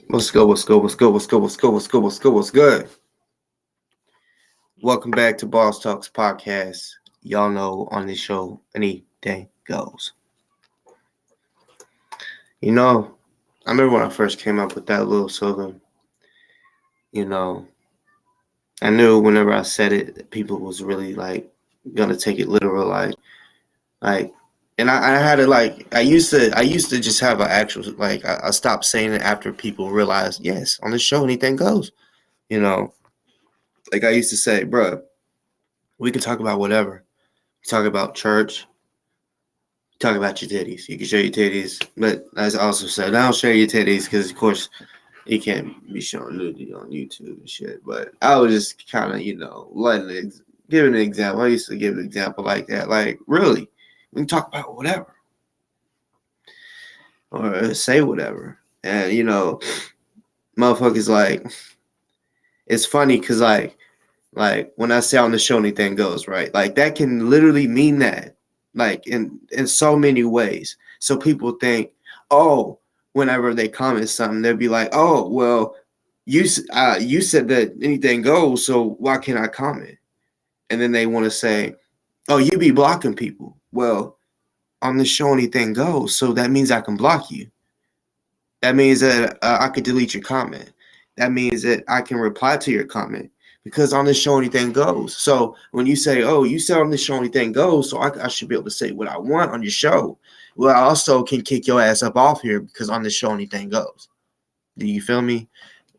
What's good? What's good? What's good? What's good? What's good? What's good? What's good? What's good? Welcome back to Boss Talks Podcast. Y'all know on this show anything goes. You know, I remember when I first came up with that little slogan. I knew whenever I said it, people was really gonna take it literal, like. And I had to I used to just have an actual I stopped saying it after people realized, yes, on this show anything goes. Like I used to say, bruh, we can talk about whatever. Talk about church. Talk about your titties. You can show your titties, but as I also said, don't show your titties because, of course, you can't be showing nudity on YouTube and shit. But I was just kind of, giving an example. I used to give an example like that. Like, really, we can talk about whatever or say whatever. And, motherfuckers it's funny because, when I say on the show anything goes, right? Like, that can literally mean that. In so many ways. So people think, oh, whenever they comment something, they'll be like, oh, well, you said that anything goes, so why can't I comment? And then they want to say, oh, you be blocking people. Well, on the show anything goes, so that means I can block you. That means that I could delete your comment. That means that I can reply to your comment. Because on this show, anything goes. So when you say, oh, you said on this show, anything goes, so I should be able to say what I want on your show. Well, I also can kick your ass up off here because on this show, anything goes. Do you feel me?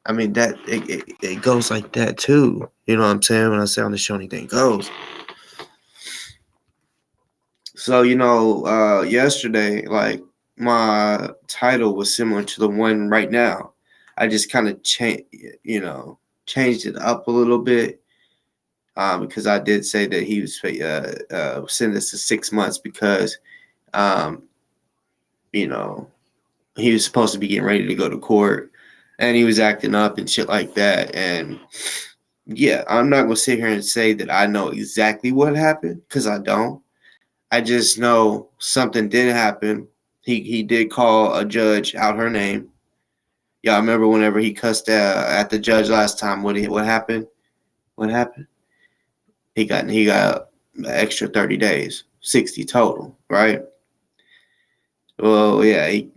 I mean, that it goes like that too. You know what I'm saying? When I say on the show, anything goes. So, yesterday, my title was similar to the one right now. I just kind of changed it up a little bit. Because I did say that he was sentenced to 6 months because, he was supposed to be getting ready to go to court, and he was acting up and shit like that. And yeah, I'm not gonna sit here and say that I know exactly what happened because I don't. I just know something did happen. He did call a judge out her name. Y'all remember whenever he cussed at the judge last time? What happened? What happened? He got an extra 30 days, 60 total, right? Well, yeah, he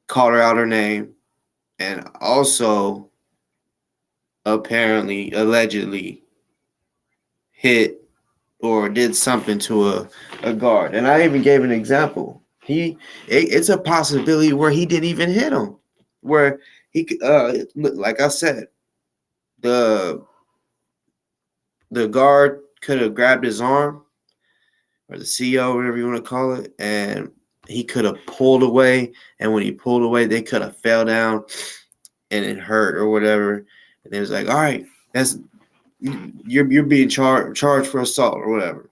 called her out her name and also allegedly hit or did something to a guard. And I even gave an example. It's a possibility where he didn't even hit him. Where like I said, the guard could have grabbed his arm, or the CEO, whatever you want to call it, and he could have pulled away. And when he pulled away, they could have fell down and it hurt or whatever. And it was like, all right, you're being charged for assault or whatever.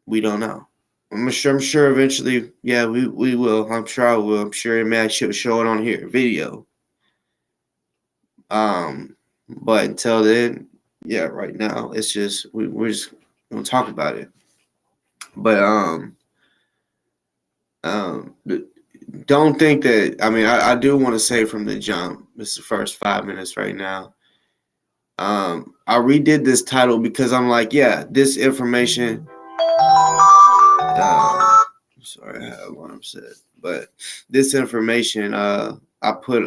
We don't know. I'm sure eventually, yeah, we will. I'm sure I will. I'm sure man should show it on here, video. But until then, yeah, right now it's just we're just gonna talk about it. But don't think that. I mean, I do want to say from the jump. This is the first 5 minutes right now. I redid this title because I'm like, yeah, this information. Sorry, I had alarm set, but this information, I put,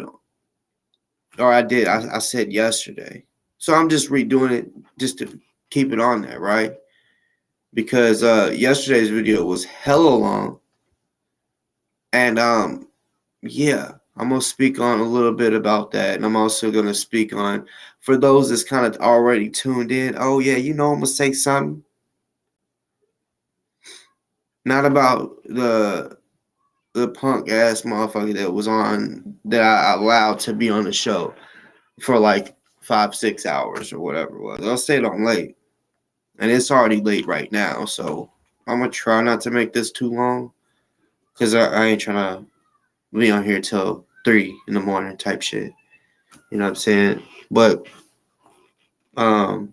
or I did. I said yesterday, so I'm just redoing it just to keep it on there, right? Because yesterday's video was hella long, and yeah, I'm gonna speak on a little bit about that, and I'm also gonna speak on for those that's kind of already tuned in. Oh yeah, I'm gonna say something. Not about the punk ass motherfucker that was on that I allowed to be on the show for like 5-6 hours or whatever it was. I stayed on late, and it's already late right now, so I'm gonna try not to make this too long because I ain't trying to be on here till 3 in the morning type shit. You know what I'm saying? But um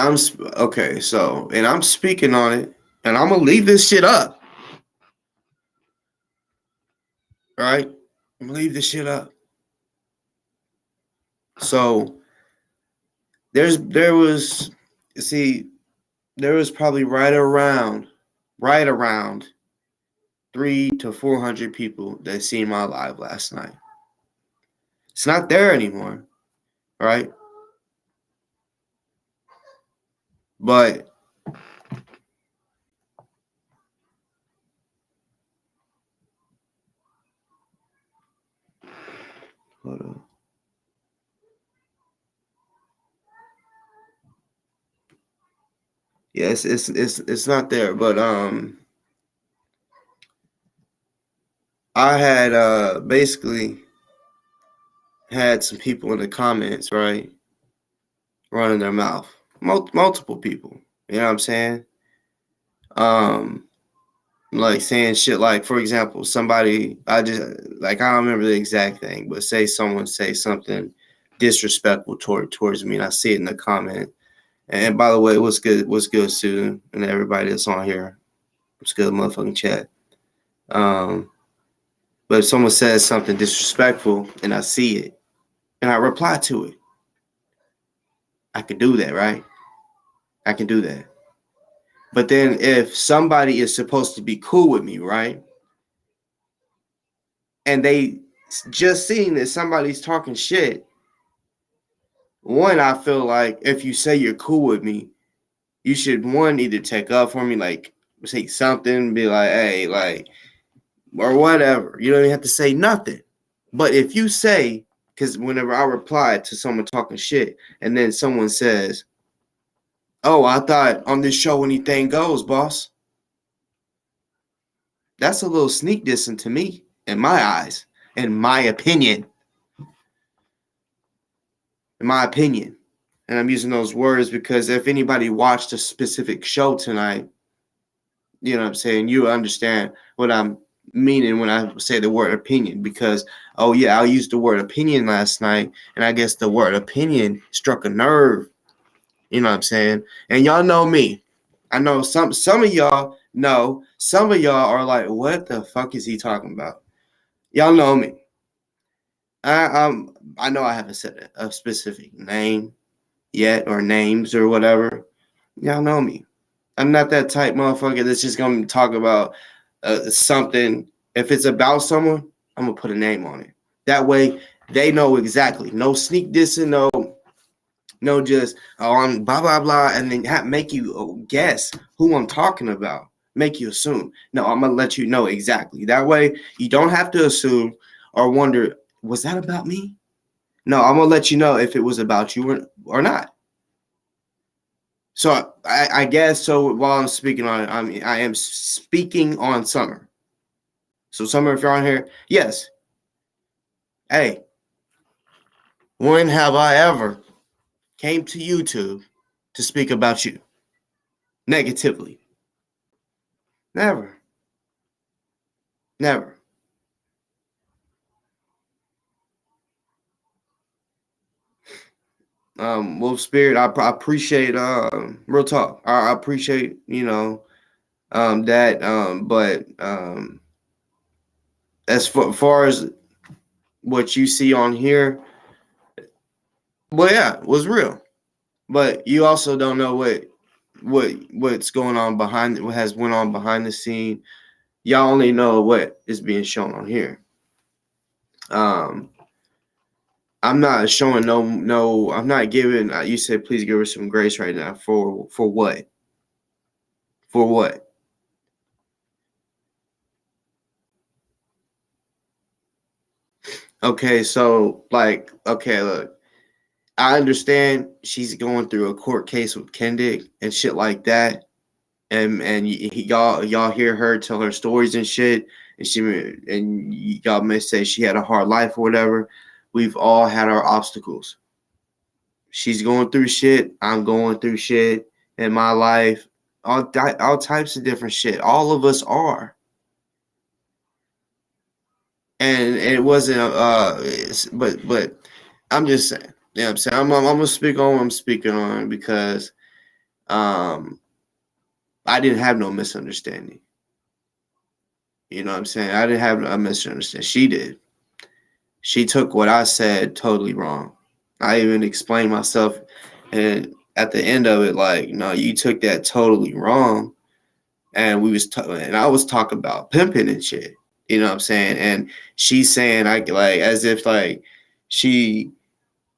okay. So, and I'm speaking on it, and I'm gonna leave this shit up. All right, I'm gonna leave this shit up. So there was probably right around 300 to 400 people that seen my live last night. It's not there anymore, right? But hold on. Yes, it's not there, but I had basically had some people in the comments, right, running their mouth. Multiple people. You know what I'm saying? Um like saying shit like, for example, somebody, I don't remember the exact thing, but say someone say something disrespectful towards me, and I see it in the comment. And by the way, what's good, Sue, and everybody that's on here. What's good, motherfucking chat. But if someone says something disrespectful and I see it and I reply to it, I can do that, right? I can do that. But then if somebody is supposed to be cool with me, right? And they just seeing that somebody's talking shit, one, I feel like if you say you're cool with me, you should, one, either take up for me, like say something, be like, hey, like, or whatever. You don't even have to say nothing. But if you say, because whenever I reply to someone talking shit, and then someone says, oh, I thought on this show anything goes, boss. That's a little sneak dissing to me, in my eyes, in my opinion. In my opinion. And I'm using those words because if anybody watched a specific show tonight, you know what I'm saying, you understand what I'm meaning when I say the word opinion. Because, oh yeah, I used the word opinion last night, and I guess the word opinion struck a nerve. You know what I'm saying? And y'all know me. I know some of y'all know. Some of y'all are like, what the fuck is he talking about? Y'all know me. I know I haven't said a specific name yet, or names or whatever. Y'all know me. I'm not that type motherfucker that's just gonna talk about something. If it's about someone, I'm gonna put a name on it. That way they know exactly. No sneak dissing, no just, oh, I'm blah blah blah, and then make you guess who I'm talking about. Make you assume. No, I'm gonna let you know exactly. That way you don't have to assume or wonder, was that about me? No, I'm gonna let you know if it was about you or not. So I guess so. While I'm speaking on it, I am speaking on Summer. So Summer, if you're on here, yes. Hey, when have I ever came to YouTube to speak about you negatively? Never, never. Wolf Spirit, I appreciate real talk. I appreciate that. But as far as what you see on here, well, yeah, it was real. But you also don't know what's going on what has went on behind the scene. Y'all only know what is being shown on here. I'm not showing no. I'm not giving. You said please give her some grace right now for what? For what? Okay, so like, okay, look, I understand she's going through a court case with Kendick and shit like that, and y'all hear her tell her stories and shit, and y'all may say she had a hard life or whatever. We've all had our obstacles. She's going through shit. I'm going through shit in my life. All types of different shit. All of us are. And it wasn't but I'm just saying. You know what I'm saying? I'm gonna speak on what I'm speaking on because I didn't have no misunderstanding. You know what I'm saying? I didn't have a misunderstanding. She did. She took what I said totally wrong. I even explained myself, and at the end of it, like, no, you took that totally wrong. And and I was talking about pimping and shit. You know what I'm saying? And she's saying as if like she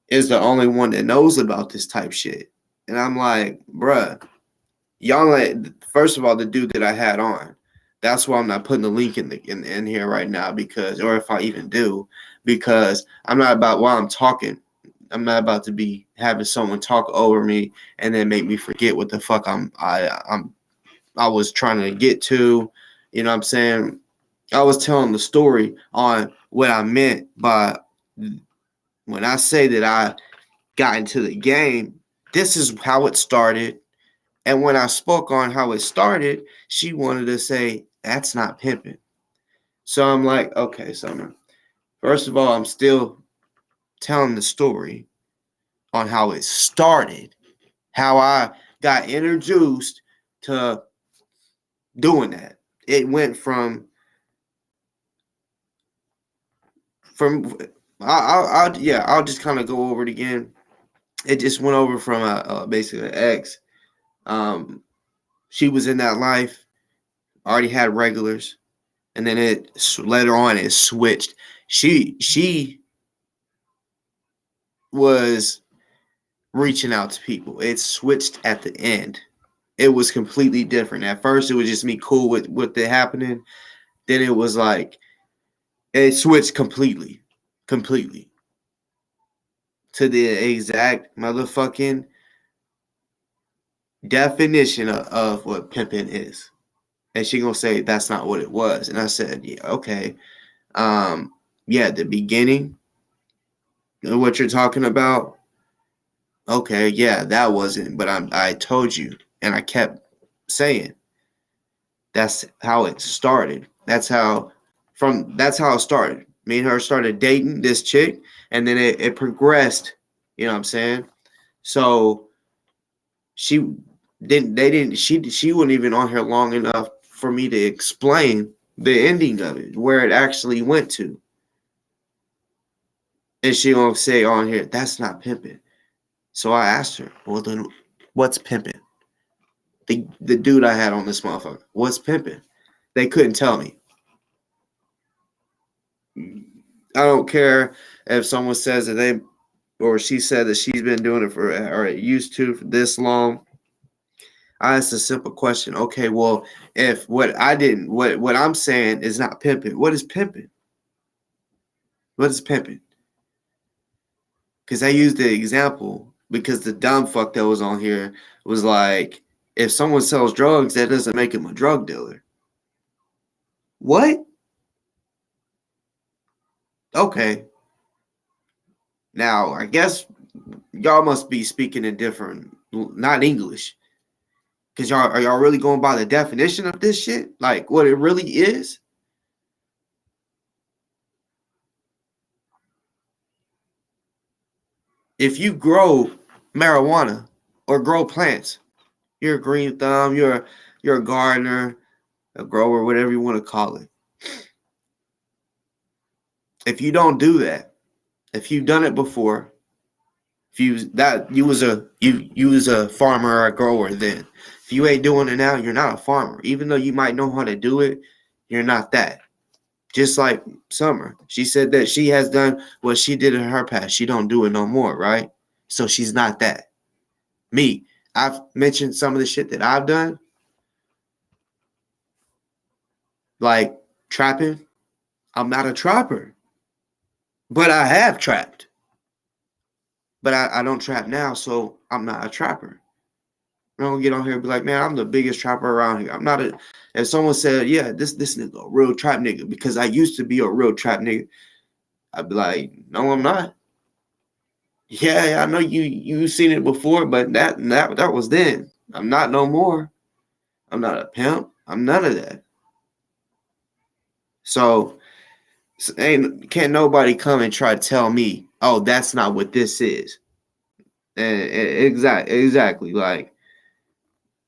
is the only one that knows about this type shit. And I'm like, bruh, y'all first of all, the dude that I had on, that's why I'm not putting the link in here right now, because, or if I even do, because I'm not about, while I'm talking, I'm not about to be having someone talk over me and then make me forget what the fuck I was trying to get to. You know what I'm saying? I was telling the story on what I meant by when I say that I got into the game, this is how it started. And when I spoke on how it started, she wanted to say, that's not pimping. So I'm like, okay, Summer, first of all, I'm still telling the story on how it started, how I got introduced to doing that. It went from I'll just kind of go over it again. It just went over from basically an ex. She was in that life, already had regulars, and then later on it switched. She was reaching out to people. It switched at the end. It was completely different. At first, it was just me cool with what the happening. Then it was like it switched completely to the exact motherfucking definition of what pimping is. And she gonna say that's not what it was. And I said, yeah, okay. Yeah, the beginning of what you're talking about. Okay, yeah, that wasn't, but I told you, and I kept saying that's how it started. That's how it started. Me and her started dating this chick, and then it progressed. You know what I'm saying? So she she wasn't even on here long enough for me to explain the ending of it, where it actually went to. And she gonna say on here, that's not pimping. So I asked her, well then what's pimping? The dude I had on this motherfucker, what's pimping? They couldn't tell me. I don't care if someone says that they, or she said that she's been doing it for, or used to for this long. I asked a simple question. Okay, well, if what I'm saying is not pimping, what is pimping? What is pimping? Because I used the example because the dumb fuck that was on here was like, if someone sells drugs, that doesn't make him a drug dealer. What? Okay. Now, I guess y'all must be speaking in different, not English. Because are y'all really going by the definition of this shit? Like what it really is? If you grow marijuana or grow plants, you're a green thumb, you're a gardener, a grower, whatever you want to call it. If you don't do that, if you've done it before, if you was a farmer or a grower then. If you ain't doing it now, you're not a farmer. Even though you might know how to do it, you're not that. Just like Summer, she said that she has done what she did in her past. She don't do it no more, right? So she's not that. Me, I've mentioned some of the shit that I've done, like trapping. I'm not a trapper, but I have trapped. But I don't trap now, so I'm not a trapper. I'm gonna get on here and be like, man, I'm the biggest trapper around here. I'm not a. If someone said, yeah, this nigga a real trap nigga, because I used to be a real trap nigga, I'd be like, no, I'm not. Yeah, I know you seen it before, but that was then. I'm not no more. I'm not a pimp. I'm none of that. So can't nobody come and try to tell me, oh, that's not what this is. And exactly like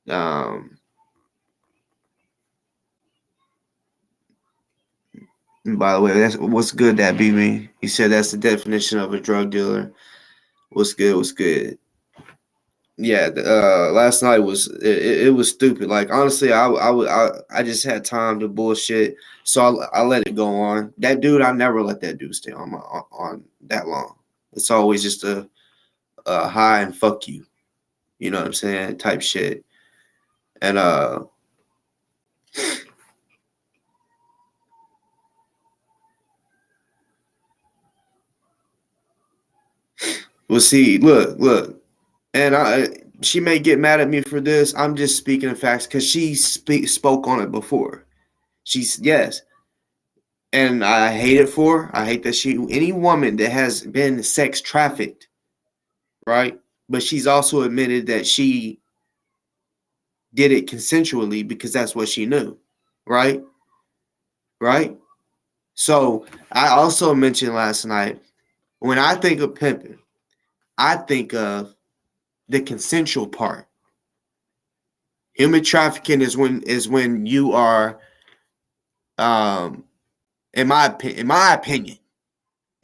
By the way, that's what's good. That be me. He said that's the definition of a drug dealer. What's good? What's good? Yeah, last night it was stupid. Like honestly, I just had time to bullshit, so I let it go on. That dude, I never let that dude stay on that long. It's always just a hi and fuck you. You know what I'm saying? Type shit. And we'll see. Look. And she may get mad at me for this. I'm just speaking of facts because she spoke on it before. She's yes, and I hate it for her. I hate that any woman that has been sex trafficked, right? But she's also admitted that she did it consensually because that's what she knew, right? Right. So I also mentioned last night when I think of pimping, I think of the consensual part. Human trafficking is when you are, in my opinion,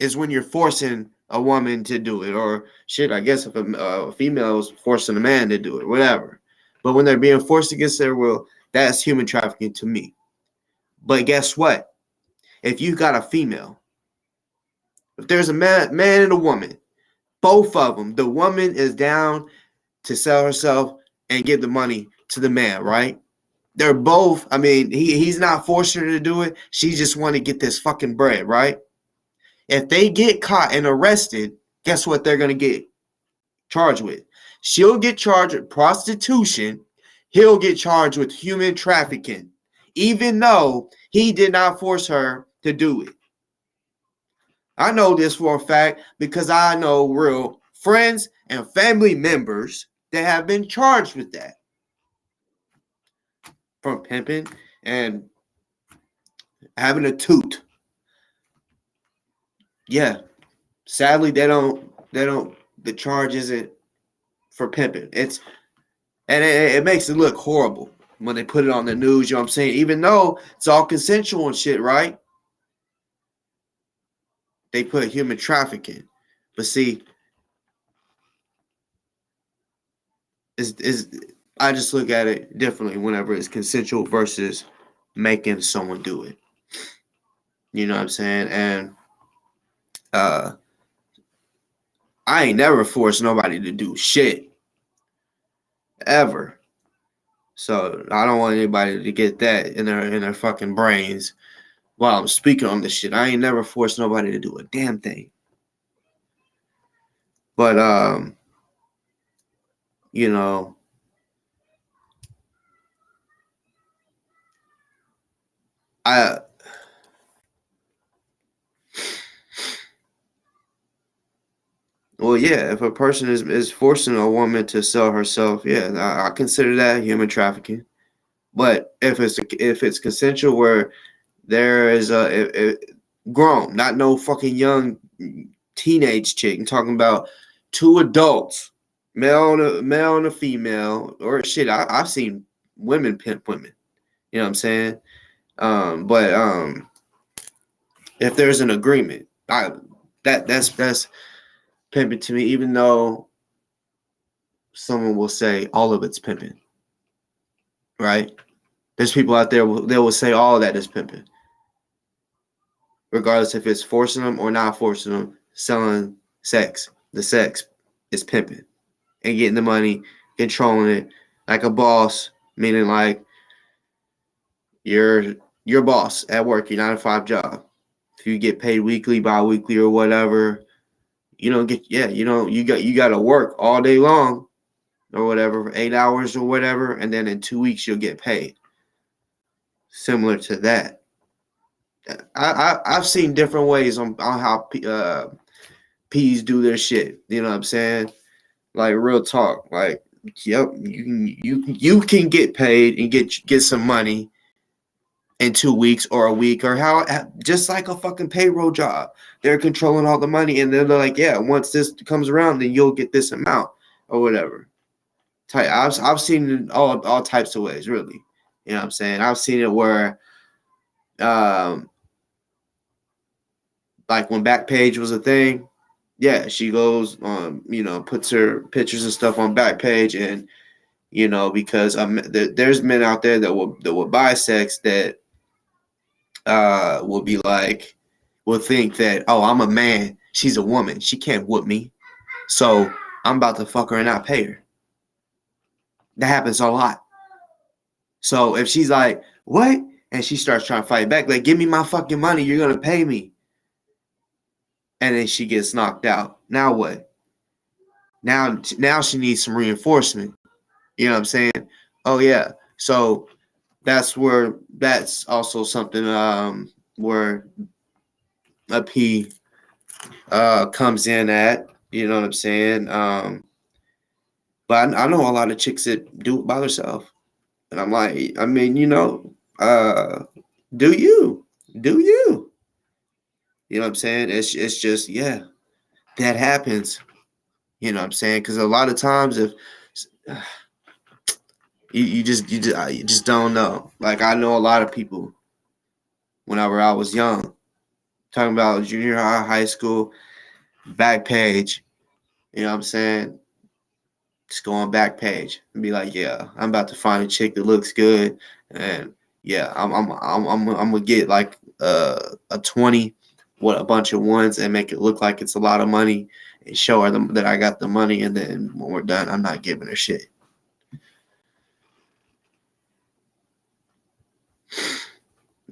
is when you're forcing a woman to do it, or shit. I guess if a female is forcing a man to do it, whatever. But when they're being forced against their will, that's human trafficking to me. But guess what? If you got a female, if there's a man and a woman, both of them, the woman is down to sell herself and give the money to the man, right? They're both, I mean, he's not forcing her to do it. She just want to get this fucking bread, right? If they get caught and arrested, guess what they're going to get charged with? She'll get charged with prostitution. He'll get charged with human trafficking, even though he did not force her to do it. I know this for a fact because I know real friends and family members that have been charged with that. From pimping and having a toot. Yeah. Sadly, the charge isn't for pimping. It makes it look horrible when they put it on the news, you know what I'm saying? Even though it's all consensual and shit, right? They put human trafficking. But see, is I just look at it differently whenever it's consensual versus making someone do it. You know what I'm saying? And I ain't never forced nobody to do shit. Ever. So I don't want anybody to get that in their fucking brains while I'm speaking on this shit. I ain't never forced nobody to do a damn thing. But you know, well, yeah, if a person is forcing a woman to sell herself, yeah, I consider that human trafficking. But if it's consensual, where there is a grown, not no fucking young teenage chick, I'm talking about two adults, male and a female, or shit. I've seen women pimp women. You know what I'm saying? But if there's an agreement, that's pimping to me, even though someone will say all of it's pimping, right? There's people out there they will say all of that is pimping, regardless if it's forcing them or not forcing them. Selling sex, the sex is pimping, and getting the money, controlling it like a boss, meaning like you're your boss at work, your 9 to 5 job. If you get paid weekly, bi-weekly, or whatever, you don't get you got to work all day long or whatever, 8 hours or whatever, and then in 2 weeks you'll get paid. Similar to that. I've seen different ways on how P's do their shit. You know what I'm saying? Like real talk. Like, yep, you can get paid and get some money in 2 weeks or a week or how, just like a fucking payroll job. They're controlling all the money and they're like, yeah, once this comes around, then you'll get this amount or whatever. I've seen it all types of ways, really. You know what I'm saying? I've seen it where, like when Backpage was a thing, yeah, she goes puts her pictures and stuff on Backpage, and because there's men out there that will buy sex that will be like, will think that, oh, I'm a man, she's a woman, she can't whoop me, so I'm about to fuck her and not pay her. That happens a lot. So if she's like, what? And she starts trying to fight back, like, give me my fucking money, you're gonna pay me. And then she gets knocked out. Now what? Now she needs some reinforcement. You know what I'm saying? Oh yeah. So that's also something where a P comes in at. You know what I'm saying? But I know a lot of chicks that do it by themselves. And I'm like, I mean, do you? Do you? You know what I'm saying? It's just, yeah, that happens. You know what I'm saying? Because a lot of times, if you just don't know. Like, I know a lot of people whenever I was young, talking about junior high, high school, Backpage. You know what I'm saying? Just go on Backpage and be like, yeah, I'm about to find a chick that looks good, and yeah, I'm gonna get like a 20 with a bunch of ones and make it look like it's a lot of money and show her that I got the money, and then when we're done, I'm not giving her shit.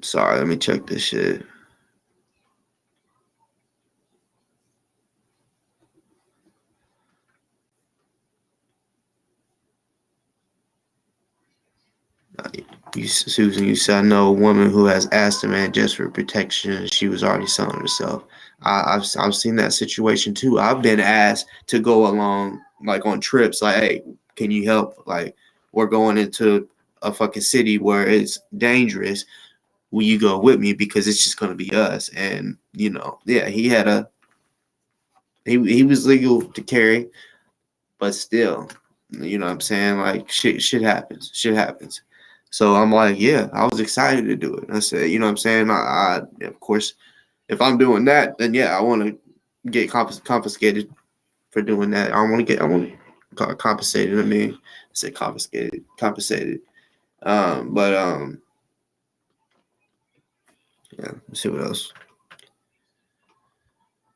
Sorry, let me check this shit. Susan, you said I know a woman who has asked a man just for protection, and she was already selling herself. I've seen that situation too. I've been asked to go along, like on trips, like, hey, can you help? Like, we're going into a fucking city where it's dangerous. Will you go with me? Because it's just gonna be us. And yeah, he was legal to carry, but still, you know what I'm saying? Like, shit happens. Shit happens. So I'm like, yeah, I was excited to do it. I said, you know what I'm saying? I of course, if I'm doing that, then yeah, I want to get confiscated for doing that. I want to compensated. I mean, I said compensated. But yeah, let's see what else.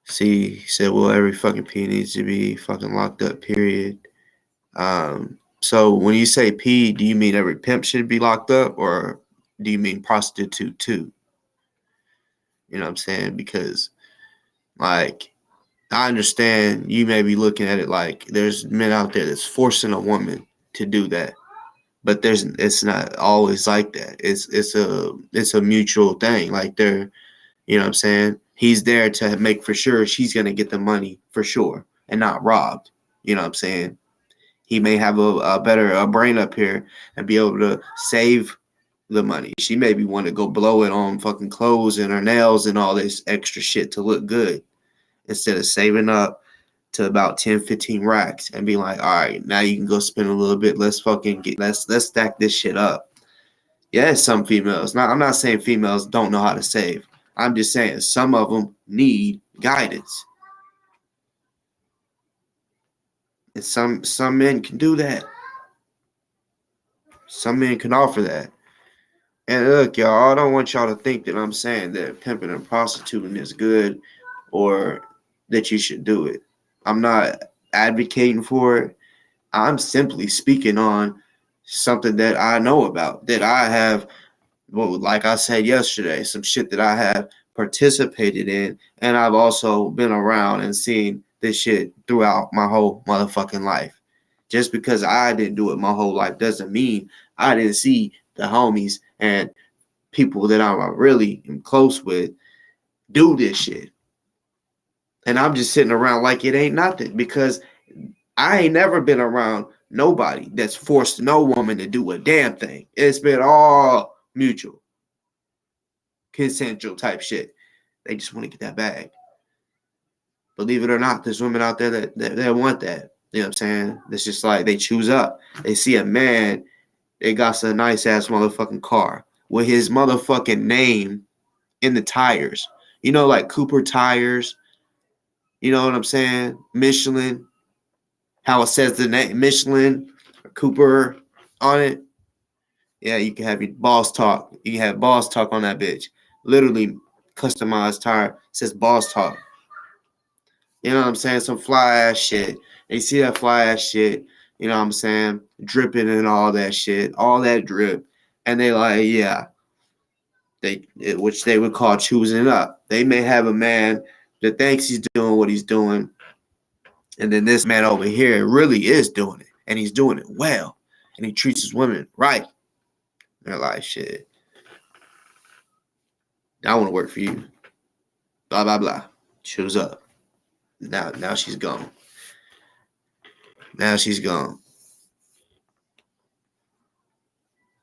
See, he said, well, every fucking P needs to be fucking locked up, period. So when you say P, do you mean every pimp should be locked up, or do you mean prostitute too? You know what I'm saying? Because, like, I understand you may be looking at it like there's men out there that's forcing a woman to do that, but it's not always like that. It's a mutual thing. Like, you know what I'm saying? He's there to make for sure she's gonna get the money for sure and not robbed. You know what I'm saying? He may have a better brain up here and be able to save the money. She maybe want to go blow it on fucking clothes and her nails and all this extra shit to look good, instead of saving up to about 10, 15 racks and be like, all right, now you can go spend a little bit. Let's stack this shit up. Yeah, some females. I'm not saying females don't know how to save. I'm just saying some of them need guidance. And some men can do that. Some men can offer that. And look, y'all, I don't want y'all to think that I'm saying that pimping and prostituting is good or that you should do it. I'm not advocating for it. I'm simply speaking on something that I know about, that I have, well, like I said yesterday, some shit that I have participated in, and I've also been around and seen this shit throughout my whole motherfucking life. Just because I didn't do it my whole life doesn't mean I didn't see the homies and people that I'm really close with do this shit. And I'm just sitting around like it ain't nothing, because I ain't never been around nobody that's forced no woman to do a damn thing. It's been all mutual, consensual type shit. They just want to get that bag. Believe it or not, there's women out there that want that. You know what I'm saying? It's just like they choose up. They see a man, they got a nice ass motherfucking car with his motherfucking name in the tires. You know, like Cooper tires. You know what I'm saying? Michelin. How it says the name Michelin, Cooper on it. Yeah, you can have your Boss Talk. You can have Boss Talk on that bitch. Literally customized tire. It says Boss Talk. You know what I'm saying? Some fly ass shit. They see that fly ass shit, you know what I'm saying? Dripping and all that shit, all that drip. And they like, yeah, which they would call choosing up. They may have a man that thinks he's doing what he's doing. And then this man over here really is doing it. And he's doing it well. And he treats his women right. They're like, shit, I want to work for you. Blah, blah, blah. Choose up. Now she's gone. Now she's gone.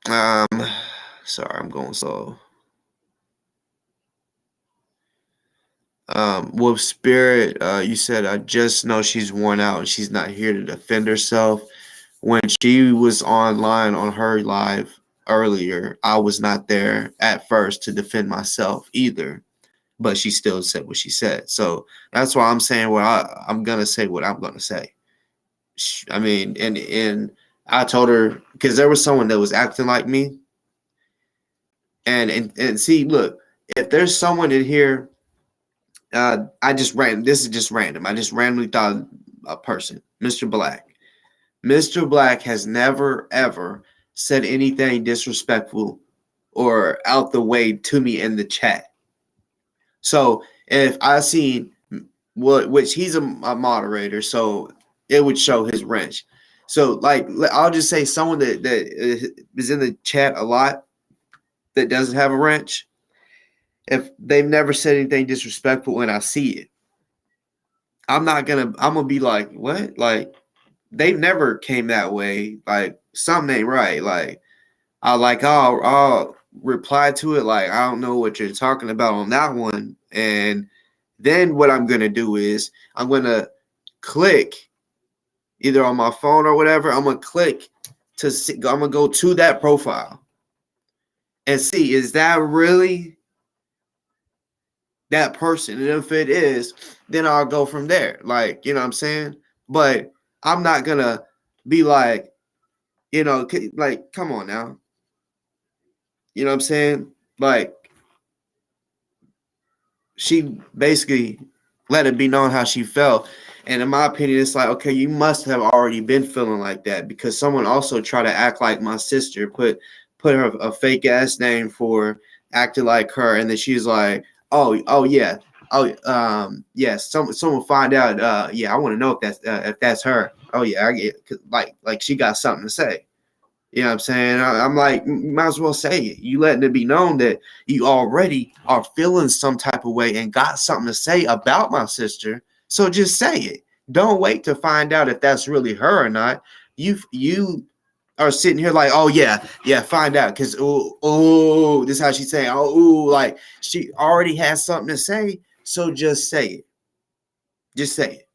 Sorry, I'm going slow. Wolf Spirit, you said, I just know she's worn out and she's not here to defend herself. When she was online on her live earlier, I was not there at first to defend myself either, but she still said what she said. So that's why I'm saying I'm going to say what I'm going to say. I mean, and I told her, because there was someone that was acting like me. And see, look, if there's someone in here, this is just random. I just randomly thought a person, Mr. Black. Mr. Black has never, ever said anything disrespectful or out the way to me in the chat. So if I see which he's a moderator, so it would show his wrench. So like, I'll just say someone that is in the chat a lot that doesn't have a wrench, if they've never said anything disrespectful and I see it, I'm gonna be like, what? Like, they've never came that way. Like, something ain't right. Like, I'll reply to it like, I don't know what you're talking about on that one. And then what I'm gonna do is I'm gonna click either on my phone or whatever. I'm gonna click to see. I'm gonna go to that profile and see, is that really that person? And if it is, then I'll go from there. Like, you know what I'm saying? But I'm not gonna be like, you know, like, come on now. You know what I'm saying? Like, she basically let it be known how she felt. And in my opinion, it's like, okay, you must have already been feeling like that, because someone also tried to act like my sister, put her a fake ass name for acting like her, and then she's like, oh yeah, yeah, someone find out, yeah, I want to know if that's her. Oh yeah, I get it. Like she got something to say. You know what I'm saying? I'm like, might as well say it. You letting it be known that you already are feeling some type of way and got something to say about my sister. So just say it. Don't wait to find out if that's really her or not. You are sitting here like, oh yeah, find out, because this is how she's saying, like she already has something to say. So just say it. Just say it.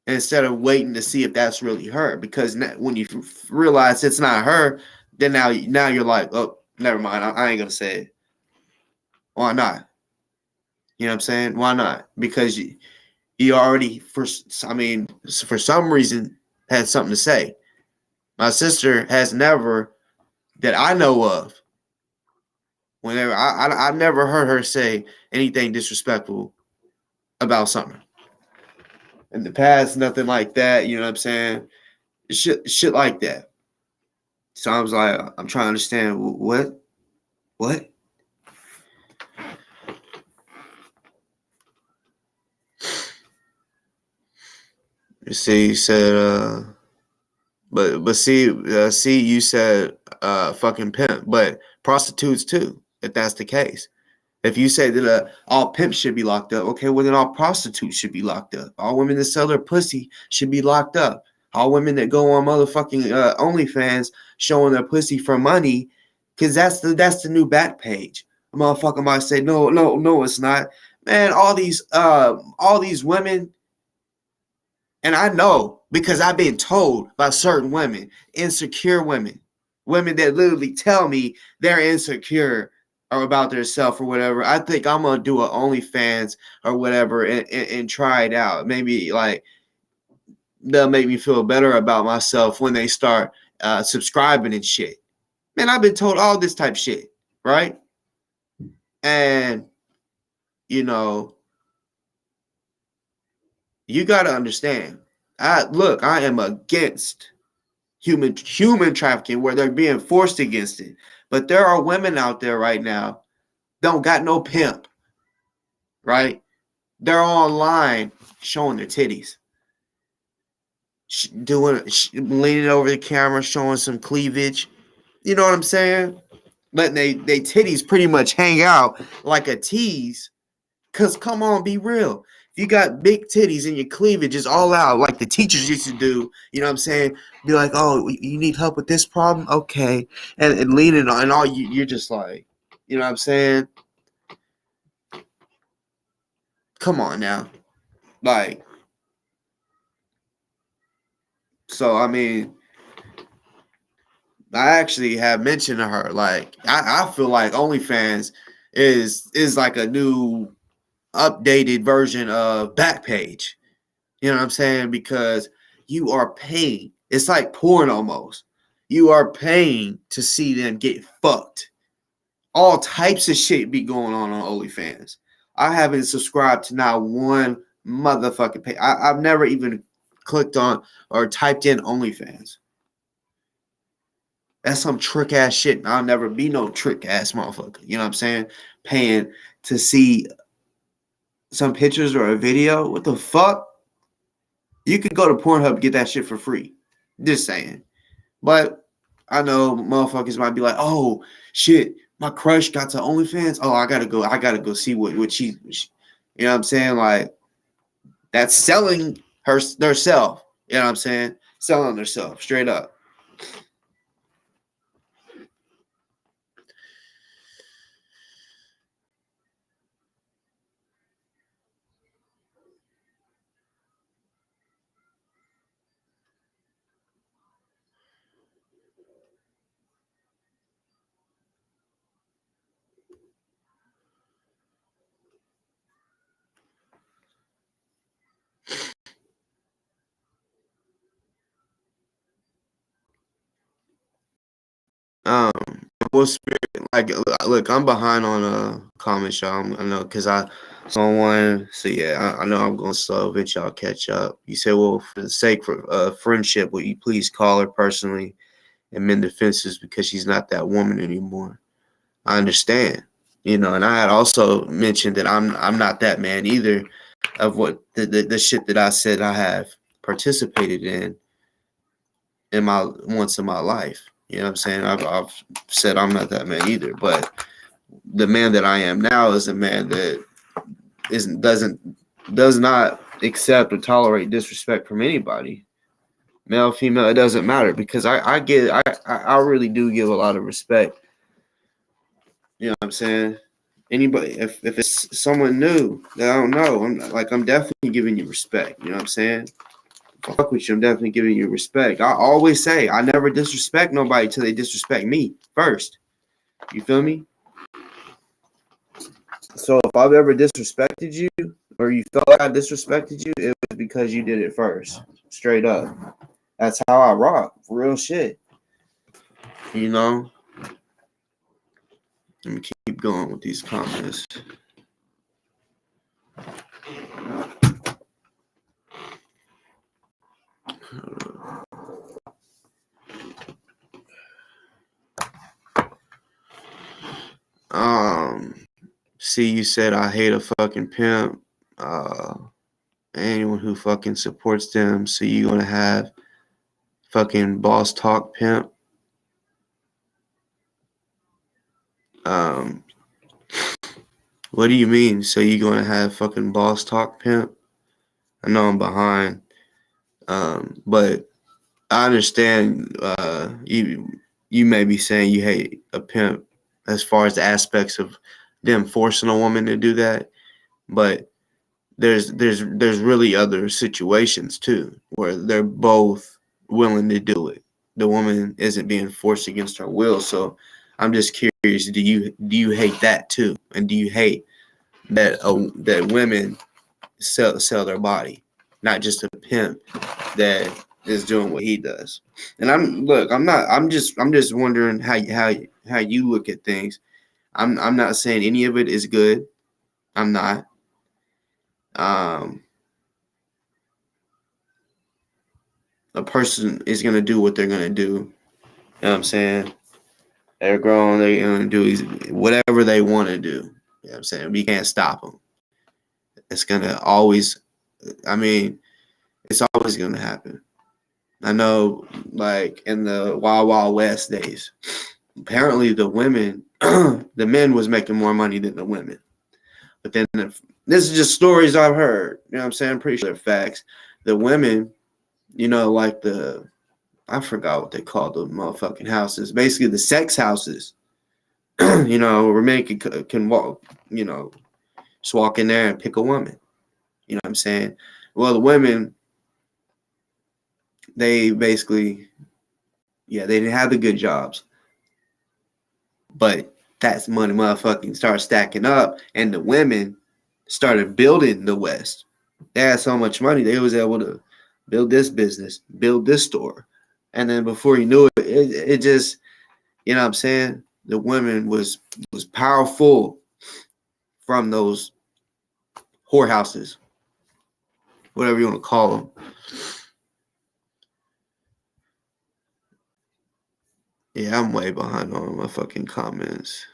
Instead of waiting to see if that's really her, because when you realize it's not her, then now you're like, oh, never mind, I ain't gonna say it. Why not? You know what I'm saying? Why not? Because you already, for some reason, had something to say. My sister has never, that I know of, whenever I've never heard her say anything disrespectful about something. In the past, nothing like that. You know what I'm saying? Shit like that. So I was like, I'm trying to understand what. You see, you said, but see, you said, fucking pimp, but prostitutes too. If that's the case, if you say that all pimps should be locked up, okay, well then all prostitutes should be locked up. All women that sell their pussy should be locked up. All women that go on motherfucking OnlyFans showing their pussy for money, because that's the new back page. A motherfucker might say, no, it's not. Man, all these women And I know because I've been told by certain women, insecure women that literally tell me they're insecure or about themselves or whatever. I think I'm going to do an OnlyFans or whatever and try it out. Maybe like they'll make me feel better about myself when they start subscribing and shit. Man, I've been told all this type of shit, right? And, you know, you got to understand. I am against human trafficking where they're being forced against it. But there are women out there right now don't got no pimp, right? They're online showing their titties, leaning over the camera, showing some cleavage. You know what I'm saying? Letting they titties pretty much hang out like a tease. Cause come on, be real. If you got big titties and your cleavage is all out, like the teachers used to do, you know what I'm saying? Be like, oh, you need help with this problem? Okay. And leaning on and all you're just like, you know what I'm saying? Come on now. Like, so I mean, I actually have mentioned to her, like, I feel like OnlyFans is like a new updated version of Backpage. You know what I'm saying? Because you are paying. It's like porn almost. You are paying to see them get fucked. All types of shit be going on OnlyFans. I haven't subscribed to not one motherfucking page. I've never even clicked on or typed in OnlyFans. That's some trick ass shit. I'll never be no trick ass motherfucker. You know what I'm saying? Paying to see some pictures or a video. What the fuck? You could go to Pornhub and get that shit for free. Just saying. But I know motherfuckers might be like, oh shit, my crush got to OnlyFans. Oh, I gotta go see what she you know what I'm saying? Like, that's selling herself. You know what I'm saying? Selling herself straight up. Um, what spirit? Like, look, I'm behind on comments, y'all. I know because I saw one. So yeah, I know I'm going slow. But y'all catch up. You say, well, for the sake of friendship, will you please call her personally and mend the fences because she's not that woman anymore? I understand, you know, and I had also mentioned that I'm not that man either. Of what the shit that I said I have participated in my once in my life. You know what I'm saying? I've said I'm not that man either, but the man that I am now is a man that does not accept or tolerate disrespect from anybody, male, female. It doesn't matter because I really do give a lot of respect. You know what I'm saying? Anybody, if it's someone new that I don't know, I'm definitely giving you respect. You know what I'm saying? Fuck with you, I'm definitely giving you respect. I always say I never disrespect nobody till they disrespect me first. You feel me? So if I've ever disrespected you or you felt like I disrespected you, it was because you did it first. Straight up. That's how I rock. Real shit. You know? Let me keep going with these comments. See, you said I hate a fucking pimp. Anyone who fucking supports them. So you gonna have fucking boss talk pimp. What do you mean? So you gonna have fucking boss talk pimp? I know I'm behind. But I understand you may be saying you hate a pimp as far as the aspects of them forcing a woman to do that. But there's really other situations too where they're both willing to do it. The woman isn't being forced against her will. So I'm just curious, do you hate that too? And do you hate that that women sell their body, not just a pimp that is doing what he does? And I'm just wondering how you look at things. I'm not saying any of it is good. I'm not. A person is gonna do what they're gonna do. You know what I'm saying? They're grown. They're gonna do whatever they want to do. You know what I'm saying? We can't stop them. It's gonna always. I mean, it's always gonna happen. I know, like in the Wild Wild West days, apparently the women, the men was making more money than the women. But then this is just stories I've heard. You know what I'm saying? I'm pretty sure they're facts. The women, like I forgot what they called the motherfucking houses. Basically, the sex houses. Where men can walk, just walk in there and pick a woman. You know what I'm saying? Well, the women, they basically, they didn't have the good jobs. But that's money motherfucking started stacking up, and the women started building the West. They had so much money, they was able to build this business, build this store. And then before you knew it, it just, you know what I'm saying? The women was powerful from those whorehouses, whatever you want to call them. Yeah, I'm way behind on my fucking comments.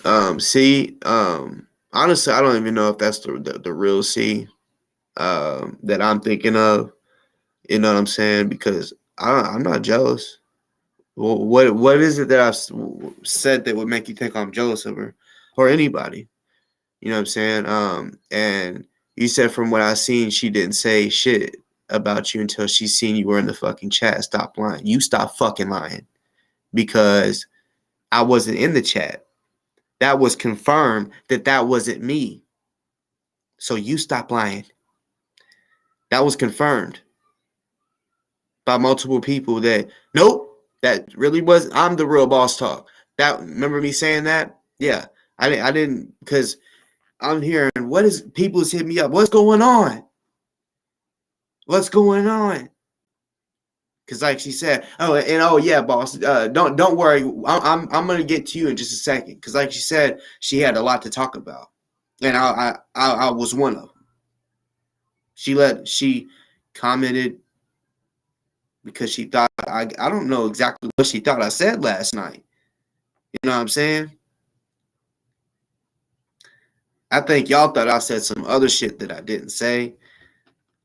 Honestly, I don't even know if that's the real C that I'm thinking of. You know what I'm saying? Because I'm not jealous. Well, what is it that I've said that would make you think I'm jealous of her or anybody? You know what I'm saying? And you said from what I seen, she didn't say shit about you until she seen you were in the fucking chat. Stop lying. You stop fucking lying because I wasn't in the chat. That was confirmed that wasn't me. So you stop lying. That was confirmed by multiple people that, nope, that really was, I'm the real Boss Talk. That, remember me saying that? Yeah. I didn't, because I'm hearing, people's hitting me up. What's going on? What's going on? Because like she said, yeah, boss, don't worry. I'm gonna get to you in just a second. Because like she said, she had a lot to talk about, and I was one of them. She commented because she thought I don't know exactly what she thought I said last night. You know what I'm saying? I think y'all thought I said some other shit that I didn't say.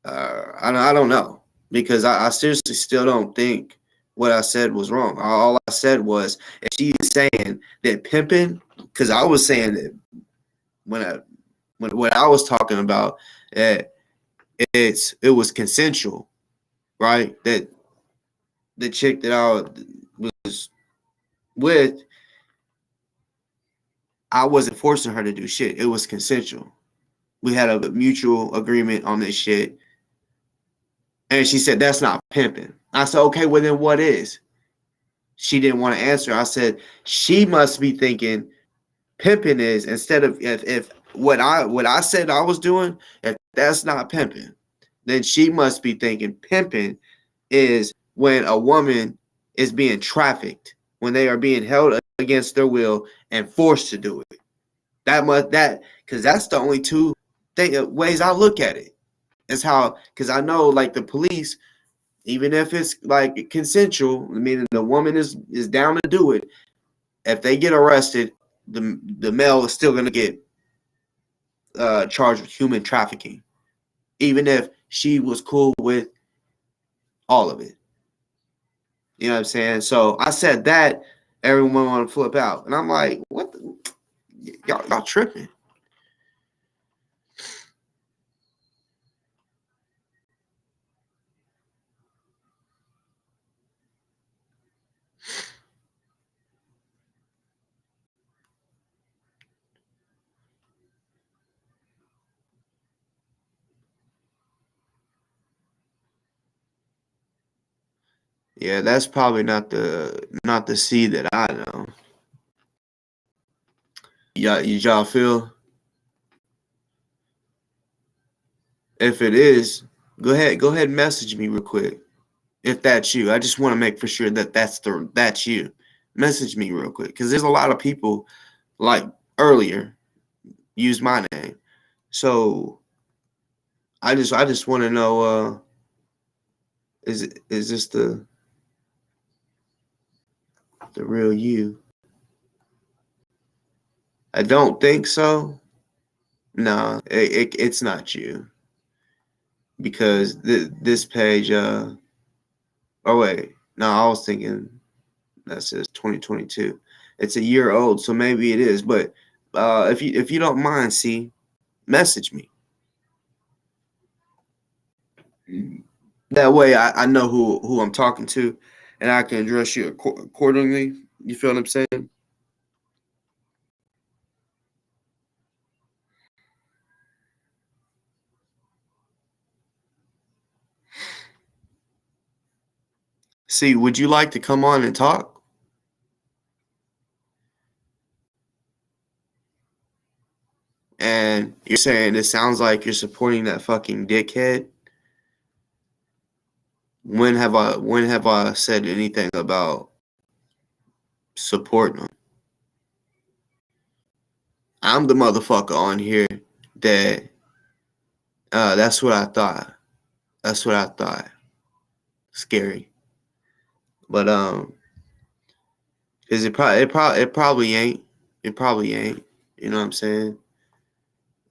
I don't know, because I seriously still don't think what I said was wrong. All I said was, if she is saying that pimping, because I was saying that when I was talking about that it was consensual, right? That the chick that I was with, I wasn't forcing her to do shit. It was consensual. We had a mutual agreement on this shit. And she said, that's not pimping. I said, okay, well then what is? She didn't want to answer. I said, she must be thinking pimping is, instead of if what I said I was doing, if that's not pimping, then she must be thinking pimping is when a woman is being trafficked, when they are being held against their will and forced to do it. Because that's the only two ways I look at it. Is how, because I know, like, the police, even if it's like consensual, meaning the woman is down to do it, if they get arrested, the male is still going to get charged with human trafficking, even if she was cool with all of it. You know what I'm saying? So I said that, everyone want to flip out, and I'm like, what? Y'all tripping? Yeah, that's probably not the C that I know. Y'all feel? If it is, go ahead and message me real quick. If that's you, I just want to make for sure that that's you. Message me real quick because there's a lot of people like earlier use my name. So I just want to know is this the real you? I don't think so. No, it's not you because this page oh wait, no, I was thinking that says 2022. It's a year old, so maybe it is. But if you don't mind, see, message me. That way, I know who I'm talking to, and I can address you accordingly. You feel what I'm saying? See, would you like to come on and talk? And you're saying it sounds like you're supporting that fucking dickhead. When have I said anything about supporting them? I'm the motherfucker on here that that's what I thought. That's what I thought. Scary. But cuz it probably ain't. It probably ain't. You know what I'm saying?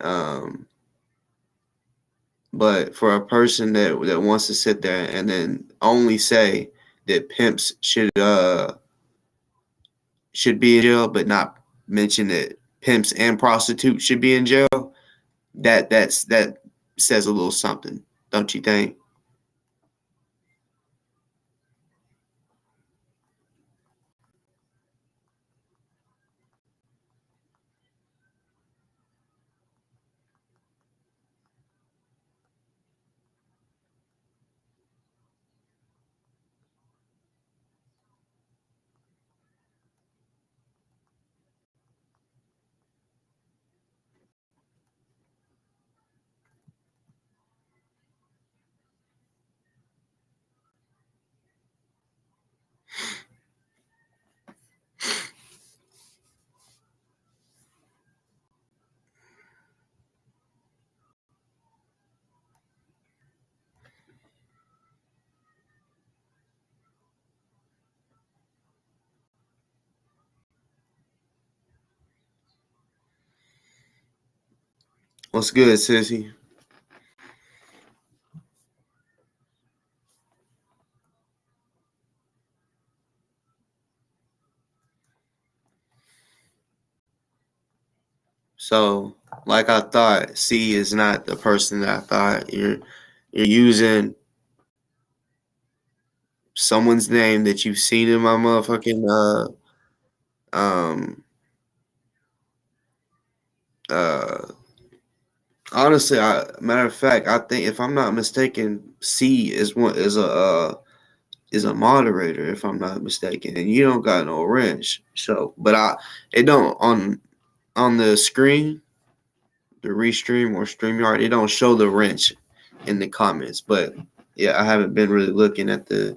Um but for a person that wants to sit there and then only say that pimps should be in jail but not mention that pimps and prostitutes should be in jail, that says a little something, don't you think? What's good, sissy? So, like I thought, C is not the person that I thought. You're using someone's name that you've seen in my motherfucking um uh honestly, matter of fact, I think if I'm not mistaken, C is a moderator if I'm not mistaken, and you don't got no wrench. So, but it don't on the screen, the restream or StreamYard, it don't show the wrench in the comments. But yeah, I haven't been really looking at the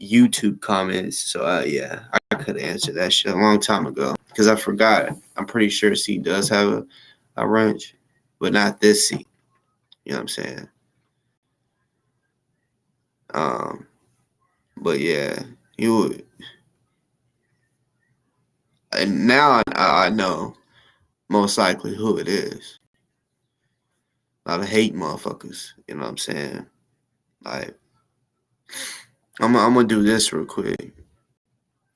YouTube comments, so yeah, I could answer that shit a long time ago because I forgot. I'm pretty sure C does have a wrench, but not this C. You know what I'm saying? Um, but yeah, you and now I know most likely who it is. A lot of hate motherfuckers. You know what I'm saying? Like I'm gonna do this real quick.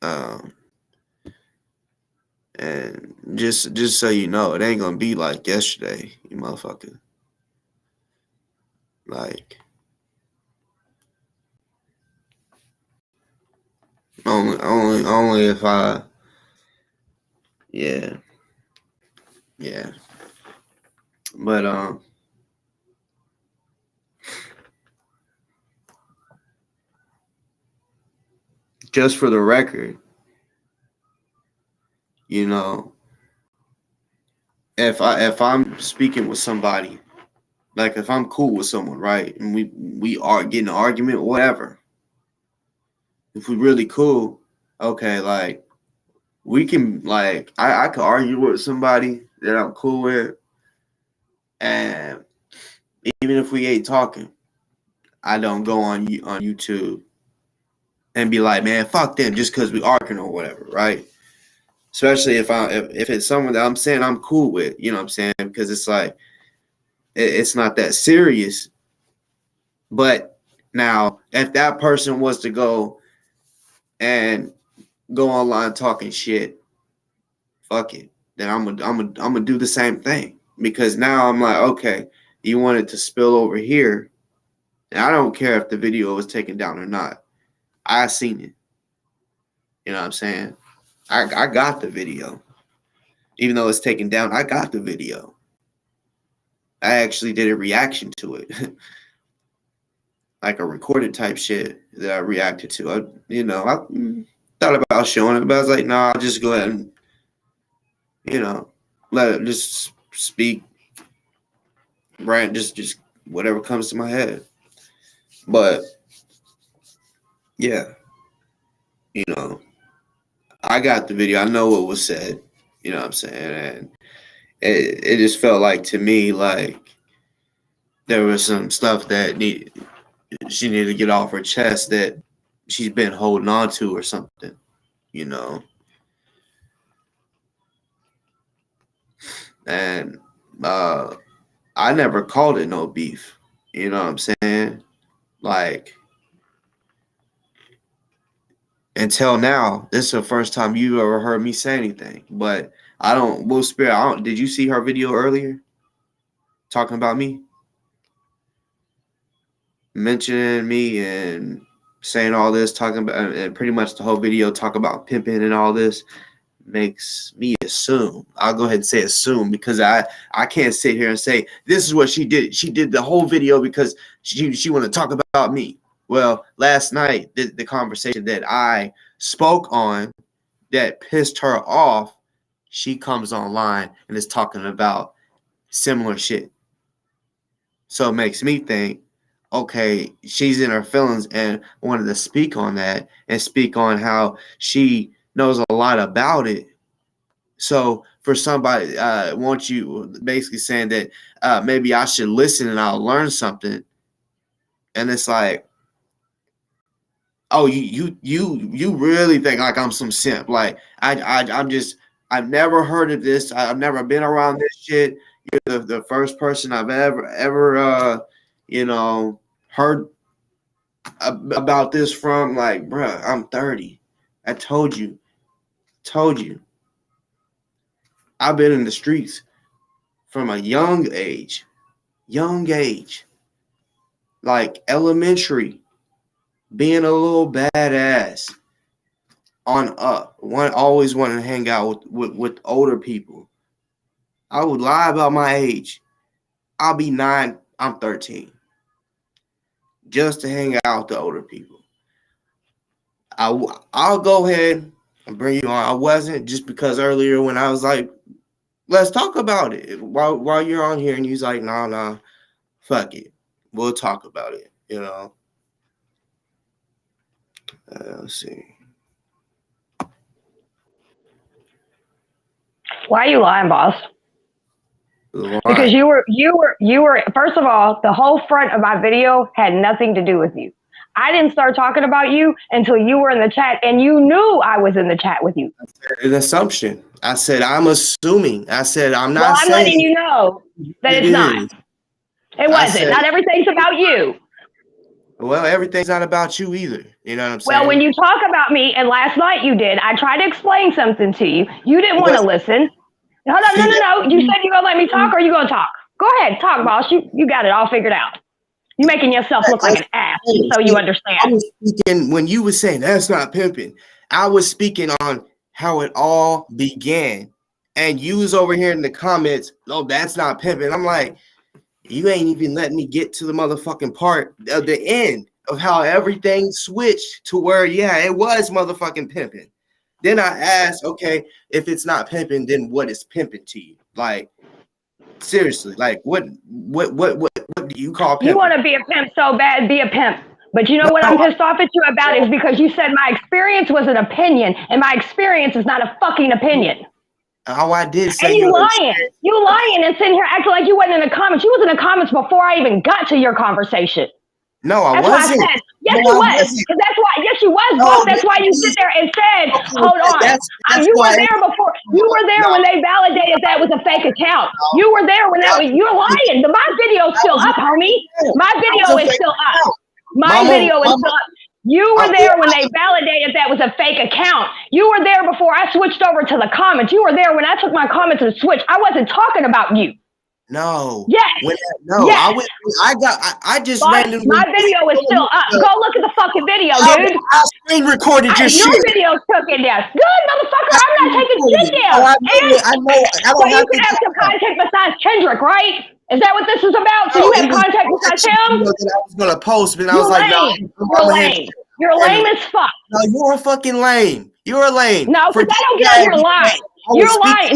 Um, and just so you know, it ain't gonna be like yesterday, you motherfucker. Like only if I yeah yeah. But just for the record, you know, if I'm speaking with somebody, like if I'm cool with someone, right, and we are getting an argument or whatever, if we really cool, okay, like we can, like I could argue with somebody that I'm cool with, and even if we ain't talking, I don't go on YouTube and be like, man, fuck them just because we arguing or whatever, right? Especially if it's someone that I'm saying I'm cool with, you know what I'm saying? Because it's like it's not that serious. But now, if that person was to go and go online talking shit, fuck it. Then I'm gonna do the same thing, because now I'm like, okay, you want it to spill over here, and I don't care if the video was taken down or not. I seen it. You know what I'm saying? I got the video. Even though it's taken down, I got the video. I actually did a reaction to it. Like a recorded type shit that I reacted to. I thought about showing it, but I was like, nah, I'll just go ahead and, let it just speak, right? Just whatever comes to my head. But yeah, I got the video. I know what was said. You know what I'm saying? And it just felt like, to me, like there was some stuff that she needed to get off her chest that she's been holding on to or something, And I never called it no beef. You know what I'm saying? Like, until now, this is the first time you ever heard me say anything. But did you see her video earlier? Talking about me? Mentioning me and saying all this, talking about, and pretty much the whole video talk about pimping and all this, makes me assume. I'll go ahead and say assume, because I can't sit here and say this is what she did. She did the whole video because she wanted to talk about me. Well, last night, the conversation that I spoke on that pissed her off, she comes online and is talking about similar shit. So it makes me think, okay, she's in her feelings and wanted to speak on that and speak on how she knows a lot about it. So for somebody, want you basically saying that maybe I should listen and I'll learn something. And it's like, oh, you really think like I'm some simp? Like I've never heard of this. I've never been around this shit. You're the first person I've ever heard about this from. Like, bruh, I'm 30. I told you. I've been in the streets from a young age, like elementary, being a little badass on up. Always wanted to hang out with older people. I would lie about my age. I'll be 9, I'm 13. Just to hang out with the older people. I'll go ahead and bring you on. I wasn't, just because earlier when I was like, let's talk about it while you're on here, and he's like, nah, fuck it. We'll talk about it, Let's see. Why are you lying, boss? Because you were, first of all, the whole front of my video had nothing to do with you. I didn't start talking about you until you were in the chat, and you knew I was in the chat with you. An assumption. I said, I'm assuming. I said, I'm not saying. Well, I'm letting you know that it's not. It wasn't. Not everything's about you. Well, everything's not about you either. You know what I'm saying? Well, when you talk about me, and last night you did, I tried to explain something to you. You didn't want to listen. No. You said you're going to let me talk, or you going to talk? Go ahead, talk, boss. You got it all figured out. You're making yourself look like an ass, so you understand. I was speaking, when you were saying that's not pimping, I was speaking on how it all began. And you was over here in the comments, no, that's not pimping. I'm like, you ain't even letting me get to the motherfucking part of the end. of how everything switched to where, yeah, it was motherfucking pimping. Then I asked, okay, if it's not pimping, then what is pimping to you? Like, seriously, like what do you call pimping? You want to be a pimp so bad, be a pimp. But you know what I'm pissed off at you about is because you said my experience was an opinion, and my experience is not a fucking opinion. Oh, I did say and you lying and sitting here acting like you wasn't in the comments. You was in the comments before I even got to your conversation. No, I that's wasn't. Why I said, yes, you was. Because that's why, yes, you was, boss. That's why you sit there and said, hold on. You were there before. You were there when they validated that was a fake account. You were there when that was, you're lying. My video's still up, homie. My video is still up. My video is still up. You were there when they validated that was a fake account. You were there before I switched over to the comments. You were there when I took my comments and switched. I wasn't talking about you. No. Yes. No. Yes. I just randomly. My video is still up. Go look at the fucking video, dude. I screen recorded your shit. Your video's taken down. Good, motherfucker. I'm not taking shit down. I know. So you can have some contact besides Kendrick, right? Is that what this is about? So you have contact besides him? I was gonna post, but I was like, no. You're lame. You're lame as fuck. No, you're a fucking lame. You're a lame. No, because I don't get on your line. You're lying.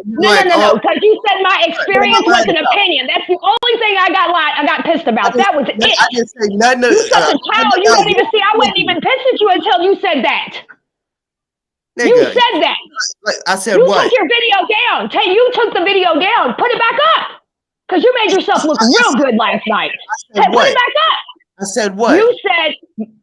No, because you said my experience was an opinion. That's the only thing I got pissed about. That was it. I didn't say nothing. You such a child. You don't even see. I wasn't even pissed at you until you said that. Nigga, you said that. I said you what? You took your video down. You took the video down. Put it back up. Because you made yourself look real good last night. Put it back up. I said what?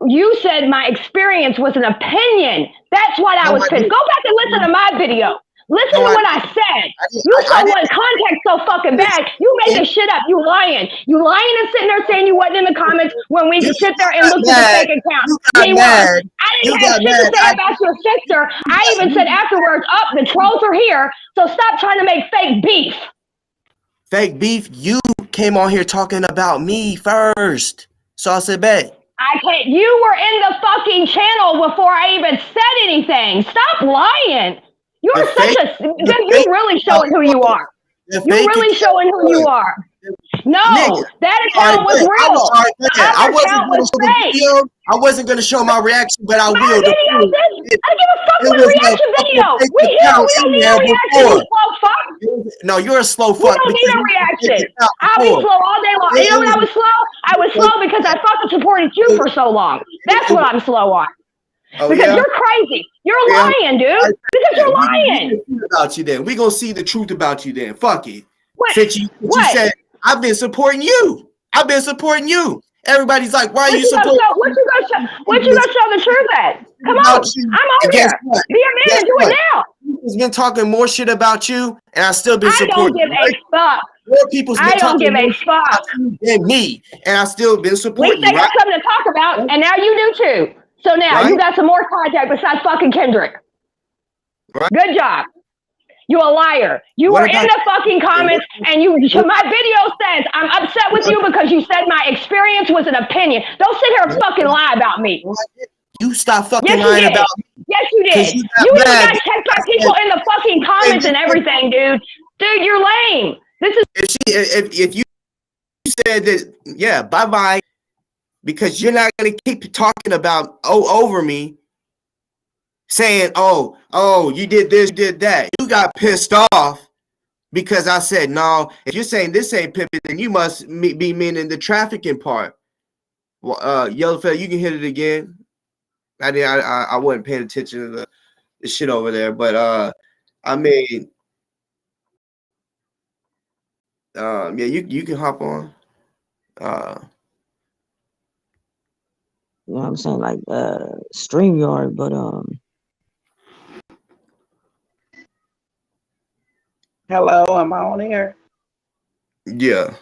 You said my experience was an opinion. That's what I was pissed. Go back and listen to my video. Listen to what I said. You so want contact so fucking bad. You made this shit up. You lying. You lying and sitting there saying you wasn't in the comments when we sit there and looked at the fake account. I didn't have shit to say about your sister. I even said afterwards, the trolls are here. So stop trying to make fake beef. Fake beef? You came on here talking about me first. So I said, bet. I can't. You were in the fucking channel before I even said anything. Stop lying. You're you're really showing who you are. You're really showing who you are. No, that account was real. I wasn't going to show my reaction, but I will. I don't give a fuck with reaction video. We don't need a reaction, you slow fuck. No, you're a slow fuck. We don't need a reaction. I'll be slow all day long. You know when I was slow? I was slow because I fucking supported you for so long. That's what I'm slow on. Because you're crazy. You're lying, dude. Because you're lying. About you then. We're going to see the truth about you then. Fuck it. What? You said, I've been supporting you. I've been supporting you. Everybody's like, why are you supporting? What you gonna show the truth at? Come on. I'm on here. Be a man and do it now. People's been talking more shit about you, and I've still been supporting you. I don't give a fuck. More people's been talking more shit about you than me, and I've still been supporting you. We got something to talk about, and now you do too. So now you got some more contact besides fucking Kendrick. Right. Good job. You a liar. You were in the fucking comments, and my video says I'm upset with you because you said my experience was an opinion. Don't sit here and fucking lie about me. You stop fucking lying about me. Yes, you did. You even got TikTok people in the fucking comments and everything, dude. Dude, you're lame. This is if you said that, yeah, bye-bye, because you're not gonna keep talking about over me. Saying, oh, you did this, you did that. You got pissed off because I said, no, if you're saying this ain't pimping, then you must be meaning the trafficking part. Well, Yellow fella, you can hit it again. I wasn't paying attention to the shit over there, but I mean, yeah, you can hop on. You know what I'm saying? Like StreamYard, but Hello, am I on here? Yeah.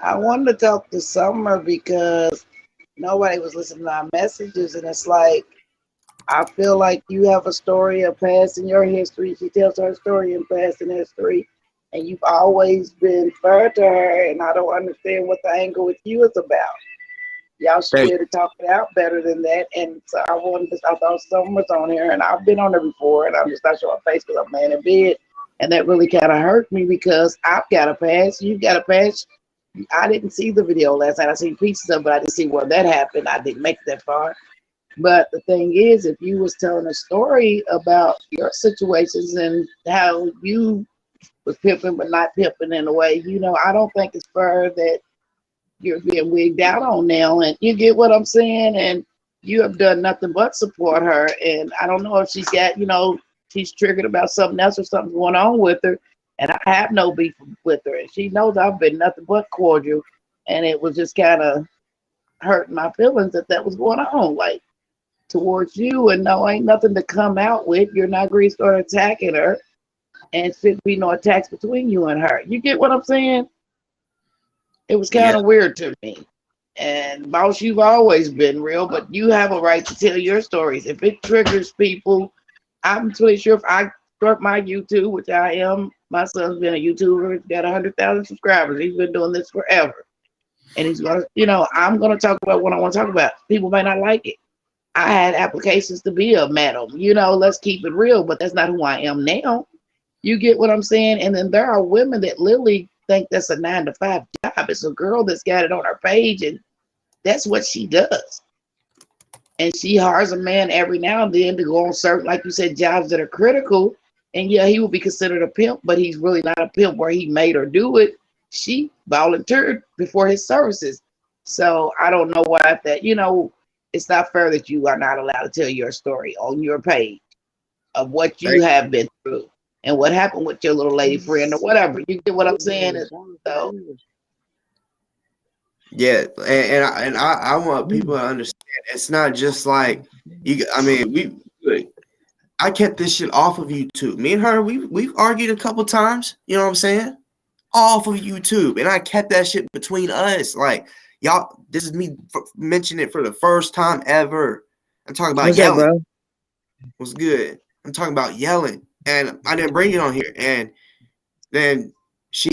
I wanted to talk to Summer because nobody was listening to our messages, and it's like I feel like you have a story of past in your history. She tells her story in past in history, and you've always been fair to her, and I don't understand what the angle with you is about. Y'all should be able to talk it out better than that. And so I thought Summer was on here, and I've been on there before, and I'm just not showing my face because I'm laying in bed. And that really kind of hurt me because I've got a past, you've got a past, I didn't see the video last night. I seen pieces of it, but I didn't see where that happened. I didn't make it that far. But the thing is, if you was telling a story about your situations and how you was pimping but not pimping in a way, I don't think it's fair that you're being wigged out on now. And you get what I'm saying? And you have done nothing but support her. And I don't know if she's got, she's triggered about something else or something going on with her. And I have no beef with her. And she knows I've been nothing but cordial. And it was just kind of hurting my feelings that was going on, like, towards you. And no, ain't nothing to come out with. You're not going to start attacking her. And shouldn't be no attacks between you and her. You get what I'm saying? It was kind of weird to me. And boss, you've always been real, but you have a right to tell your stories. If it triggers people, I'm pretty sure if I start my YouTube, which I am, my son's been a YouTuber, he's got 100,000 subscribers. He's been doing this forever. And he's going to, I'm going to talk about what I want to talk about. People may not like it. I had applications to be a madam, let's keep it real, but that's not who I am now. You get what I'm saying? And then there are women that literally think that's a 9-to-5 job. It's a girl that's got it on her page, and that's what she does. And she hires a man every now and then to go on certain, like you said, jobs that are critical. And yeah, he will be considered a pimp, but he's really not a pimp where he made her do it. She volunteered before his services. So I don't know why that, it's not fair that you are not allowed to tell your story on your page of what you have been through and what happened with your little lady friend or whatever. You get what I'm saying? So. Yeah, and I want people to understand it's not just like you. I mean, I kept this shit off of YouTube. Me and her, we've argued a couple times. You know what I'm saying? Off of YouTube, and I kept that shit between us. Like y'all, this is me mentioning it for the first time ever. I'm talking about yelling. Bro? What's good? I'm talking about yelling, and I didn't bring it on here. And then she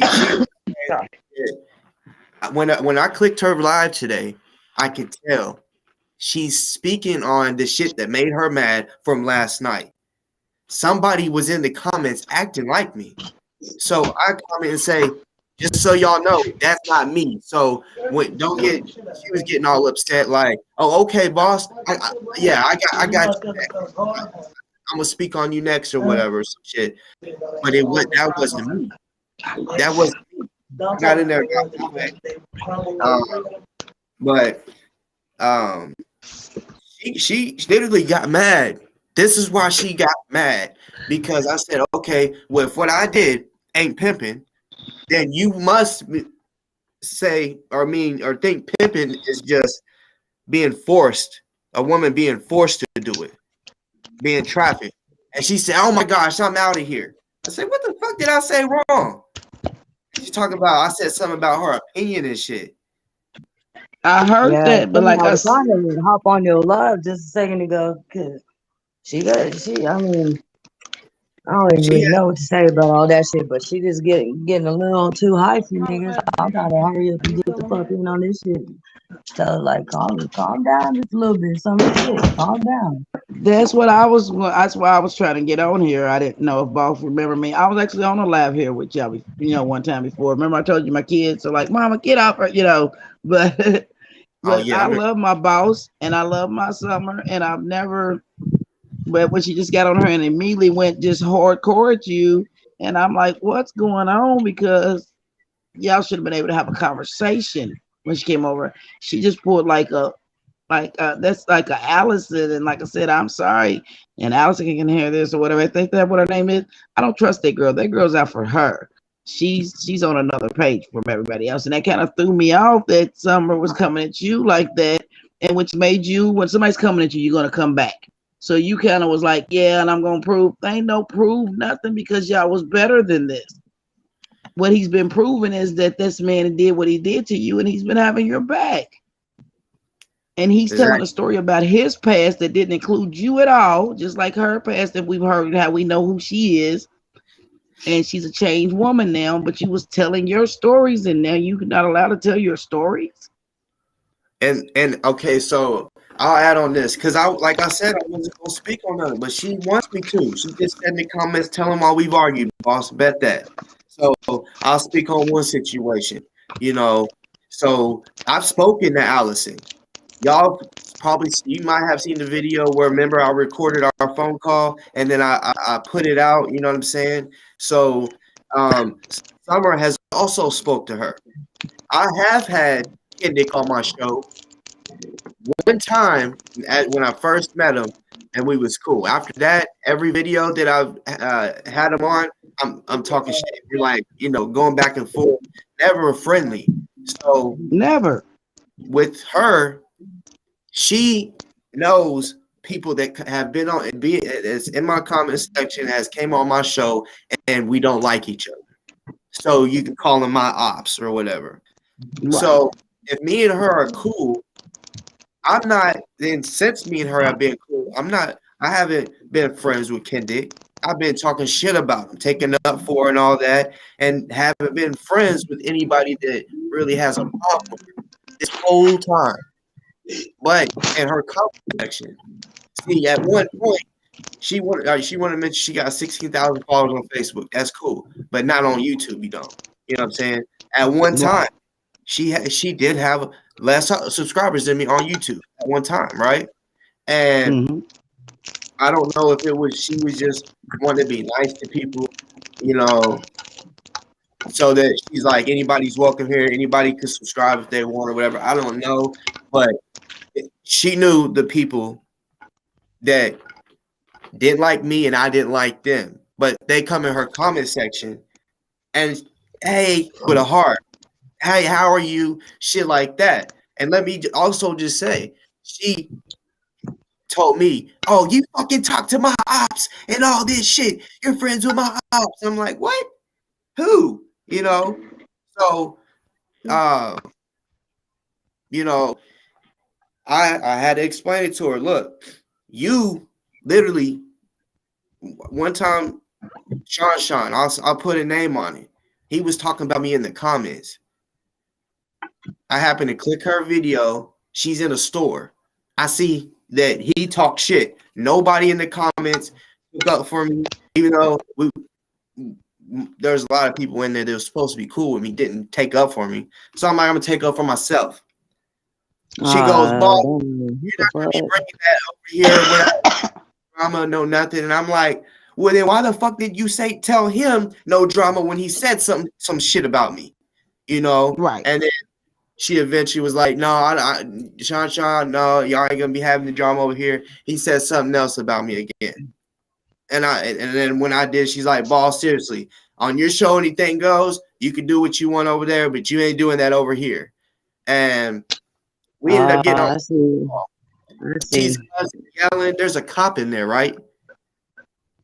when I clicked her live today, I could tell she's speaking on the shit that made her mad from last night. Somebody was in the comments acting like me. So I comment and say, just so y'all know, that's not me. So she was getting all upset, like, oh, okay, boss. I got you. I'm gonna speak on you next or whatever, some shit. But that wasn't me. That wasn't me. I got in there and got she literally got mad. This is why she got mad, because I said, okay, well, if what I did ain't pimping, then you must say or think pimping is just being forced, a woman being forced to do it, being trafficked. And she said, oh my gosh, I'm out of here. I said, what the fuck did I say wrong? She's talking about, I said something about her opinion and shit. I heard that, but like I was trying to hop on your live just a second ago, because I don't even really know what to say about all that shit, but she just getting a little too high for niggas. I'm trying to hurry up and get the fuck in on this shit. So like, calm down just a little bit. Some of this shit, calm down. That's why I was trying to get on here. I didn't know if both remember me. I was actually on a live here with y'all, one time before. Remember I told you my kids are like, Mama, get off her, but I love my boss and I love my summer, and I've never. But when she just got on her and immediately went just hardcore at you, and I'm like, what's going on? Because y'all should have been able to have a conversation when she came over. She just pulled that's like a Allison, and like I said, I'm sorry, and Allison can hear this or whatever. I think that's what her name is. I don't trust that girl. That girl's out for her. She's on another page from everybody else, and that kind of threw me off that Summer was coming at you like that, and which made you, when somebody's coming at you, you're gonna come back. So you kind of was like, yeah, and I'm going to prove. They ain't no prove nothing, because y'all was better than this. What he's been proving is that this man did what he did to you, and he's been having your back. And he's telling a story about his past that didn't include you at all, just like her past that we've heard how we know who she is. And she's a changed woman now, but you was telling your stories, and now you're not allowed to tell your stories. And okay, so I'll add on this, because I wasn't gonna speak on her, but she wants me to. She just said in the comments, tell them all we've argued, boss. Bet that. So I'll speak on one situation. you know. So I've spoken to Allison. Y'all probably, you might have seen the video where, remember, I recorded our phone call and then I put it out. You know what I'm saying? So Summer has also spoke to her. I have had Kendick on my show one time when I first met him, and we was cool. After that, every video that I've had him on, I'm talking shit. We're like, going back and forth, never friendly. So Never. with her, she knows people that have been on, it's in my comment section, has came on my show, and we don't like each other. So you can call them my ops or whatever. Right. So if me and her are cool, I'm not, then since me and her have been cool, I haven't been friends with Kendick. I've been talking shit about him, taking up for and all that, and haven't been friends with anybody that really has a problem this whole time. But in her comment section, see, at one point, she wanted to mention she got 16,000 followers on Facebook. That's cool, but not on YouTube. You don't. You know what I'm saying? At one time, she did have less subscribers than me on YouTube at one time, right? And I don't know if she was just wanting to be nice to people, so that she's like, anybody's welcome here. Anybody could subscribe if they want or whatever. I don't know, but she knew the people that didn't like me and I didn't like them. But they come in her comment section and, hey, with a heart, hey, how are you? Shit like that. And let me also just say, she told me, oh, you fucking talk to my ops and all this shit. You're friends with my ops. I'm like, what? Who? So, I had to explain it to her. Look, you literally, one time, Sean, I'll put a name on it. He was talking about me in the comments. I happen to click her video. She's in a store. I see that he talked shit. Nobody in the comments took up for me, even though there's a lot of people in there that were supposed to be cool with me, didn't take up for me. So I'm like, I'm going to take up for myself. She goes, boss, you're not going to be bringing that over here without drama, no nothing. And I'm like, well, then why the fuck did you tell him no drama when he said some shit about me? Right. And then she eventually was like, no, Sean, no, y'all ain't gonna be having the drama over here. He said something else about me again. And then when I did, she's like, boss, seriously, on your show, anything goes. You can do what you want over there, but you ain't doing that over here. And we ended up getting on. She's yelling. There's a cop in there, right?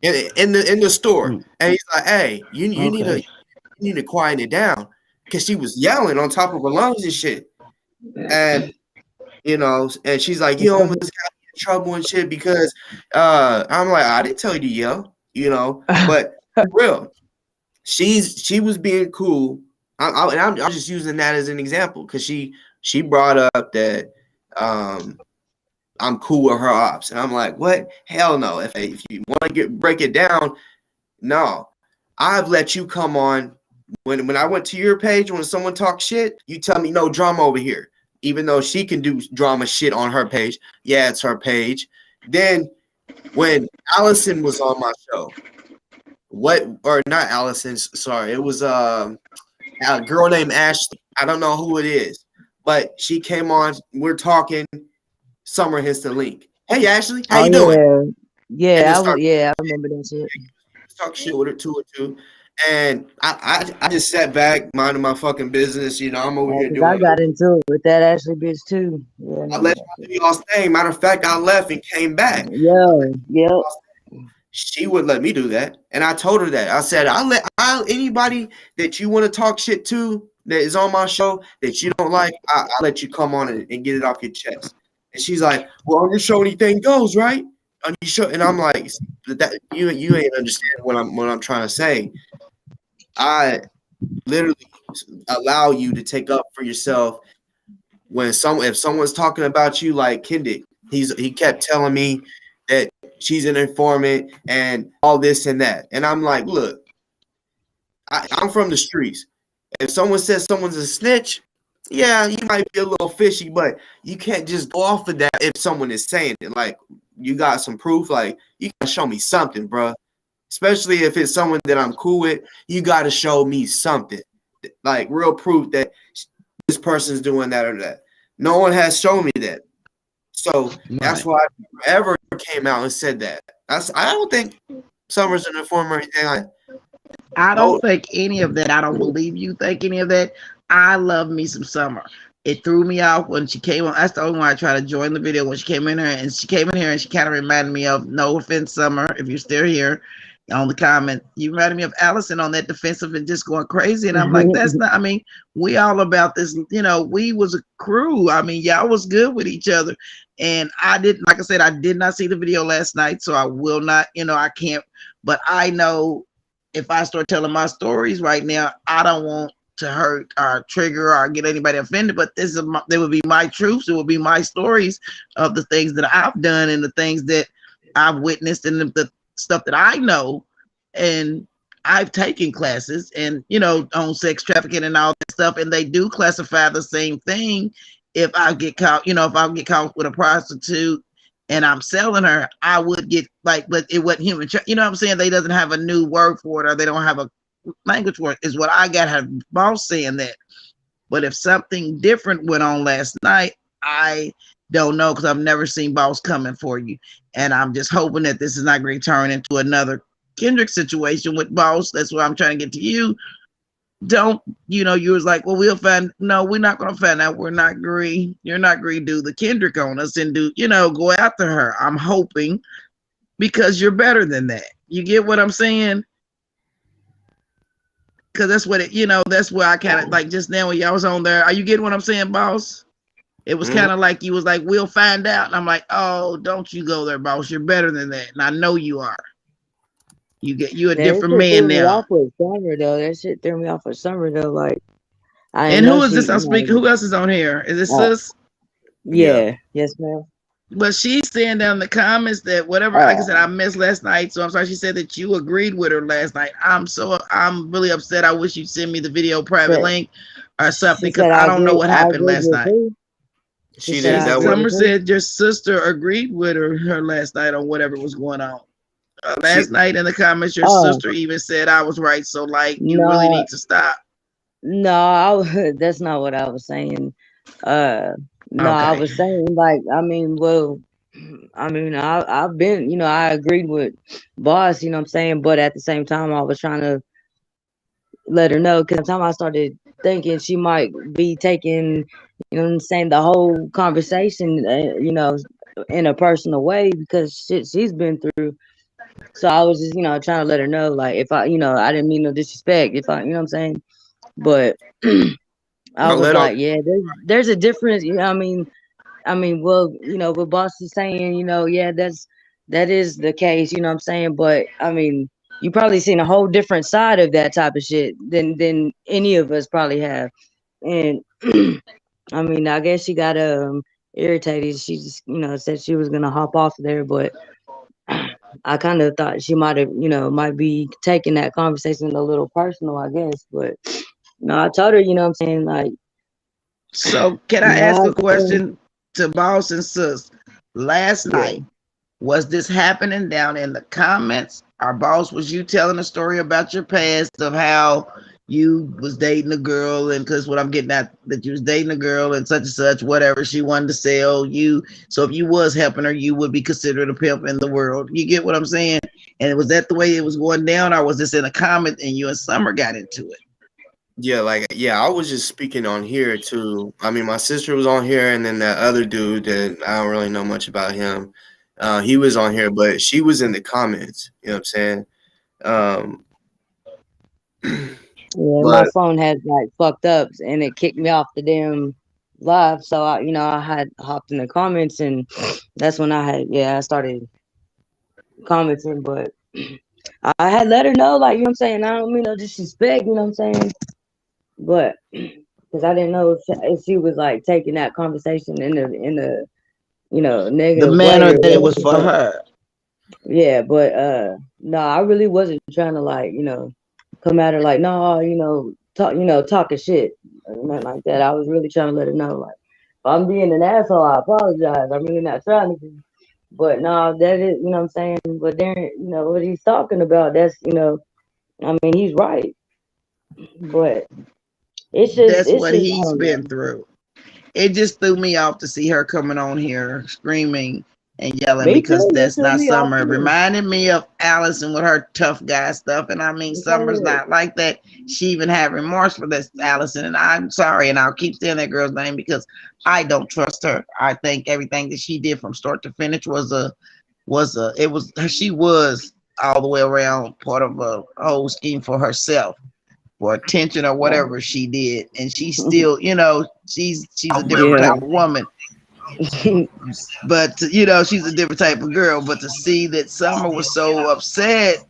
In the store, and he's like, hey, you need to quiet it down, because she was yelling on top of her lungs and shit. And and she's like, you almost got me in trouble and shit, because I'm like, I didn't tell you to yell, but for real, she was being cool. I'm just using that as an example, because she brought up that I'm cool with her ops, and I'm like, what? Hell no. If you want to break it down, no. I've let you come on when I went to your page. When someone talks shit, you tell me no drama over here, even though she can do drama shit on her page. Yeah, it's her page. Then when Allison was on my show, not Allison, sorry, it was a girl named Ashley. I don't know who it is, but she came on. We're talking. Summer hits the link. Hey Ashley, how you doing? Yeah, I remember that shit. Talk shit with her too. And I just sat back, minding my fucking business. I'm over here doing. I got into it with that Ashley bitch too. Yeah, I let y'all stay. Matter of fact, I left and came back. Yeah. She wouldn't let me do that, and I told her that. I said, I'll anybody that you want to talk shit to that is on my show that you don't like, I'll let you come on and get it off your chest. And she's like, well, on your show, anything goes, right? On your show. And I'm like, that you ain't understand what I'm trying to say. I literally allow you to take up for yourself if someone's talking about you, like Kendick. He kept telling me that she's an informant and all this and that. And I'm like, look, I'm from the streets. If someone says someone's a snitch, yeah, you might be a little fishy, but you can't just go off of that if someone is saying it. Like, you got some proof, like, you gotta show me something, bro. Especially if it's someone that I'm cool with, you gotta show me something. Like, real proof that this person's doing that or that. No one has shown me that. So that's why I ever came out and said that. I don't think Summer's an informer or anything like that. I don't think any of that. I don't believe you think any of that. I love me some Summer. It threw me off when she came on. That's the only one I tried to join the video when she came in here, and she kind of reminded me of, no offense, Summer, if you're still here on the comment, you reminded me of Allison on that defensive and just going crazy. And I'm like, that's not, I mean, we all about this, you know, we was a crew. I mean, y'all was good with each other. And I didn't, like I said, I did not see the video last night, so I will not, you know, I can't, but I know if I start telling my stories right now, I don't want to hurt or trigger or get anybody offended, but they would be my truths. It would be my stories of the things that I've done and the things that I've witnessed and the stuff that I know. And I've taken classes and, you know, on sex trafficking and all that stuff. And they do classify the same thing. If I get caught, you know, if I get caught with a prostitute and I'm selling her, I would get like, but it wasn't human. You know what I'm saying? They doesn't have a new word for it, or they don't have a language for it, is what I got her boss saying that. But if something different went on last night, I don't know, because I've never seen boss coming for you. And I'm just hoping that this is not going to turn into another Kendick situation with boss. That's what I'm trying to get to you. Don't, you know, you was like, well, we'll find, no, we're not going to find out. We're not agree. You're not agree to do the Kendick on us and do, you know, go after her. I'm hoping, because you're better than that. You get what I'm saying? Because that's what it, you know, that's where I kind of like just now when y'all was on there. Are you getting what I'm saying, boss? It was kind of like you was like, we'll find out. And I'm like, oh, don't you go there, boss. You're better than that. And I know you are. You a different man now. Summer, though. That shit threw me off with Summer, though. Like, and who is this I'm speaking? Who else is on here? Is it sis? Yeah. Yes, ma'am. But she's saying down in the comments that whatever, like I said, I missed last night. So I'm sorry. She said that you agreed with her last night. I'm really upset. I wish you'd send me the video private link or something, because I don't know what happened last night. She did. Summer said your sister agreed with her last night on whatever was going on. Last night in the comments, your sister even said I was right. So like, you really need to stop. No, that's not what I was saying. I was saying, like, I mean, well, I mean, I've been, you know, I agreed with boss, you know what I'm saying, but at the same time, I was trying to let her know, because the time I started thinking she might be taking, you know what I'm saying, the whole conversation, you know, in a personal way, because shit she's been through. So I was just, you know, trying to let her know, like, if I, you know, I didn't mean no disrespect, if I, you know what I'm saying, but I was like, yeah, there's a difference, you know, I mean, well, you know, what boss is saying, you know, yeah, that is the case, you know what I'm saying, but I mean, you probably seen a whole different side of that type of shit than any of us probably have, and I mean, I guess she got irritated. She just, you know, said she was gonna hop off there, but I kind of thought she might have, you know, might be taking that conversation a little personal, I guess. But no, I told her, you know what I'm saying, like. So can I ask a question to boss and sis? Last night, was this happening down in the comments? Our boss, was you telling a story about your past of how you was dating a girl, and because what I'm getting at, that you was dating a girl and such, whatever, she wanted to sell you. So if you was helping her, you would be considered a pimp in the world. You get what I'm saying? And was that the way it was going down, or was this in a comment and you and Summer got into it? Yeah, I was just speaking on here too. I mean, my sister was on here, and then that other dude that I don't really know much about him. He was on here, but she was in the comments. You know what I'm saying? Yeah, my phone had like fucked up and it kicked me off the damn live. So I, you know, I had hopped in the comments, and that's when I started commenting. But I had let her know, like, you know what I'm saying, I don't mean no disrespect, you know what I'm saying, but because I didn't know if she was like taking that conversation in the you know, negative the manner way that it was for her. Yeah, but no, I really wasn't trying to, like, you know, come at her like, no, you know, talking shit or nothing like that. I was really trying to let her know, like, if I'm being an asshole, I apologize. I'm really not trying to be. But no, that is, you know what I'm saying? But then, what he's talking about, that's, I mean, he's right. But That's it's what just, I he's don't know. been through. It just threw me off to see her coming on here screaming and yelling Me because too. It that's threw not me off Summer. It too. reminded me of Allison with her tough guy stuff. And I mean, Summer's Yeah. not like that. She even had remorse for this, Allison. And I'm sorry. And I'll keep saying that girl's name because I don't trust her. I think everything that she did from start to finish she was all the way around part of a whole scheme for herself, for attention or Right. whatever she did, and she's still, she's a different Yeah. type of woman, but she's a different type of girl. But to see that Summer was so upset,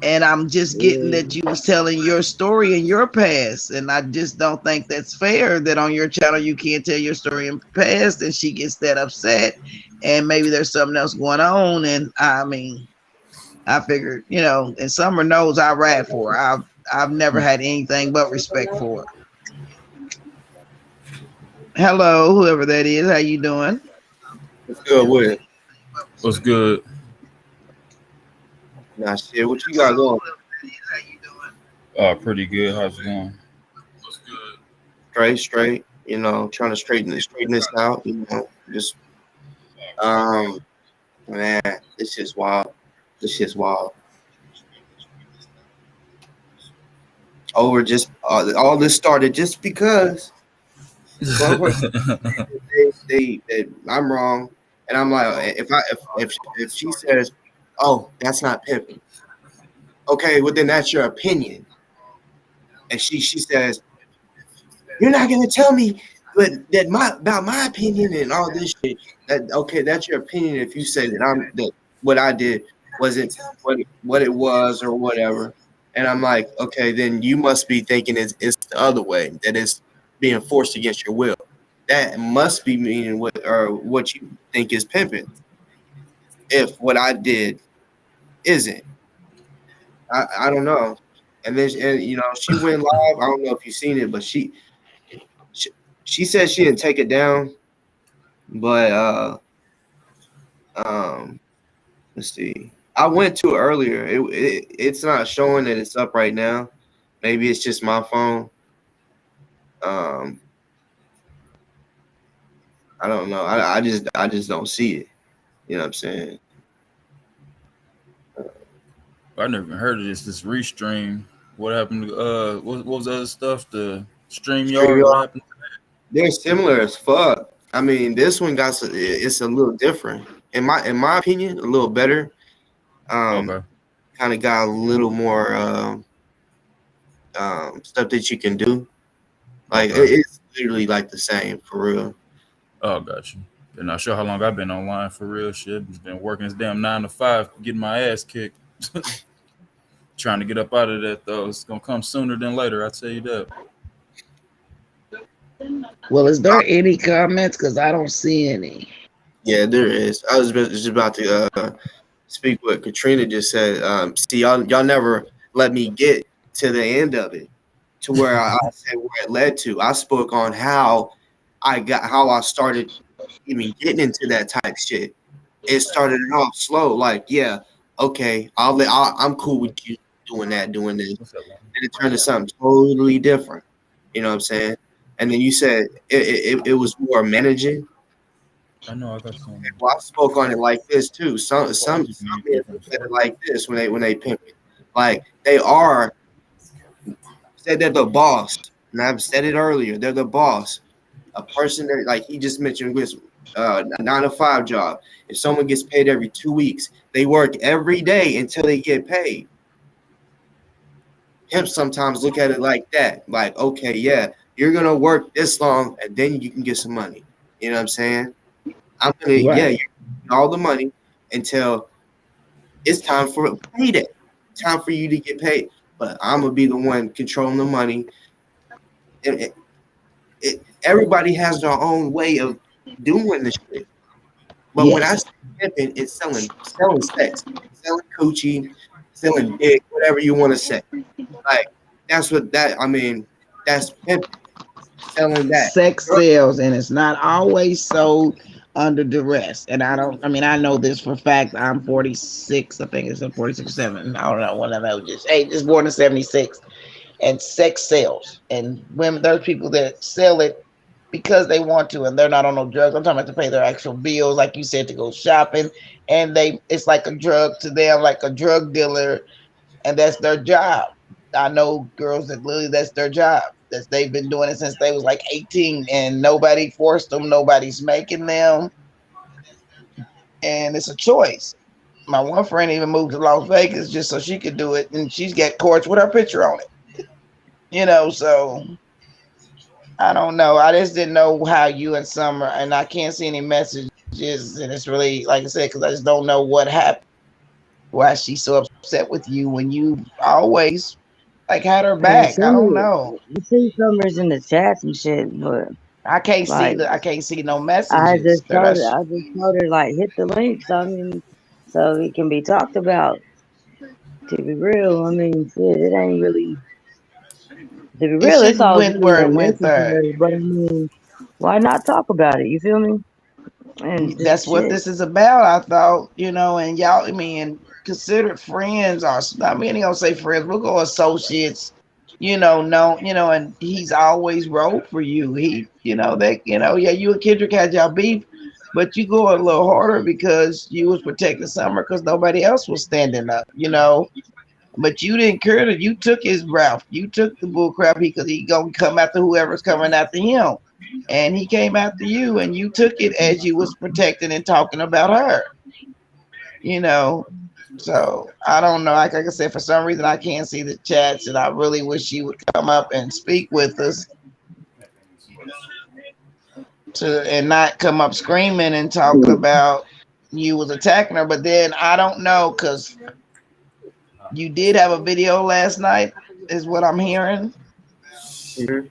and I'm just getting Yeah. that you was telling your story in your past, and I just don't think that's fair that on your channel you can't tell your story in past, and she gets that upset, and maybe there's something else going on, and I mean. I figured, and Summer knows I ride for her. I've never had anything but respect for her. Hello, whoever that is. How you doing? What's good with it? What's good? Nah, shit. What you got going? Pretty good. How's it going? Straight. Trying to straighten this out. Just man, this shit's wild. This shit's wild. Over just all this started just because they I'm wrong, and I'm like, if she says, oh, that's not pimping, okay, well then that's your opinion, and she says, you're not gonna tell me, but about my opinion and all this shit. That okay, that's your opinion. If you say that what I did wasn't what it was or whatever, and I'm like, okay, then you must be thinking it's the other way, that it's being forced against your will. That must be meaning what you think is pimping. If what I did isn't, I don't know. And then she went live. I don't know if you've seen it, but she, she said she didn't take it down, but let's see. I went to it earlier. It's not showing that it's up right now. Maybe it's just my phone. Um, I don't know. I just don't see it. You know what I'm saying? I never even heard of this restream. What happened to what was the other stuff? The StreamYard. What happened? They're similar as fuck. I mean, this one it's a little different. In my opinion, a little better. Okay. Kind of got a little more stuff that you can do. Like Okay. it's literally like the same for real. Oh, got you. You're not sure how long I've been online for real shit. Just been working this damn 9 to 5, getting my ass kicked. Trying to get up out of that though. It's gonna come sooner than later. I tell you that. Well, is there any comments? Because I don't see any. Yeah, there is. I was just about to speak what Katrina just said. See, y'all never let me get to the end of it, to where I said where it led to. I spoke on how I started even getting into that type shit. It started off slow, like yeah, okay, I'm cool with you doing this, What's up, man? and it turned to something totally different. You know what I'm saying? And then you said it was more managing. I know I got some. Well, I spoke on it like this too. Some You can men get look different at it stuff. like this when they pimp it. Like they are said they're the boss. And I've said it earlier. They're the boss. A person that like he just mentioned with a 9 to 5 job. If someone gets paid every 2 weeks, they work every day until they get paid. Pimps sometimes look at it like that. Like, okay, yeah, you're gonna work this long and then you can get some money. You know what I'm saying? Right. You get all the money until it's time for payday. Time for you to get paid. But I'm gonna be the one controlling the money. And everybody has their own way of doing the shit. But when I Yes. say pimping, it's selling sex, selling coochie, selling dick, whatever you want to say. Like That's what that. I mean, that's pimping, selling that. Sex sells, and it's not always sold under duress. And I know this for a fact. I'm 46. I think it's a 46 or 7. I don't know. One of them just hey, just born in 76. And sex sells. And women, there's people that sell it because they want to, and they're not on no drugs. I'm talking about to pay their actual bills, like you said, to go shopping. And it's like a drug to them, like a drug dealer, and that's their job. I know girls that literally that's their job. They've been doing it since they was like 18, and nobody forced them. Nobody's making them, and it's a choice. My one friend even moved to Las Vegas just so she could do it, and she's got courts with her picture on it. So I don't know. I just didn't know how you and Summer, and I can't see any messages, and it's really like I said, because I just don't know what happened. Why she's so upset with you when you always like had her back. I don't know. I see Summers in the chats and shit, but I can't like see no I messages. just told her, like hit the link, so it can be talked about. To be real, I mean, shit, it ain't really. To be It real, it's shouldn't all went where it went there. unnecessary. But I mean, why not talk about it? You feel me? And That's what shit. this is about. I thought, and y'all, I mean, considered friends are. I mean, ain't gonna say friends. We'll go associates. And he's always rode for you. Yeah, you and Kendrick had y'all beef, but you go a little harder because you was protecting Summer because nobody else was standing up. But you didn't care that you took his route. You took the bull crap because he gonna come after whoever's coming after him. And he came after you and you took it as you was protecting and talking about her. So I don't know. Like I said, for some reason I can't see the chats, and I really wish she would come up and speak with us and not come up screaming and talking about you was attacking her. But then I don't know, because you did have a video last night, is what I'm hearing. Mm-hmm.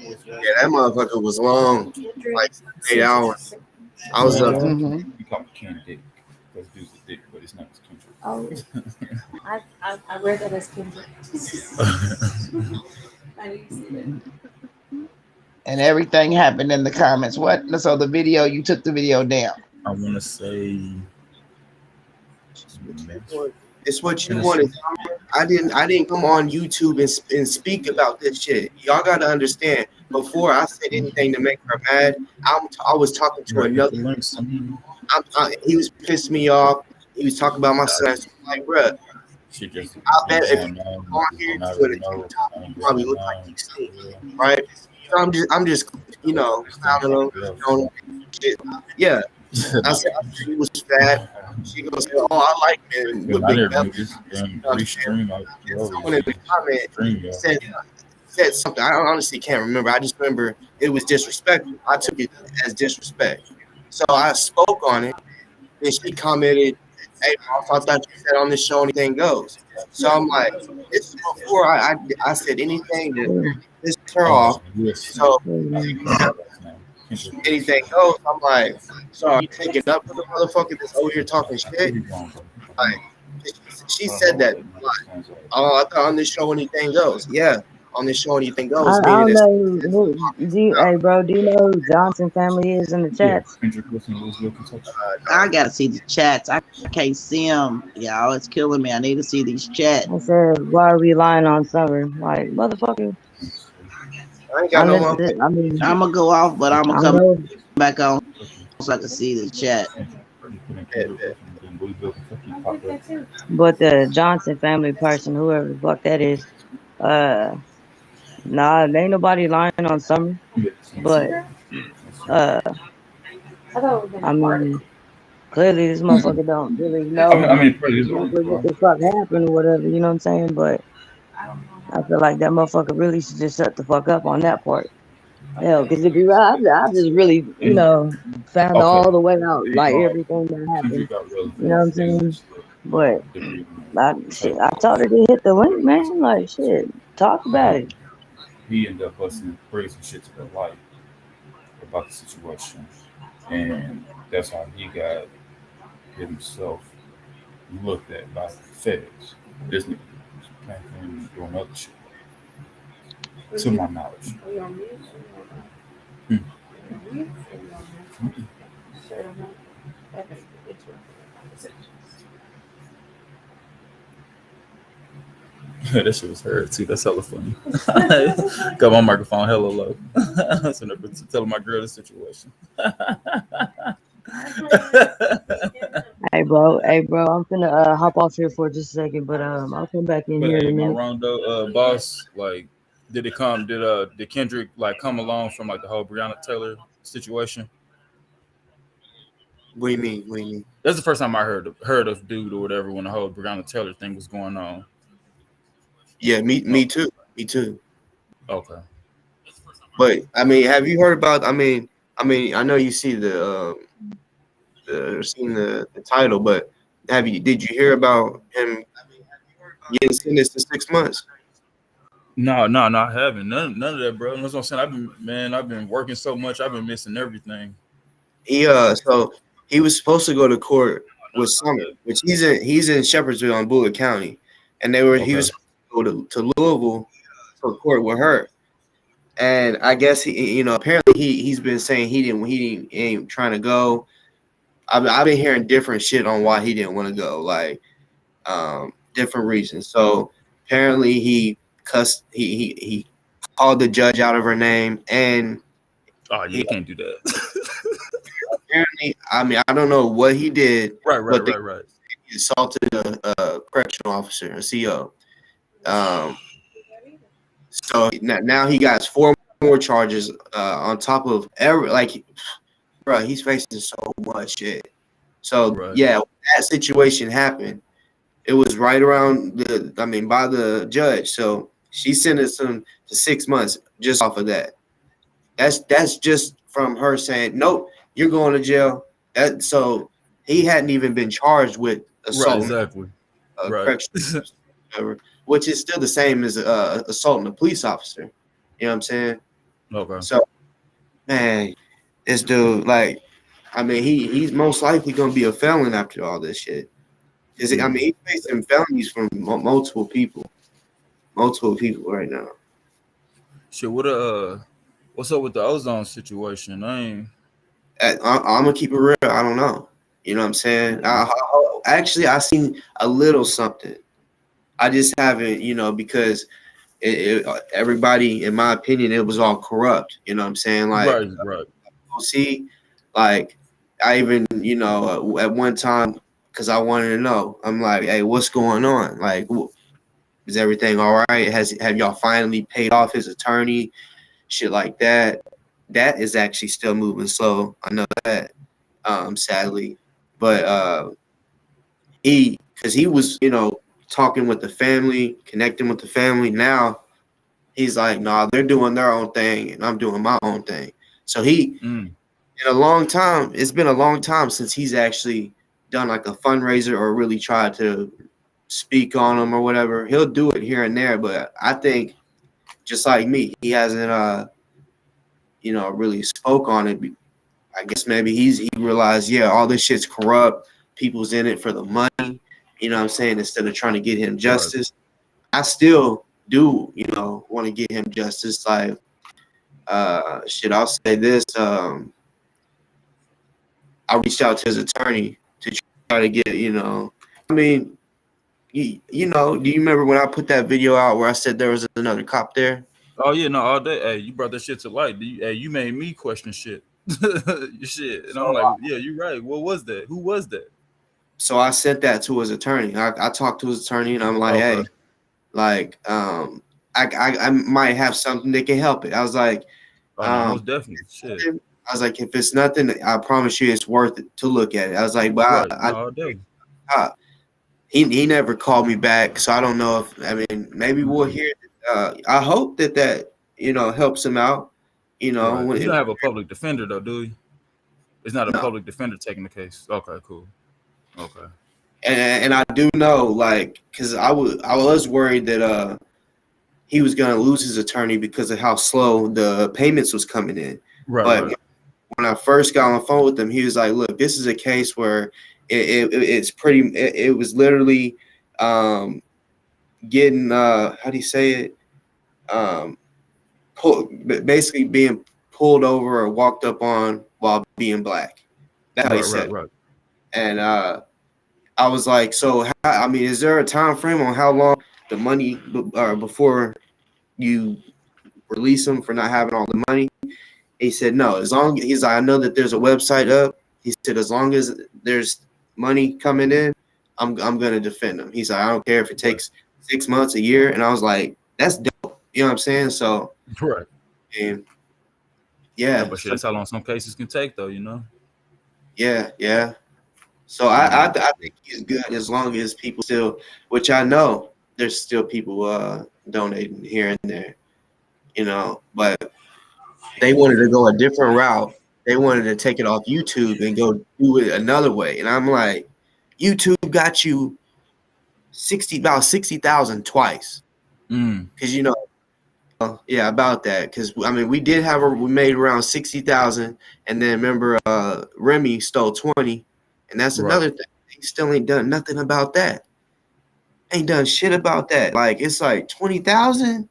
Yeah, that motherfucker was long, like 8 hours. I was up. Mm-hmm. You call him Kendick. That's dude's a dick, but his name is Kendrick. Oh, I read that as Kendrick. I didn't see that. And everything happened in the comments. What? So the video, you took the video down. I want to say It's what you wanted. I didn't come on YouTube and speak about this shit. Y'all got to understand. Before I said anything to make her mad, I was talking to another. He was pissing me off. He was talking about my son. So I'm like, bruh, I bet if you on here doing it, you probably look like you stink, right? So I'm just clowning him, shit. Yeah. I said he was fat. She gonna say, "Oh, I like men with big bellies." Someone in the comment said something. I honestly can't remember. I just remember it was disrespectful. I took it as disrespect. So I spoke on it, and she commented, "Hey, boss, I thought you said on this show anything goes." So I'm like, this is before I said anything to piss her off. So anything goes. I'm like, so are you taking up for the motherfucker that's over here talking shit? Like, she said that. Like, oh, I thought on this show anything goes. Yeah, on this show anything goes. I don't know hey bro, do you know who Johnson family is in the chats? I gotta see the chats. I can't see them, y'all. It's killing me. I need to see these chats. I said, why are we lying on Summer? Like, motherfucker. I ain't got no more. I mean, I'm gonna go off, but I'm gonna come back on so I can see the chat. But the Johnson family person, whoever the fuck that is, nah, ain't nobody lying on Summer. But I mean, clearly this motherfucker don't really know what the fuck happened or whatever, you know what I'm saying? But I feel like that motherfucker really should just shut the fuck up on that part. Hell, because if you're right, I just really, found all the way out, like everything that happened. You know what I'm saying? But I told her to hit the link, man. Like, shit, talk about it. He ended up busting crazy shit to the light about the situation, and that's how he got himself looked at by the feds. This nigga was and doing other shit. To my knowledge. Are you on mute? Hmm. Sure, that's interesting. That shit was heard too. That's hella funny. Got my microphone hella low. So never telling my girl the situation. Hey, bro. I'm finna hop off here for just a second, but I'll come back in But here in hey, a my minute. Rondo boss, like, did Kendrick like come along from like the whole Breonna Taylor situation? What do you mean? What do you mean? That's the first time I heard of dude or whatever when the whole Breonna Taylor thing was going on. Yeah, me too. Me too. Okay. But I mean, have you heard about? I mean, I know you see seen the title, but did you hear about him getting sentenced to 6 months? No, I haven't. None of that, bro. That's what I'm saying. I've been working so much. I've been missing everything. So he was supposed to go to court with Summer, which he's in Shepherdsville in Bullitt County, and he was supposed to go to Louisville for court with her. And I guess apparently he's been saying he ain't trying to go. I've been hearing different shit on why he didn't want to go, like different reasons. So apparently he cussed, he called the judge out of her name, and you can't do that. apparently, I mean, I don't know what he did. Right. He assaulted a correctional officer, a CO. So now he got 4 more charges on top of bro, he's facing so much shit. So yeah, when that situation happened, it was right around by the judge. So she sentenced him to 6 months just off of that. That's just from her saying, nope, you're going to jail. So he hadn't even been charged with assault. Right, exactly. Correction, which is still the same as assaulting a police officer. You know what I'm saying? Okay. So, man, this dude, like, I mean, he's most likely going to be a felon after all this shit. He's facing felonies from multiple people right now. Shit, what's up with the ozone situation? I'm gonna keep it real. I don't know. You know what I'm saying? Actually, I seen a little something. I just haven't, because everybody, in my opinion, it was all corrupt. You know what I'm saying? Like, right. See, like, I even, at one time, because I wanted to know, I'm like, hey, what's going on? Like, is everything all right? Have y'all finally paid off his attorney? Shit like that. That is actually still moving slow. I know that, sadly. But because he was, talking with the family, connecting with the family. Now he's like, nah, they're doing their own thing, and I'm doing my own thing. So in a long time, it's been a long time since he's actually done like a fundraiser or really tried to speak on them or whatever. He'll do it here and there, but I think just like me, he hasn't, really spoke on it. I guess maybe he realized, yeah, all this shit's corrupt. People's in it for the money. You know what I'm saying? Instead of trying to get him justice, I still do, want to get him justice. Like, I'll say this. I reached out to his attorney to try to get, do you remember when I put that video out where I said there was another cop there? Oh yeah, no, all day. Hey, you brought that shit to light. You made me question shit. Shit, and I'm like, yeah, you're right. What was that? Who was that? So I sent that to his attorney. I talked to his attorney, and I'm like, hey, like, I might have something that can help it. I was like, most definitely. Shit. I was like, if it's nothing, I promise you, it's worth it to look at it. I was like, but he never called me back, so I don't know if maybe we'll hear. I hope that helps him out. You don't have a public defender though, do you? It's not a public defender taking the case. Okay, cool. Okay. And I do know, like, because I was worried that he was gonna lose his attorney because of how slow the payments was coming in. But when I first got on the phone with him, he was like, "Look, this is a case where it was literally getting how do you say it? Basically being pulled over or walked up on while being black. That's how he said it. Right. And I was like, so I mean, is there a time frame on how long the money before you release them for not having all the money? He said no. As long he's like, I know that there's a website up. He said as long as there's money coming in, I'm gonna defend them. He's like, I don't care if it takes 6 months, a year. And I was like, that's dope. You know what I'm saying? So Right. and Yeah, yeah, but shit, that's how long some cases can take, though. You know. yeah. So I think he's good as long as people still, which I know there's still people donating here and there, you know, but they wanted to go a different route. They wanted to take it off YouTube and go do it another way. And I'm like, YouTube got you about 60,000 twice. Because you know, yeah, about that. Because I mean, we made around 60,000, and then remember, Remy stole 20, and that's another thing. He still ain't done nothing about that. Ain't done shit about that. Like it's like 20,000.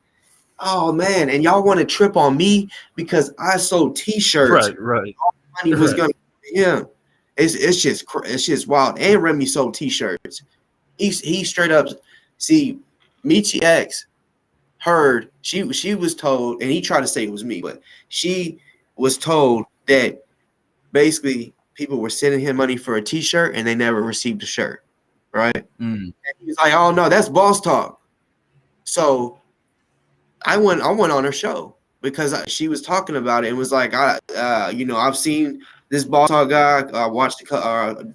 Oh man, and y'all want to trip on me because I sold T-shirts. Right. All the money was gonna be him. It's just wild. And Remy sold T-shirts. He straight up see Michi X heard she was told, and he tried to say it was me, but she was told that basically people were sending him money for a T-shirt and they never received a shirt, right? And he was like, "Oh no, that's Boss Talk." So I went on her show because she was talking about it and was like, I've seen this Boss Talk guy. I watched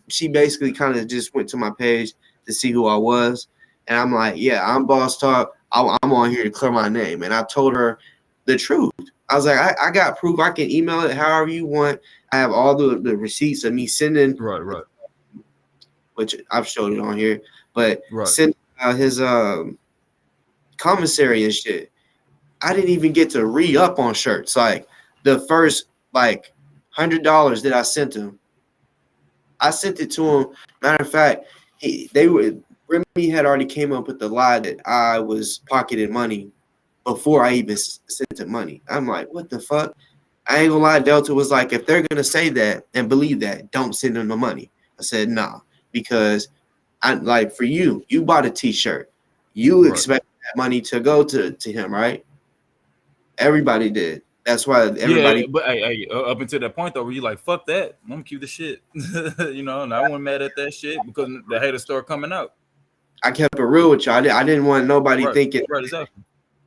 she basically kind of just went to my page to see who I was, and I'm like, yeah, I'm Boss Talk. I'm on here to clear my name, and I told her the truth. I was like, I got proof. I can email it however you want. I have all the receipts of me sending, Right. which I've showed it on here, but Right. send his commissary and shit. I didn't even get to re-up on shirts. Like the first $100 that I sent him, I sent it to him. Matter of fact, Remy had already came up with the lie that I was pocketing money before I even sent him money. I'm like, what the fuck? I ain't gonna lie. Delta was like, if they're gonna say that and believe that, don't send them the money. I said, nah, because I like for you bought a T-shirt. You expect that money to go to him, right? Everybody did. That's why everybody. Yeah, but hey, up until that point though, where you like, fuck that, I'm gonna keep the shit. You know, and I wasn't mad at that shit because the haters started coming out. I kept it real with you. I didn't want nobody thinking exactly.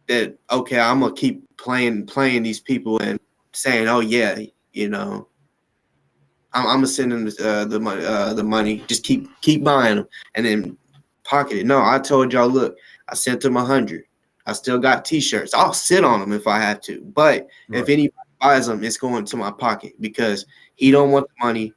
that okay, I'm gonna keep playing these people and saying, oh yeah, you know, I'm gonna send them the money. Just keep buying them and then pocket it. No, I told y'all, look, I sent them 100. I still got T-shirts. I'll sit on them if I have to. But if anybody buys them, it's going to my pocket because he don't want the money.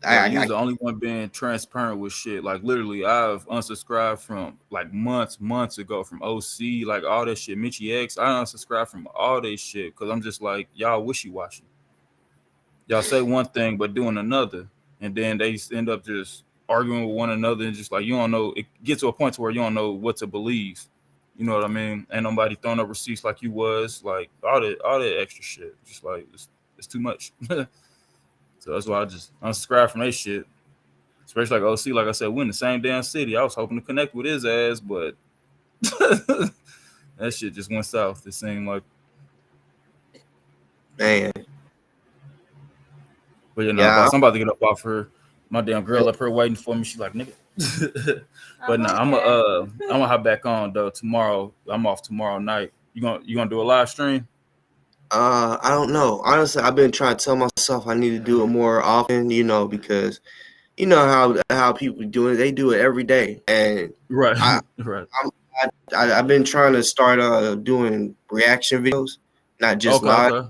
He was the only one being transparent with shit. Like literally, I've unsubscribed from like months ago from OC, like all that shit. Michi X, I unsubscribed from all this shit because I'm just like, y'all wishy-washy. Y'all say one thing but doing another, and then they end up just arguing with one another and just like you don't know. It gets to a point to where you don't know what to believe. You know what I mean? Ain't nobody throwing up receipts like you was, like all that extra shit. Just like it's too much. So that's why I just unsubscribe from that shit. Especially like OC, like I said, we're in the same damn city. I was hoping to connect with his ass, but that shit just went south. It seemed like, man. But you know, I'm about to get up off her. My damn girl up here waiting for me. She's like, nigga. But no, I'm gonna hop back on though tomorrow. I'm off tomorrow night. You gonna do a live stream? I don't know. Honestly, I've been trying to tell myself I need to do it more often, you know, because you know how people do it. They do it every day. And I've been trying to start doing reaction videos, not just live. Okay.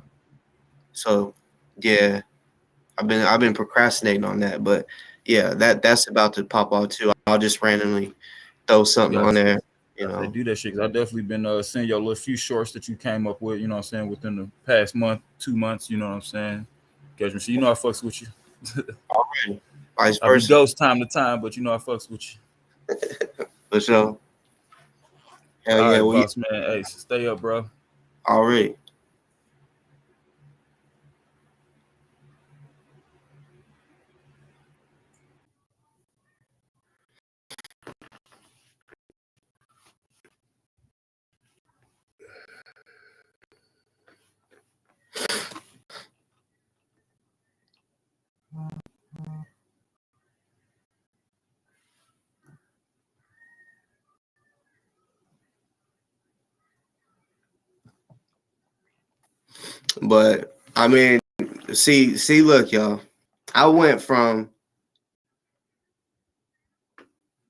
So yeah, I've been procrastinating on that, but yeah, that's about to pop out too. I'll just randomly throw something on there. You know, they do that shit. 'Cause I definitely been seeing your little few shorts that you came up with. You know what I'm saying, within the past month, 2 months. You know what I'm saying. Catch me. So you know I fucks with you. Alright. Vice I be versa. ghost time to time, but you know I fucks with you. For sure. Hell All yeah, right, well, boss man. Hey, stay up, bro. already. But I mean, see, look, y'all. I went from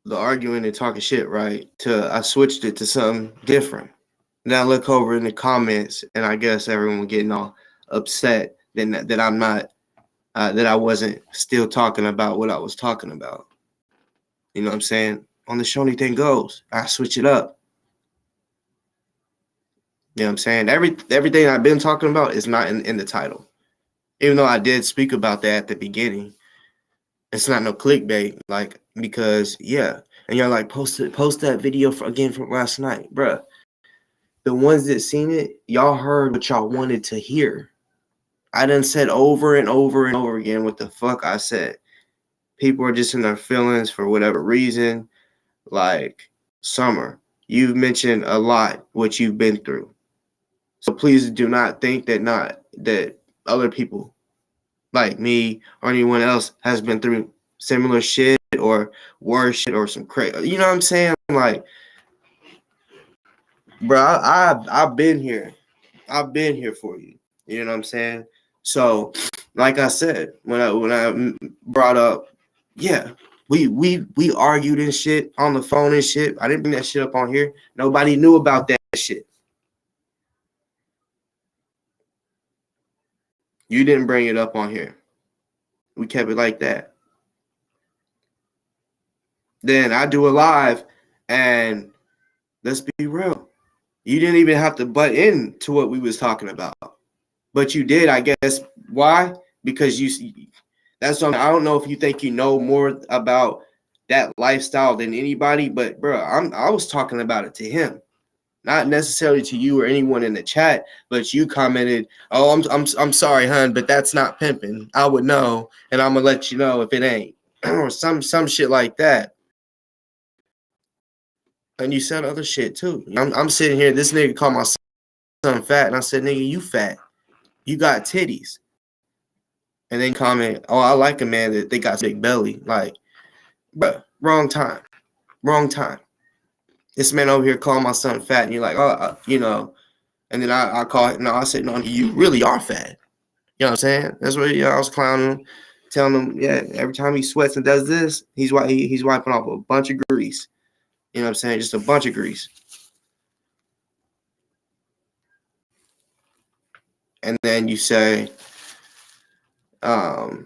the arguing and talking shit, right, to I switched it to something different. Then I look over in the comments, and I guess everyone getting all upset that I'm not that I wasn't still talking about what I was talking about. You know what I'm saying? On the show anything goes. I switch it up. You know what I'm saying? Everything I've been talking about is not in the title. Even though I did speak about that at the beginning. It's not no clickbait, like, because yeah. And you're like, post that video from last night. Bruh. The ones that seen it, y'all heard what y'all wanted to hear. I done said over and over and over again what the fuck I said. People are just in their feelings for whatever reason. Like, Summer, you've mentioned a lot what you've been through. So please do not think that other people like me or anyone else has been through similar shit or worse shit or some crazy. You know what I'm saying? Like, bro, I've been here. I've been here for you. You know what I'm saying? So, like I said, when I brought up, yeah, we argued and shit on the phone and shit. I didn't bring that shit up on here. Nobody knew about that shit. You didn't bring it up on here. We kept it like that. Then I do a live, and let's be real. You didn't even have to butt into what we was talking about. But you did, I guess. Why? Because that's something. I don't know if you think you know more about that lifestyle than anybody, but bro, I was talking about it to him, not necessarily to you or anyone in the chat. But you commented, "Oh, I'm sorry, hun, but that's not pimping. I would know, and I'm gonna let you know if it ain't," or some shit like that. And you said other shit too. I'm sitting here. This nigga called my son fat, and I said, "Nigga, you fat. You got titties." And then comment, "Oh, I like a man that they got big belly." Like, bruh, wrong time. Wrong time. This man over here calling my son fat, and you're like, "Oh, you know." And then I call it. No, I said, "No, you really are fat." You know what I'm saying? That's what I was clowning him, telling him, yeah, every time he sweats and does this, he's wiping off a bunch of grease. You know what I'm saying? Just a bunch of grease. And then you say, I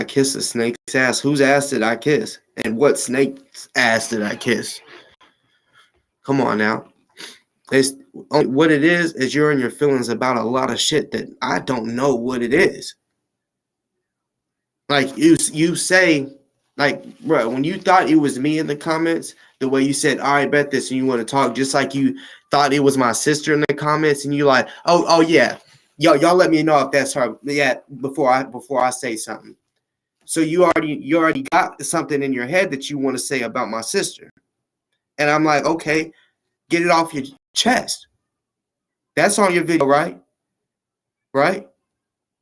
kissed a snake's ass. Whose ass did I kiss? And what snake's ass did I kiss? Come on now. It's what it is you're in your feelings about a lot of shit that I don't know what it is. Like you say, like, bro, when you thought it was me in the comments, the way you said, "I bet this," and you want to talk, just like you thought it was my sister in the comments, and you like, oh yeah, y'all let me know if that's her. Yeah, before I say something. So you already got something in your head that you want to say about my sister, and I'm like, okay, get it off your chest. That's on your video, right? Right?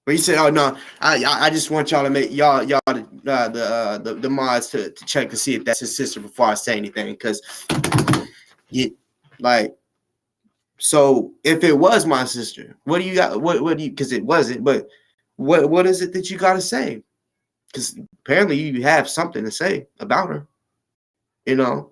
But you said, "Oh no, I just want y'all to make y'all the mods to check to see if that's his sister before I say anything, because you like." So if it was my sister, what do you got? What do you? Because it wasn't, but what is it that you got to say? Because apparently you have something to say about her, you know.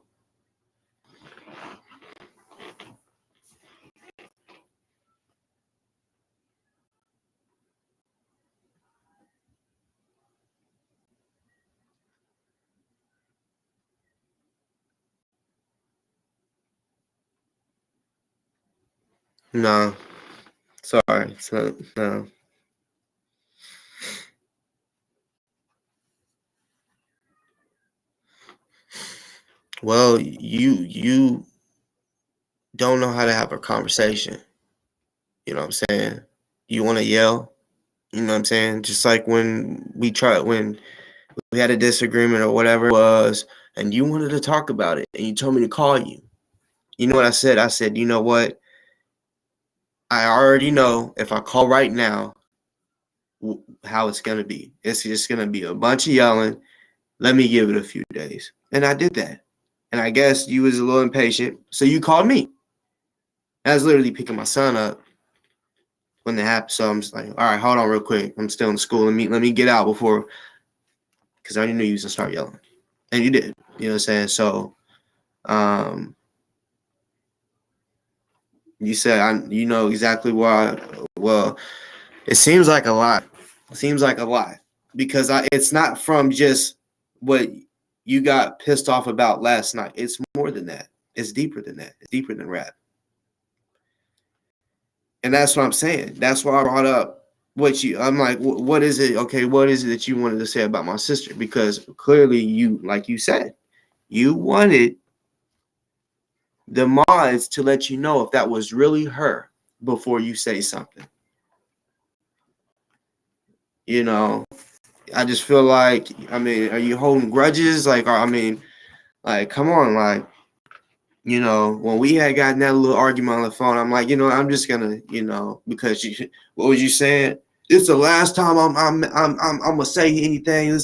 No, sorry, so no. Well, you don't know how to have a conversation. You know what I'm saying? You want to yell. You know what I'm saying? Just like when we had a disagreement or whatever it was, and you wanted to talk about it, and you told me to call you. You know what I said? I said, you know what? I already know if I call right now how it's going to be. It's just going to be a bunch of yelling. Let me give it a few days. And I did that. And I guess you was a little impatient, so you called me. I was literally picking my son up when that happened. So I'm just like, all right, hold on real quick. I'm still in school. Let me get out before, because I already knew you was going to start yelling. And you did. You know what I'm saying? So you said, you know exactly why. Well, it seems like a lot. It seems like a lot. Because it's not from just what you got pissed off about last night. It's more than that. It's deeper than that. It's deeper than rap. And that's what I'm saying. That's why I brought up I'm like, what is it? Okay, what is it that you wanted to say about my sister? Because clearly you, like you said, you wanted the mods to let you know if that was really her before you say something. You know, I just feel like, I mean, are you holding grudges? Like, come on, like, you know, when we had gotten that little argument on the phone, I'm like, you know, I'm just gonna, you know, because what was you saying? It's the last time I'm gonna say anything.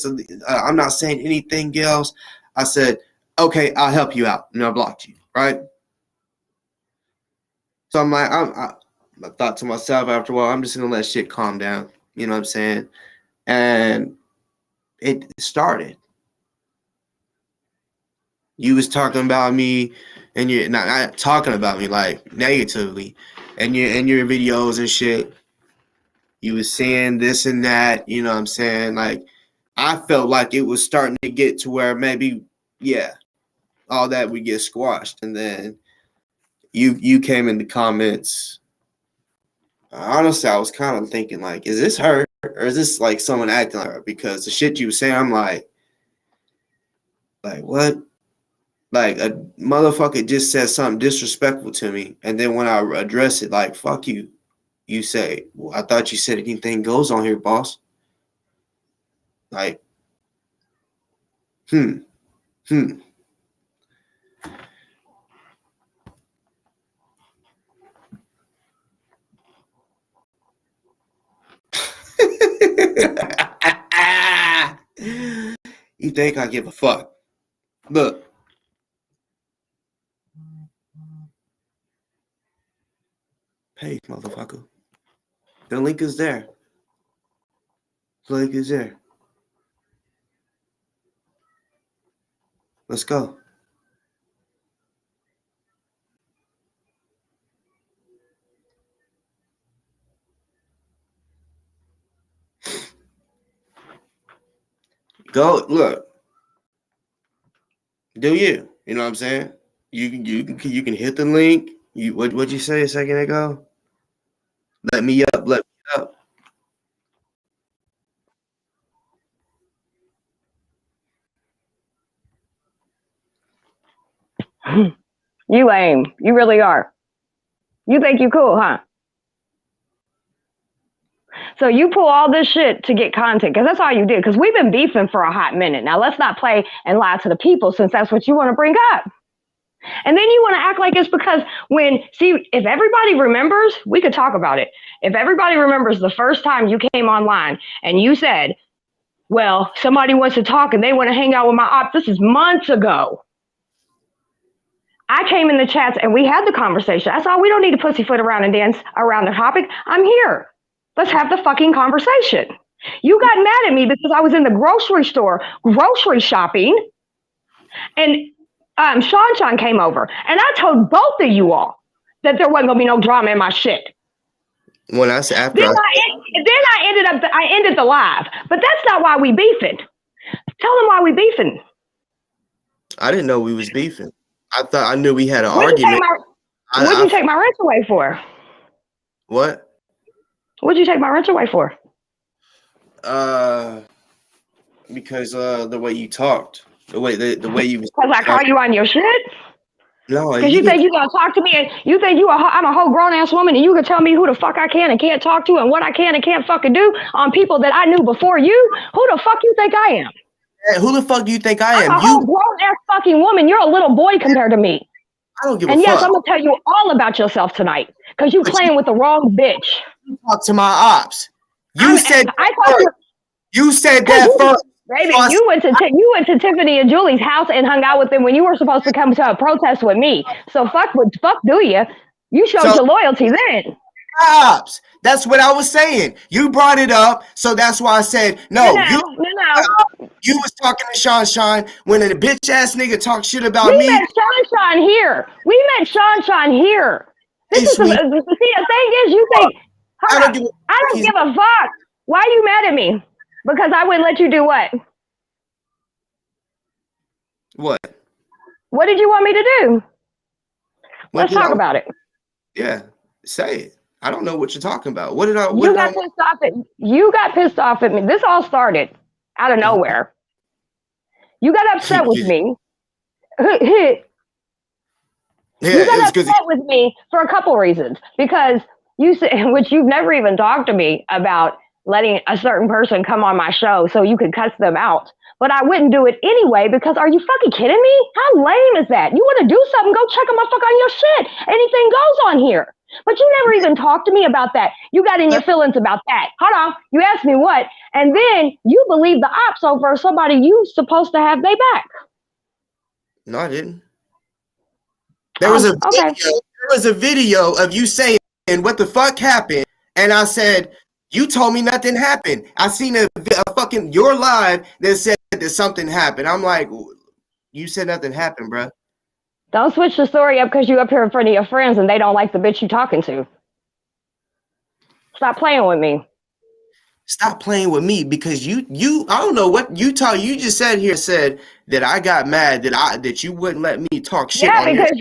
I'm not saying anything else. I said, okay, I'll help you out, and I blocked you, right? So I'm like, I thought to myself after a while, I'm just gonna let shit calm down. You know what I'm saying? And it started. You was talking about me, and you're not talking about me like negatively, and your videos and shit. You was saying this and that. You know what I'm saying? Like, I felt like it was starting to get to where maybe, yeah, all that would get squashed, and then you came in the comments. Honestly, I was kind of thinking like, is this her or is this like someone acting like her? Because the shit you were saying, I'm like what? Like a motherfucker just said something disrespectful to me, and then when I address it, like, fuck you, you say, well, I thought you said anything goes on here, boss. Like, You think I give a fuck? Look. Hey, motherfucker. The link is there. The link is there. Let's go. Go look. Do you? You know what I'm saying? You can hit the link. What'd you say a second ago? Let me up. Let me up. You lame. You really are. You think you cool, huh? So you pull all this shit to get content, because that's all you did. Because we've been beefing for a hot minute. Now let's not play and lie to the people, since that's what you want to bring up. And then you want to act like it's because if everybody remembers, we could talk about it. If everybody remembers the first time you came online and you said, well, somebody wants to talk and they want to hang out with my op, this is months ago. I came in the chats and we had the conversation. I saw we don't need to pussyfoot around and dance around the topic. I'm here. Let's have the fucking conversation. You got mad at me because I was in the grocery store grocery shopping, and Sean came over, and I told both of you all that there wasn't gonna be no drama in my shit. When I said after, I ended the live, but that's not why we beefing. Tell them why we beefing. I didn't know we was beefing. I knew we had an argument. What'd you take my wrench away for? What? What'd you take my wrench away for? Because the way you talked. The way you was. Because I call you on your shit? No, Because you think you gonna talk to me and you think I'm a whole grown ass woman and you can tell me who the fuck I can and can't talk to and what I can and can't fucking do on people that I knew before you? Who the fuck you think I am? Hey, who the fuck do you think I am? I'm a whole grown ass fucking woman. You're a little boy compared to me. I don't give a fuck. And yes, fuck. I'm gonna tell you all about yourself tonight because you playing with the wrong bitch. You talk to my ops. You said that first. Baby, you went to Tiffany and Julie's house and hung out with them when you were supposed to come to a protest with me. So fuck do you? You showed your loyalty then. Ops. That's what I was saying. You brought it up, so that's why I said no. You was talking to Sean when a bitch ass nigga talk shit about me. We met Sean here. This is the thing is you think I don't give a fuck. Why are you mad at me? Because I wouldn't let you do what? What? What did you want me to do? Let's talk about it. Yeah, say it. I don't know what you're talking about. You got pissed off at me. This all started out of nowhere. You got upset with me. You got upset with me for a couple reasons. Because you said, which you've never even talked to me about letting a certain person come on my show so you could cuss them out. But I wouldn't do it anyway because are you fucking kidding me? How lame is that? You want to do something, go check a motherfucker on your shit. Anything goes on here. But you never even talked to me about that. You got in your feelings about that. Hold on. You asked me what? And then you believe the ops over somebody you supposed to have they back. No, I didn't. There was a video of you saying what the fuck happened. And I said, you told me nothing happened. I seen a fucking your live that said that something happened. I'm like, you said nothing happened, bro. Don't switch the story up because you up here in front of your friends and they don't like the bitch you talking to. Stop playing with me. Stop playing with me because you I don't know what you just said that I got mad that you wouldn't let me talk shit. Yeah, because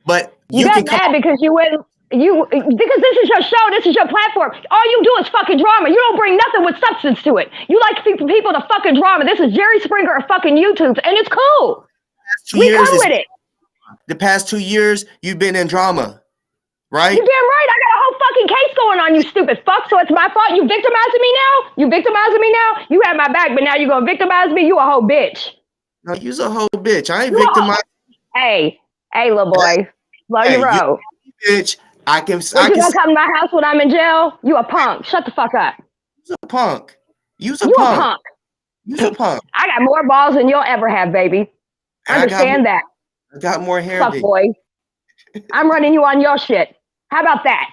but you got mad because you wouldn't. Because this is your show, this is your platform. All you do is fucking drama. You don't bring nothing with substance to it. You like people to fucking drama. This is Jerry Springer of fucking YouTube, and it's cool. We come with it. The past 2 years, you've been in drama, right? You damn right. I got a whole fucking case going on, you stupid fuck. So it's my fault. You victimizing me now? You have my back, but now you're gonna victimize me? You a whole bitch. No, you's a whole bitch. I ain't victimized. Hey, little boy, slow your road, bitch. You gonna come to my house when I'm in jail? You a punk. Shut the fuck up. You's a punk. You's a punk. I got more balls than you'll ever have, baby. Understand that. I got more hair. Fuck boy. I'm running you on your shit. How about that?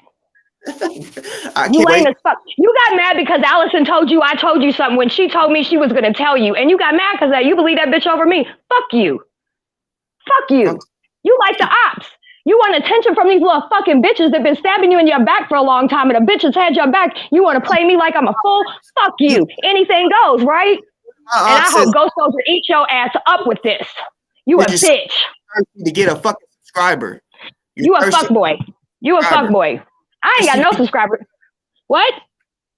You lame as fuck. You got mad because Allison told you I told you something when she told me she was gonna tell you, and you got mad because you believe that bitch over me. Fuck you. You like the ops. You want attention from these little fucking bitches that been stabbing you in your back for a long time, and a bitch has had your back. You want to play me like I'm a fool? Fuck you. Anything goes, right? And I hope Ghost Soldier eat your ass up with this. You a bitch. To get a fucking subscriber. You a fuckboy. You a fuckboy. I ain't got no subscribers. What?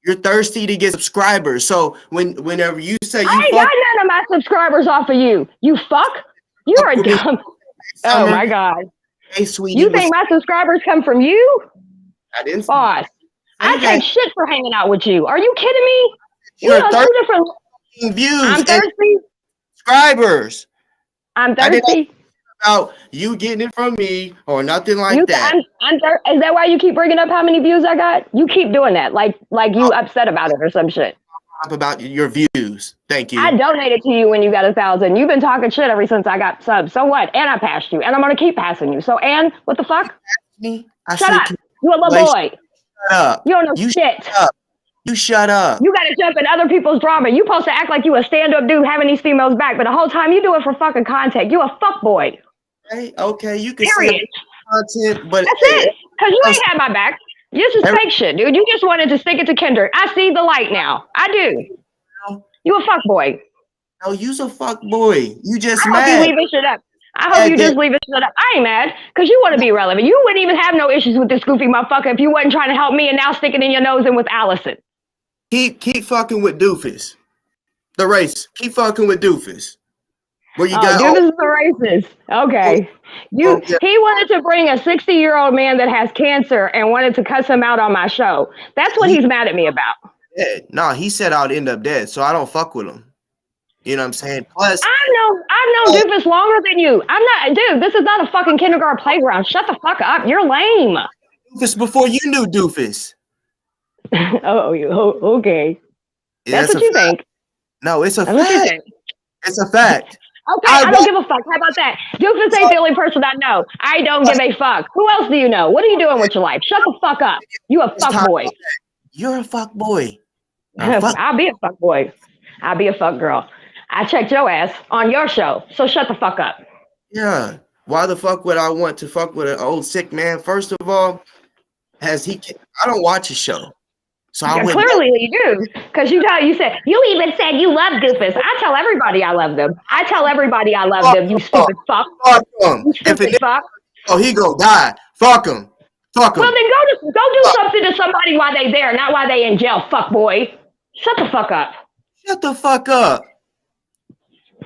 You're thirsty to get subscribers. So whenever you say you I ain't got none of my subscribers off of you. You fuck? You're a dumb. Oh my God. Hey, sweetie. You think my subscribers come from you? I didn't. Boss. I take shit for hanging out with you. Are you kidding me? You're two different views. I'm thirsty. Subscribers. I'm thirsty. About you getting it from me or nothing like that. Is that why you keep bringing up how many views I got? You keep doing that, like you upset about it or some shit. About your views. Thank you. I donated to you when you got 1,000. You've been talking shit ever since I got subs. So what? And I passed you, and I'm gonna keep passing you. So and what the fuck? Shut up. You a little boy. Shut up. You don't know shit. Shut up. You shut up. You gotta jump in other people's drama. You supposed to act like you a stand-up dude having these females back, but the whole time you do it for fucking content. You a fuck boy. Okay, you can say content, but that's it. Cause you ain't had my back. This is fake shit, dude. You just wanted to stick it to Kendick. I see the light now. I do. You a fuck boy. No, you's a fuck boy. You just I mad. hope you leave this shit up. I hope you just leave this shit up. I ain't mad because you want to be relevant. You wouldn't even have no issues with this goofy motherfucker if you wasn't trying to help me and now sticking in your nose and with Allison. Keep fucking with Doofus. The race. Keep fucking with Doofus. Where you Oh, got Doofus is a racist. Okay. yeah. He wanted to bring a 60-year-old man that has cancer and wanted to cuss him out on my show. That's what he's mad at me about. Dead. No, he said I'd end up dead, so I don't fuck with him. You know what I'm saying? Plus, I've known Doofus longer than you. I'm not, dude, this is not a fucking kindergarten playground. Shut the fuck up. You're lame. Doofus before you knew Doofus. Okay. That's what you think. No, it's a That's what you fact. think. It's a fact. Okay, I don't give a fuck. How about that? Doofus ain't the only person I know. I don't give a fuck. Who else do you know? What are you doing with your life? Shut the fuck up. You a fuck boy. You're a fuck boy. I'll be a fuck boy. I'll be a fuck girl. I checked your ass on your show, so shut the fuck up. Yeah. Why the fuck would I want to fuck with an old sick man? First of all, I don't watch his show. So I wouldn't. Clearly you do, because you said you even said you love Doofus. I tell everybody I love them. I tell everybody I love them. You stupid fuck. Fuck him. You stupid fuck. Oh, he gonna die. Fuck him. Fuck him. Well, then go do something to somebody while they there, not while they in jail. Fuck boy. Shut the fuck up. Shut the fuck up.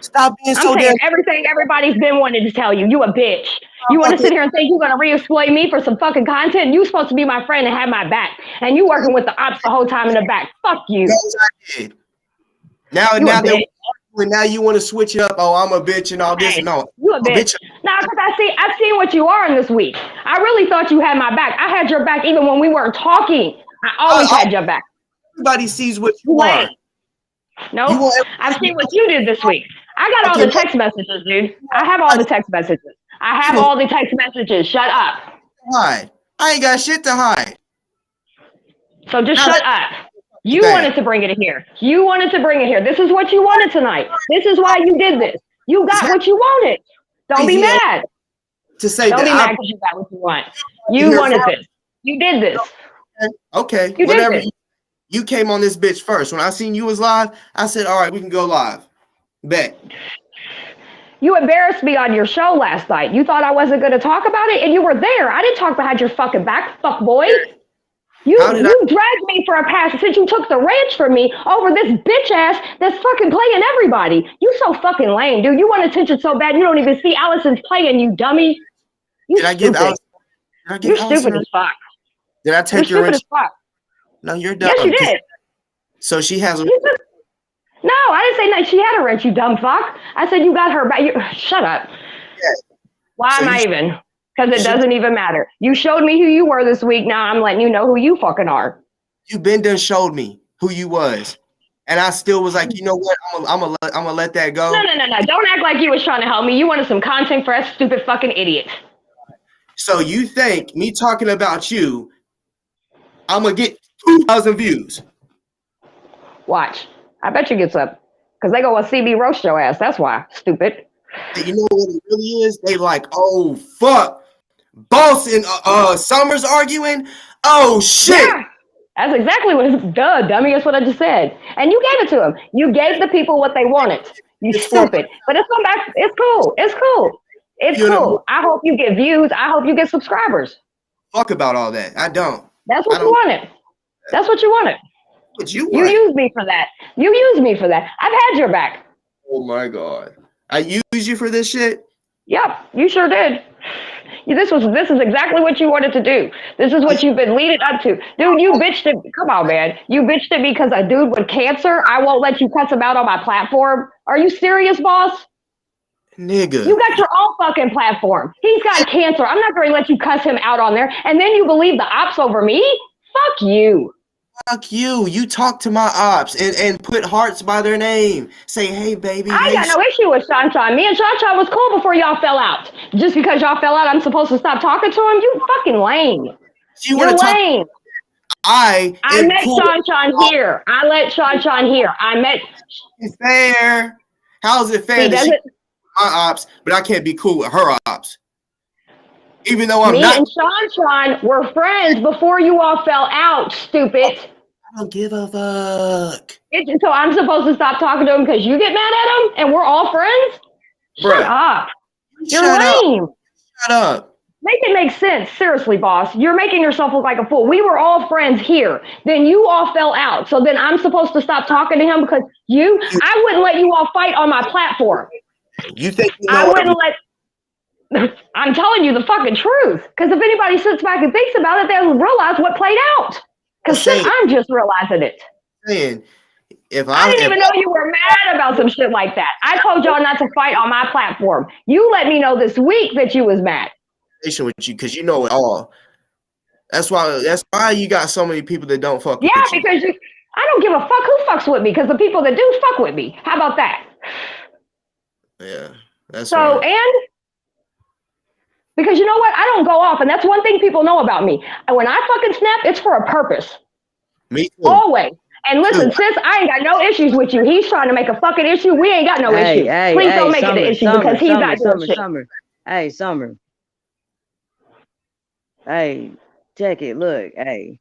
Stop being so damn. Everything everybody's been wanting to tell you. You a bitch. You want to sit here and think you're going to re-exploit me for some fucking content? You supposed to be my friend and have my back. And you working with the ops the whole time in the back. Fuck you. Now you want to switch it up. Oh, I'm a bitch and all this. No, you a bitch. Nah, because I've seen what you are in this week. I really thought you had my back. I had your back even when we weren't talking. I always had your back. Everybody sees what you are. No, I've seen what you did this week. I got all the text messages, dude. I have all the text messages. I have all the text messages. Shut up. Hide. I ain't got shit to hide. So just shut up. You wanted to bring it here. You wanted to bring it here. This is what you wanted tonight. This is why you did this. You got what you wanted. Don't be mad. Don't be mad because you got what you want. You wanted this. You did this. Okay. Whatever. You came on this bitch first. When I seen you was live, I said, all right, we can go live. Bet. You embarrassed me on your show last night. You thought I wasn't going to talk about it, and you were there. I didn't talk behind your fucking back, fuck boy. You dragged me for a pass since you took the ranch from me over this bitch ass that's fucking playing everybody. You so fucking lame, dude. You want attention so bad you don't even see Allison's playing, you dummy. You stupid. You're stupid as fuck. Did I take your ranch? As fuck. No, you're dumb. Yes, you did. So she has a. No, I didn't say that she had a wrench, you dumb fuck. I said you got her back. Shut up. Yeah. Why am I even? Because it doesn't even matter. You showed me who you were this week. Now I'm letting you know who you fucking are. You been done showed me who you was. And I still was like, you know what? I'm gonna let that go. No. Don't act like you was trying to help me. You wanted some content for us stupid fucking idiots. So you think me talking about you, I'm gonna get 2,000 views? Watch. I bet you gets up. Because they go, CB roast your ass. That's why. Stupid. You know what it really is? They like, oh, fuck. Boss and Summers arguing? Oh, shit. Yeah. That's exactly what it's dummy. That's what I just said. And you gave it to them. You gave the people what they wanted. You stupid. But it's come back. It's cool. It's cool. It's cool. I hope you get views. I hope you get subscribers. Fuck about all that. I don't. That's what you wanted. That's what you wanted. What you want. You used me for that. You used me for that. I've had your back. Oh my God. I used you for this shit? Yep, you sure did. This is exactly what you wanted to do. This is what you've been leading up to. Dude, you bitched at me. Come on, man. You bitched at me because a dude with cancer, I won't let you cuss him out on my platform. Are you serious, boss? Nigga. You got your own fucking platform. He's got cancer. I'm not going to let you cuss him out on there. And then you believe the ops over me? Fuck you. Fuck you. You talk to my ops and put hearts by their name. Say, hey, baby. I got no issue with Sean. Me and Sean was cool before y'all fell out. Just because y'all fell out, I'm supposed to stop talking to him? You fucking lame. You're lame. I met cool. Sean here. I let Sean here. I met. It's fair. How is it fair that she my ops, but I can't be cool with her ops? Even though I'm not. Me and Sean were friends before you all fell out, stupid. I don't give a fuck. So I'm supposed to stop talking to him because you get mad at him and we're all friends? Shut up. You're lame. Shut up. Make it make sense. Seriously, boss. You're making yourself look like a fool. We were all friends here. Then you all fell out. So then I'm supposed to stop talking to him because I wouldn't let you all fight on my platform. You think you I know wouldn't let. I'm telling you the fucking truth. Because if anybody sits back and thinks about it, they'll realize what played out. Because shit, I'm just realizing it. saying I didn't even know you were mad about some shit like that. I told y'all not to fight on my platform. You let me know this week that you was mad. With you because you know it all. That's why you got so many people that don't fuck with you. Because I don't give a fuck who fucks with me because the people that do fuck with me. How about that? Yeah, that's so right. And because you know what? I don't go off, and that's one thing people know about me. And when I fucking snap, it's for a purpose. Me too. Always. And listen, sis, I ain't got no issues with you. He's trying to make a fucking issue. We ain't got no issue. Please don't make it an issue because he's not doing shit. Hey, Summer. Hey, check it. Look, hey.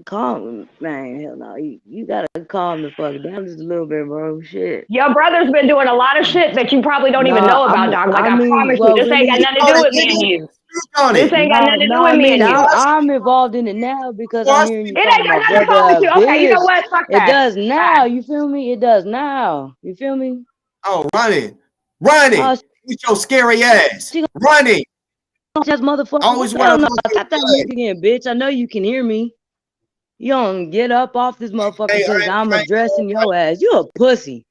Calm, man. Hell no. You gotta calm the fuck down just a little bit, bro. Shit. Your brother's been doing a lot of shit that you probably don't even know about, dog. Like, I promise you, this ain't got nothing to do with me and you. This ain't got nothing to do with me and you. I'm involved in it now because I'm hearing you It talk ain't got about nothing to do with you. Okay, you know what? Fuck that. It does now. You feel me? It does now. You feel me? Oh, running with your scary ass. Running. Just motherfucker. Always want to stop that mic again, bitch. I know you can hear me. You don't get up off this motherfucker because I'm addressing your ass. You a pussy.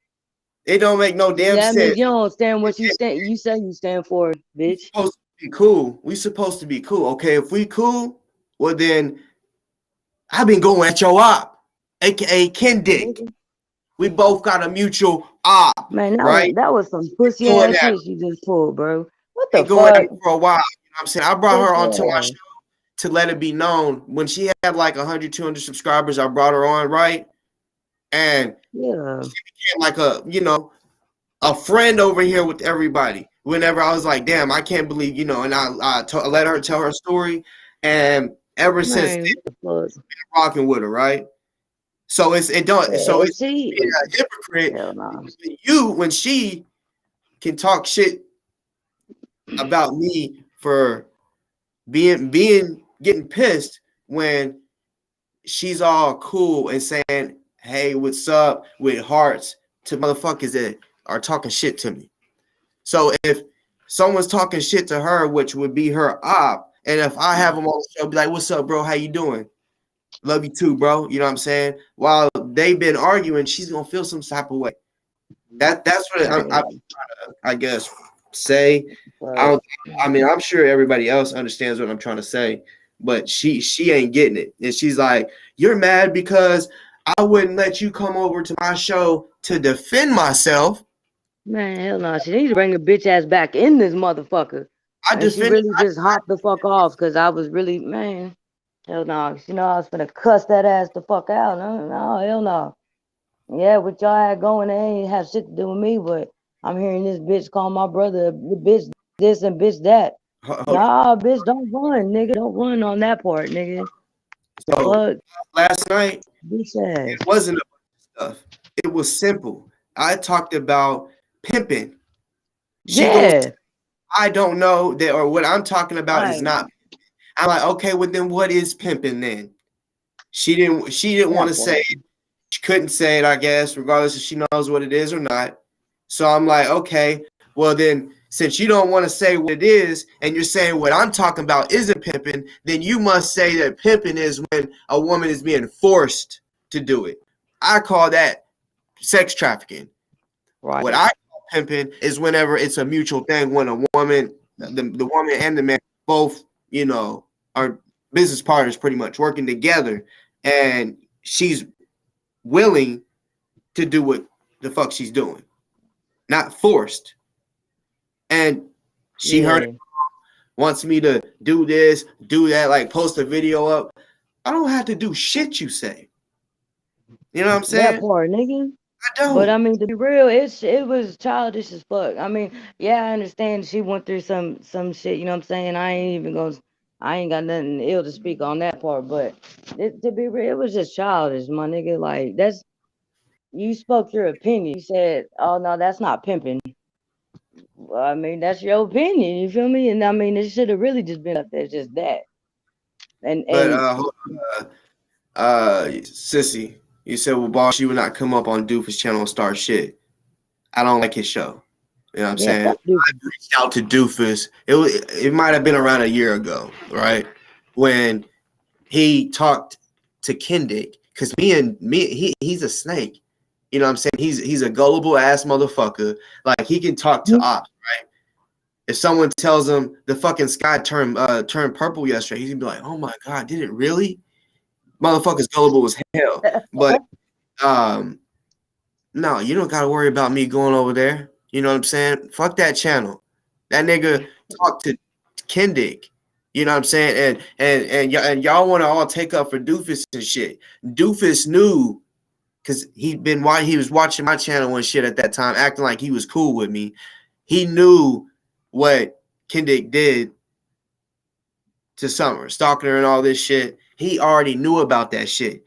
It don't make no damn sense. That means you don't stand what you stand. You say you stand for, bitch. Supposed to be cool. We supposed to be cool. Okay, if we cool, well then I've been going at your op, aka Kendick. We both got a mutual op. Man, right? That was some pussy ass shit you just pulled, bro. What the fuck? For a while. You know what I'm saying? I brought her onto my show to let it be known. When she had like 100, 200 subscribers, I brought her on, right? And she became like a friend over here with everybody. Whenever I was like, damn, I can't believe, and I let her tell her story. And ever since then, I've been rocking with her, right? So it's a hypocrite when she can talk shit about me for getting pissed when she's all cool and saying, hey, what's up, with hearts to motherfuckers that are talking shit to me. So if someone's talking shit to her, which would be her op, and if I have them on the show, be like, what's up, bro? How you doing? Love you too, bro. You know what I'm saying? While they've been arguing, she's gonna feel some type of way. That's what I'm trying to, I guess, say. I'm sure everybody else understands what I'm trying to say, but she ain't getting it. And she's like, you're mad because I wouldn't let you come over to my show to defend myself. Man, hell no. She needs to bring a bitch ass back in this motherfucker. She really just hopped the fuck off because I was really, man. Hell no. You know, I was gonna cuss that ass the fuck out. No, hell no. Yeah, what y'all had going, they ain't have shit to do with me, but I'm hearing this bitch call my brother bitch this and bitch that. Nah, bitch, don't run, nigga. Don't run on that part, nigga. So last night, bitch ass. It wasn't a bunch of stuff. It was simple. I talked about pimping. I don't know that, or what I'm talking about is not. I'm like, okay, well then what is pimping then? She didn't want to say it. She couldn't say it, I guess, regardless if she knows what it is or not. So I'm like, okay, well then, since you don't want to say what it is, and you're saying what I'm talking about isn't pimping, then you must say that pimping is when a woman is being forced to do it. I call that sex trafficking. Right. What I call pimping is whenever it's a mutual thing, when a woman, the woman and the man both, are business partners pretty much working together, and she's willing to do what the fuck she's doing, not forced. And she heard it, wants me to do this, do that, like post a video up. I don't have to do shit you say. You know what I'm saying? That part, nigga. I don't. But I mean, to be real, it was childish as fuck. I mean, yeah, I understand she went through some shit. You know what I'm saying? I ain't got nothing ill to speak on that part. But to be real, it was just childish, my nigga. Like you spoke your opinion. You said, "Oh no, that's not pimping." Well, I mean, that's your opinion. You feel me? And I mean, it should have really just been up there, just that. Sissy, you said, well, boss, you would not come up on Doofus channel and start shit. I don't like his show. You know what I'm Yeah, saying? fuck you. I reached out to Doofus. It might have been around a year ago, right? When he talked to Kendick, because he's a snake. You know what I'm saying? He's a gullible ass motherfucker. Like he can talk to ops, right? If someone tells him the fucking sky turned purple yesterday, he's gonna be like, "Oh my god, did it really?" Motherfucker's gullible as hell. But no, you don't gotta worry about me going over there. You know what I'm saying? Fuck that channel. That nigga talked to Kendick. You know what I'm saying? And y'all want to all take up for Doofus and shit. Doofus knew because he was watching my channel and shit at that time, acting like he was cool with me. He knew what Kendick did to Summer, stalking her and all this shit. He already knew about that shit.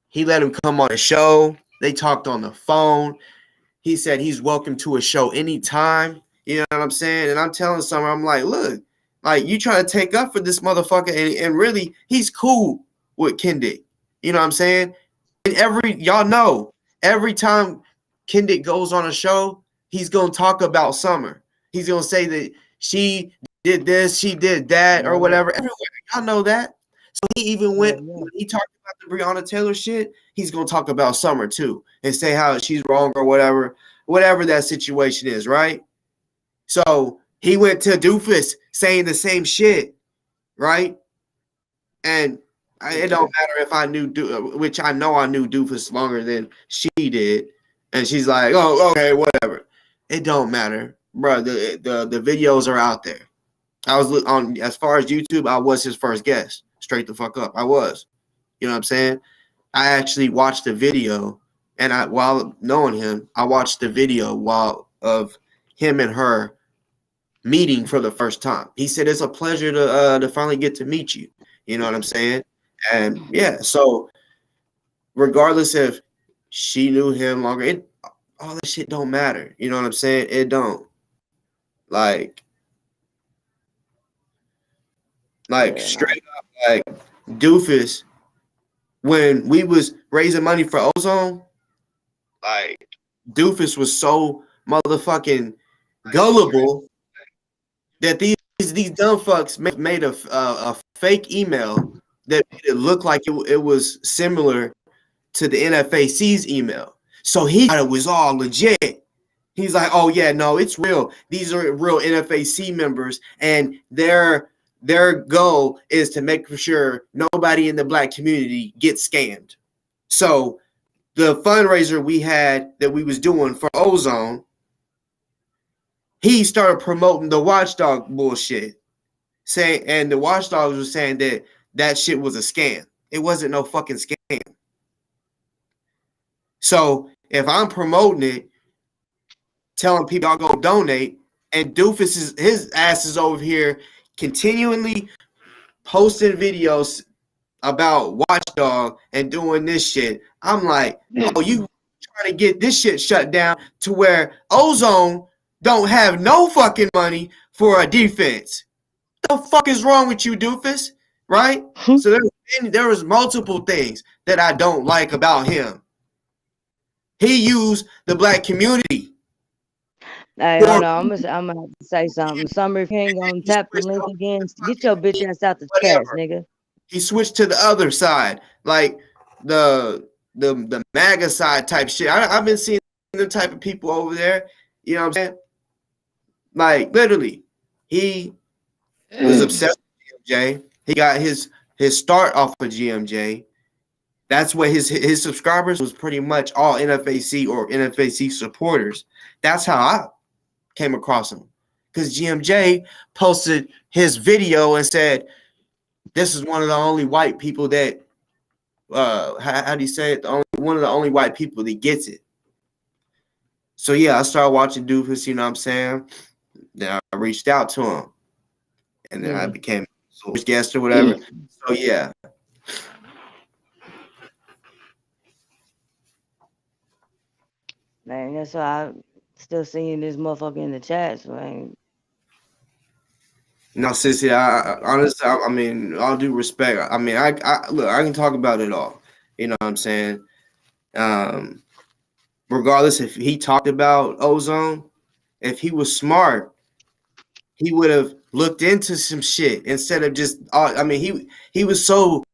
He let him come on the show. They talked on the phone. He said he's welcome to a show anytime. You know what I'm saying? And I'm telling Summer, I'm like, look, like you trying to take up for this motherfucker, and really, he's cool with Kendick. You know what I'm saying? And y'all know, every time Kendick goes on a show, he's gonna talk about Summer. He's gonna say that she did this, she did that, or whatever. Everywhere. Y'all know that. So he even went when he talked about the Breonna Taylor shit, he's gonna talk about Summer too and say how she's wrong or whatever that situation is, right? So he went to Doofus saying the same shit, right? And it don't matter if I knew, which I know I knew Doofus longer than she did, and she's like, oh, okay, whatever. It don't matter, bro. The videos are out there. I was on, as far as YouTube, I was his first guest. Straight the fuck up. I was. You know what I'm saying? I actually watched the video, and while knowing him, I watched the video of him and her meeting for the first time. He said it's a pleasure to finally get to meet you. You know what I'm saying? And yeah, so regardless if she knew him longer, all that shit don't matter. You know what I'm saying? It don't. Like straight up, like Doofus, when we was raising money for Ozone, like Doofus was so motherfucking gullible that these dumb fucks made a fake email that made it look like it was similar to the NFAC's email. So he thought it was all legit. He's like, oh yeah, no, it's real. These are real NFAC members, and their goal is to make sure nobody in the black community gets scammed. So the fundraiser we had that we was doing for Ozone, he started promoting the Watchdog bullshit, and the Watchdogs were saying that shit was a scam. It wasn't no fucking scam. So if I'm promoting it, telling people y'all go donate, and Doofus his ass is over here continually posting videos about Watchdog and doing this shit, I'm like, oh, you trying to get this shit shut down to where Ozone don't have no fucking money for a defense. What the fuck is wrong with you, Doofus? Right? So there was multiple things that I don't like about him. He used the black community. Hey, hold on. I'm gonna have to say something. Summer, if you ain't gonna tap the link again, get your bitch ass out the chat, nigga. He switched to the other side, like the MAGA side type shit. I've been seeing the type of people over there. You know what I'm saying? Like literally, he was obsessed with GMJ. He got his start off of GMJ. That's what his subscribers was pretty much all NFAC or NFAC supporters. That's how I came across him, because GMJ posted his video and said, this is one of the only white people that how do you say it? One of the only white people that gets it. So yeah, I started watching Doofus, you know what I'm saying? Then I reached out to him, and then I became a guest or whatever. So yeah. Man, that's why I'm still seeing this motherfucker in the chats, man. No, Sissy, I honestly, I mean, all due respect, I mean, I look, I can talk about it all. You know what I'm saying? regardless if he talked about ozone, if he was smart, he would have looked into some shit instead of just. I mean, he was so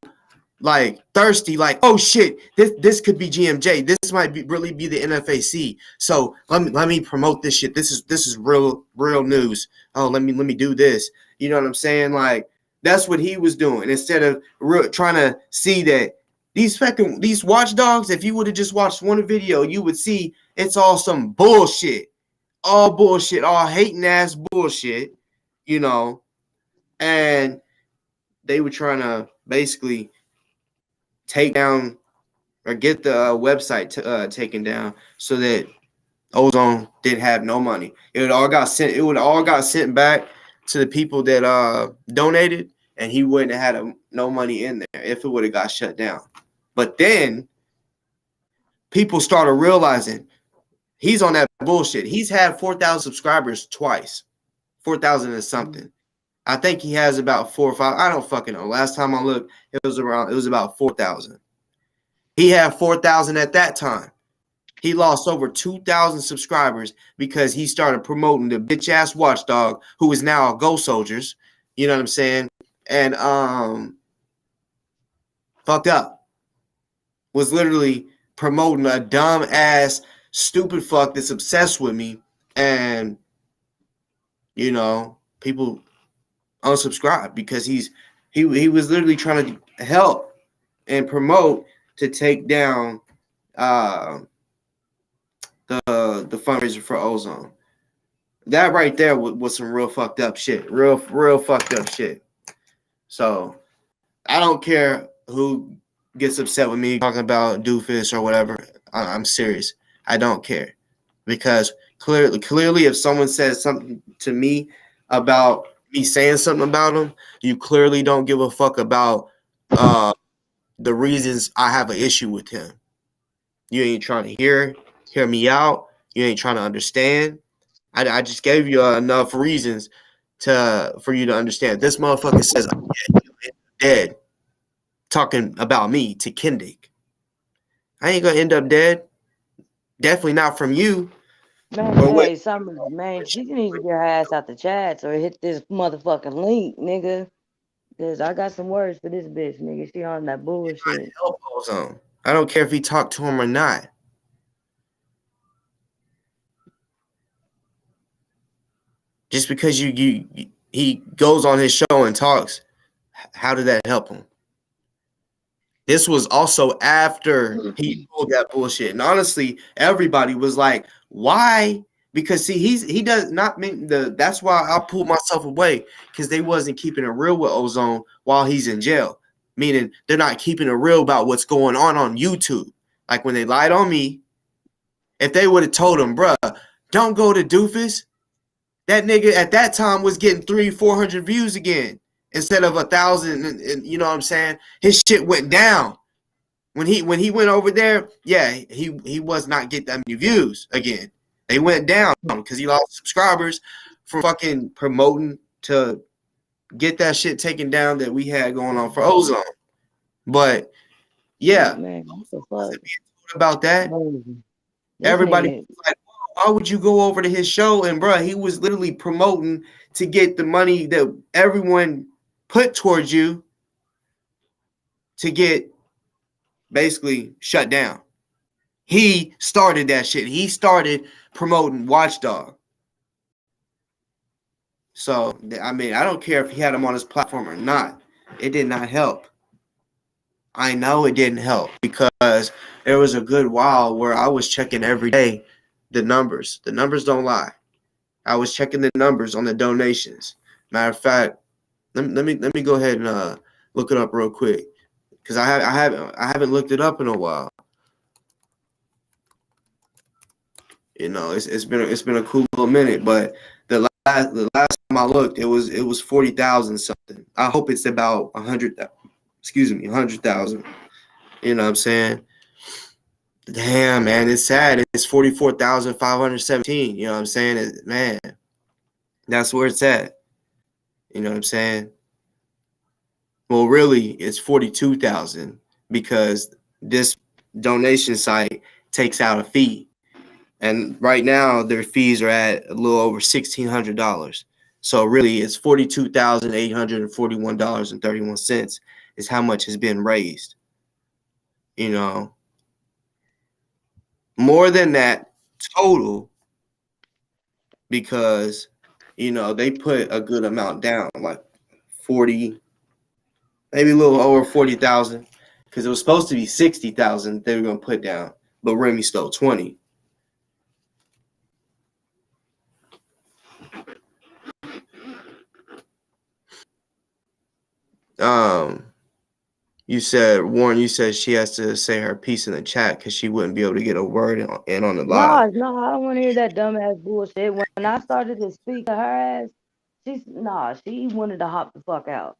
like thirsty, like, oh shit, this could be GMJ. This might really be the NFAC. So let me promote this shit. This is real news. Oh, let me do this. You know what I'm saying? Like that's what he was doing instead of trying to see that these watchdogs. If you would have just watched one video, you would see it's all some bullshit, all bullshit, all hating ass bullshit. You know, and they were trying to basically take down or get the website taken down so that Ozone didn't have no money. It would all got sent back to the people that donated, and he wouldn't have had no money in there if it would have got shut down. But then people started realizing he's on that bullshit. He's had 4,000 subscribers twice, 4,000 and something. I think he has about 4 or 5. I don't fucking know. Last time I looked, it was about 4,000. He had 4,000 at that time. He lost over 2,000 subscribers because he started promoting the bitch ass watchdog who is now a Go Soldiers. You know what I'm saying? And fucked up. Was literally promoting a dumb ass stupid fuck that's obsessed with me, and you know people unsubscribe because he was literally trying to help and promote to take down the fundraiser for Ozone. That right there was some real fucked up shit. Real fucked up shit. So I don't care who gets upset with me talking about doofus or whatever. I'm serious. I don't care because clearly, if someone says something to me about me saying something about him, you clearly don't give a fuck about the reasons I have an issue with him. You ain't trying to hear me out. You ain't trying to understand. I just gave you enough reasons for you to understand. This motherfucker says I'm dead, talking about me to Kendick. I ain't gonna end up dead. Definitely not from you. Man, hey, man, she needs to get her ass out the chats or hit this motherfucking link, nigga. Cause I got some words for this bitch, nigga. She on that bullshit. I don't care if he talked to him or not. Just because he goes on his show and talks, how did that help him? This was also after he pulled that bullshit. And honestly, everybody was like, why? Because see, he does not mean that's why I pulled myself away, because they wasn't keeping it real with Ozone while he's in jail. Meaning they're not keeping it real about what's going on YouTube. Like when they lied on me, if they would have told him, bruh, don't go to Doofus, that nigga at that time was getting 300-400 views again instead of 1,000. And you know what I'm saying? His shit went down. When he went over there, yeah, he was not getting that many views again. They went down because he lost subscribers for fucking promoting to get that shit taken down that we had going on for Ozone. But yeah, man, what the fuck about that? Everybody was like, why would you go over to his show? And bro, he was literally promoting to get the money that everyone put towards you to get basically shut down. He started that shit. He started promoting Watchdog. So, I mean, I don't care if he had him on his platform or not. It did not help. I know it didn't help because there was a good while where I was checking every day the numbers. The numbers don't lie. I was checking the numbers on the donations. Matter of fact, let me go ahead and look it up real quick because I haven't looked it up in a while. You know, it's been a cool little minute, but the last time I looked, it was 40,000 something. I hope it's about 100,000. You know what I'm saying? Damn, man, it's sad. It's 44,517. You know what I'm saying? Man, that's where it's at. You know what I'm saying? Well, really, it's 42,000 because this donation site takes out a fee. And right now, their fees are at a little over $1,600. So really, it's $42,841.31 is how much has been raised. You know, more than that total, because they put a good amount down, like 40, maybe a little over 40,000, because it was supposed to be 60,000 they were gonna put down, but Remy stole 20. You said, Warren, you said she has to say her piece in the chat because she wouldn't be able to get a word in on the live. No, I don't want to hear that dumbass bullshit. When I started to speak to her ass, she wanted to hop the fuck out.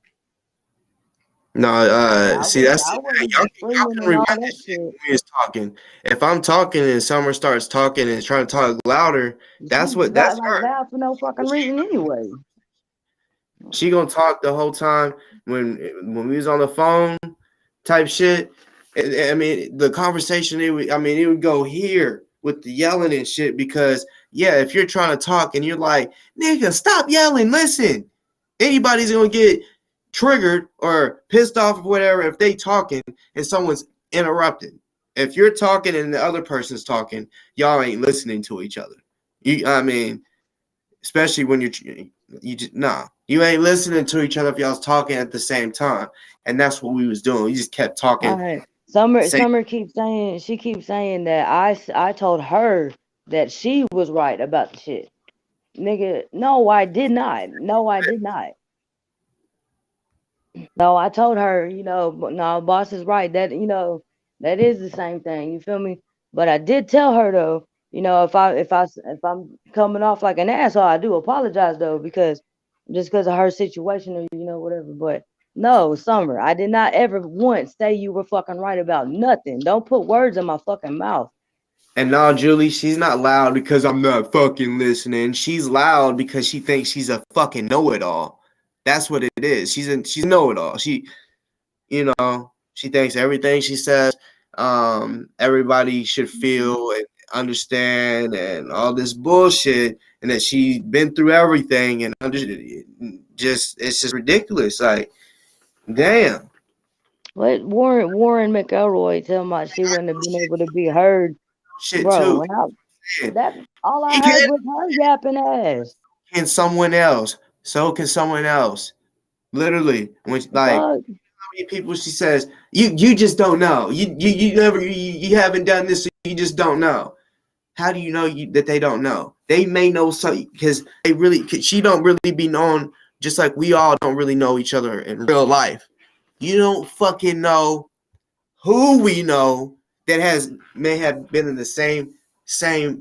No, see, that's I it. wasn't Y'all screaming can and all rewind that this shit shit. when we was talking. If I'm talking and Summer starts talking and trying to talk louder, that's She that's got like her. loud for no fucking reason anyway. She gonna talk the whole time when we was on the phone type shit. I mean, the conversation it would go here with the yelling and shit because if you're trying to talk and you're like, nigga, stop yelling, listen. Anybody's gonna get triggered or pissed off or whatever if they talking and someone's interrupting. If you're talking and the other person's talking, y'all ain't listening to each other. Especially when you ain't listening to each other if y'all's talking at the same time, and that's what we was doing. We just kept talking. All right. Summer keeps saying that I told her that she was right about the shit. Nigga, no, I did not. No, I did not. No, I told her, no, boss is right. That that is the same thing. You feel me? But I did tell her though, if I'm coming off like an asshole, I do apologize though because of her situation or whatever. But no, Summer, I did not ever once say you were fucking right about nothing. Don't put words in my fucking mouth. And now Julie, she's not loud because I'm not fucking listening. She's loud because she thinks she's a fucking know-it-all. That's what it is. She's a know-it-all. She thinks everything she says, everybody should feel and understand and all this bullshit, and that she's been through everything and it's just ridiculous. Like, damn. What Warren McElroy tell me she wouldn't have been able to be heard, Shit bro. too. All I He heard can, was her yapping ass. can someone else. So can someone else. Literally, when like Fuck. how many people she says you just don't know. You never you haven't done this, so you just don't know. How do you know that they don't know? They may know something because she don't really be known, just like we all don't really know each other in real life. You don't fucking know who we know that may have been in the same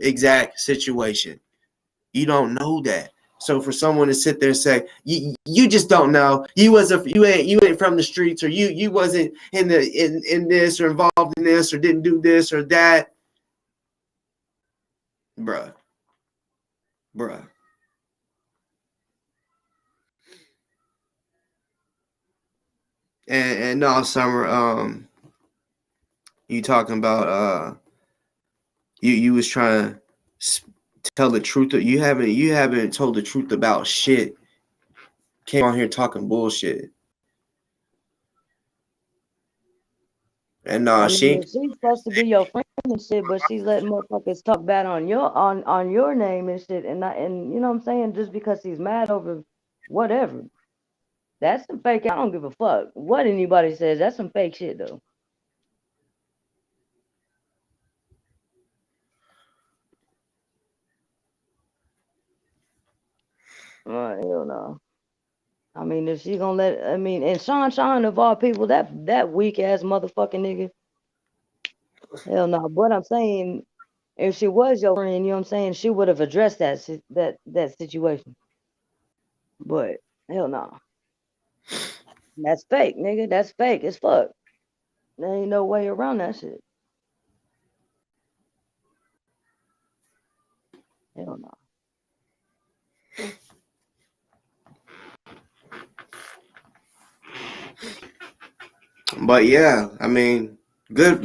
exact situation. You don't know that. So for someone to sit there and say, you just don't know, you ain't from the streets, or you wasn't in this or involved in this or didn't do this or that, bruh. And no, Summer, you talking about you was trying to tell the truth. You haven't told the truth about shit. Came on here talking bullshit. And she's supposed to be your friend and shit, but she's letting motherfuckers talk bad on your name and shit, and you know what I'm saying, just because she's mad over whatever. That's some fake. I don't give a fuck what anybody says. That's some fake shit though. Hell no. I mean, if she gonna and Sean of all people, that weak ass motherfucking nigga. Hell no. But I'm saying, if she was your friend, you know what I'm saying, she would have addressed that situation. But hell no. That's fake, nigga. That's fake as fuck. There ain't no way around that shit. Hell no. But yeah, I mean, good.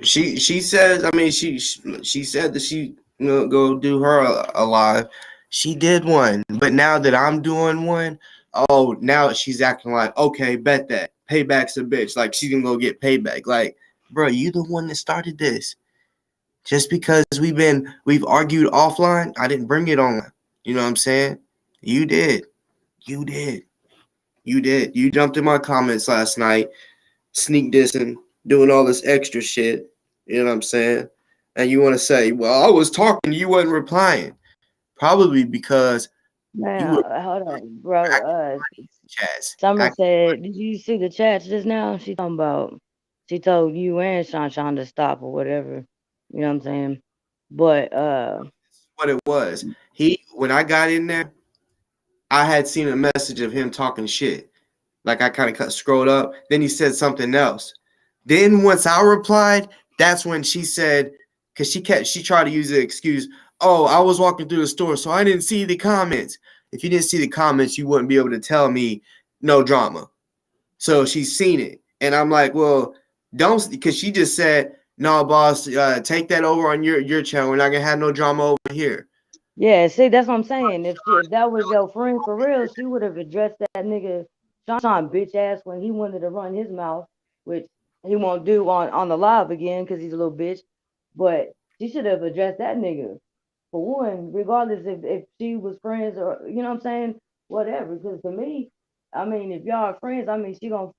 She says. I mean, she said that she go do her a live. She did one, but now that I'm doing one, oh, now she's acting like, okay, bet that payback's a bitch. Like she's gonna go get payback. Like, bro, you the one that started this. Just because we've argued offline, I didn't bring it online. You know what I'm saying? You did. You did. You did. You jumped in my comments last night, sneak dissing, doing all this extra shit. You know what I'm saying? And you want to say, well, I was talking, you wasn't replying. Probably because you Man, were hold on, bro. chats. Summer said, "Did you see the chats just now?" She talking about. She told you and Sean to stop or whatever. You know what I'm saying? But What it was. When I got in there, I had seen a message of him talking shit. Like I kind of scrolled up. Then he said something else. Then once I replied, that's when she said, because she tried to use the excuse, oh, I was walking through the store, so I didn't see the comments. If you didn't see the comments, you wouldn't be able to tell me no drama. So she's seen it. And I'm like, well, don't, because she just said, no, boss, take that over on your channel. We're not going to have no drama over here. yeah, see, that's what I'm saying. If that was your friend for real, she would have addressed that nigga Sean bitch ass when he wanted to run his mouth, which he won't do on the live again because he's a little bitch. But she should have addressed that nigga for one, regardless if she was friends or you know what I'm saying, whatever. Because to me, I mean, if y'all are friends, I mean, she's cool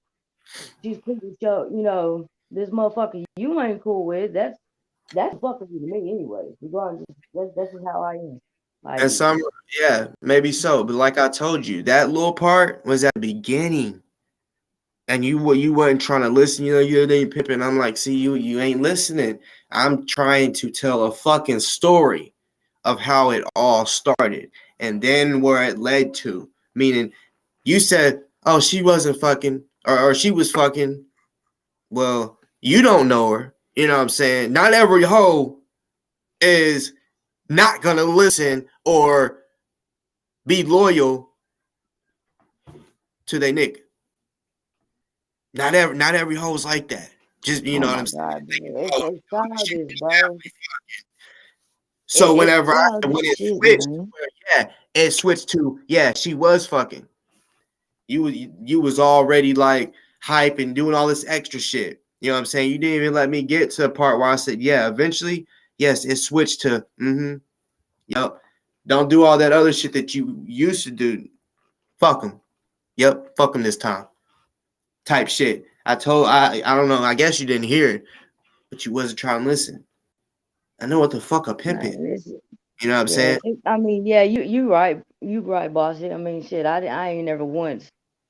with this motherfucker you ain't cool with. That's fucking you to me anyway. Regardless, that's just how I am. Like, And some, yeah, maybe so. But like I told you, that little part was at the beginning. And you weren't trying to listen, you ain't pimping. I'm like, see, you ain't listening. I'm trying to tell a fucking story of how it all started and then where it led to. Meaning, you said, oh, she wasn't fucking, or she was fucking. Well, you don't know her. You know what I'm saying? Not every hoe is not gonna listen or be loyal to their nigga. Not every hoe's like that. Just you oh know what my I'm saying. god, bro. It's childish, bro. So It's whenever childish when it shit, switched, man. it switched to she was fucking. You was already like hype and doing all this extra shit. You know what I'm saying? You didn't even let me get to the part where I said, yeah, eventually, yes, it switched to yep. Don't do all that other shit that you used to do. Fuck them. Yep, fuck them this time. Type shit. I don't know. I guess you didn't hear it, but you wasn't trying to listen. I know what the fuck a pimp is. Man, You know what I'm yeah. saying? I mean, yeah, you right, boss. I mean, shit. I ain't never once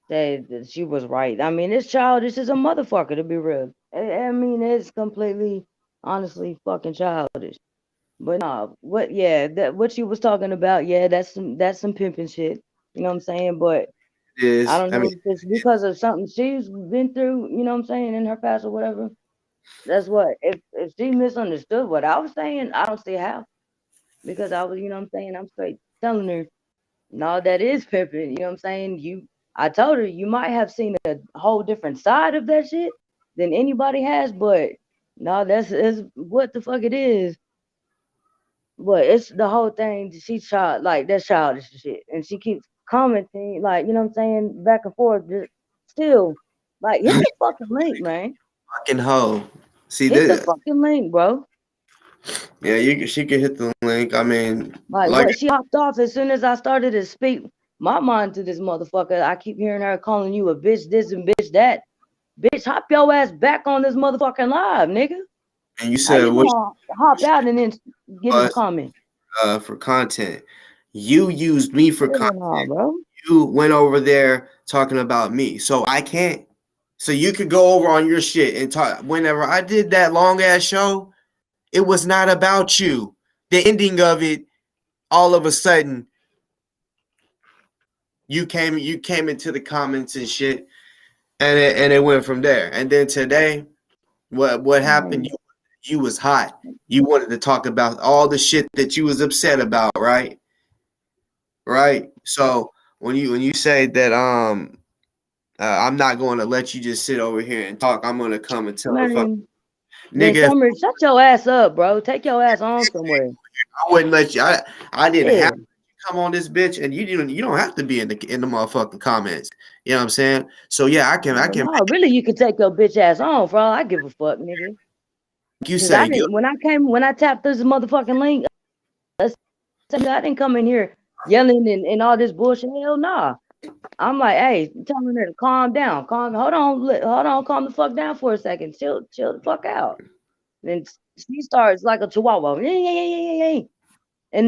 said that she was right. I mean, it's childish as a motherfucker to be real. I mean, it's completely, honestly, fucking childish. But no, what you was talking about, yeah, that's some pimping shit. You know what I'm saying? But It I is. don't I know mean, if it's because of something she's been through, you know what I'm saying, in her past or whatever. That's what if she misunderstood what I was saying, I don't see how. Because I was, you know what I'm saying, I'm straight telling her, no, that is pimping, you know what I'm saying? I told her you might have seen a whole different side of that shit than anybody has, but no, that's what the fuck it is. But it's the whole thing. She's that's childish shit, and she keeps commenting, like you know what I'm saying, back and forth. Just still, like hit the fucking link, man. fucking hoe. See Hit the this? fucking link, bro. Yeah, she can hit the link. I mean, Like like what? She hopped off as soon as I started to speak my mind to this motherfucker. I keep hearing her calling you a bitch this and bitch that. Bitch, hop your ass back on this motherfucking live, nigga. and you How said you what gonna hop out and then get in the was comment? for content. You used me for Hell content. no, bro. You went over there talking about me, so I can't. So you could go over on your shit and talk. Whenever I did that long ass show, it was not about you. The ending of it, all of a sudden, you came into the comments and shit, and it went from there. And then today, what happened? Man, You was hot. You wanted to talk about all the shit that you was upset about, right? Right. So when you say that I'm not going to let you just sit over here and talk. I'm going to come and tell the fuck man. Then nigga. Summer, shut your ass up, bro. Take your ass on somewhere. I wouldn't let you. I didn't Yeah. have to come on this bitch, and you don't have to be in the motherfucking comments. You know what I'm saying? So yeah, I can No, really, you can take your bitch ass on for all I give a fuck, nigga. you Cause say when I tapped this motherfucking link, I didn't come in here yelling and all this bullshit. Hell nah. I'm like, hey, telling her to calm down, hold on, calm the fuck down for a second, chill the fuck out. Then she starts like a chihuahua, and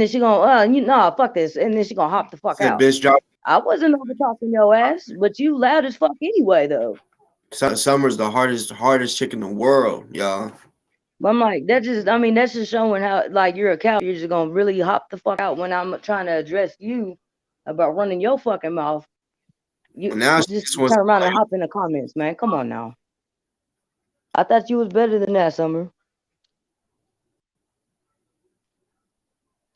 then she gonna, fuck this, and then she gonna hop the fuck said out. bitch drop. I wasn't over talking your ass, but you loud as fuck anyway, though. Summer's the hardest chick in the world, y'all. But I'm like, that's just showing how like you're a cow. You're just gonna really hop the fuck out when I'm trying to address you about running your fucking mouth. You Now just turn around and hop in the comments, man. Come on now. I thought you was better than that, Summer.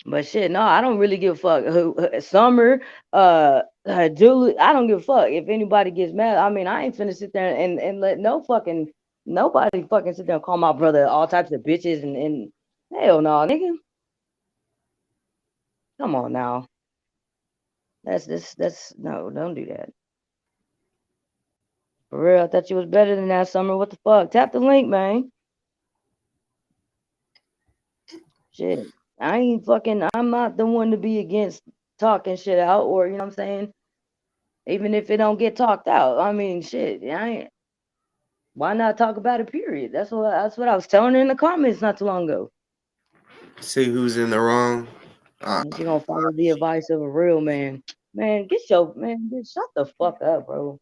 But shit, no, I don't really give a fuck. Summer, Julie, I don't give a fuck if anybody gets mad. I mean, I ain't finna sit there and let nobody fucking sit there and call my brother all types of bitches and hell no, nigga. Come on now. That's no, don't do that. For real, I thought you was better than that, Summer. What the fuck? Tap the link, man. Shit. I'm not the one to be against talking shit out, or you know what I'm saying? Even if it don't get talked out. I mean, shit, why not talk about it, period? That's what I was telling her in the comments not too long ago. See who's in the wrong. And she gonna follow the advice of a real man. Man, bitch, shut the fuck up, bro.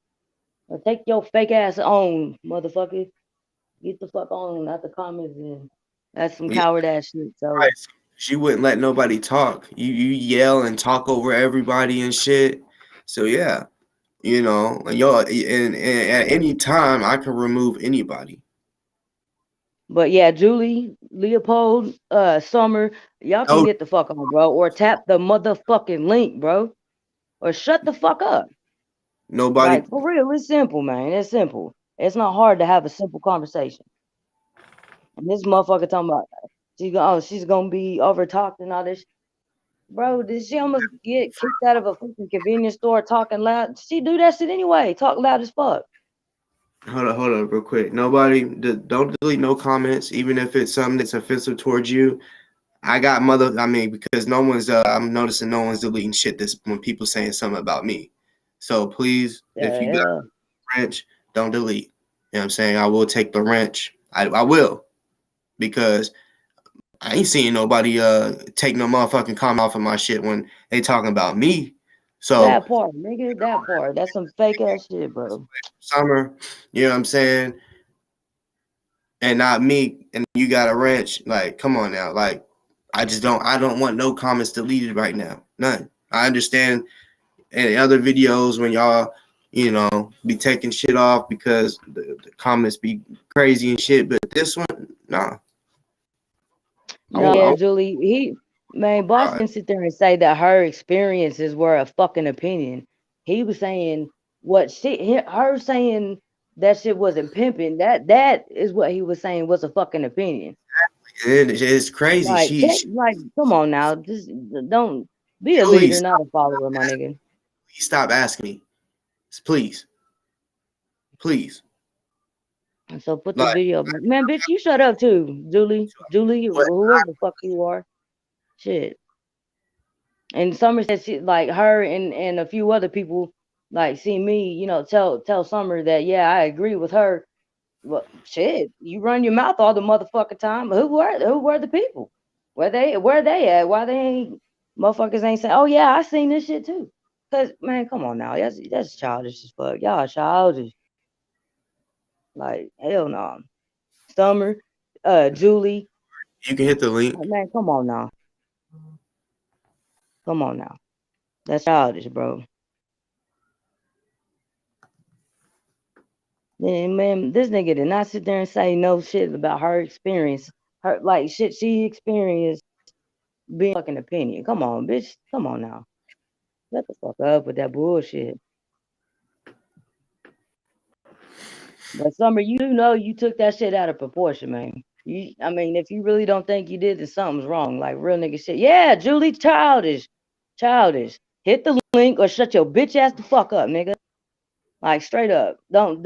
Or take your fake ass on, motherfucker. Get the fuck on out the comments, and that's some coward ass shit. So Right. She wouldn't let nobody talk. You yell and talk over everybody and shit. So yeah, and y'all, and at any time I can remove anybody. But yeah, Julie, Leopold, Summer, y'all can get the fuck on, bro, or tap the motherfucking link, bro, or shut the fuck up. Nobody. Like for real, it's simple, man. It's simple. It's not hard to have a simple conversation. And this motherfucker talking about she's gonna be over talked and all this. Bro, did she almost get kicked out of a fucking convenience store talking loud? She do that shit anyway. Talk loud as fuck. Hold on, real quick. Nobody, don't delete no comments, even if it's something that's offensive towards you. Because no one's. I'm noticing no one's deleting shit this when people saying something about me. So please, if you got a wrench, don't delete. You know what I'm saying? I will take the wrench. I will, because I ain't seeing nobody take no motherfucking comment off of my shit when they talking about me. So that part, nigga, that part. That's some fake ass shit, bro. Summer, you know what I'm saying? And not me, and you got a wrench. Like, come on now. Like, I don't want no comments deleted right now. None. I understand in other videos when y'all, be taking shit off because the comments be crazy and shit, but this one, nah. No, yeah, Julie, Boss didn't sit there and say that her experiences were a fucking opinion. He was saying her saying that shit wasn't pimping. That is what he was saying was a fucking opinion. It's crazy. Like, come on now, just don't be a leader, not a follower, my nigga. Please stop asking me, please. And so put the video back. Man, bitch, you shut up too, Julie, whoever the fuck you are. Shit. And Summer said she like her and a few other people like see me, tell Summer that yeah, I agree with her. Well, shit, you run your mouth all the motherfucking time. Who were the people? Where they at? Why they ain't motherfuckers ain't saying, oh yeah, I seen this shit too. Cause man, come on now, that's childish as fuck. Y'all childish. Like hell no. Summer, Julie. You can hit the link. Man, come on now. Come on now. That's childish, bro. Man, this nigga did not sit there and say no shit about her experience. Her like shit she experienced being fucking opinion. Come on, bitch. Come on now. Shut the fuck up with that bullshit. But Summer, you know you took that shit out of proportion, man. I mean, if you really don't think you did, then something's wrong. Like real nigga shit. Yeah, Julie, childish. Hit the link or shut your bitch ass the fuck up, nigga. Like straight up. Don't.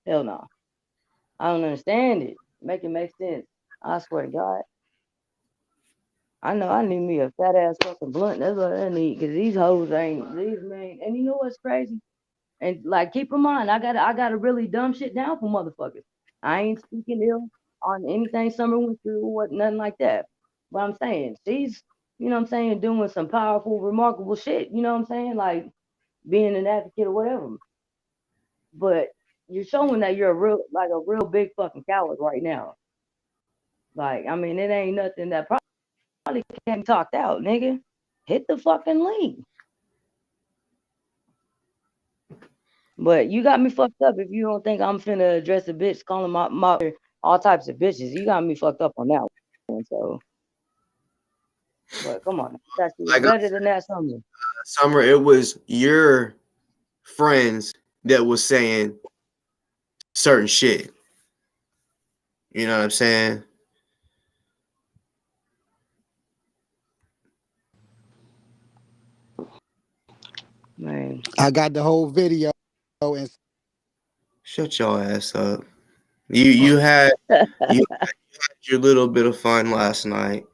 Hell no. I don't understand it. Make it make sense. I swear to God. I know I need me a fat ass fucking blunt. That's what I need. Cause these hoes ain't these man. And you know what's crazy? And like, keep in mind, I gotta really dumb shit down for motherfuckers. I ain't speaking ill on anything Summer went through or what, nothing like that. But I'm saying she's, you know what I'm saying, doing some powerful, remarkable shit. You know what I'm saying, like being an advocate or whatever. But you're showing that you're a real big fucking coward right now. Like, I mean, it ain't nothing that probably can't be talked out, nigga. Hit the fucking link. But you got me fucked up if you don't think I'm finna address a bitch calling my all types of bitches. You got me fucked up on that one. So, but come on, that's Like better than that, something. Summer, it was your friends that was saying certain shit. You know what I'm saying? Man, I got the whole video and Shut your ass up. You had your little bit of fun last night.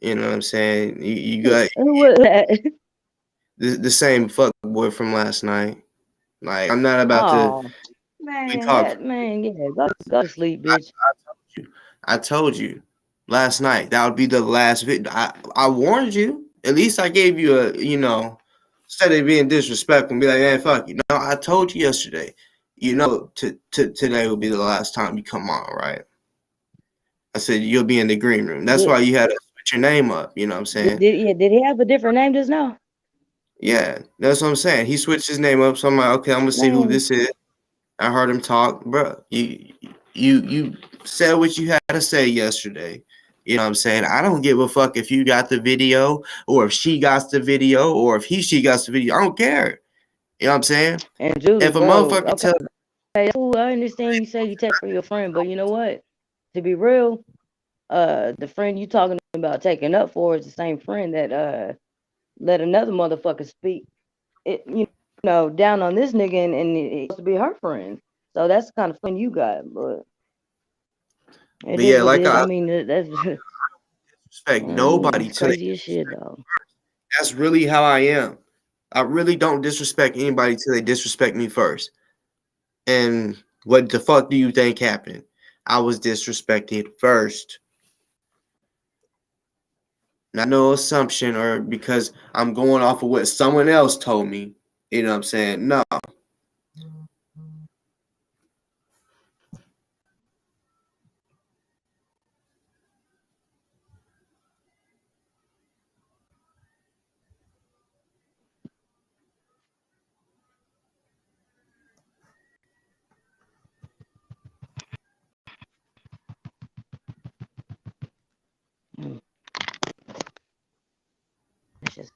You know what I'm saying? You got who was that? the same fuck boy from last night. Like, I'm not about to. Oh We man, talked. yeah, go to sleep, bitch. I told you last night that would be the last video. I warned you. At least I gave you a, instead of being disrespectful and be like, man, fuck you. No, I told you yesterday. Today will be the last time you come on, right? I said you'll be in the green room. That's why you had to switch your name up. You know what I'm saying? Did he have a different name just now? Yeah, that's what I'm saying. He switched his name up, so I'm like, okay, I'm gonna see who this is. I heard him talk, bro. You said what you had to say yesterday. You know what I'm saying? I don't give a fuck if you got the video or if she got the video or if she got the video. I don't care. You know what I'm saying? And Julie, If a bro, motherfucker tell okay, cool, I understand you say you take for your friend, but you know what? To be real, the friend you talking about taking up for is the same friend that let another motherfucker speak it, down on this nigga, and it's supposed to be her friend. So that's the kind of friend you got, but it is yeah, what it like is. I I mean, that's respect nobody it's till they crazy as shit, though. that's really how I am. I really don't disrespect anybody till they disrespect me first. And what the fuck do you think happened? I was disrespected first. Not no assumption or because I'm going off of what someone else told me. You know what I'm saying? No. Mm. It's just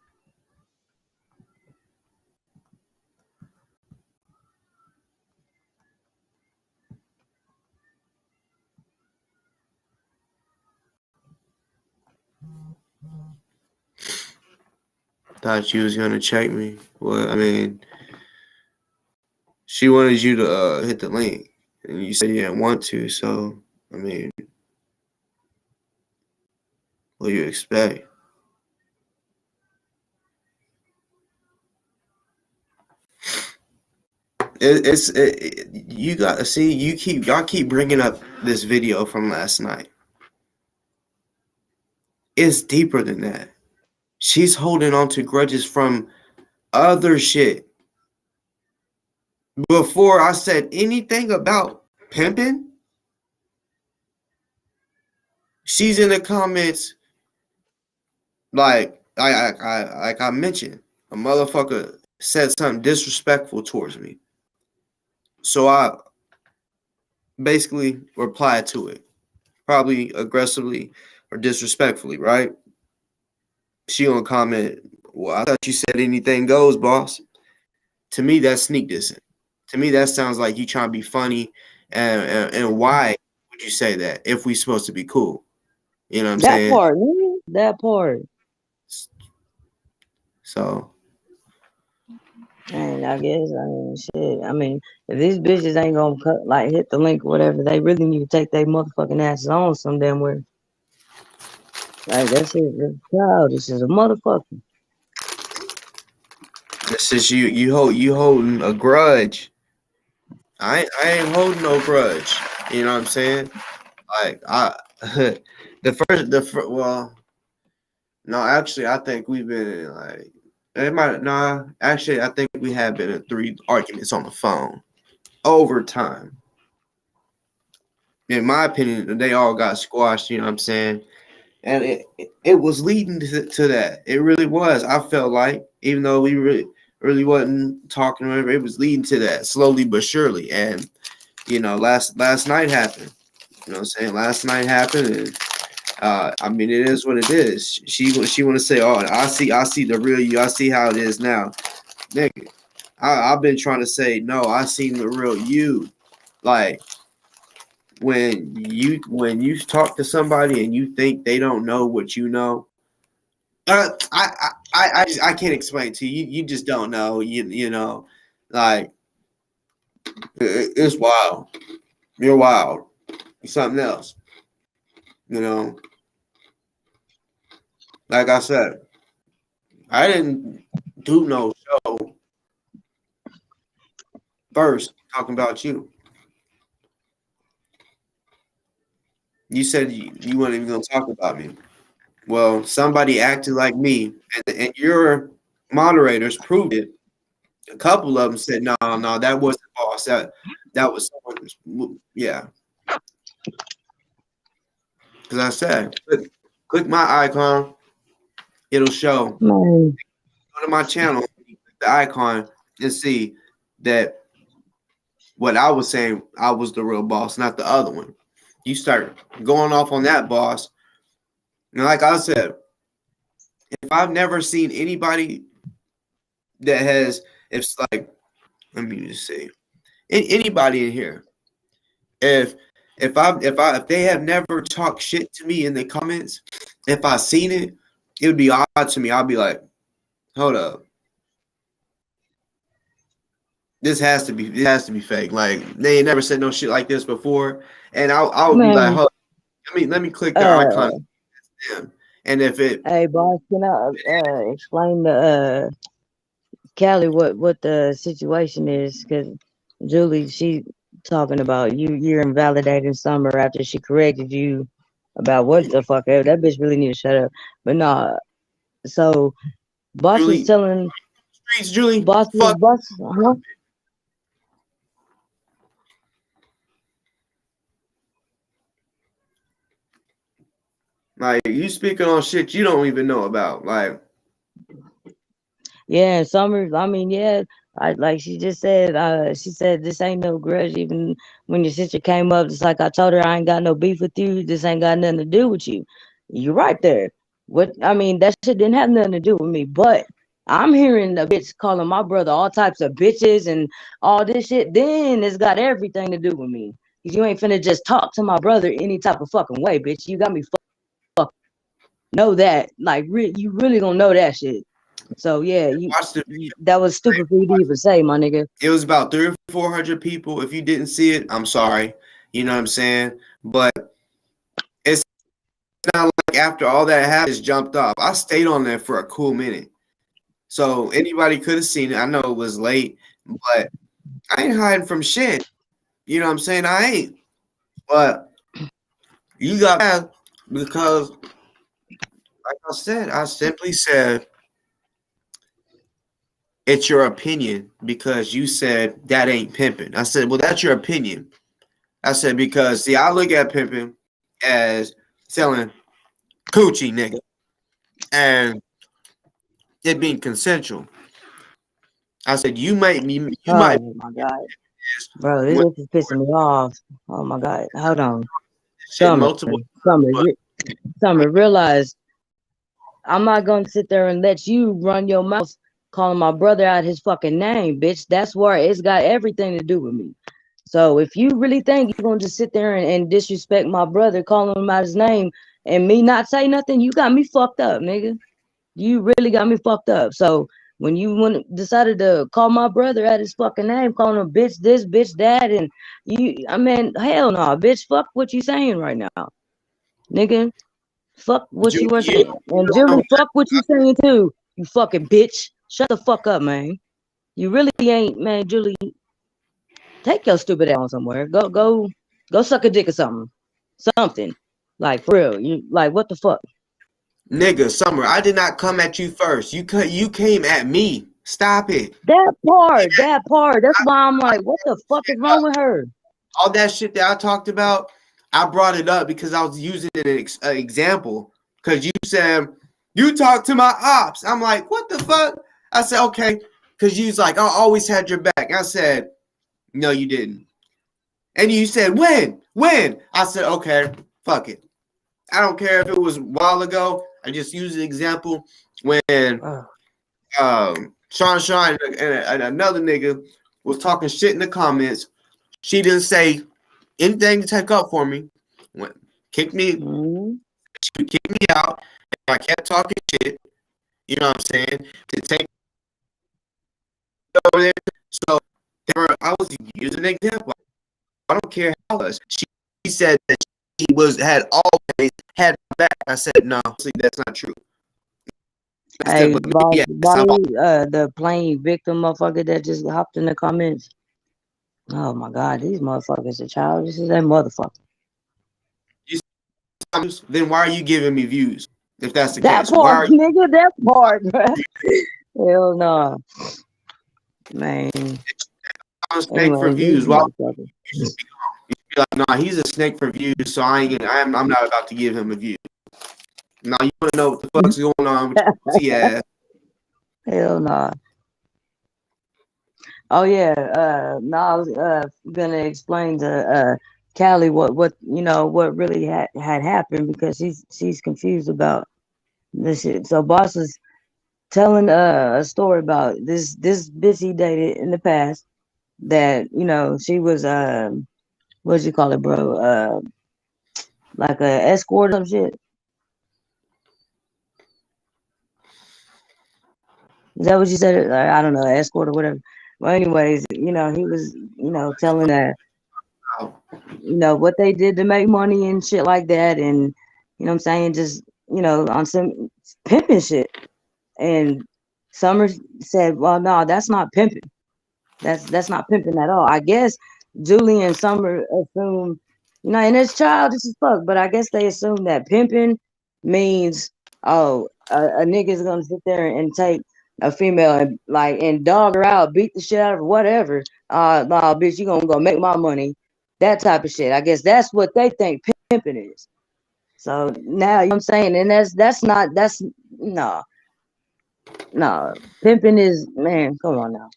Thought you was gonna check me. Well, I mean, she wanted you to hit the link, and you said you didn't want to. So, I mean, what do you expect? You got to see. Y'all keep bringing up this video from last night. It's deeper than that. She's holding on to grudges from other shit. Before I said anything about pimping, she's in the comments like I mentioned, a motherfucker said something disrespectful towards me. So I basically replied to it, probably aggressively or disrespectfully, right? She gonna comment, well, I thought you said anything goes, boss. To me, that's sneak dissing. To me, that sounds like you trying to be funny. And why would you say that if we supposed to be cool? You know what I'm That saying? part, nigga. That part. So And I guess, shit. If these bitches ain't gonna hit the link or whatever, they really need to take their motherfucking asses on some damn way. Like, that shit is childish as a motherfucker. this is you holding a grudge. I ain't holding no grudge. You know what I'm saying? Like well, no, actually I think we've been in I think we have been in 3 arguments on the phone over time. In my opinion, they all got squashed, you know what I'm saying? And it was leading to that. It really was. I felt like, even though we really wasn't talking, whatever, it was leading to that slowly but surely. And last night happened. You know what I'm saying? Last night happened, and it is what it is. She want to say, "Oh, I see the real you. I see how it is now." Nigga, I've been trying to say, no, I seen the real you. Like, when you talk to somebody and you think they don't know what you know, I can't explain to you. You just don't know. You know, like, it's wild. You're wild. You're something else. You know, like I said, I didn't do no show first talking about you. You said you weren't even gonna talk about me. Well, somebody acted like me, and your moderators proved it. A couple of them said, "No, that wasn't boss. That was someone." Yeah, because I said, click my icon, it'll show. Man. Go to my channel, click the icon, and see that what I was saying, I was the real boss, not the other one. You start going off on that boss, and like I said, if I've never seen anybody that has, it's like, let me just see, anybody in here, if they have never talked shit to me in the comments, if I seen it, it would be odd to me. I'll be like, hold up, this has to be fake. Like, they ain't never said no shit like this before, and I would be like, hold up, let me click their icon, and if it, hey boss, can I explain to Callie what the situation is? Because Julie, she talking about you're invalidating Summer after she corrected you about what the fuck ever. That bitch really need to shut up. But nah, so boss Julie, was telling streets, Julie, boss, huh? Like, you speaking on shit you don't even know about. Like, yeah, Summer, yeah, like she just said, she said this ain't no grudge. Even when your sister came up, it's like I told her I ain't got no beef with you. This ain't got nothing to do with you. You're right there. That shit didn't have nothing to do with me. But I'm hearing the bitch calling my brother all types of bitches and all this shit. Then it's got everything to do with me. Cause you ain't finna just talk to my brother any type of fucking way, bitch. You got me fucked. Know that. Like, you really gonna know that shit. So yeah, that was stupid for you to even say, my nigga. It was about 300 or 400 people. If you didn't see it, I'm sorry. You know what I'm saying? But it's not like after all that happened, just jumped off. I stayed on there for a cool minute. So anybody could have seen it. I know it was late, but I ain't hiding from shit. You know what I'm saying? I ain't. But you got mad because, like I said, I simply said, it's your opinion because you said that ain't pimping. I said, well, that's your opinion. I said, because, see, I look at pimping as selling coochie, nigga, and it being consensual. I said, you might. Oh my god, bro, this is pissing me off. Oh my god, hold on, Summer, realize I'm not gonna sit there and let you run your mouth calling my brother out his fucking name, bitch. That's where it's got everything to do with me. So if you really think you're gonna just sit there and disrespect my brother, calling him out his name, and me not say nothing, you got me fucked up, nigga. You really got me fucked up. So when you decided to call my brother out his fucking name, calling him bitch this, bitch that, and I mean, hell no, bitch, fuck what you saying right now, nigga. Fuck what Julie, you are you saying. And don't know. Julie, fuck what you saying too. You fucking bitch. Shut the fuck up, man. You really ain't, man, Julie. Take your stupid ass somewhere. Go suck a dick or something. Something. Like for real. You like what the fuck? Nigga, Summer, I did not come at you first. You came at me. Stop it. That part. That's why I'm like, what the fuck is wrong with her? All that shit that I talked about, I brought it up because I was using an example. Because you said, you talk to my ops. I'm like, what the fuck? I said, okay. Because you was like, I always had your back. I said, no, you didn't. And you said, when? I said, okay, fuck it. I don't care if it was a while ago. I just used an example when Sean and another nigga was talking shit in the comments. She didn't say anything to take up for me. Kicked me, she kicked me out. I kept talking shit. You know what I'm saying? To take over there. So I was using an example. I don't care how much. She said that she had always had my back. I said, no, see, that's not true. Hey, Bonnie, the plain victim motherfucker that just hopped in the comments. Oh my God, these motherfuckers are childish as that motherfucker. Then why are you giving me views? If that's the that case, part, nigga, that part, bro. Hell no, man. I'm a snake for views. Well, you be like, nah, he's a snake for views, so I'm not about to give him a view. Now you want to know what the fuck's going on with your pussy ass? Hell no. Oh yeah. No, I was gonna explain to Callie what what really had happened because she's confused about this shit. So Boss is telling a story about this bitch he dated in the past that she was what you call it, bro, like a escort or some shit. Is that what you said? I don't know, escort or whatever. Well, anyways, he was telling that what they did to make money and shit like that, and what I'm saying, just on some pimping shit. And Summer said, well, no, that's not pimping. That's not pimping at all. I guess Julie and Summer assume, and it's childish as fuck, but I guess they assume that pimping means, a nigga's gonna sit there and take a female and dog her out, beat the shit out of her, whatever. Nah, bitch, you gonna go make my money. That type of shit. I guess that's what they think pimping is. So now, you know what I'm saying? And that's no. Pimping is, man, come on now.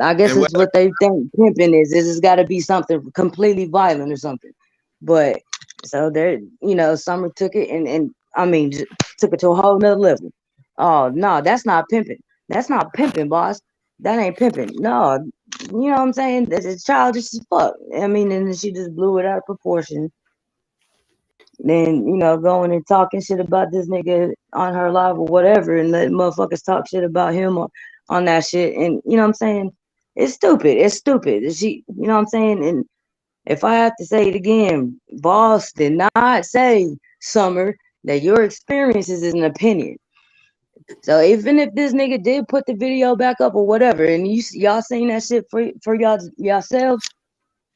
I guess it's what they think pimping is it's got to be something completely violent or something. But so there, Summer took it and I mean, took it to a whole nother level. Oh no, that's not pimping. That's not pimping, boss. That ain't pimping. No, you know what I'm saying? It's childish as fuck. I mean, and then she just blew it out of proportion. Then, going and talking shit about this nigga on her live or whatever, and let motherfuckers talk shit about him on that shit. And you know what I'm saying? It's stupid. It's stupid. She, you know what I'm saying? And if I have to say it again, Boss did not say, Summer, that your experiences is an opinion. So even if this nigga did put the video back up or whatever, and y'all seen that shit for yourselves,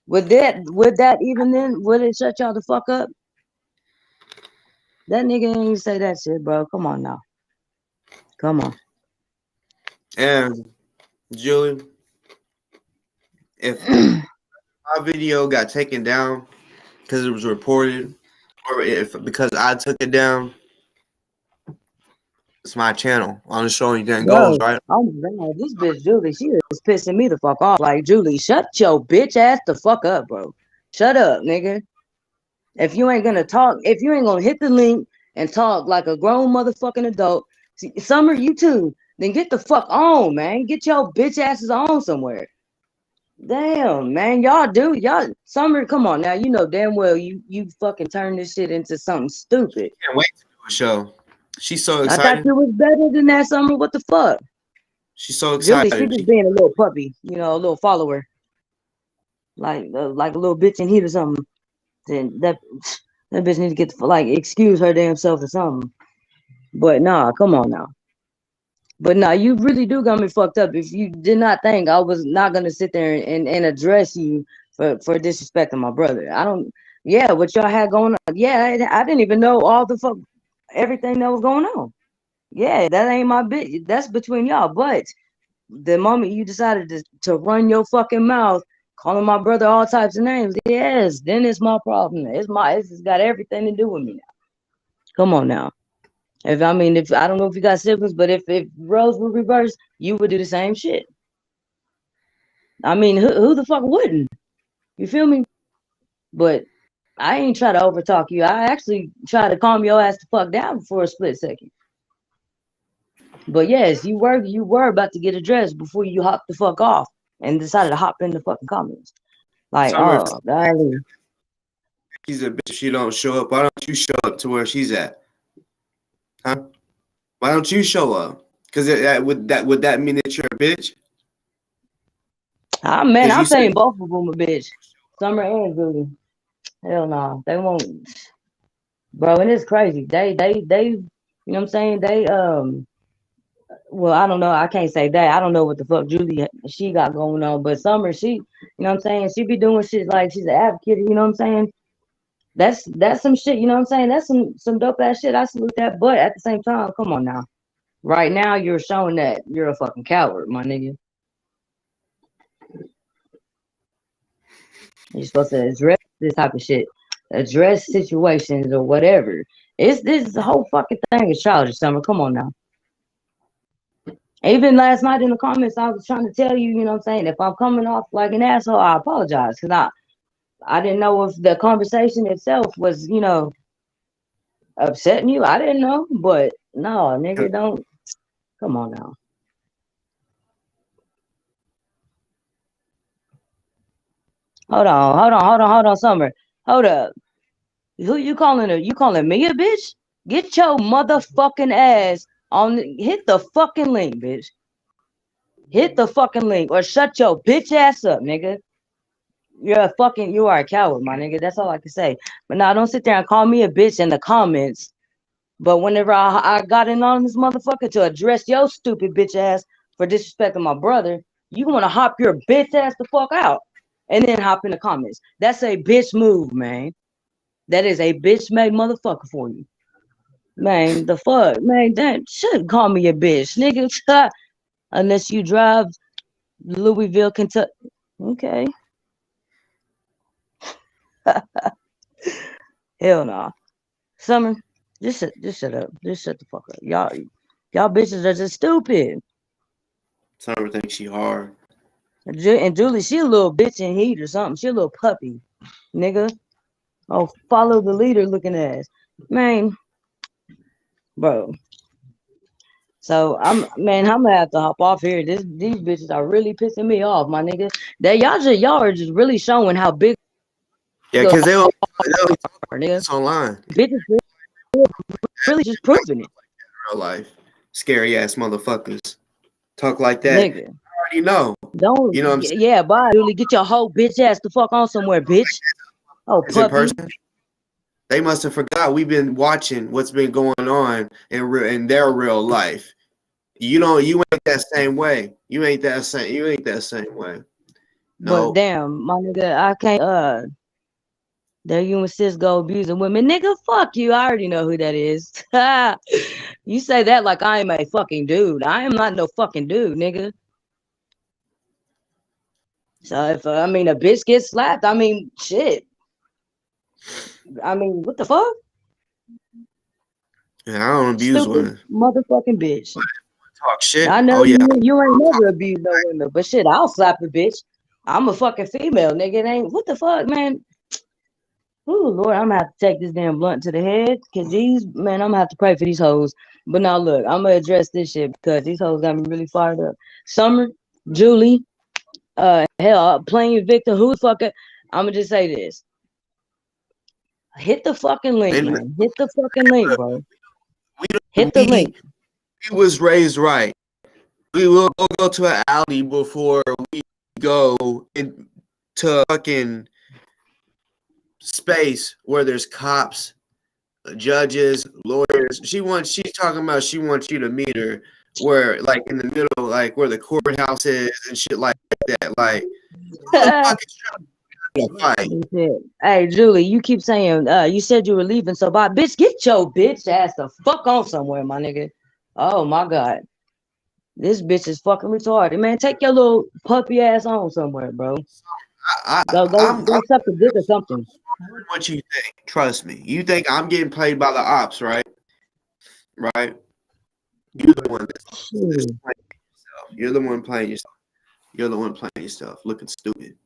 would that even then would it shut y'all the fuck up? That nigga ain't even say that shit, bro. Come on now. Come on. And Julie, if my video got taken down because it was reported, or because I took it down, it's my channel on the Show Anything Goes, right? Oh my God, this bitch Julie, she is pissing me the fuck off. Like, Julie, shut your bitch ass the fuck up, bro. Shut up, nigga. If you ain't gonna talk, if you ain't gonna hit the link and talk like a grown motherfucking adult, Summer, you too, then get the fuck on, man. Get your bitch asses on somewhere. Damn, man, y'all Summer, come on now. You know damn well you fucking turn this shit into something stupid. Can't wait to do a show. She's so I thought excited. you was better than that, Summer. What the fuck? She's so Julie, excited. she just being a little puppy, you know, a little follower. Like a little bitch in heat or something. Then that bitch need to get the, like excuse her damn self or something. But nah, come on now. But nah, you really do got me fucked up. If you did not think I was not gonna sit there and address you for disrespecting my brother. I don't. Yeah, what y'all had going on. Yeah, I didn't even know all the fuck everything that was going on. Yeah, that ain't my bit. That's between y'all. But the moment you decided to run your fucking mouth, calling my brother all types of names, yes, then it's my problem. It's got everything to do with me now. Come on now. If I don't know if you got siblings, but if roles were reversed, you would do the same shit. I mean, who the fuck wouldn't? You feel me? But I ain't try to overtalk you. I actually try to calm your ass the fuck down for a split second. But yes, you were about to get addressed before you hopped the fuck off and decided to hop in the fucking comments. Like, Summer, oh, golly. she's a bitch. She don't show up. Why don't you show up to where she's at? Huh? Why don't you show up? Because would that mean that you're a bitch? Ah, man, 'Cause I'm you saying said both of them a bitch. Summer and Julie. Hell no, they won't, bro. And it's crazy. They, you know what I'm saying? They, well, I don't know. I can't say that. I don't know what the fuck Julie she got going on, but Summer, she, you know what I'm saying? She be doing shit like she's an advocate. You know what I'm saying? That's some shit. You know what I'm saying? That's some dope ass shit. I salute that. But at the same time, come on now. Right now, you're showing that you're a fucking coward, my nigga. You're supposed to address this type of shit, address situations or whatever. This whole fucking thing is childish, Summer. Come on now. Even last night in the comments, I was trying to tell you, you know what I'm saying? If I'm coming off like an asshole, I apologize. Because I didn't know if the conversation itself was, you know, upsetting you. I didn't know. But no, nigga, don't. Come on now. Hold on, Summer. Hold up. Who you calling her? You calling me a bitch? Get your motherfucking ass on. Hit the fucking link, bitch. Hit the fucking link or shut your bitch ass up, nigga. You are a coward, my nigga. That's all I can say. But now don't sit there and call me a bitch in the comments. But whenever I got in on this motherfucker to address your stupid bitch ass for disrespecting my brother, you want to hop your bitch ass the fuck out and then hop in the comments. That's a bitch move, man. That is a bitch made motherfucker for you. Man, the fuck? Man, that shouldn't call me a bitch, nigga. Unless you drive Louisville, Kentucky. Okay. Hell no. Summer, just shut up. Just shut the fuck up. Y'all bitches are just stupid. Summer thinks she hard. And Julie, she a little bitch in heat or something. She a little puppy, nigga. Oh, follow the leader looking ass. Man, bro. So I'm gonna have to hop off here. These bitches are really pissing me off, my nigga. That y'all are just really showing how big. Yeah, because they only talk, nigga. It's online. Bitches really just proving it. Real life, scary ass motherfuckers talk like that. Nigga. I already know. Don't. You know what I'm saying? Yeah, bye. Julie, get your whole bitch ass the fuck on somewhere, bitch. Oh, Is in puppy. person? They must have forgot we've been watching what's been going on in their real life. You ain't that same way. You ain't that same way. No. But damn, my nigga, I can't there you and sis go abusing women. Nigga, fuck you. I already know who that is. You say that like I am a fucking dude. I am not no fucking dude, nigga. So if a bitch gets slapped, shit. What the fuck? Yeah, I don't abuse women. Motherfucking bitch. Talk shit. I know Oh yeah. you ain't never abused no women, but shit, I'll slap a bitch. I'm a fucking female, nigga. It ain't what the fuck, man. Oh Lord, I'm gonna have to take this damn blunt to the head, cause I'm gonna have to pray for these hoes. But now look, I'm gonna address this shit because these hoes got me really fired up. Summer, Julie, hell, playing victim. Who the fuck? I'm gonna just say this. Hit the fucking link, And man. Hit the fucking link, bro. Hit the we link. was raised right. We will go to an alley before we go into a fucking space where there's cops, judges, lawyers. She's talking about she wants you to meet her where like in the middle, like where the courthouse is and shit like that. Like who the fuck is trying to fight? Hey, Julie, you keep saying you said you were leaving, so bye. Bitch, get your bitch ass the fuck on somewhere, my nigga. Oh my god. This bitch is fucking retarded. Man, take your little puppy ass on somewhere, bro. Go suck the dick or something. What you think? Trust me. You think I'm getting played by the ops, right? Right? You're the one that's playing yourself. You're the one playing yourself. You're the one playing yourself. Looking stupid.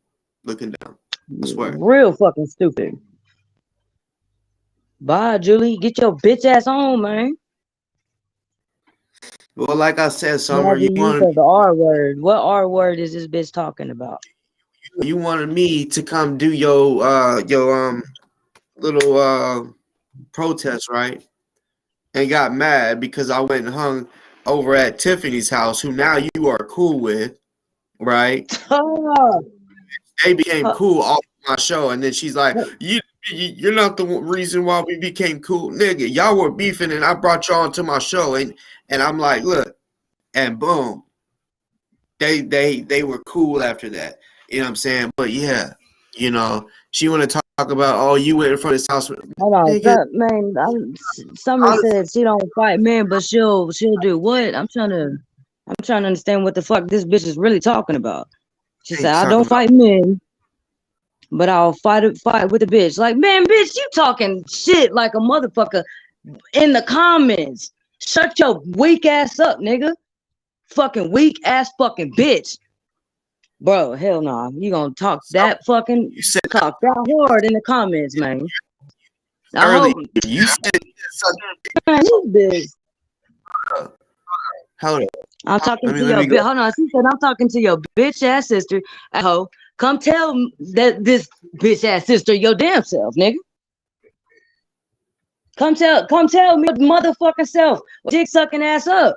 Looking down. I swear. Real fucking stupid. Bye, Julie. Get your bitch ass on, man. Well, like I said, Summer, you wanted the R word. What R word is this bitch talking about? You wanted me to come do your little protest, right? And got mad because I went and hung over at Tiffany's house, who now you are cool with, right? They became cool off my show, and then she's like, "You're not the reason why we became cool, nigga. Y'all were beefing, and I brought y'all onto my show, and I'm like, look, and boom, they were cool after that. You know what I'm saying? But yeah, you know, she want to talk about, oh, you went in front of his house. Hold on, man. Summer said she don't fight men, but she'll do what? I'm trying to understand what the fuck this bitch is really talking about. She said, I don't fight men, but I'll fight with a bitch. Like, man, bitch, you talking shit like a motherfucker in the comments. Shut your weak ass up, nigga. Fucking weak ass fucking bitch. Bro, hell no. Nah. You gonna talk that fucking talk that hard in the comments, man. Early, you said man, this bitch. Hold on. I'm talking to your bitch. Hold on. She said I'm talking to your bitch ass sister. Ho, come tell that this bitch ass sister your damn self, nigga. Come tell me motherfucking self. Dick sucking ass up.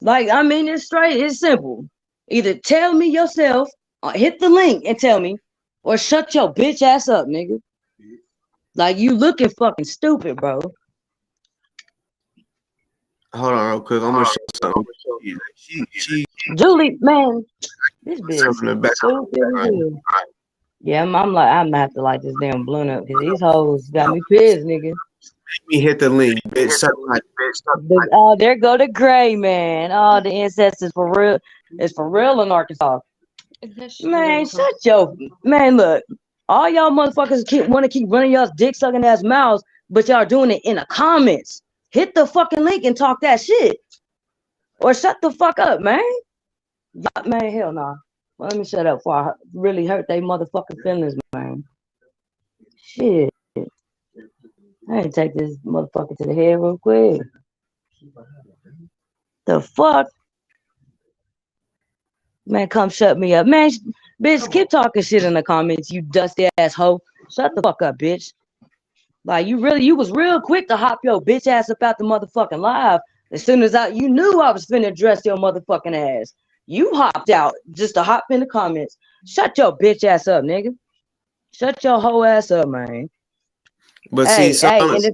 Like, I mean, it's straight. It's simple. Either tell me yourself, or hit the link and tell me, or shut your bitch ass up, nigga. Like, you looking fucking stupid, bro. Hold on real quick. I'm gonna show something. She Julie, man, this bitch is stupid. Yeah, I'm like, I'm gonna have to light this damn blunt up because these hoes got me pissed, nigga. Make me hit the link, bitch. Oh, there go the gray, man. Oh, the incest is for real. It's for real in Arkansas. Man, shut your man. Look, all y'all motherfuckers want to keep running y'all's dick sucking ass mouths, but y'all doing it in the comments. Hit the fucking link and talk that shit, or shut the fuck up, man. Man, hell no. Nah. Well, let me shut up before I really hurt they motherfucking feelings, man. Shit. I ain't take this motherfucker to the head real quick. The fuck? Man, come shut me up. Man, bitch, keep talking shit in the comments, you dusty ass hoe. Shut the fuck up, bitch. Like, you was real quick to hop your bitch ass up out the motherfucking live. As soon as you knew I was finna dress your motherfucking ass. You hopped out just to hop in the comments. Shut your bitch ass up, nigga. Shut your whole ass up, man. But hey, see, and if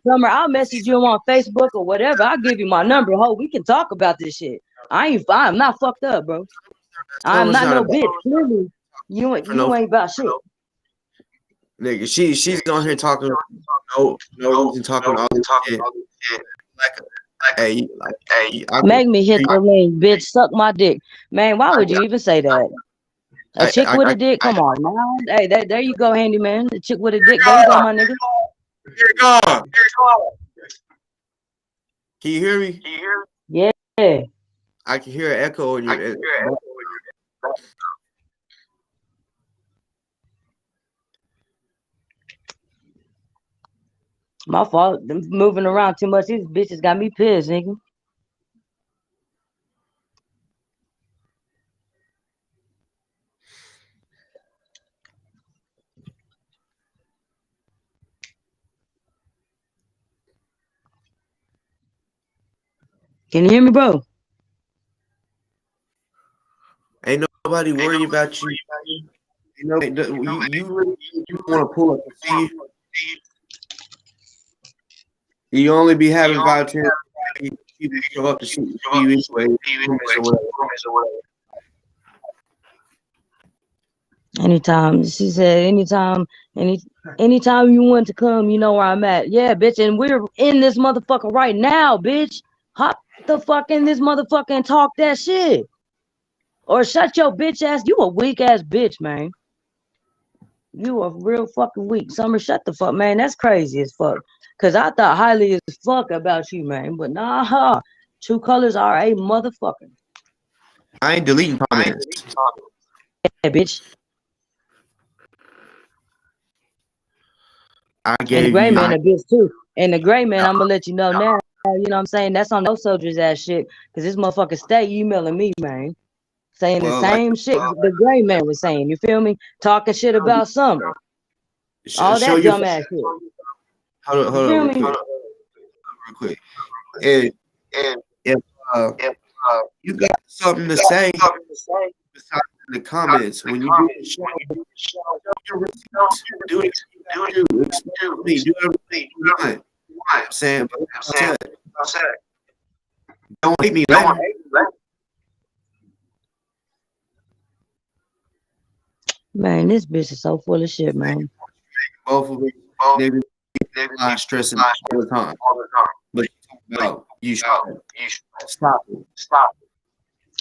Summer, I'll message you on Facebook or whatever. I'll give you my number. Ho, we can talk about this shit. I'm not fucked up, bro. I'm not no bitch. Clearly, you ain't about shit. Nigga, she's on here talking no reason talking all this shit. Hey, make me hit the link, bitch. Suck my dick, man. Why would you even say that? A chick with a dick? Come on, man. Hey, there you go, handyman. The chick with a dick. There you go, my nigga. Here it goes. Can you hear me? Yeah. I can hear an echo in your. My fault. I'm moving around too much. These bitches got me pissed, nigga. Can you hear me, bro? Ain't nobody worried about you. You know, you really want to pull up and see you. You only be having volatility. People show up to see you anyway. Anytime. She said, anytime you want to come, you know where I'm at. Yeah, bitch. And we're in this motherfucker right now, bitch. Hop the fuck in this motherfucker and talk that shit. Or shut your bitch ass. You a weak ass bitch, man. You a real fucking weak. Summer, shut the fuck, man. That's crazy as fuck. Cause I thought highly as fuck about you, man. But nah, True Colors are a motherfucker. I ain't deleting comments. Yeah, bitch. I And the gave gray you. man a bitch too. And the gray man, I'm gonna let you know now. You know what I'm saying? That's on those soldiers ass shit. Cause this motherfucker stay emailing me, man. Saying the same shit the gray man was saying. You feel me? Talking shit about Summer. All that dumb ass shit. Hold on, real quick. And if you got something to say besides in the comments, when you do the show, do everything you want. I'm saying, but don't hate me. Man, this bitch is so full of shit, man. Both of them, they lie stressing all the time. But you should stop it.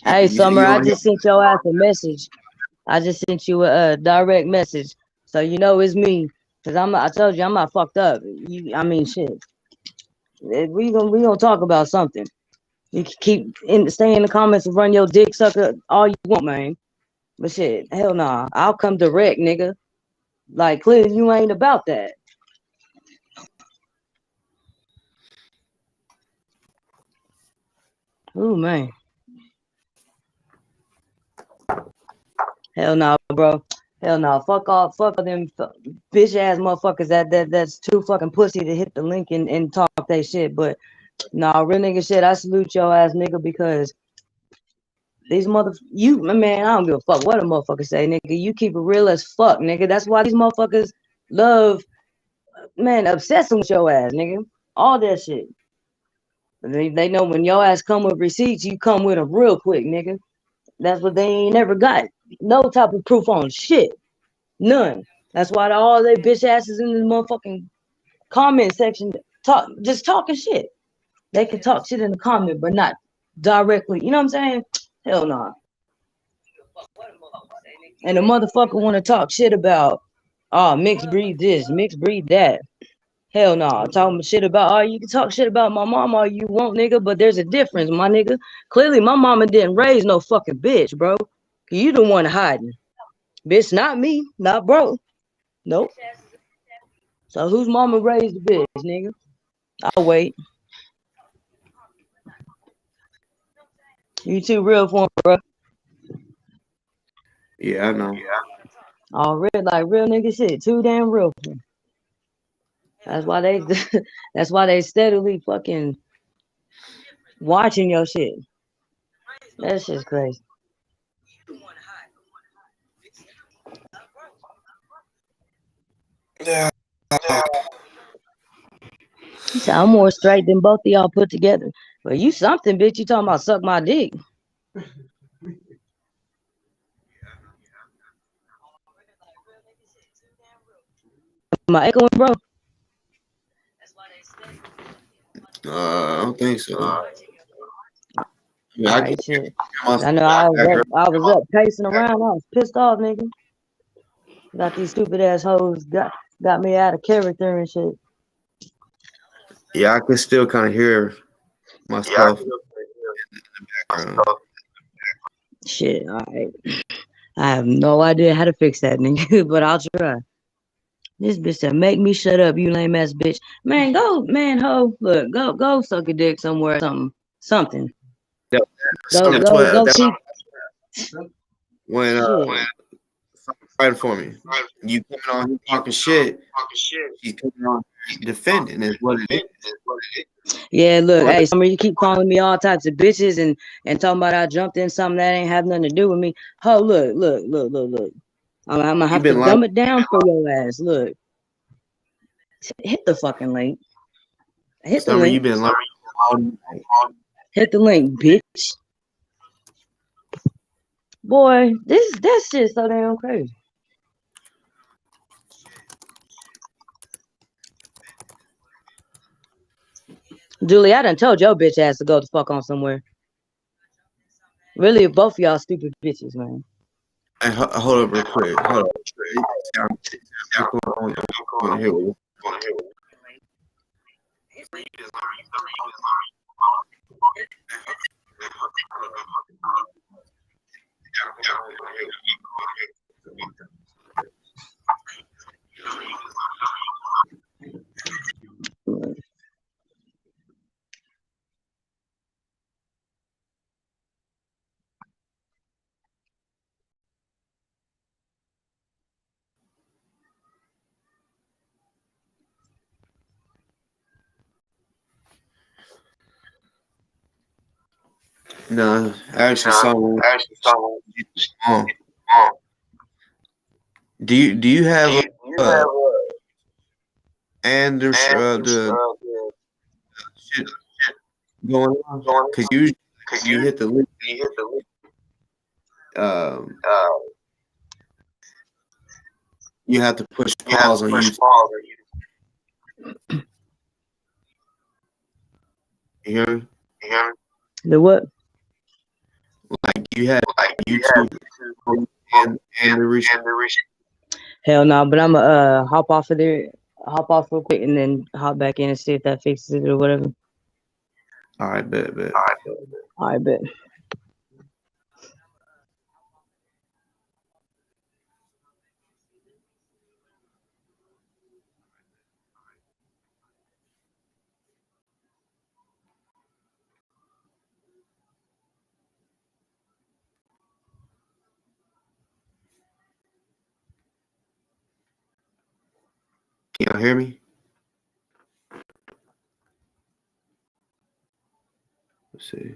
Hey, Summer, I just sent your ass a message. I just sent you a direct message, so you know it's me. Cause I told you I'm not fucked up. Shit. We gonna talk about something. You can stay in the comments and run your dick sucker all you want, man. But shit, hell nah. I'll come direct, nigga. Like, clearly you ain't about that. Ooh, man. Hell no, bro. Hell no. Fuck all them bitch ass motherfuckers that's too fucking pussy to hit the link and talk that shit. But nah, real nigga shit, I salute your ass, nigga, because these man, I don't give a fuck what a motherfucker say, nigga. You keep it real as fuck, nigga. That's why these motherfuckers love, man, obsessing with your ass, nigga. All that shit. They know when your ass come with receipts, you come with them real quick, nigga. That's what they ain't never got. No type of proof on shit. None. That's why all they bitch asses in the motherfucking comment section just talking shit. They can talk shit in the comment, but not directly. You know what I'm saying? Hell no. Nah. And the motherfucker want to talk shit about, mixed breed this, mixed breed that. Hell no. Nah. Talking shit about, you can talk shit about my mama all you want, nigga, but there's a difference, my nigga. Clearly, my mama didn't raise no fucking bitch, bro. You the one hiding. Bitch, not me, not bro. Nope. So whose mama raised the bitch, nigga? I'll wait. You too real for him, bro. Yeah, I know. All real, like real nigga shit. Too damn real for him. That's why they steadily fucking watching your shit. That's just crazy. Yeah. He said, I'm more straight than both of y'all put together. But you something, bitch. You talking about suck my dick. Am I echoing, bro? I don't think so. All right, shit. I know I was up pacing around. I was pissed off, nigga. Got these stupid ass hoes got me out of character and shit. Yeah, I can still kind of hear myself in the background. Shit, all right. I have no idea how to fix that, nigga, but I'll try. This bitch said, make me shut up, you lame ass bitch. Man, ho, look, go suck a dick somewhere, something. Go keep. When fighting for me, you coming on talking shit, she's coming on defending is what it is. Yeah, look, hey, Summer, you keep calling me all types of bitches and talking about I jumped in something that ain't have nothing to do with me. Oh, look. I'm gonna have to dumb it down for your ass. Look, hit the fucking link. Hit the link. You've been lying all night. Hit the link, bitch. Boy, that shit's so damn crazy. Julie, I done told your bitch ass to go the fuck on somewhere. Really, both of y'all stupid bitches, man. Hey, hold up real quick. Hold up. No, actually, someone. Do you have and there's the shit going on? Because you hit the link. You have to push pause on YouTube. You hear me? The what? Like you have YouTube and the reach. Hell no, but I'm gonna hop off real quick and then hop back in and see if that fixes it or whatever. All right, bet. All right, bet. Can y'all hear me? Let's see.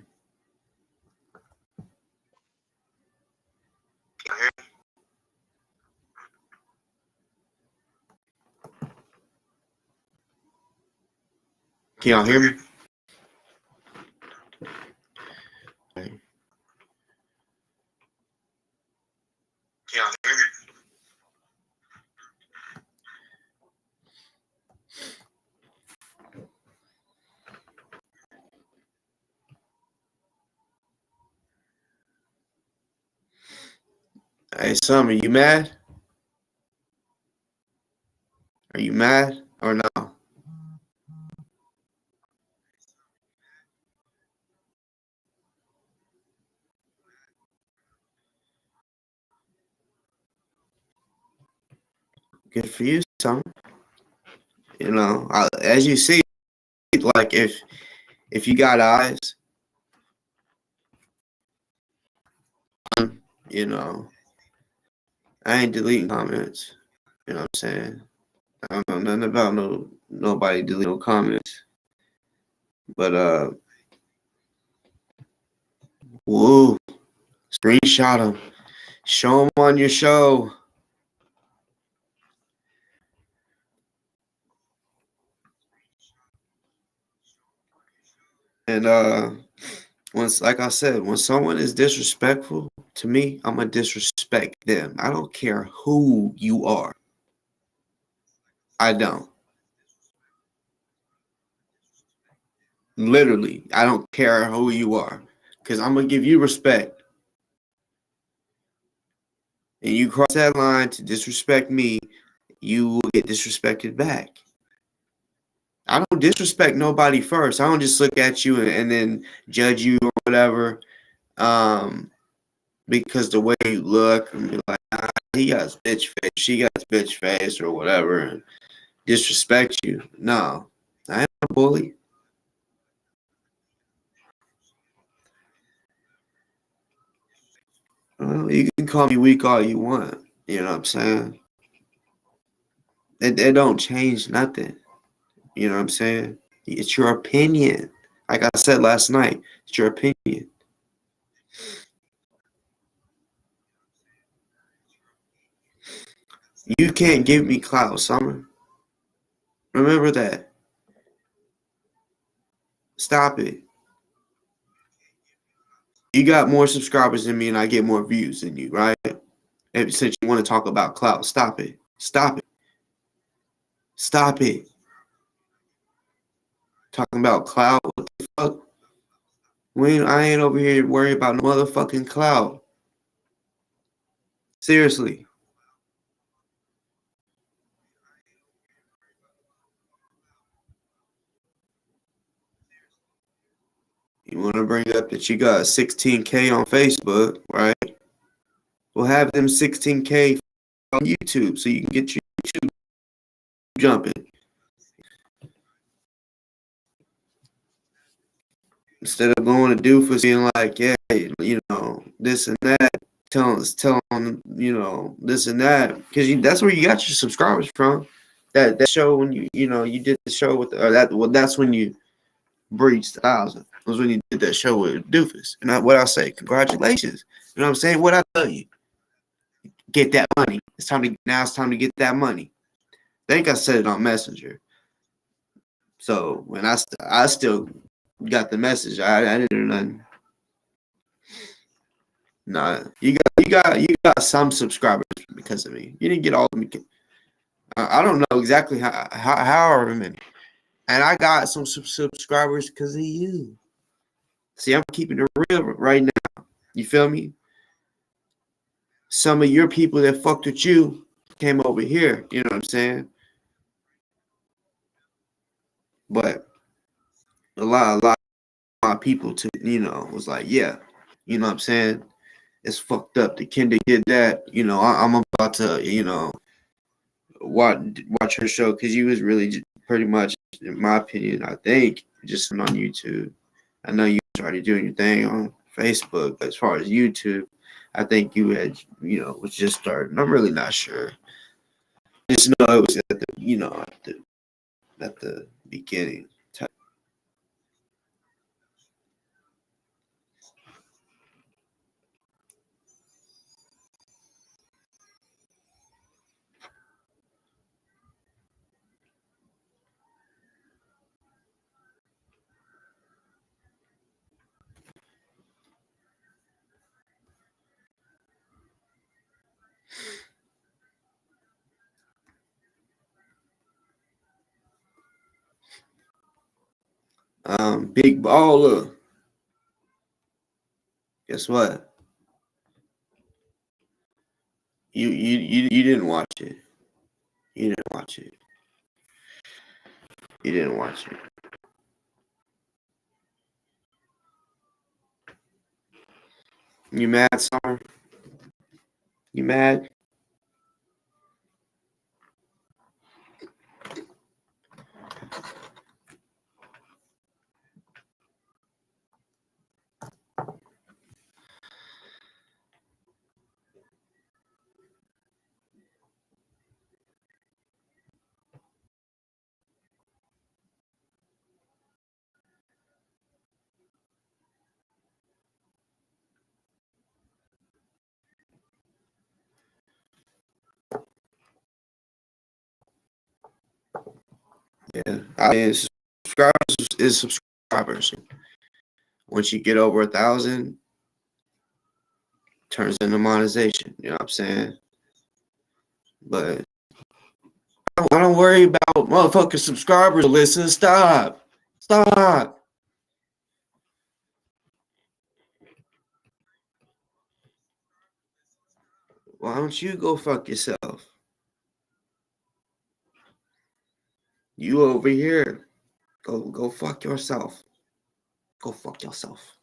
Can y'all hear me? Can y'all hear me? Hey, Summer, you mad? Are you mad or no? Good for you, Summer. You know, as you see, like if you got eyes, you know, I ain't deleting comments. You know what I'm saying? I don't know nothing about nobody deleting no comments. But whoa, screenshot them, show them on your show. And like I said, when someone is disrespectful to me, I'm gonna disrespect them. I don't care who you are. I don't. Literally, I don't care who you are, because I'm gonna give you respect. And you cross that line to disrespect me, you will get disrespected back. I don't disrespect nobody first. I don't just look at you and then judge you or whatever, because the way you look and be like, he got bitch face, she got bitch face or whatever, and disrespect you. No, I ain't a bully. Well, you can call me weak all you want. You know what I'm saying? It don't change nothing. You know what I'm saying? It's your opinion. Like I said last night, it's your opinion. You can't give me clout, Summer. Remember that. Stop it. You got more subscribers than me and I get more views than you, right? And since you want to talk about clout, stop it. Stop it. Stop it. Talking about clout, what the fuck? I ain't over here worried about no motherfucking clout. Seriously. You want to bring up that you got 16K on Facebook, right? We'll have them 16K on YouTube so you can get your YouTube jumping. Instead of going to doofus being like, yeah, you know, this and that, telling, you know, this and that, because that's where you got your subscribers from. That show when you did the show with, that's when you breached 1,000. Was when you did that show with doofus. And what I say, congratulations. You know what I'm saying? What I tell you, get that money. It's time to get that money. I think I said it on Messenger. So when I still got the message, I didn't do nothing. Nah, you got some subscribers because of me. You didn't get all of them. I don't know exactly however many, and I got some subscribers because of you. See, I'm keeping it real right now. You feel me? Some of your people that fucked with you came over here. You know what I'm saying? But a lot of people was like, yeah, you know what I'm saying? It's fucked up. The Kendick did that. You know, I'm about to, watch her show because you was really pretty much, in my opinion, I think, just on YouTube. I know you was already doing your thing on Facebook, but as far as YouTube, I think you had, was just starting. I'm really not sure. Just know it was at the beginning. Big baller. Guess what? You didn't watch it. You didn't watch it. You didn't watch it. You mad, Summer? You mad? Yeah. I mean, subscribers is subscribers. Once you get over 1,000, turns into monetization. You know what I'm saying? But I don't worry about motherfucking subscribers. Listen, stop. Stop. Why don't you go fuck yourself? You over here. Go fuck yourself. Go fuck yourself.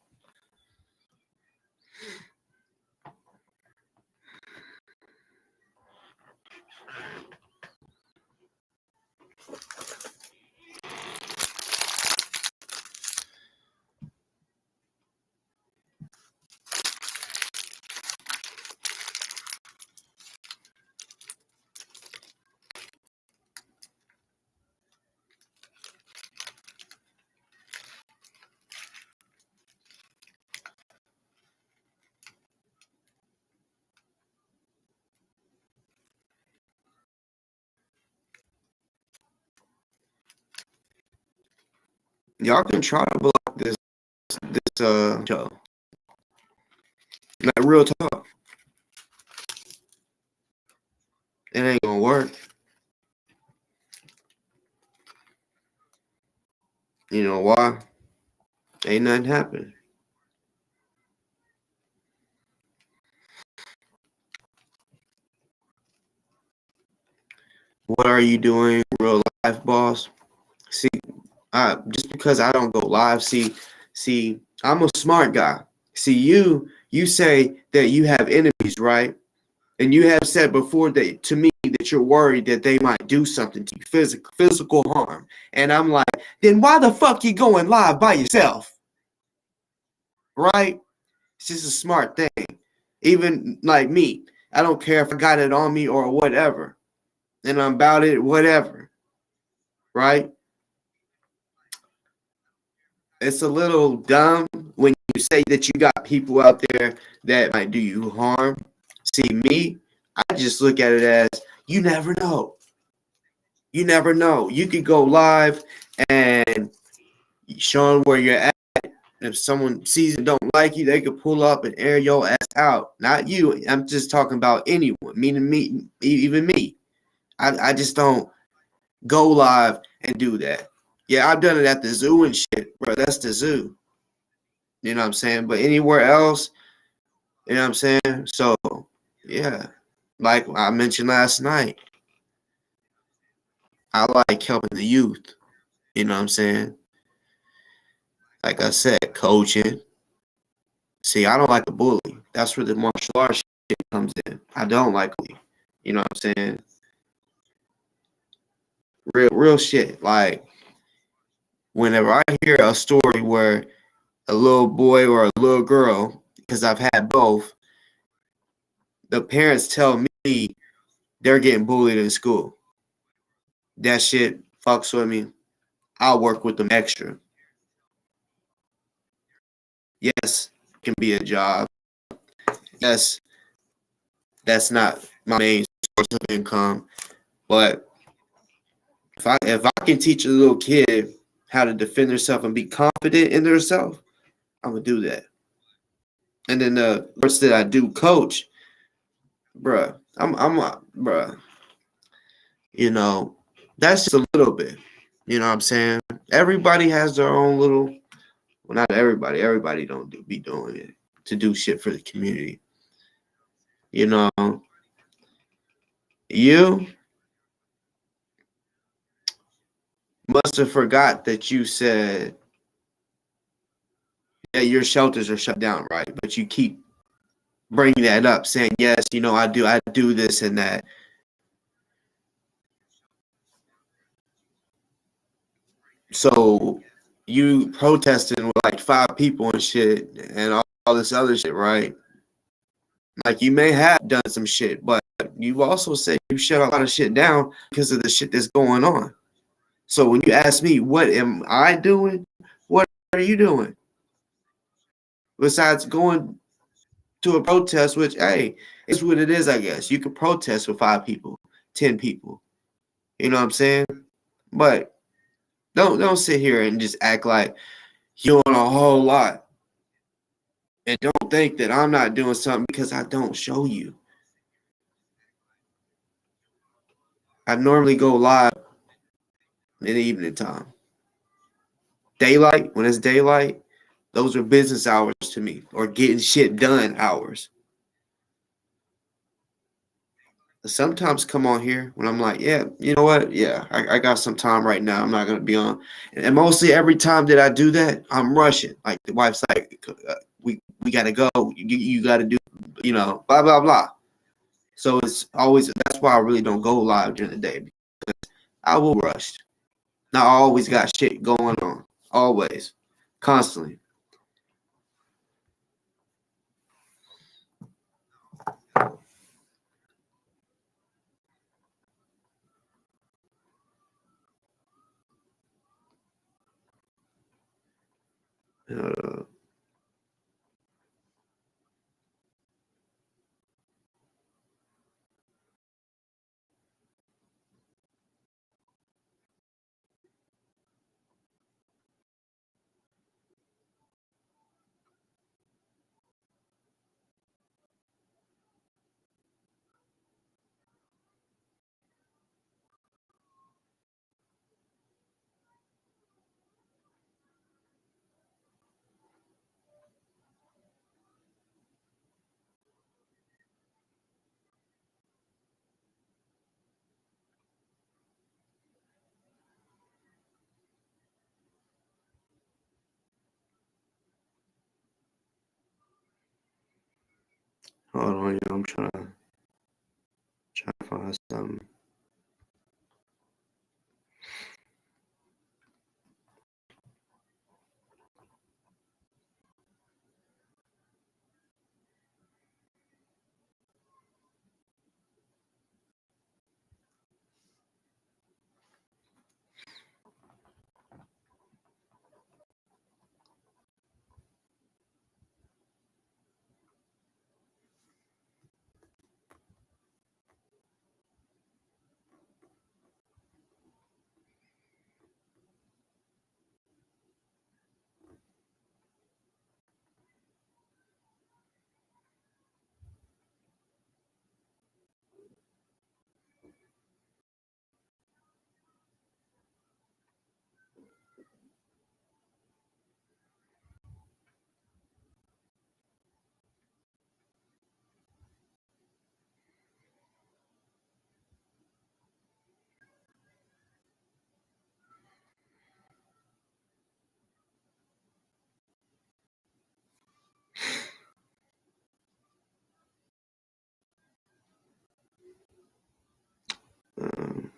Y'all can try to block this show. Like real talk. It ain't gonna work. You know why? Ain't nothing happened. What are you doing real life, boss? See, just because I don't go live, see, I'm a smart guy. See, you say that you have enemies, right? And you have said before that to me that you're worried that they might do something to you, physical harm. And I'm like, then why the fuck you going live by yourself? Right? It's just a smart thing. Even like me, I don't care if I got it on me or whatever. And I'm about it, whatever. Right? It's a little dumb when you say that you got people out there that might do you harm. See, me, I just look at it as you never know. You never know. You could go live and showing where you're at. If someone sees and don't like you, they could pull up and air your ass out. Not you. I'm just talking about anyone. Meaning me, even me. I just don't go live and do that. Yeah, I've done it at the zoo and shit, bro. That's the zoo. You know what I'm saying? But anywhere else, you know what I'm saying? So, yeah. Like I mentioned last night, I like helping the youth. You know what I'm saying? Like I said, coaching. See, I don't like a bully. That's where the martial arts shit comes in. I don't like bully. You know what I'm saying? Real shit. Like, whenever I hear a story where a little boy or a little girl, because I've had both, the parents tell me they're getting bullied in school. That shit fucks with me. I'll work with them extra. Yes, it can be a job. Yes, that's not my main source of income. But if I can teach a little kid how to defend themselves and be confident in themselves, I'm gonna do that. And then the course that I do coach, bruh, bruh. You know, that's just a little bit. You know what I'm saying? Everybody has their own little. Well, not everybody. Everybody don't be doing it to do shit for the community. You know, you must have forgot that you said that your shelters are shut down, right? But you keep bringing that up, saying, yes, you know, I do this and that. So you protesting with like 5 people and shit and all this other shit, right? Like you may have done some shit, but you also said you shut a lot of shit down because of the shit that's going on. So when you ask me, what am I doing? What are you doing? Besides going to a protest, which, hey, it's what it is, I guess. You can protest with 5 people, 10 people. You know what I'm saying? But don't sit here and just act like you're doing a whole lot. And don't think that I'm not doing something because I don't show you. I normally go live in the evening time. Daylight, when it's daylight, those are business hours to me, or getting shit done hours. I sometimes come on here when I'm like, yeah, you know what? Yeah, I got some time right now. I'm not going to be on. And mostly every time that I do that, I'm rushing. Like the wife's like, we got to go. You got to do, you know, blah, blah, blah. So it's always, that's why I really don't go live during the day, because I will rush. I always got shit going on. Always. Constantly. Uh, Hold on, I'm trying to find something. Um,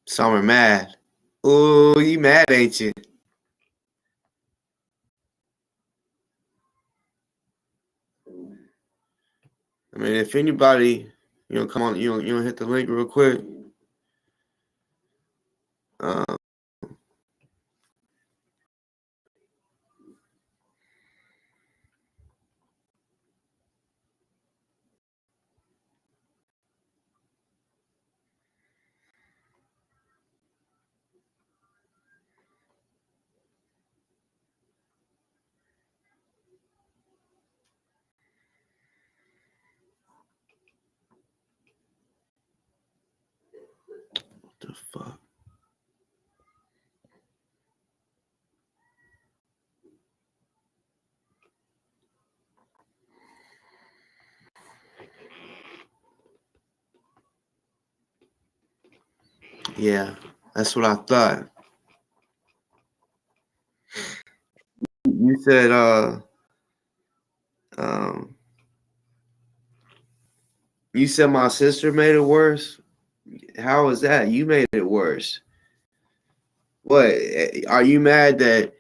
Summer mad. Ooh, you mad, ain't you? I mean, if anybody, come on, you know, hit the link real quick. What the fuck? Yeah, that's what I thought. You said, you said my sister made it worse. How was that? You made it worse. What? Are you mad that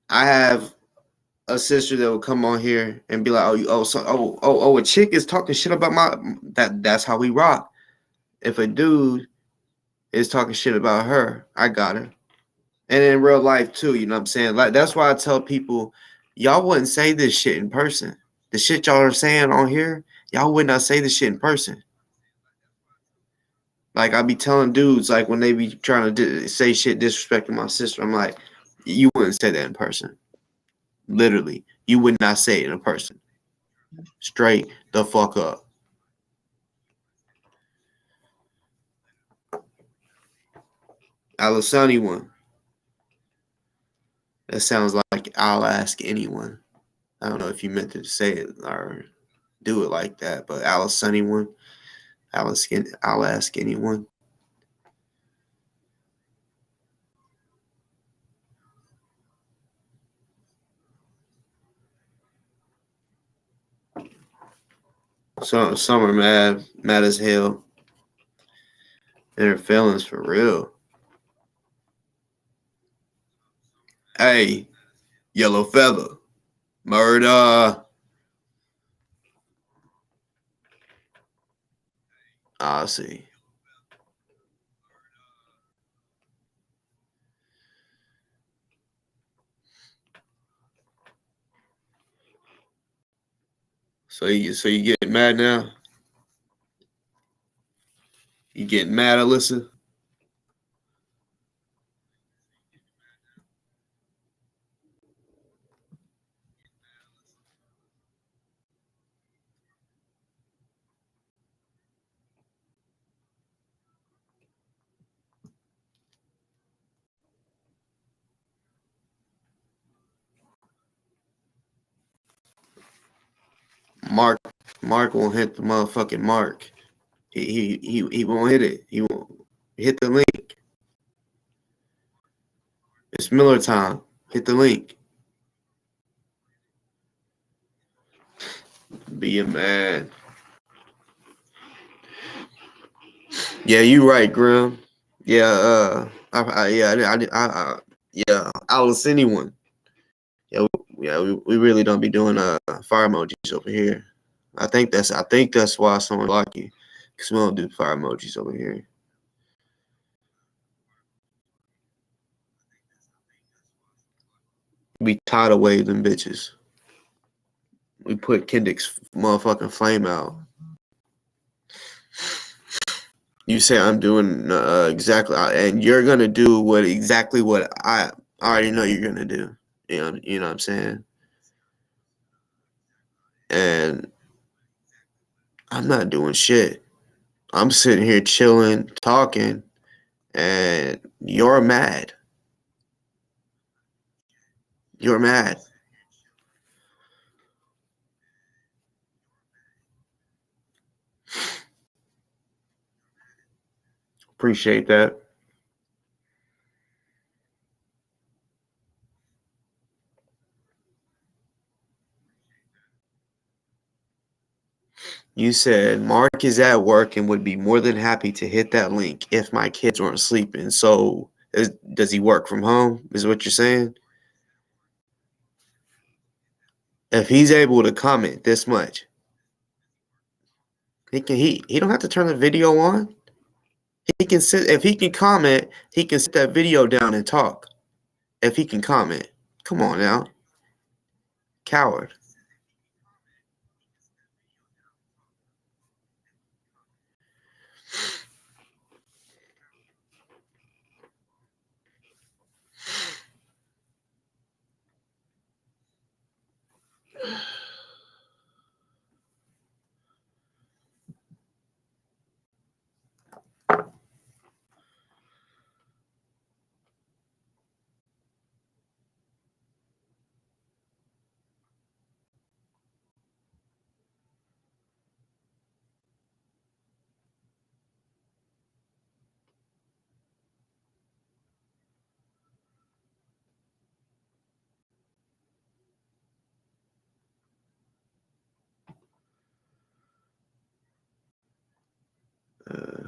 I have a sister that will come on here and be like, a chick is talking shit about that's how we rock. If a dude is talking shit about her, I got her. And in real life too, you know what I'm saying? Like that's why I tell people, y'all wouldn't say this shit in person. The shit y'all are saying on here, y'all would not say this shit in person. Like I be telling dudes, like when they be trying to say shit disrespecting my sister, I'm like, you wouldn't say that in person. Literally, you would not say it in person. Straight the fuck up. Alisani one. That sounds like I'll ask anyone. I don't know if you meant to say it or do it like that, but Alisani one. I'll ask anyone. Some are mad as hell. And their feelings for real. Hey, yellow feather, murder. I see. So you get mad now? You getting mad, Alyssa? Mark won't hit the motherfucking mark. He won't hit it. He won't hit the link. It's Miller time. Hit the link. Be a man. Yeah, you right, Grim. Yeah, yeah, I'll listen anyone. Yeah, we really don't be doing fire emojis over here. I think that's why someone block you, because we don't do fire emojis over here. We tidal wave them bitches. We put Kendick's motherfucking flame out. You say I'm doing exactly, and you're gonna do exactly what I already know you're gonna do. You know what I'm saying? And I'm not doing shit. I'm sitting here chilling, talking, and you're mad. You're mad. Appreciate that. You said Mark is at work and would be more than happy to hit that link if my kids weren't sleeping. So does he work from home? Is what you're saying? If he's able to comment this much, he don't have to turn the video on. He can sit, if he can comment, he can sit that video down and talk. If he can comment. Come on now. Coward.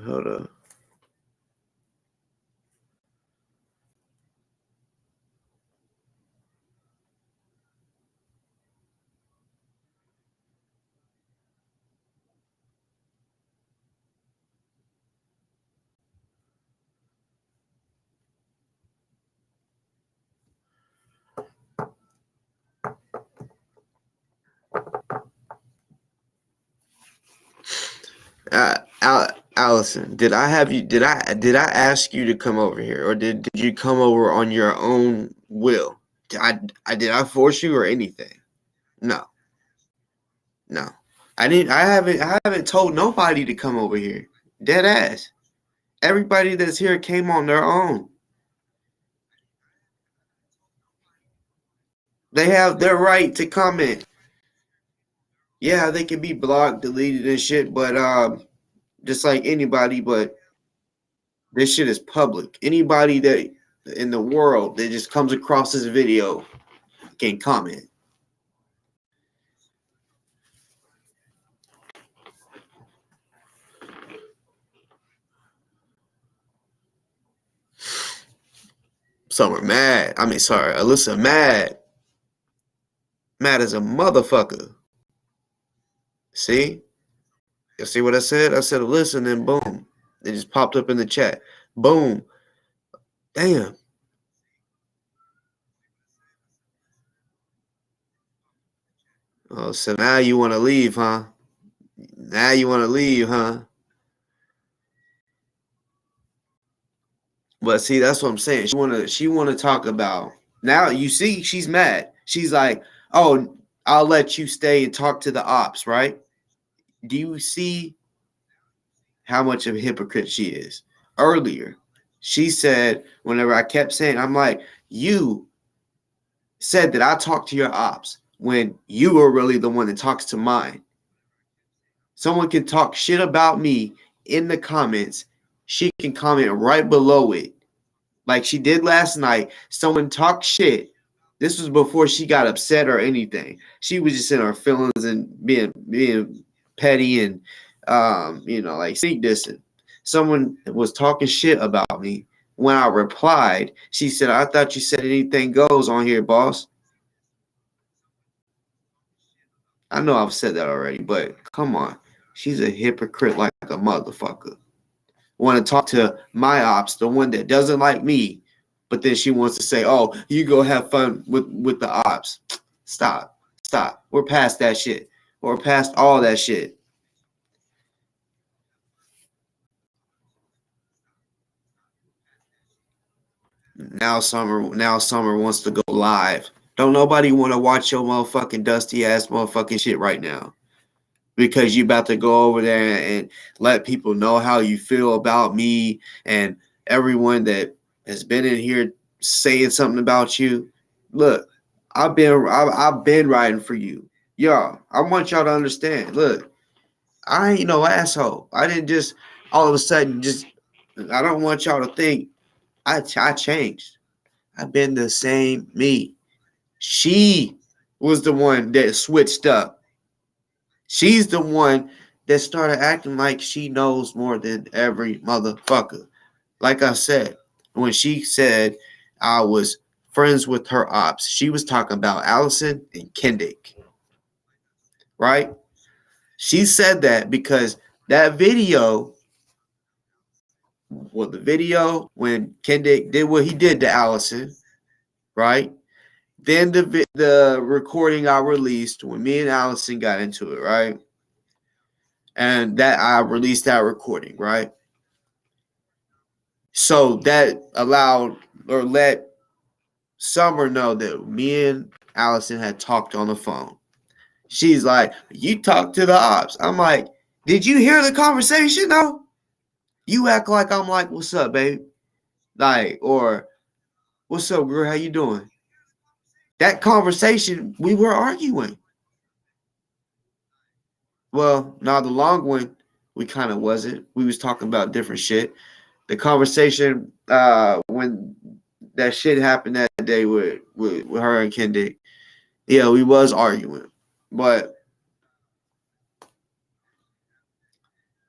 Hold up. Allison, did I have you? Did I ask you to come over here, or did you come over on your own will? Did I force you or anything? No, no, I didn't. I haven't told nobody to come over here. Dead ass. Everybody that's here came on their own. They have their right to comment. Yeah, they can be blocked, deleted, and shit, but just like anybody, but this shit is public. Anybody that in the world that just comes across this video can comment. Summer mad. I mean, sorry, Alyssa mad. Mad as a motherfucker. See? You see what I said? I said Alyssa, and then boom. It just popped up in the chat. Boom. Damn. Oh, so now you want to leave, huh? Now you want to leave, huh? But see, that's what I'm saying. She wanna talk about. Now you see she's mad. She's like, "Oh, I'll let you stay and talk to the ops," right? Do you see how much of a hypocrite she is? Earlier, she said, whenever I kept saying, I'm like, you said that I talked to your ops when you were really the one that talks to mine. Someone can talk shit about me in the comments. She can comment right below it. Like she did last night. Someone talked shit. This was before she got upset or anything. She was just in her feelings and being petty and like sneak dissing. Someone was talking shit about me. When I replied, she said, "I thought you said anything goes on here, boss." I know I've said that already, but come on. She's a hypocrite like a motherfucker. Want to talk to my ops, the one that doesn't like me, but then she wants to say, "Oh, you go have fun with the ops." Stop. We're past that shit. We're past all that shit. Now Summer wants to go live. Don't nobody want to watch your motherfucking dusty ass motherfucking shit right now. Because you about to go over there and let people know how you feel about me and everyone that has been in here saying something about you. Look, I've been riding for you. Y'all, I want y'all to understand. Look, I ain't no asshole. I didn't just all of a sudden I don't want y'all to think I changed. I've been the same me. She was the one that switched up. She's the one that started acting like she knows more than every motherfucker. Like I said, when she said I was friends with her ops, she was talking about Allison and Kendick. Right? She said that because that video, the video when Kendick did what he did to Allison, right? Then the recording I released when me and Allison got into it, right? And that I released that recording, right? So that allowed or let Summer know that me and Allison had talked on the phone. She's like, "You talked to the ops." I'm like, "Did you hear the conversation though?" You act like I'm like, "What's up, babe?" Like, or "What's up, girl? How you doing?" That conversation, we were arguing. Well, now the long one, we kind of wasn't. We was talking about different shit. The conversation when that shit happened that day with her and Kendick, yeah, we was arguing. But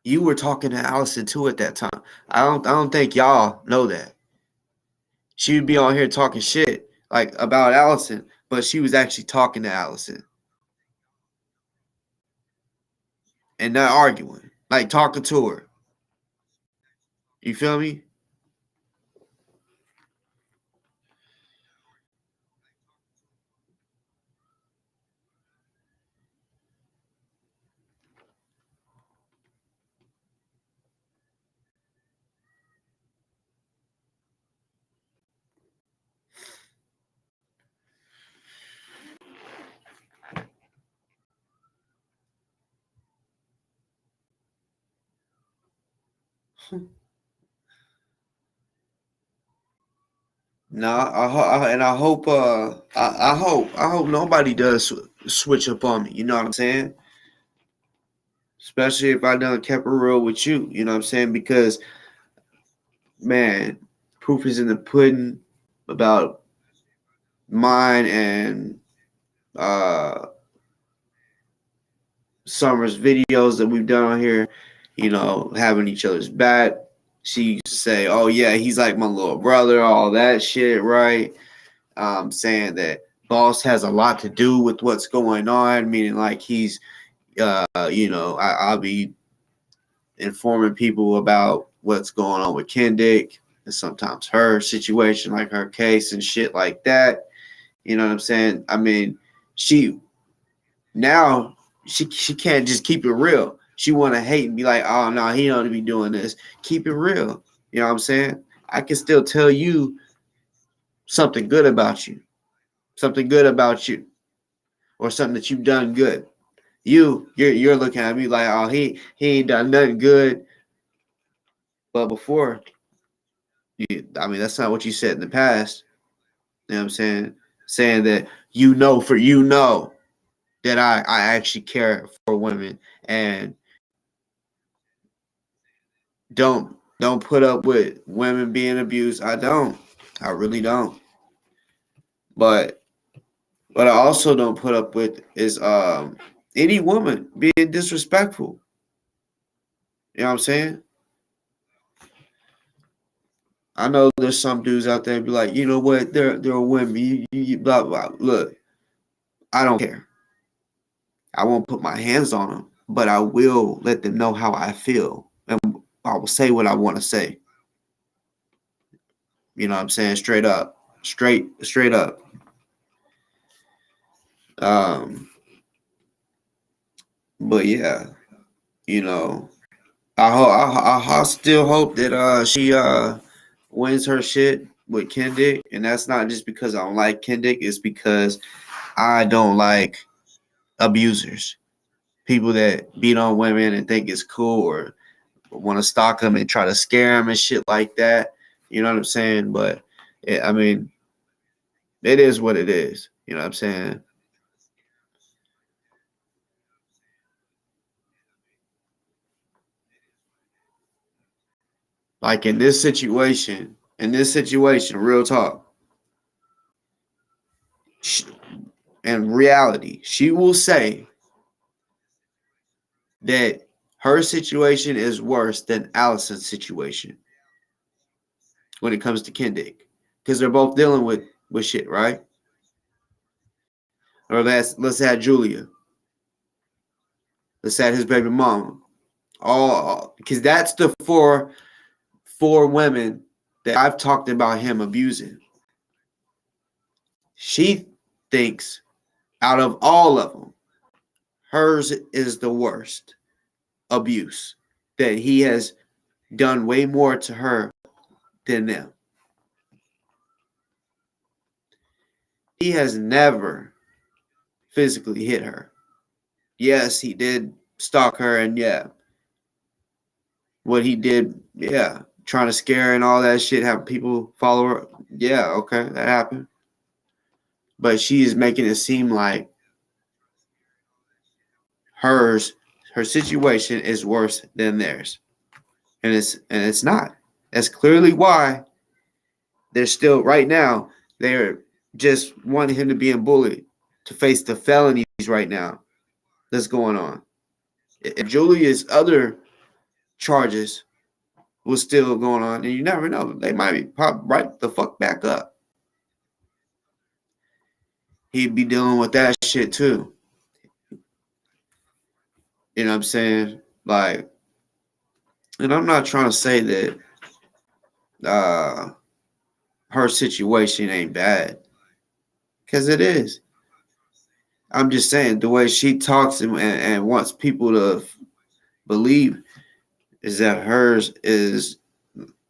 you were talking to Allison too at that time. I don't think y'all know that. She would be on here talking shit like about Allison, but she was actually talking to Allison and not arguing, like talking to her. You feel me? No, I hope I hope nobody does switch up on me. You know what I'm saying? Especially if I done kept it real with you. You know what I'm saying? Because man, proof is in the pudding about mine and Summer's videos that we've done on here. You know, having each other's back, she used to say, "Oh yeah, he's like my little brother," all that shit, right? Saying that Boss has a lot to do with what's going on, meaning like he's, I'll be informing people about what's going on with Kendick and sometimes her situation, like her case and shit like that. You know what I'm saying? I mean, she can't just keep it real. She want to hate and be like, oh no, he don't be doing this. Keep it real. You know what I'm saying? I can still tell you something good about you, or something that you've done good. You're looking at me like, oh, he ain't done nothing good. But before, that's not what you said in the past. You know what I'm saying? Saying that that I actually care for women and don't put up with women being abused. I don't. I really don't. But what I also don't put up with is any woman being disrespectful. You know what I'm saying? I know there's some dudes out there be like, you know what, they're women. You blah blah. Look, I don't care. I won't put my hands on them, but I will let them know how I feel, and I will say what I want to say. You know what I'm saying? Straight up, straight up. But yeah, you know, I still hope that she wins her shit with Kendick, and that's not just because I don't like Kendick. It's because I don't like abusers, people that beat on women and think it's cool or want to stalk them and try to scare them and shit like that. You know what I'm saying? But it is what it is. You know what I'm saying? Like in this situation, real talk, in reality, she will say that her situation is worse than Allison's situation when it comes to Kendick, because they're both dealing with shit, right? Or let's add Julia. Let's add his baby mama. All because that's the four women that I've talked about him abusing. She thinks out of all of them, hers is the worst abuse, that he has done way more to her than them. He has never physically hit her. Yes, he did stalk her, and yeah, what he did, yeah, trying to scare her and all that shit, have people follow her. Yeah, okay, that happened. But she is making it seem like her situation is worse than theirs. And it's not. That's clearly why they're still right now, they're just wanting him to be bullied, to face the felonies right now that's going on. If Julia's other charges was still going on, and you never know, they might be pop right the fuck back up. He'd be dealing with that shit too. You know what I'm saying? Like, and I'm not trying to say that her situation ain't bad, because it is. I'm just saying the way she talks and wants people to believe is that hers is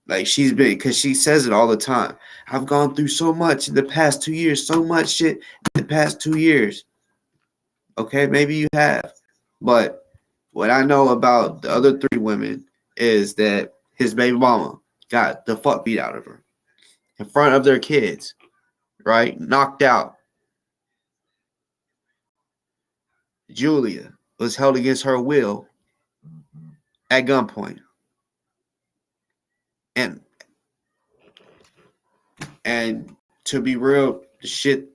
like, she's been, because she says it all the time. I've gone through so much in the past 2 years, so much shit in the past 2 years. Okay, maybe you have. But what I know about the other 3 women is that his baby mama got the fuck beat out of her in front of their kids, right? Knocked out. Julia was held against her will at gunpoint. And to be real, the shit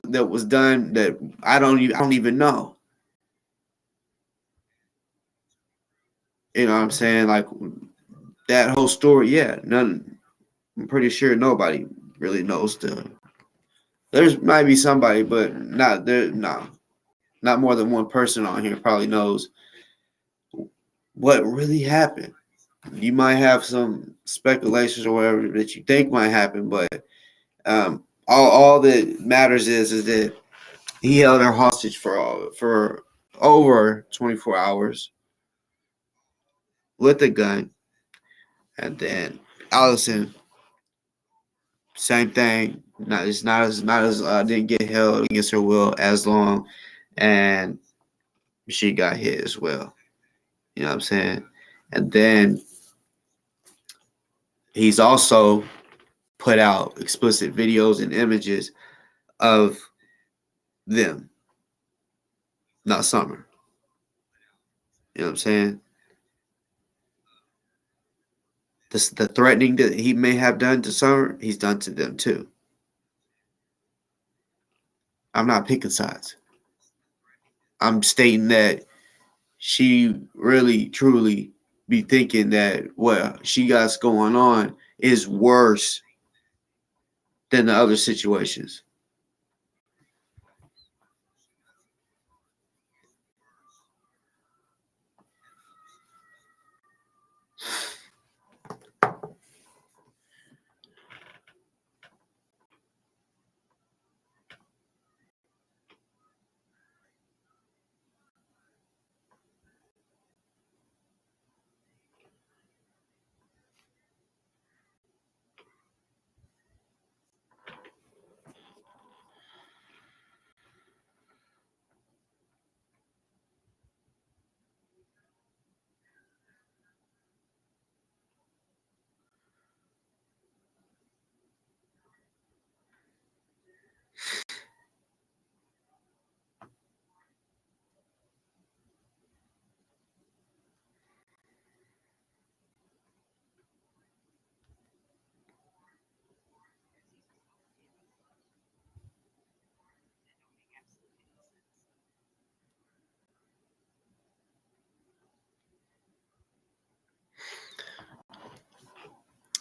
that was done that I don't even know. You know what I'm saying? Like, that whole story, yeah, I'm pretty sure nobody really knows there's might be somebody, but not there. No, not more than one person on here probably knows what really happened. You might have some speculations or whatever that you think might happen, but all that matters is that he held her hostage for over 24 hours with a gun, and then Allison, same thing. It's not as didn't get held against her will as long, and she got hit as well. You know what I'm saying? And then he's also put out explicit videos and images of them, not Summer. You know what I'm saying? The threatening that he may have done to Summer, he's done to them too. I'm not picking sides. I'm stating that she really, truly be thinking that what she got going on is worse than the other situations.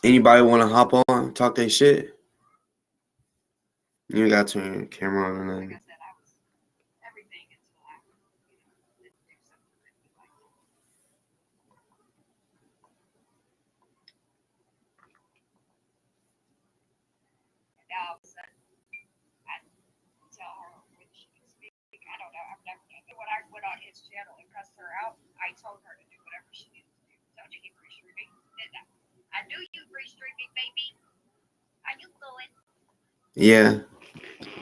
Anybody want to hop on, talk that shit? You got to turn your camera on and then. Yeah.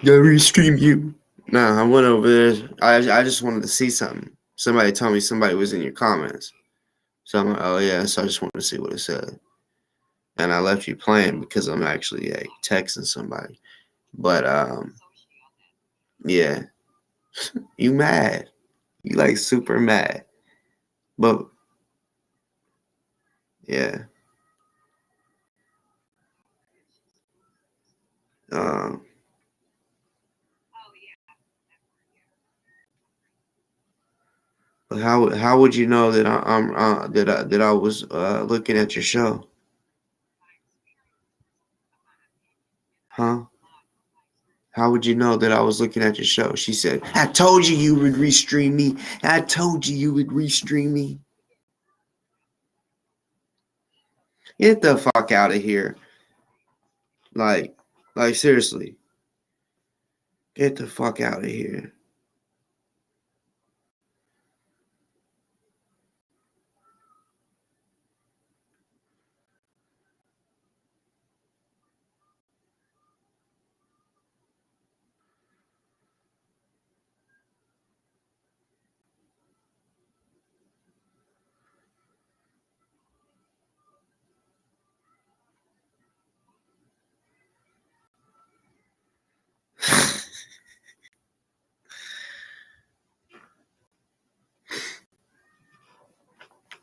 Go restream you. Nah, I went over there. I just wanted to see something. Somebody told me somebody was in your comments. So I'm like, oh yeah, so I just wanted to see what it said. And I left you playing because I'm actually texting somebody. But yeah. You mad. You like super mad. But yeah. But how would you know that I was looking at your show? Huh? How would you know that I was looking at your show? She said, I told you would restream me. I told you would restream me. Get the fuck out of here. Like seriously. Get the fuck out of here.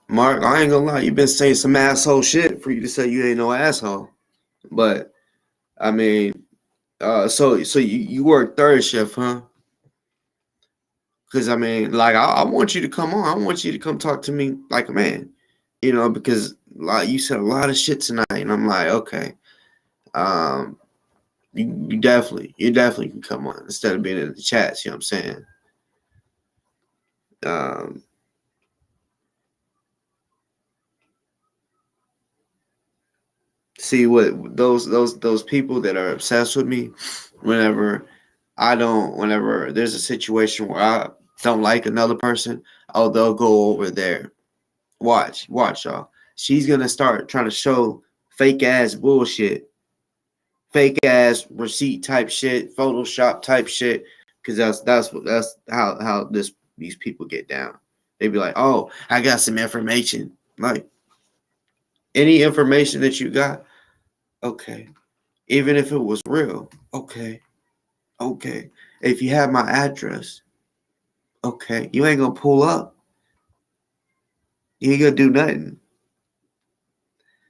Mark, I ain't gonna lie, you've been saying some asshole shit for you to say you ain't no asshole. But I mean, so you work third shift, huh? Because I mean, like I want you to come on. I want you to come talk to me like a man, because you said a lot of shit tonight, and I'm like, okay, you definitely can come on instead of being in the chats. You know what I'm saying? See what those people that are obsessed with me, whenever there's a situation where I don't like another person, oh, they'll go over there. Watch, y'all. She's gonna start trying to show fake ass bullshit, fake ass receipt type shit, Photoshop type shit, because that's how these people get down. They be like, oh, I got some information. Like, any information that you got, okay. Even if it was real, okay. If you have my address, okay. You ain't gonna pull up. You ain't gonna do nothing.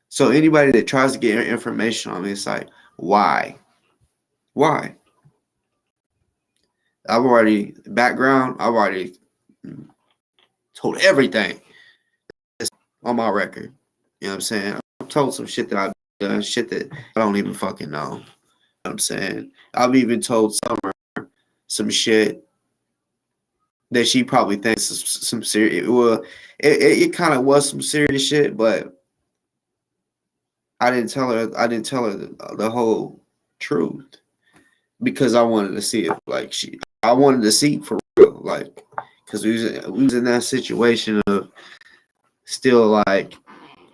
So anybody that tries to get information on me, it's like, why? I've already told everything on my record. You know what I'm saying? I've told some shit that I've done, shit that I don't even fucking know. You know what I'm saying? I've even told Summer some shit that she probably thinks is some serious. Well, it kind of was some serious shit, but I didn't tell her the whole truth because I wanted to see it. Like, I wanted to see for real, like, because we was in that situation of still, like,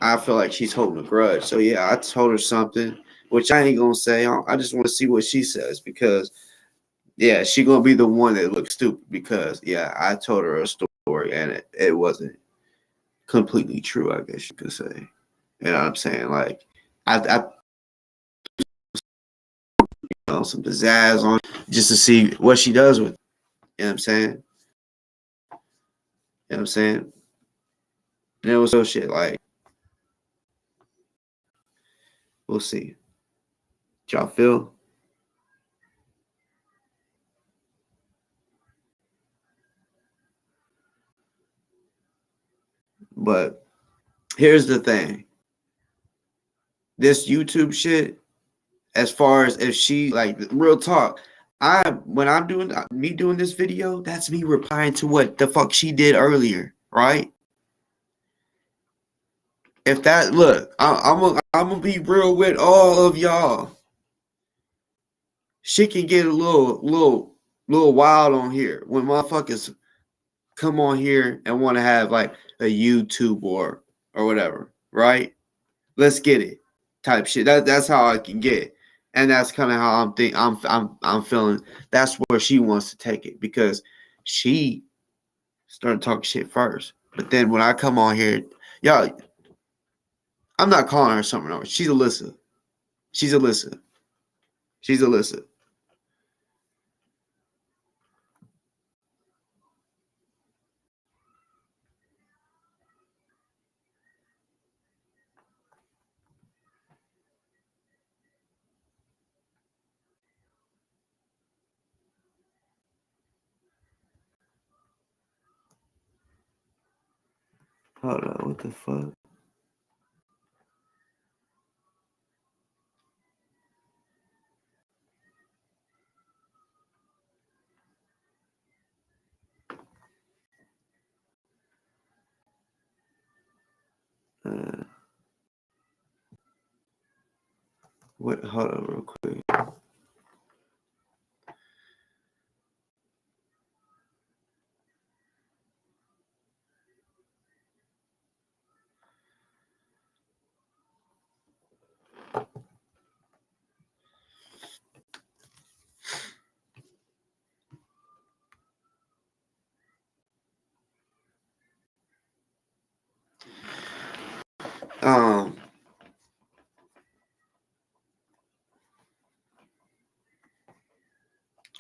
I feel like she's holding a grudge. So yeah, I told her something, which I ain't gonna say. I just want to see what she says because yeah, she gonna be the one that looks stupid because yeah, I told her a story and it wasn't completely true, I guess you could say. You know what I'm saying? Like, I some pizzazz on just to see what she does with it. You know what I'm saying? You know what I'm saying? And it was so shit, like, we'll see. What y'all feel? But here's the thing. This YouTube shit, as far as if she, like, real talk, when I'm doing this video, that's me replying to what the fuck she did earlier, right? If that, look, I'm gonna be real with all of y'all. Shit can get a little wild on here when motherfuckers come on here and want to have like a YouTube or whatever, right? Let's get it, type shit. That's how I can get, and that's kind of how I'm feeling. That's where she wants to take it because she started talking shit first. But then when I come on here, y'all, I'm not calling her something else. She's Alyssa. She's Alyssa. She's Alyssa. Hold on, what the fuck? What? Hold on, real quick.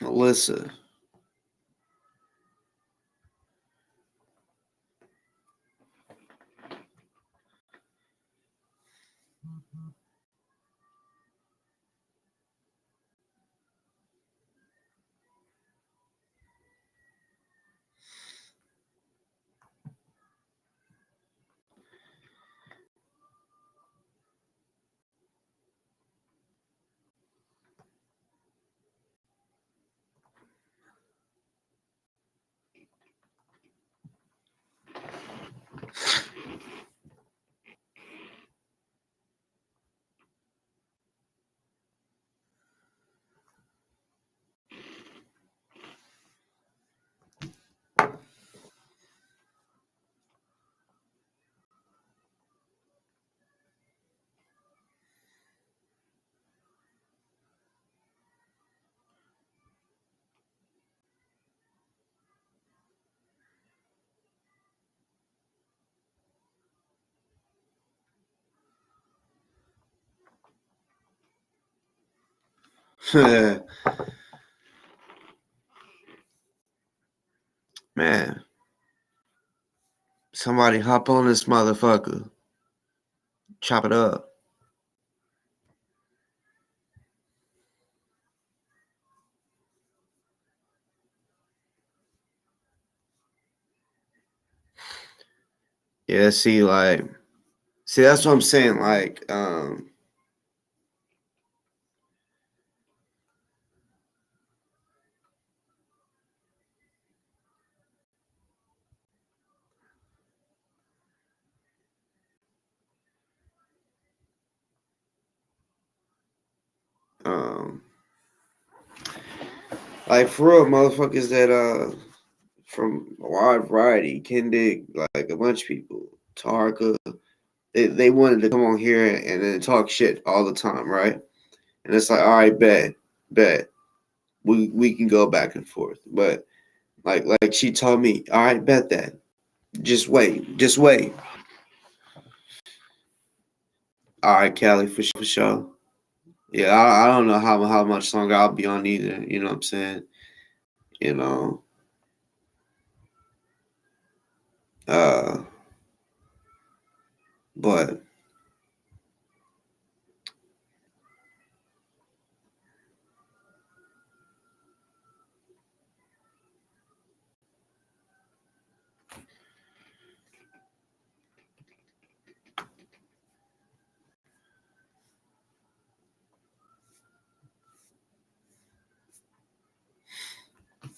Alyssa. Man, somebody hop on this motherfucker. Chop it up. Yeah, see, that's what I'm saying. Um, like for real, motherfuckers that from a wide variety, Kendick, like a bunch of people, Tarka, they wanted to come on here and then talk shit all the time, right? And it's like, all right, bet, we can go back and forth, but like she told me, all right, bet that, just wait. All right, Callie, for sure. Yeah, I don't know how much longer I'll be on either. You know what I'm saying? You know, uh, but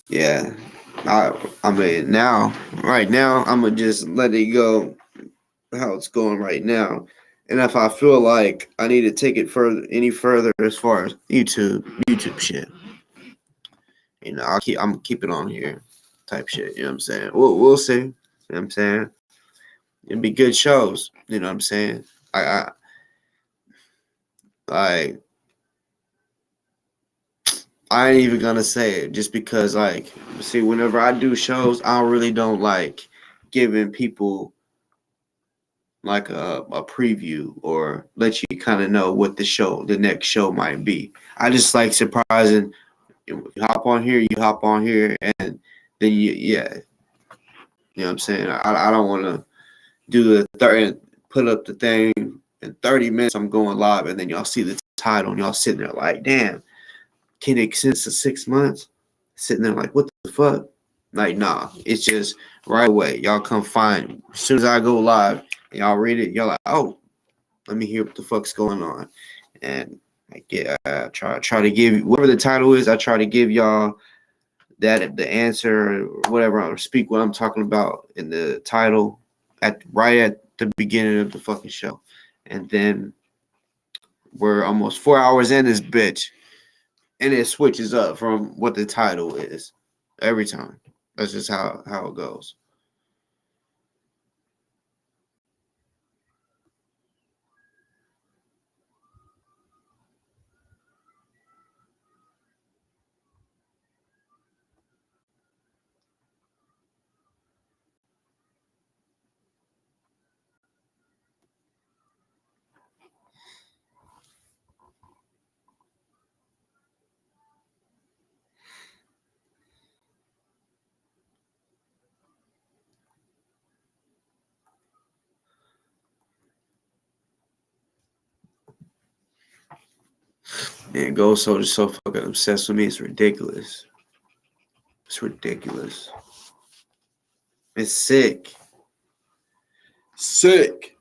yeah, I mean right now, I'm gonna just let it go how it's going right now. And if I feel like I need to take it any further as far as YouTube shit, I'm gonna keep it on here, type shit. You know what I'm saying? We'll see. You know what I'm saying? It'd be good shows. You know what I'm saying? I like I ain't even gonna say it just because see, whenever I do shows, I really don't like giving people like a preview or let you kind of know what the next show might be. I just like surprising. You hop on here, and then yeah, you know what I'm saying. I don't want to do the put up the thing in 30 minutes. I'm going live, and then y'all see the title, and y'all sitting there like, damn, can it exist to 6 months? Sitting there like, what the fuck? Like, nah, it's just right away. Y'all come find. As soon as I go live and y'all read it, y'all like, oh, let me hear what the fuck's going on. And I try to give whatever the title is. I try to give y'all the answer or whatever. I speak what I'm talking about in the title right at the beginning of the fucking show, and then we're almost 4 hours in this bitch, and it switches up from what the title is every time. That's just how it goes. Man, Ghost Soldier's so fucking obsessed with me. It's ridiculous. It's ridiculous. It's sick. Sick.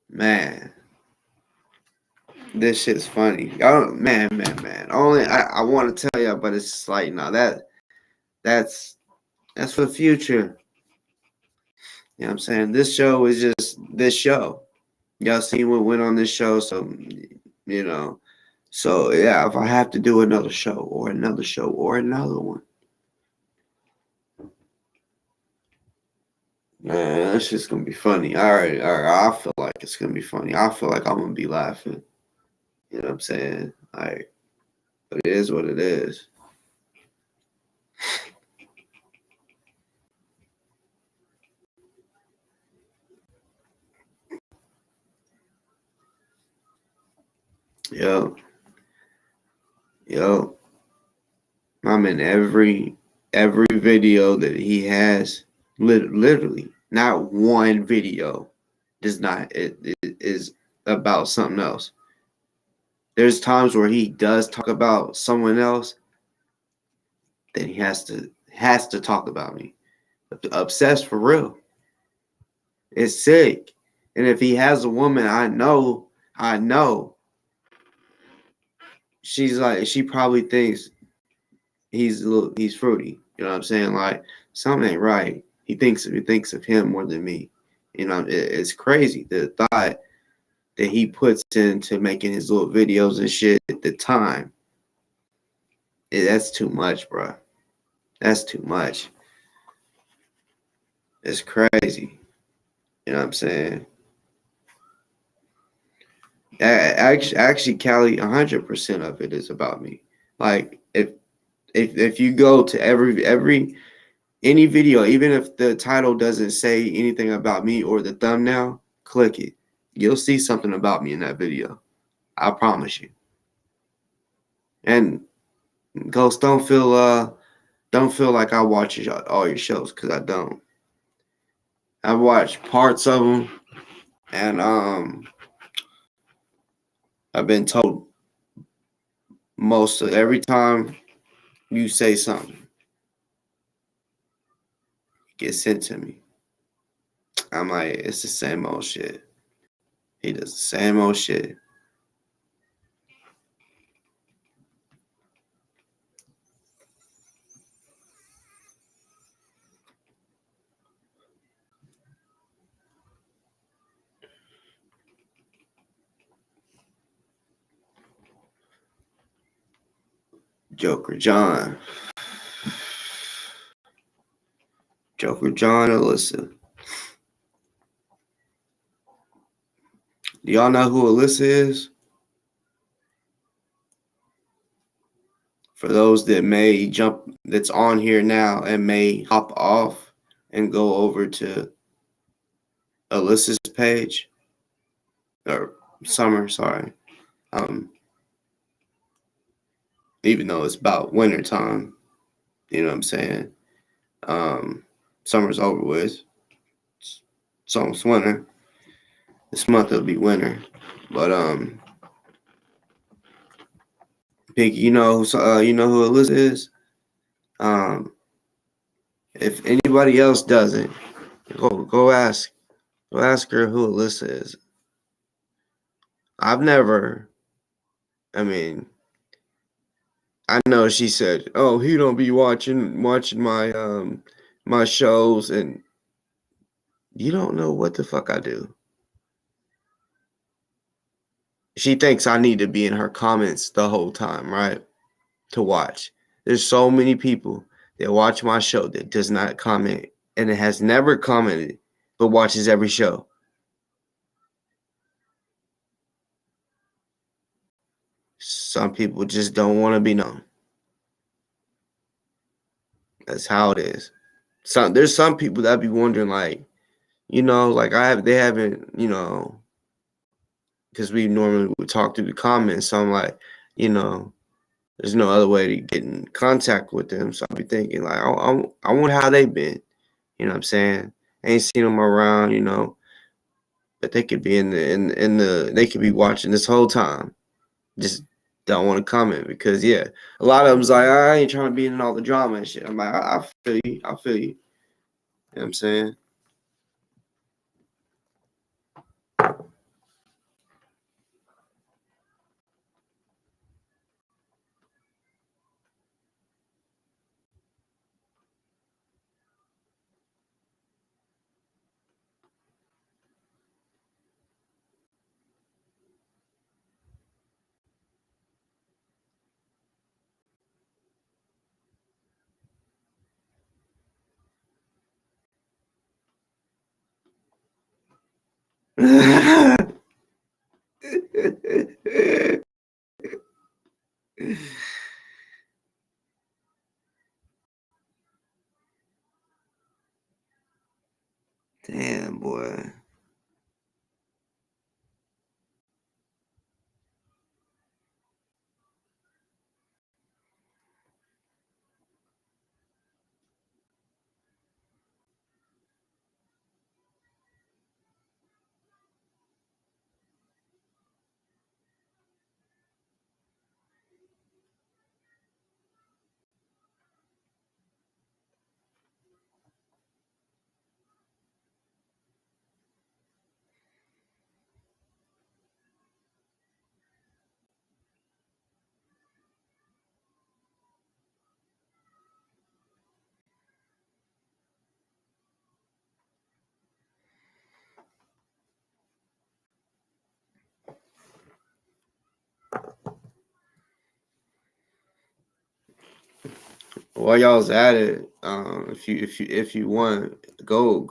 Man. This shit's funny. Y'all, man. Only I want to tell y'all, but it's like, no, that's for the future. You know what I'm saying? This show is just this show. Y'all seen what went on this show, so you know. So yeah, if I have to do another show or another one, man, that's just gonna be funny. All right. I feel like it's gonna be funny. I feel like I'm gonna be laughing. You know what I'm saying? Like, but it is what it is. Yo. I'm in every video that he has. Literally, not one video does not it is about something else. There's times where he does talk about someone else, then he has to talk about me. Obsessed for real. It's sick. And if he has a woman, I know she probably thinks he's fruity. You know what I'm saying? Like, something ain't right. He thinks of him more than me. You know, it's crazy the thought that he puts into making his little videos and shit at the time. That's too much, bro. That's too much. It's crazy. You know what I'm saying? Actually, Callie, 100% of it is about me. Like, if you go to any video, even if the title doesn't say anything about me or the thumbnail, click it. You'll see something about me in that video. I promise you. And Ghost, don't feel like I watch all your shows, because I don't. I watch parts of them, and I've been told most of every time you say something, it gets sent to me. I'm like, it's the same old shit. He does the same old shit. Joker John, Alyssa. Do y'all know who Alyssa is? For those that that's on here now and may hop off and go over to Alyssa's page, or Summer, sorry. Even though it's about winter time, you know what I'm saying? Summer's over with. It's almost winter. This month it'll be winter. But Pinky, you know who Alyssa is? If anybody else doesn't, go ask her who Alyssa is. I know she said, "Oh, he don't be watching my shows," and you don't know what the fuck I do. She thinks I need to be in her comments the whole time, right? To watch. There's so many people that watch my show that does not comment, and it has never commented, but watches every show. Some people just don't want to be known. That's how it is. There's some people that be wondering, like, they haven't, because we normally would talk through the comments. So I'm like, there's no other way to get in contact with them. So I'll be thinking, like, I wonder how they've been. You know what I'm saying? I ain't seen them around, but they could be they could be watching this whole time. Just don't want to comment because, a lot of them's like, I ain't trying to be in all the drama and shit. I'm like, I feel you. I feel you. You know what I'm saying? Damn, boy. while y'all's at it, if you want, go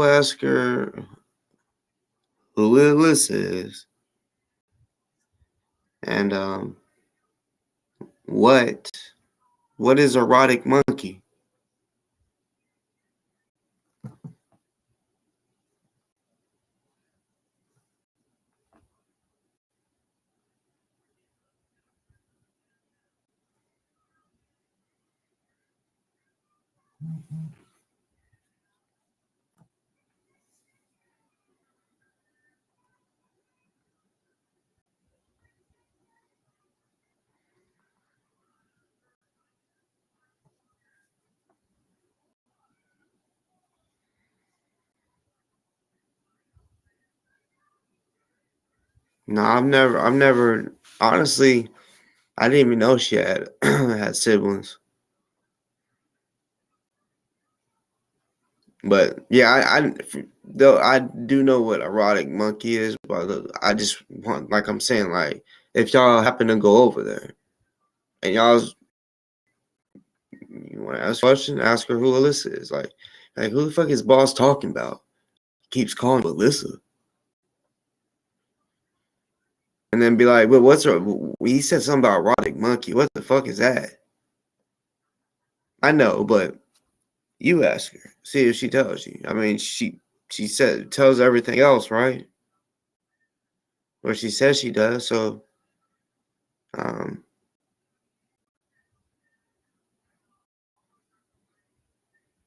ask her who Alyssa is, and what is erotic monkey? No, I've never. Honestly, I didn't even know she had had siblings. But yeah, though I do know what erotic monkey is, but I just want, like I'm saying, like if y'all happen to go over there and you want to ask a question, ask her who Alyssa is. Like who the fuck is Boss talking about? Keeps calling Alyssa, and then be like, well, what's her? He said something about erotic monkey. What the fuck is that? I know, but you ask her, see if she tells you. I mean, she tells everything else, right? Or she says she does. So, um,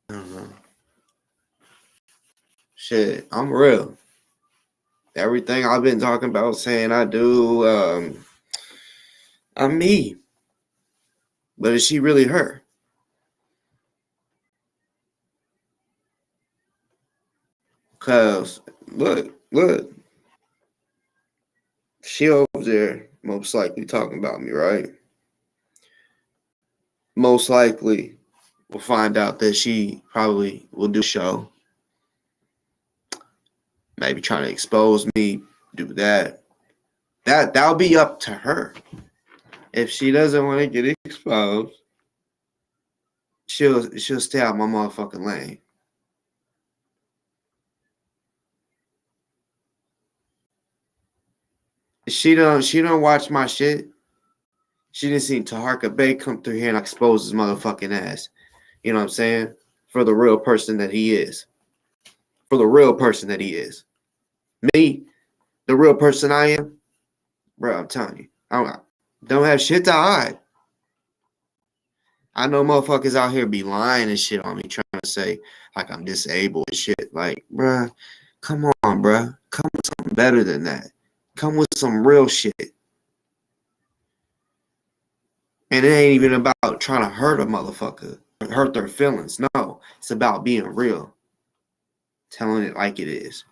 I don't know. Shit, I'm real. Everything I've been talking about, saying I do, I'm me. But is she really her? Cause look, she over there most likely talking about me, right? Most likely we'll find out that she probably will do a show. Maybe trying to expose me, do that. That'll be up to her. If she doesn't want to get exposed, she'll stay out my motherfucking lane. She don't watch my shit. She didn't see Taharka Bay come through here and expose his motherfucking ass. You know what I'm saying? For the real person that he is. For the real person that he is. Me, the real person I am, bro, I'm telling you, I don't have shit to hide. I know motherfuckers out here be lying and shit on me, trying to say like I'm disabled and shit. Like, bruh, come on, bruh. Come with something better than that. Come with some real shit. And it ain't even about trying to hurt a motherfucker, hurt their feelings. No, it's about being real, telling it like it is.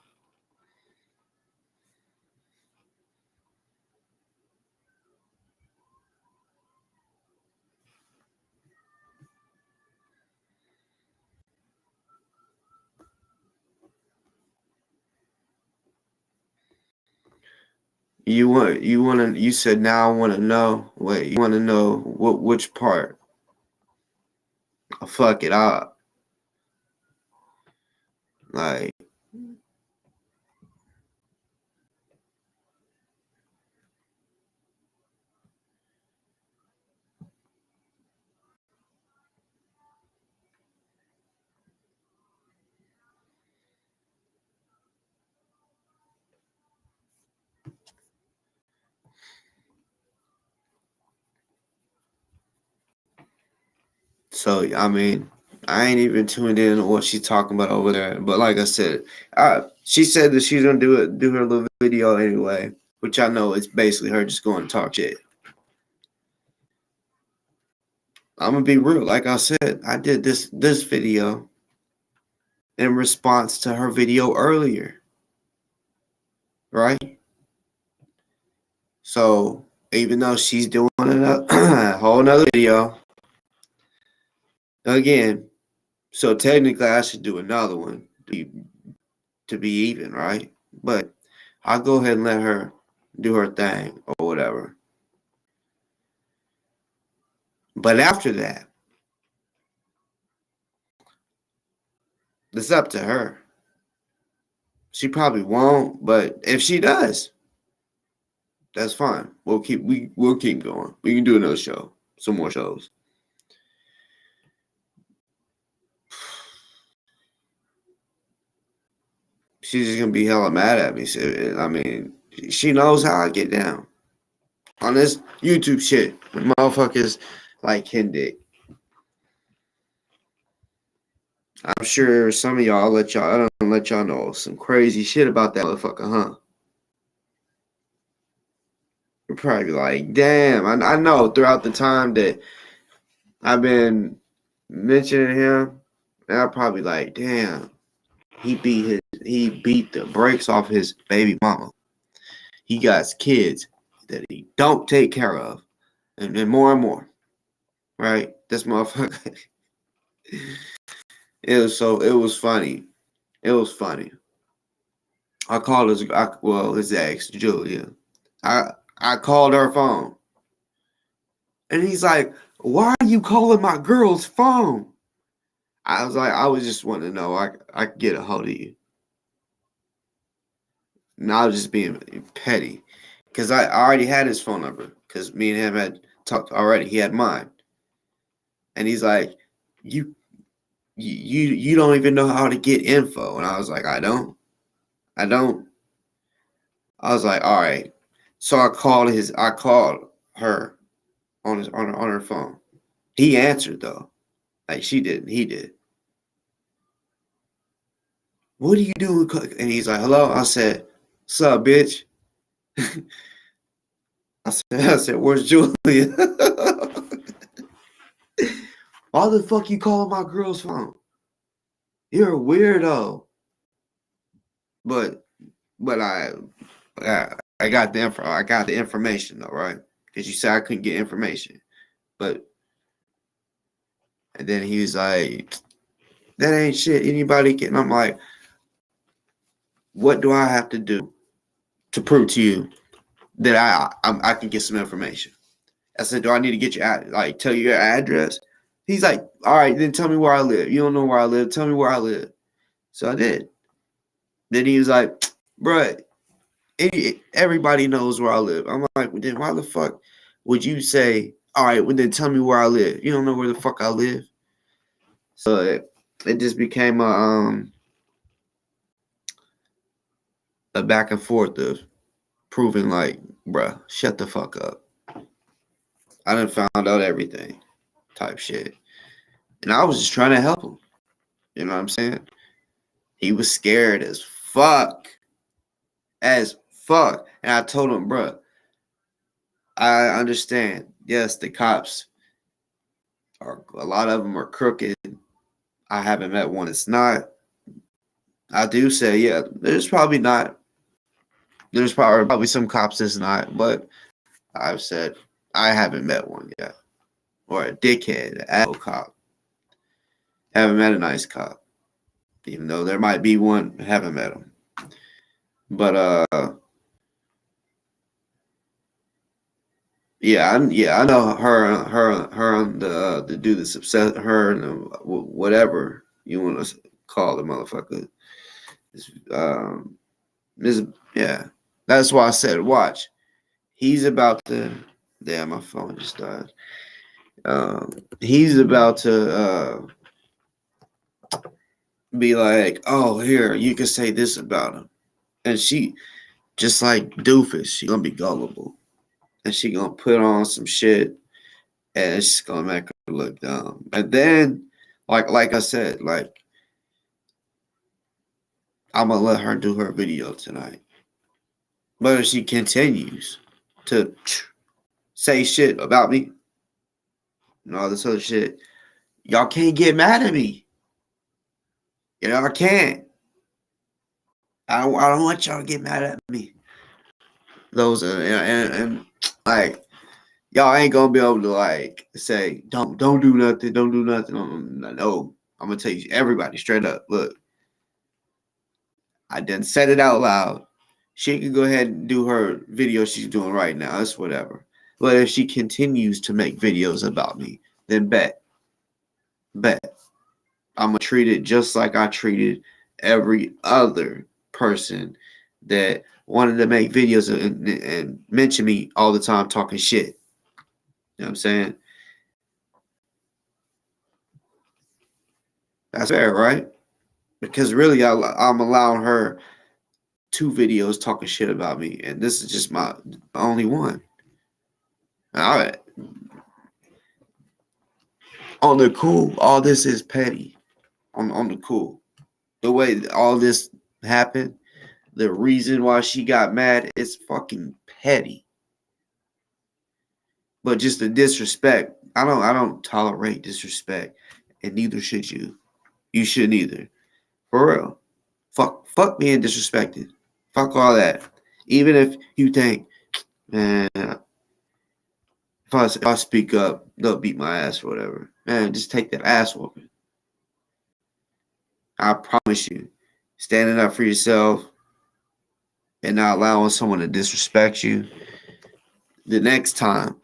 You said now I want to know. Wait, you want to know which part? Oh, fuck it up. Like, so I mean, I ain't even tuned in to what she's talking about over there. But like I said, she said that she's gonna do her little video anyway, which I know is basically her just going to talk shit. I'm gonna be real. Like I said, I did this video in response to her video earlier, right? So even though she's doing a whole nother video again, so technically I should do another one to be even, right? But I'll go ahead and let her do her thing or whatever. But after that, it's up to her. She probably won't, but if she does, that's fine. We'll keep going. We can do another show, some more shows. She's just gonna be hella mad at me. I mean, she knows how I get down on this YouTube shit with motherfuckers like Kendick. I'm sure some of y'all I don't let y'all know some crazy shit about that motherfucker, huh? You're probably like, damn. I know throughout the time that I've been mentioning him, and I'm probably like, damn, he beat the brakes off his baby mama. He got kids that he don't take care of, and more and more. Right? This motherfucker. It was funny. It was funny. I called his ex, Julia. I called her phone. And he's like, why are you calling my girl's phone? I was like, I was just wanting to know I could get a hold of you. And I was just being petty. Because I already had his phone number. Because me and him had talked already. He had mine. And he's like, you don't even know how to get info. And I was like, I don't. I was like, all right. So I called her on her phone. He answered though. Like she didn't. He did. What are you doing? And he's like, hello. I said, what's up, bitch? I said, where's Julia? Why the fuck you calling my girl's phone? You're a weirdo. But I got the info. I got the information though, right? Because you said I couldn't get information. And then he was like, that ain't shit. Anybody can. I'm like, what do I have to do to prove to you that I can get some information? I said, do I need to get tell you your address? He's like, all right, then tell me where I live. You don't know where I live. Tell me where I live. So I did. Then he was like, bruh, everybody knows where I live. I'm like, well, then why the fuck would you say, all right, well, then tell me where I live? You don't know where the fuck I live? So it just became a back and forth of proving like, bruh, shut the fuck up. I done found out everything type shit. And I was just trying to help him. You know what I'm saying? He was scared as fuck. And I told him, bruh, I understand. Yes, the cops a lot of them are crooked. I haven't met one that's not. I do say, yeah, there's probably some cops that's not, but I've said I haven't met one yet. Or a dickhead, an asshole cop. Haven't met a nice cop. Even though there might be one, haven't met him. But I know her the dude that's upset her and whatever you want to call the motherfucker. That's why I said watch. He's about to. Damn, my phone just died. He's about to be like, oh, here, you can say this about him. And she, just like doofus, she gonna be gullible. And she gonna put on some shit and it's just gonna make her look dumb. And then, like I said, I'm gonna let her do her video tonight. But if she continues to say shit about me and all this other shit, y'all can't get mad at me. You know, I can't. I don't want y'all to get mad at me. Those and like y'all ain't gonna be able to like say don't do nothing, don't do nothing. No, I'm gonna tell you everybody straight up. Look, I didn't said it out loud. She can go ahead and do her video she's doing right now. It's whatever. But if she continues to make videos about me, then bet. I'm gonna treat it just like I treated every other person that wanted to make videos and mention me all the time talking shit. You know what I'm saying? That's fair, right? Because really, I'm allowing her 2 videos talking shit about me, and this is just my only one. All right. On the cool, all this is petty. On the cool. The way all this happened, the reason why she got mad is fucking petty. But just the disrespect, I don't tolerate disrespect, and neither should you. You shouldn't either. For real. Fuck being disrespected. Fuck all that. Even if you think, man, if I speak up, they'll beat my ass or whatever. Man, just take that ass whooping. I promise you, standing up for yourself and not allowing someone to disrespect you, the next time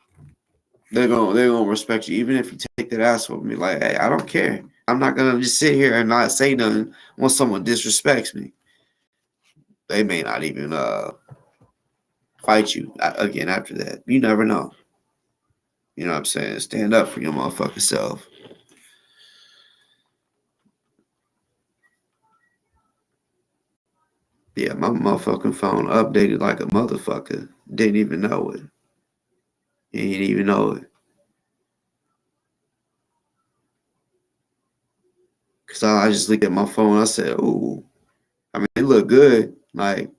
they're gonna respect you, even if you take that ass whooping. Like, hey, I don't care. I'm not gonna just sit here and not say nothing when someone disrespects me. They may not even fight you again after that. You never know. You know what I'm saying? Stand up for your motherfucking self. Yeah, my motherfucking phone updated like a motherfucker. Didn't even know it. He didn't even know it. Because I just looked at my phone. I said, ooh. I mean, it looked good. Like,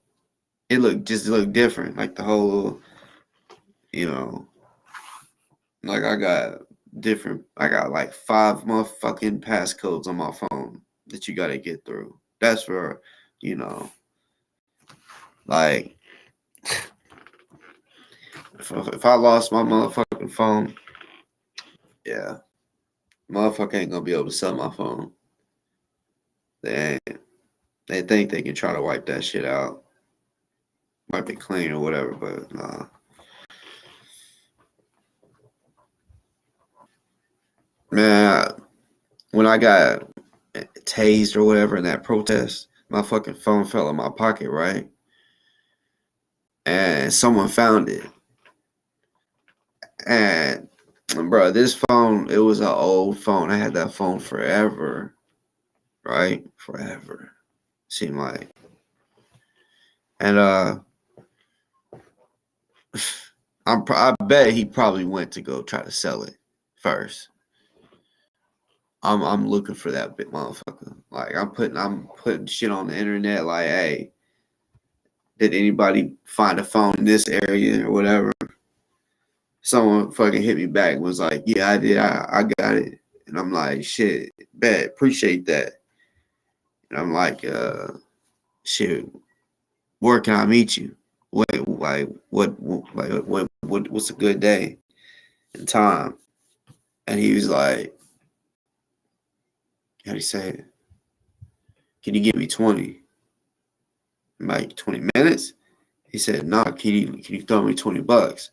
it looked different. Like the whole, you know, like I got like 5 motherfucking passcodes on my phone that you got to get through. That's for, you know, like, if I lost my motherfucking phone, yeah, motherfucker ain't gonna be able to sell my phone. They think they can try to wipe that shit out, wipe it clean or whatever, but nah. Man, when I got tased or whatever in that protest, my fucking phone fell in my pocket, right? And someone found it. And bro, this phone, it was an old phone. I had that phone forever, right? Forever. Seemed like. And I bet he probably went to go try to sell it first. I'm looking for that bit motherfucker. Like I'm putting shit on the internet like, hey, did anybody find a phone in this area or whatever? Someone fucking hit me back and was like, yeah, I did. I got it. And I'm like, shit, bet, appreciate that. And I'm like, shit, where can I meet you? What's a good day and time? And he was like, how do you say it? Can you give me 20? I'm like, 20 minutes? He said, no, can you throw me $20?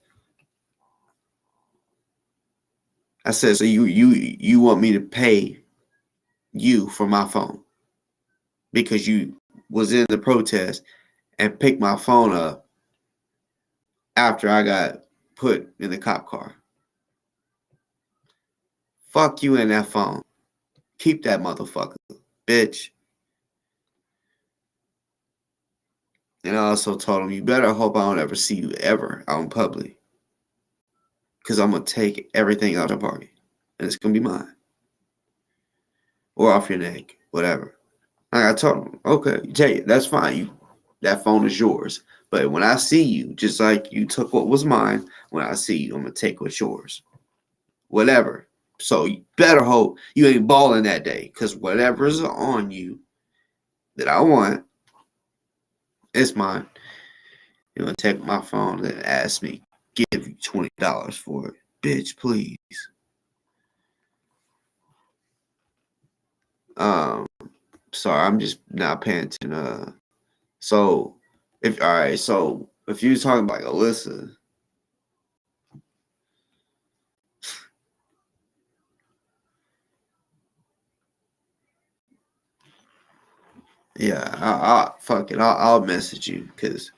I said, so you want me to pay you for my phone because you was in the protest and picked my phone up after I got put in the cop car. Fuck you and that phone. Keep that motherfucker, bitch. And I also told him, you better hope I don't ever see you ever out in public. Because I'm going to take everything out of your pocket. And it's going to be mine. Or off your neck, whatever. Like I told him, okay, take it. That's fine. That phone is yours. But when I see you, just like you took what was mine, when I see you, I'm going to take what's yours. Whatever. So you better hope you ain't balling that day. Because whatever's on you that I want, it's mine. You're going to take my phone and ask me, give you $20 for it. Bitch, please. Sorry, I'm just not paying attention. So if you're talking about Alyssa, Yeah, I fuck it. I'll message you because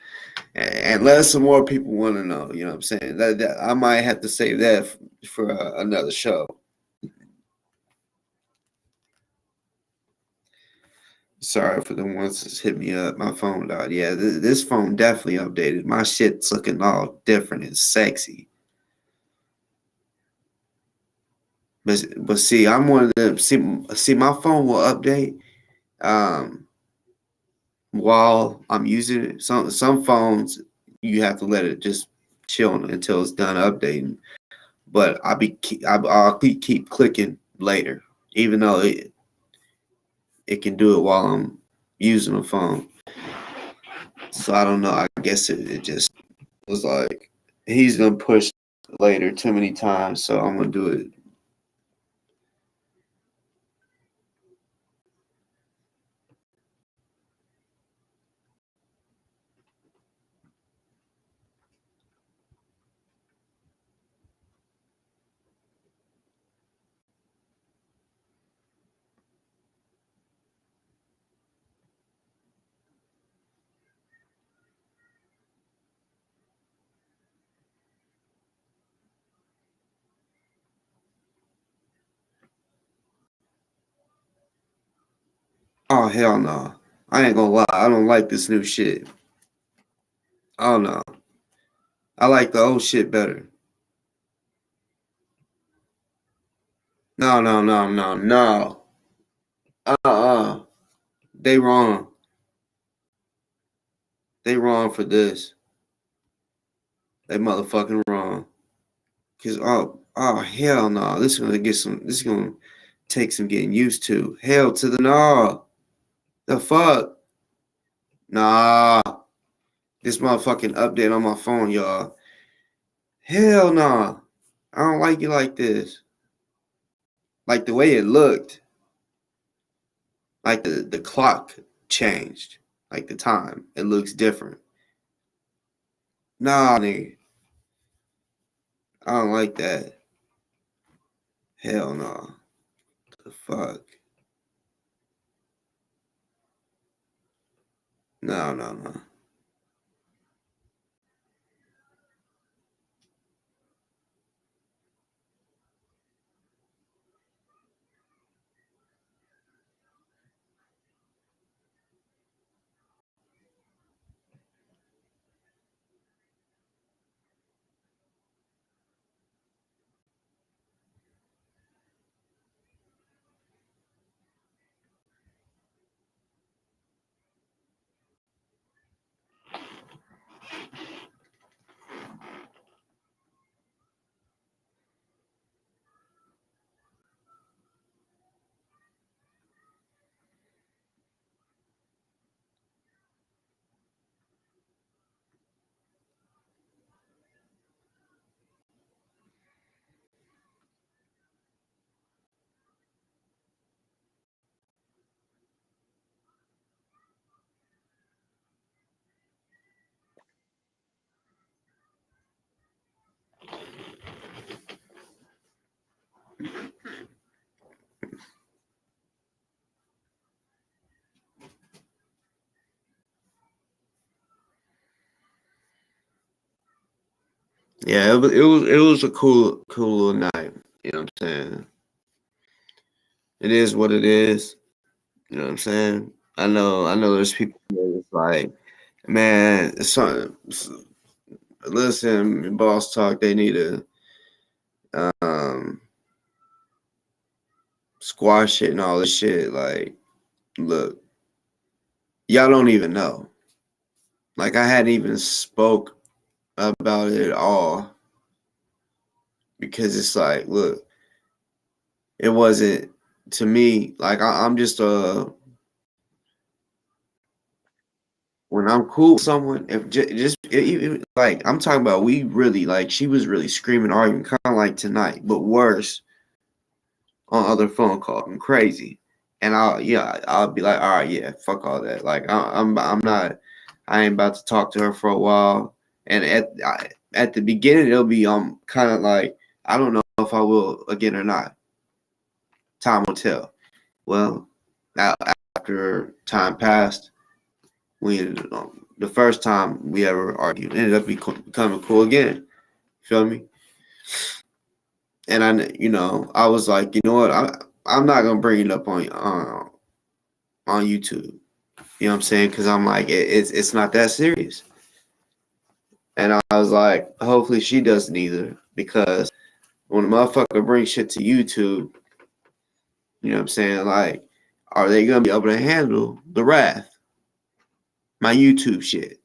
unless some more people want to know, you know what I'm saying? That I might have to save that for another show. Sorry for the ones that's hit me up. My phone died. Yeah, this phone definitely updated. My shit's looking all different and sexy. But see, I'm one of them. See, my phone will update while I'm using it. Some phones you have to let it just chill until it's done updating. But I'll keep clicking later, even though it can do it while I'm using the phone. So I don't know. I guess it just was like he's gonna push later too many times, so I'm gonna do it. Oh hell no! I ain't gonna lie. I don't like this new shit. Oh no! I like the old shit better. No no no no no. They wrong. They wrong for this. They motherfucking wrong. Cause oh hell no! This is gonna get some. This is gonna take some getting used to. Hell to the no. The fuck. Nah. This motherfucking update on my phone, y'all. Hell nah. I don't like it like this. Like the way it looked. Like the clock changed. Like the time. It looks different. Nah, nigga. I don't like that. Hell no. The fuck. No, no, no. Yeah, it was a cool little night. You know what I'm saying? It is what it is. You know what I'm saying? I know there's people that's like, man, listen, boss talk, they need to um squash it and all this shit. Like, look, y'all don't even know. Like I hadn't even spoke about it at all because it's like, look, it wasn't to me. Like I'm just when I'm cool with someone, if like I'm talking about, we really like she was really screaming, arguing, kind of like tonight, but worse on other phone calls and crazy. And I'll be like, all right, yeah, fuck all that. Like I'm not, I ain't about to talk to her for a while. And at the beginning, it'll be kind of like I don't know if I will again or not. Time will tell. Well, after after time passed, we ended up, the first time we ever argued ended up becoming cool again. Feel me? And I was like, you know what? I'm not gonna bring it up on YouTube. You know what I'm saying? Because I'm like, it's not that serious. And I was like, hopefully she doesn't either, because when a motherfucker brings shit to YouTube, you know what I'm saying? Like, are they gonna be able to handle the wrath? My YouTube shit.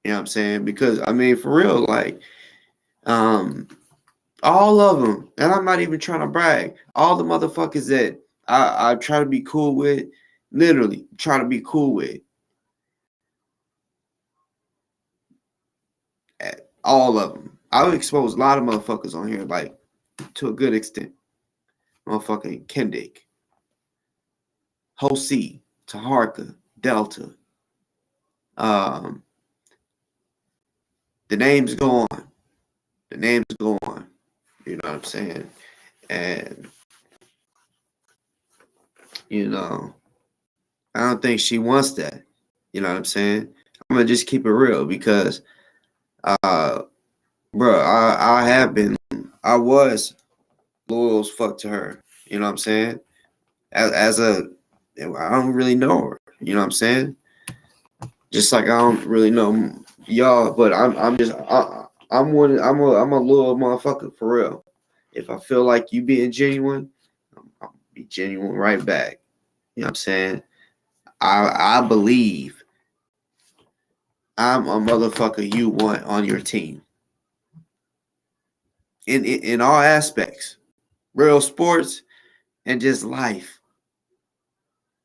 You know what I'm saying? Because I mean, for real, like, all of them, and I'm not even trying to brag. All the motherfuckers that I try to be cool with, literally try to be cool with. All of them. I've exposed a lot of motherfuckers on here, like, to a good extent. Motherfucking Kendick, Hosi, Taharka, Delta. The names go on. The names go on. You know what I'm saying? And, I don't think she wants that. You know what I'm saying? I'm going to just keep it real because, bro, I was loyal as fuck to her. You know what I'm saying? I don't really know her. You know what I'm saying? Just like I don't really know y'all, but I'm a loyal motherfucker for real. If I feel like you being genuine, I'll be genuine right back. You know what I'm saying? I believe I'm a motherfucker you want on your team. In all aspects. Real sports and just life.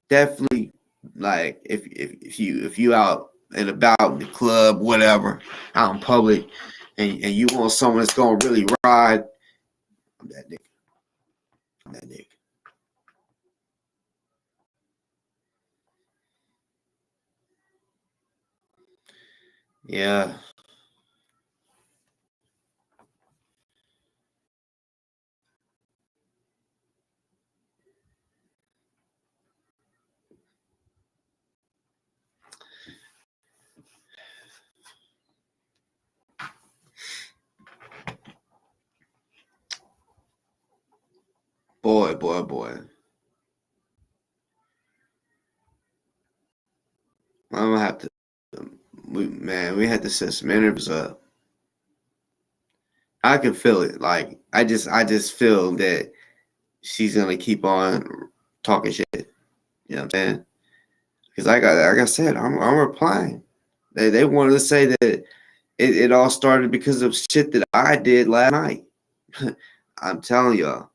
Definitely, like, if you out and about in the club, whatever, out in public, and you want someone that's gonna really ride, I'm that nigga. I'm that nigga. Yeah. Boy. I'm gonna have to. We had to set some interviews up. I can feel it. Like, I just feel that she's gonna keep on talking shit. You know what I'm saying? Because like I said, I'm replying. They wanted to say that it all started because of shit that I did last night. I'm telling y'all,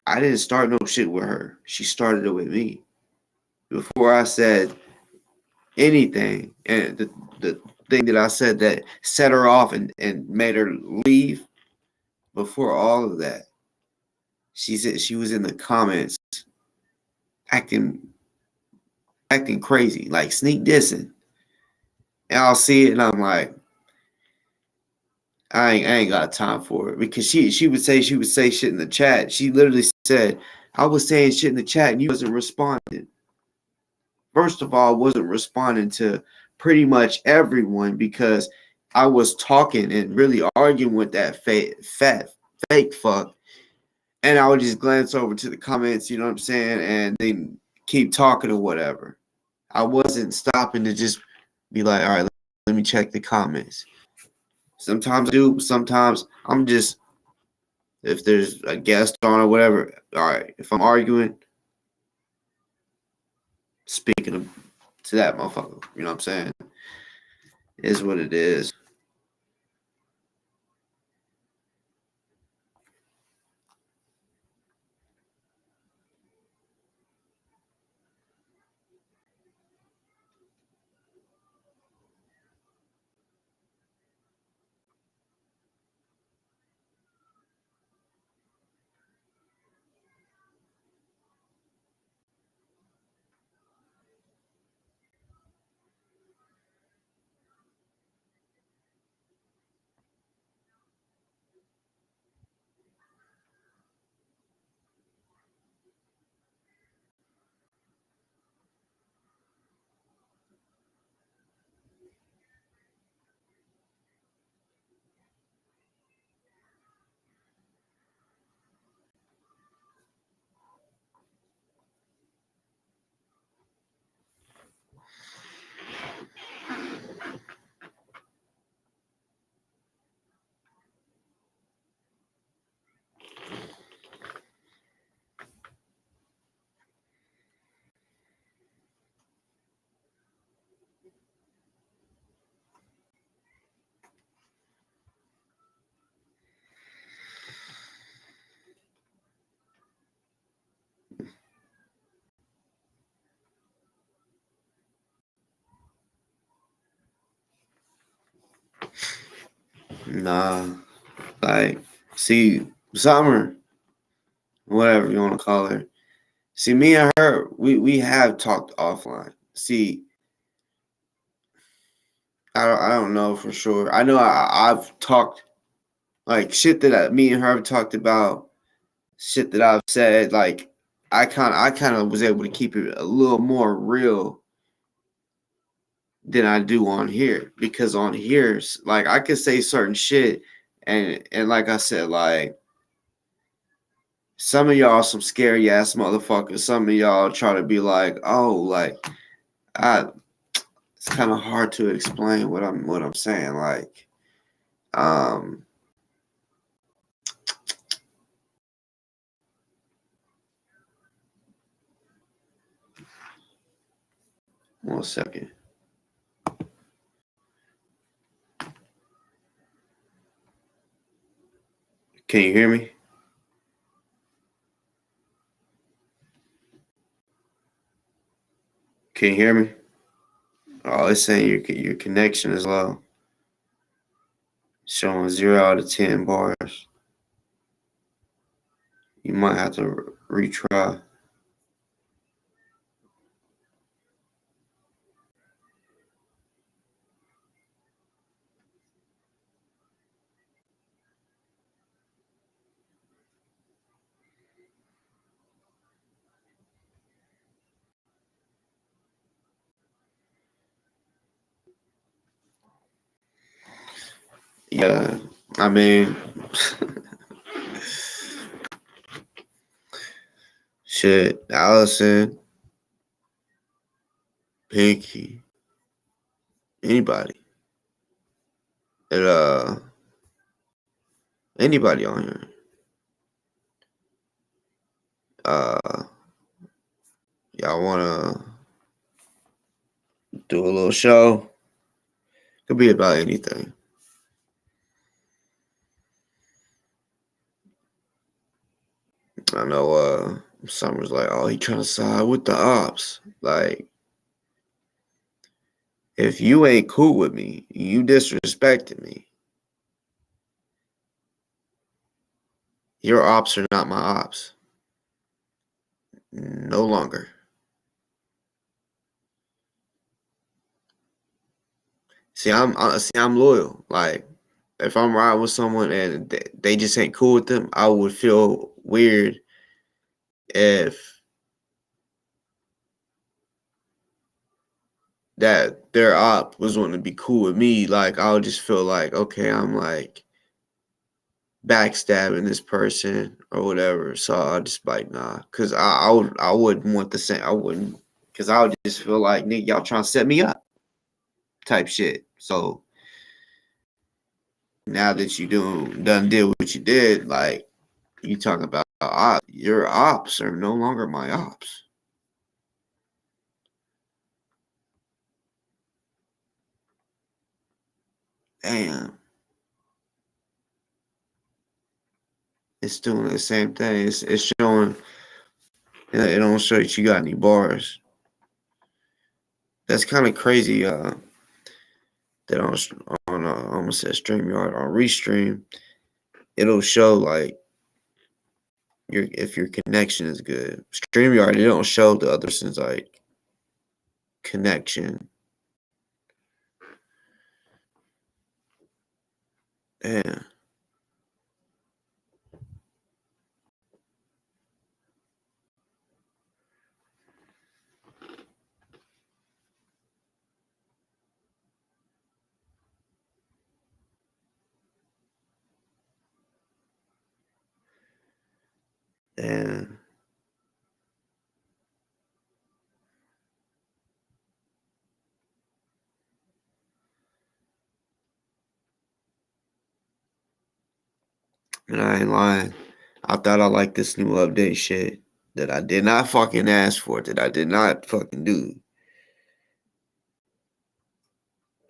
I didn't start no shit with her. She started it with me. Before I said anything, and the thing that I said that set her off and made her leave, before all of that, she said she was in the comments acting crazy, like sneak dissing. And I'll see it and I'm like, I ain't got time for it, because she would say shit in the chat. She literally said, I was saying shit in the chat and you wasn't responding. First of all, I wasn't responding to pretty much everyone because I was talking and really arguing with that fake fuck. And I would just glance over to the comments, you know what I'm saying, and then keep talking or whatever. I wasn't stopping to just be like, all right, let me check the comments. Sometimes I do, sometimes I'm just, if there's a guest on or whatever, all right, if I'm arguing, speaking to that motherfucker, you know what I'm saying? It is what it is. Nah, like, see, Summer, whatever you want to call her. See, me and her, we have talked offline. See, I don't know for sure. I know I've talked like shit that me and her have talked about, shit that I've said. Like, I kind of was able to keep it a little more real than I do on here, because on here, like, I could say certain shit, and like I said, like, some of y'all some scary ass motherfuckers. Some of y'all try to be like, oh, like, it's kind of hard to explain what I'm saying. Like, um, one second. Can you hear me? Can you hear me? Oh, it's saying your connection is low. Showing 0 out of 10 bars. You might have to retry. Yeah, I mean, shit, Allison, Pinky, anybody. And anybody on here. Y'all wanna do a little show? Could be about anything. I know Summer's like, oh, he trying to side with the ops. Like, if you ain't cool with me, you disrespected me. Your ops are not my ops. No longer. See, I'm loyal. Like, if I'm riding with someone and they just ain't cool with them, I would feel weird if that their op was wanting to be cool with me. Like, I would just feel like, okay, I'm like backstabbing this person or whatever. So I just like, nah, because I wouldn't want the same. I wouldn't, because I would just feel like, nigga, y'all trying to set me up type shit. So now that you done did what you did, like, you talking about ops, your ops are no longer my ops. Damn. It's doing the same thing. It's showing, it don't show that you got any bars. That's kind of crazy. That on I almost said StreamYard, on Restream, it'll show like if your connection is good. StreamYard, it don't show the other since like connection. Damn. Damn. And I ain't lying. I thought I liked this new update shit that I did not fucking ask for, that I did not fucking do.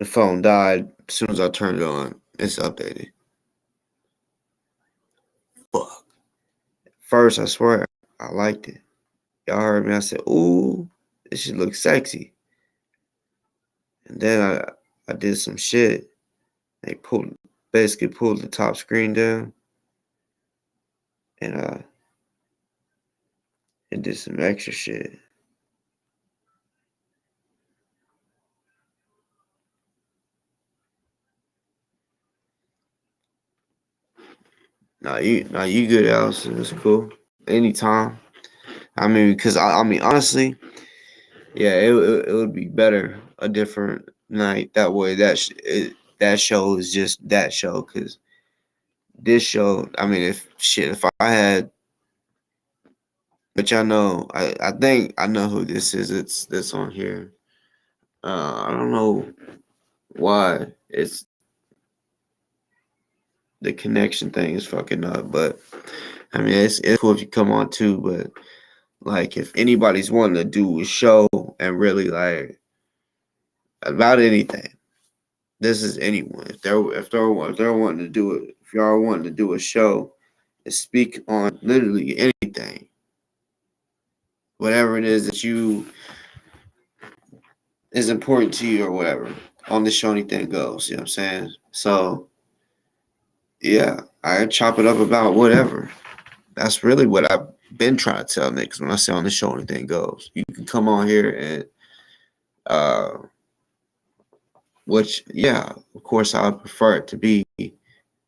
The phone died as soon as I turned it on. It's updated. Fuck. First, I swear, I liked it. Y'all heard me. I said, ooh, this shit looks sexy. And then I did some shit. They pulled basically pulled the top screen down and did some extra shit. You good, Allison. It's cool. Anytime. I mean, because I mean, honestly, yeah, it would be better a different night. That way, that show is just that show. Because this show, I mean, if I had, which I think I know who this is. It's this on here. I don't know why the connection thing is fucking up, but I mean, it's cool if you come on too, but like if anybody's wanting to do a show and really like about anything, this is anyone. If they're wanting to do it, if y'all wanting to do a show and speak on literally anything, whatever it is that you is important to you or whatever, on the show anything goes. You know what I'm saying? So yeah, I chop it up about whatever. That's really what I've been trying to tell niggas when I say on the show anything goes. You can come on here and which yeah, of course I would prefer it to be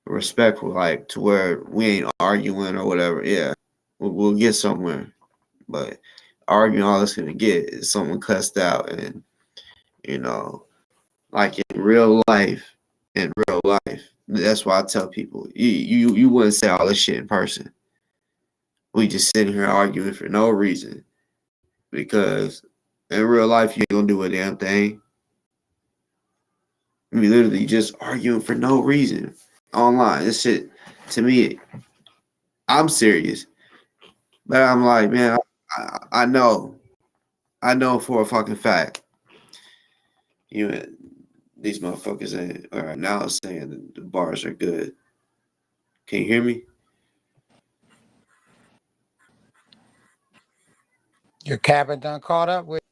respectful, like to where we ain't arguing or whatever. Yeah, we'll get somewhere. But arguing, all it's gonna get is someone cussed out, and you know, like in real life. That's why I tell people you wouldn't say all this shit in person. We just sitting here arguing for no reason because in real life you ain't gonna do a damn thing. We literally just arguing for no reason online. This shit to me, I'm serious, but I'm like, man, I know for a fucking fact, these motherfuckers ain't all right now saying that the bars are good. Can you hear me? Your cabin done caught up with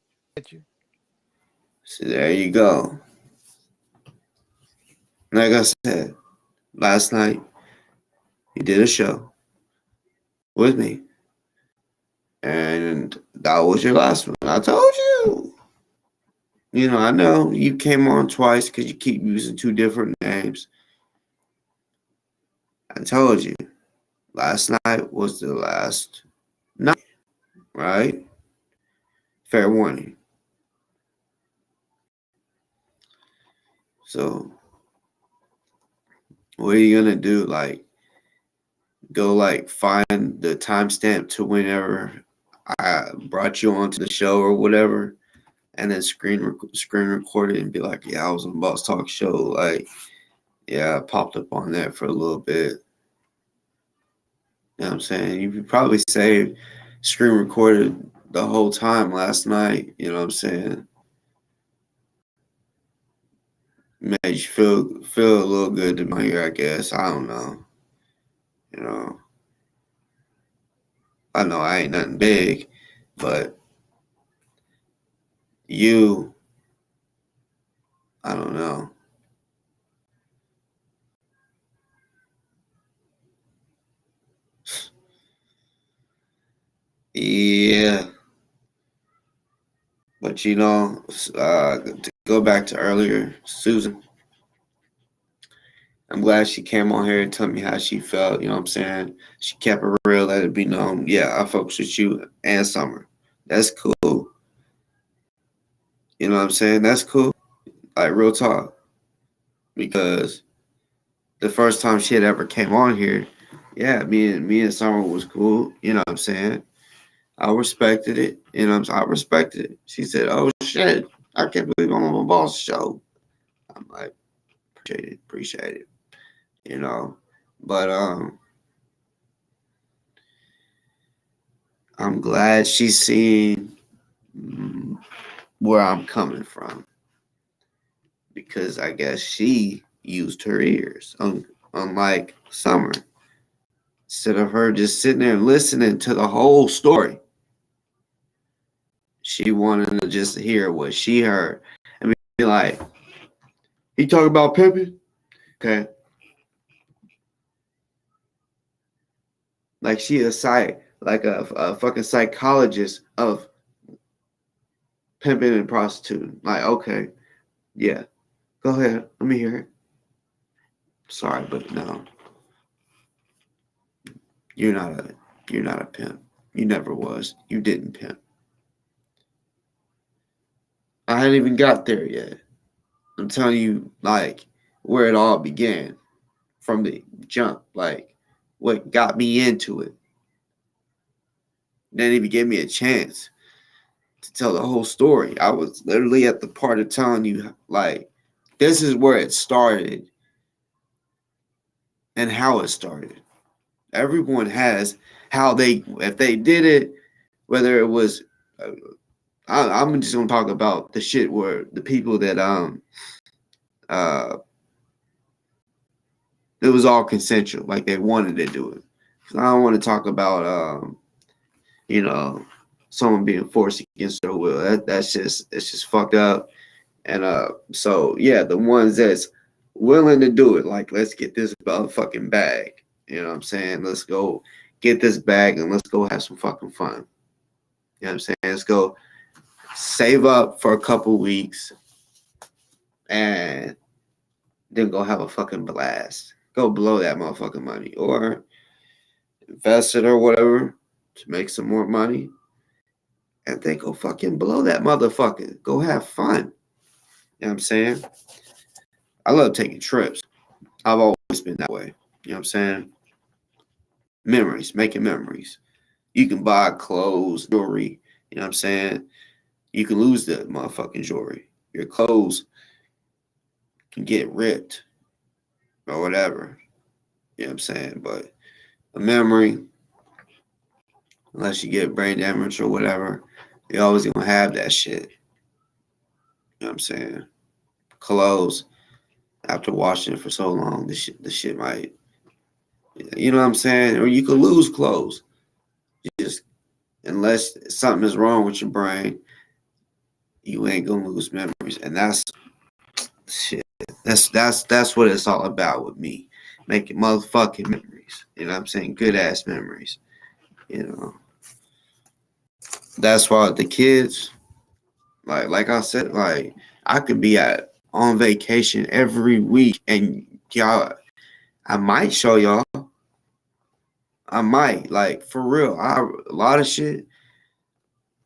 you. So there you go. Like I said, last night he did a show with me, and that was your last one. I told you. I know you came on twice because you keep using two different names. I told you. Last night was the last night, right? Fair warning. So, what are you gonna do? Like, go find the timestamp to whenever I brought you onto the show or whatever, and then screen record it and be like, yeah, I was on Boss Talk show. Like, yeah, I popped up on that for a little bit. You know what I'm saying? You probably saved, screen recorded the whole time last night. You know what I'm saying? Made you feel a little good to be here, I guess. I don't know. I know I ain't nothing big, but you, I don't know. Yeah. But to go back to earlier, Susan, I'm glad she came on here and told me how she felt. You know what I'm saying? She kept it real, let it be known. Yeah, I focus with you and Summer. That's cool. You know what I'm saying? That's cool. Like, real talk. Because the first time she had ever came on here, yeah, me and Summer was cool. You know what I'm saying? I respected it. I respected it. She said, oh, shit, I can't believe I'm on my boss show. I'm like, appreciate it. But I'm glad she's seen where I'm coming from, because I guess she used her ears, unlike Summer. Instead of her just sitting there and listening to the whole story, she wanted to just hear what she heard. I mean, like, he talking about pimping? Okay. Like she a a fucking psychologist of pimping and prostituting. Like, okay, yeah, go ahead. Let me hear it. Sorry, but no, you're not a pimp. You never was. You didn't pimp. I hadn't even got there yet. I'm telling you, like, where it all began from the jump, like what got me into it. They didn't even give me a chance to tell the whole story. I was literally at the part of telling you, like, this is where it started and how it started. Everyone has how if they did it, whether it was, I'm just gonna talk about the shit where the people that it was all consensual, like they wanted to do it. I don't want to talk about someone being forced against their will. It's just fucked up. And so yeah, the ones that's willing to do it, like, let's get this fucking bag. You know what I'm saying? Let's go get this bag and let's go have some fucking fun. You know what I'm saying? Let's go save up for a couple weeks and then go have a fucking blast. Go blow that motherfucking money or invest it or whatever to make some more money. And then go fucking blow that motherfucker. Go have fun. You know what I'm saying? I love taking trips. I've always been that way. You know what I'm saying? Memories, making memories. You can buy clothes, jewelry. You know what I'm saying? You can lose the motherfucking jewelry. Your clothes can get ripped or whatever. You know what I'm saying? But a memory, unless you get brain damage or whatever, you're always going to have that shit. You know what I'm saying? Clothes, after washing it for so long, the shit might, you know what I'm saying? Or you could lose clothes. You just, unless something is wrong with your brain, you ain't gonna lose memories. And that's shit. That's what it's all about with me. Making motherfucking memories. You know what I'm saying? Good ass memories. You know. That's why the kids, like I said, like I could be on vacation every week and y'all, I might show y'all. I might, like, for real. A lot of shit.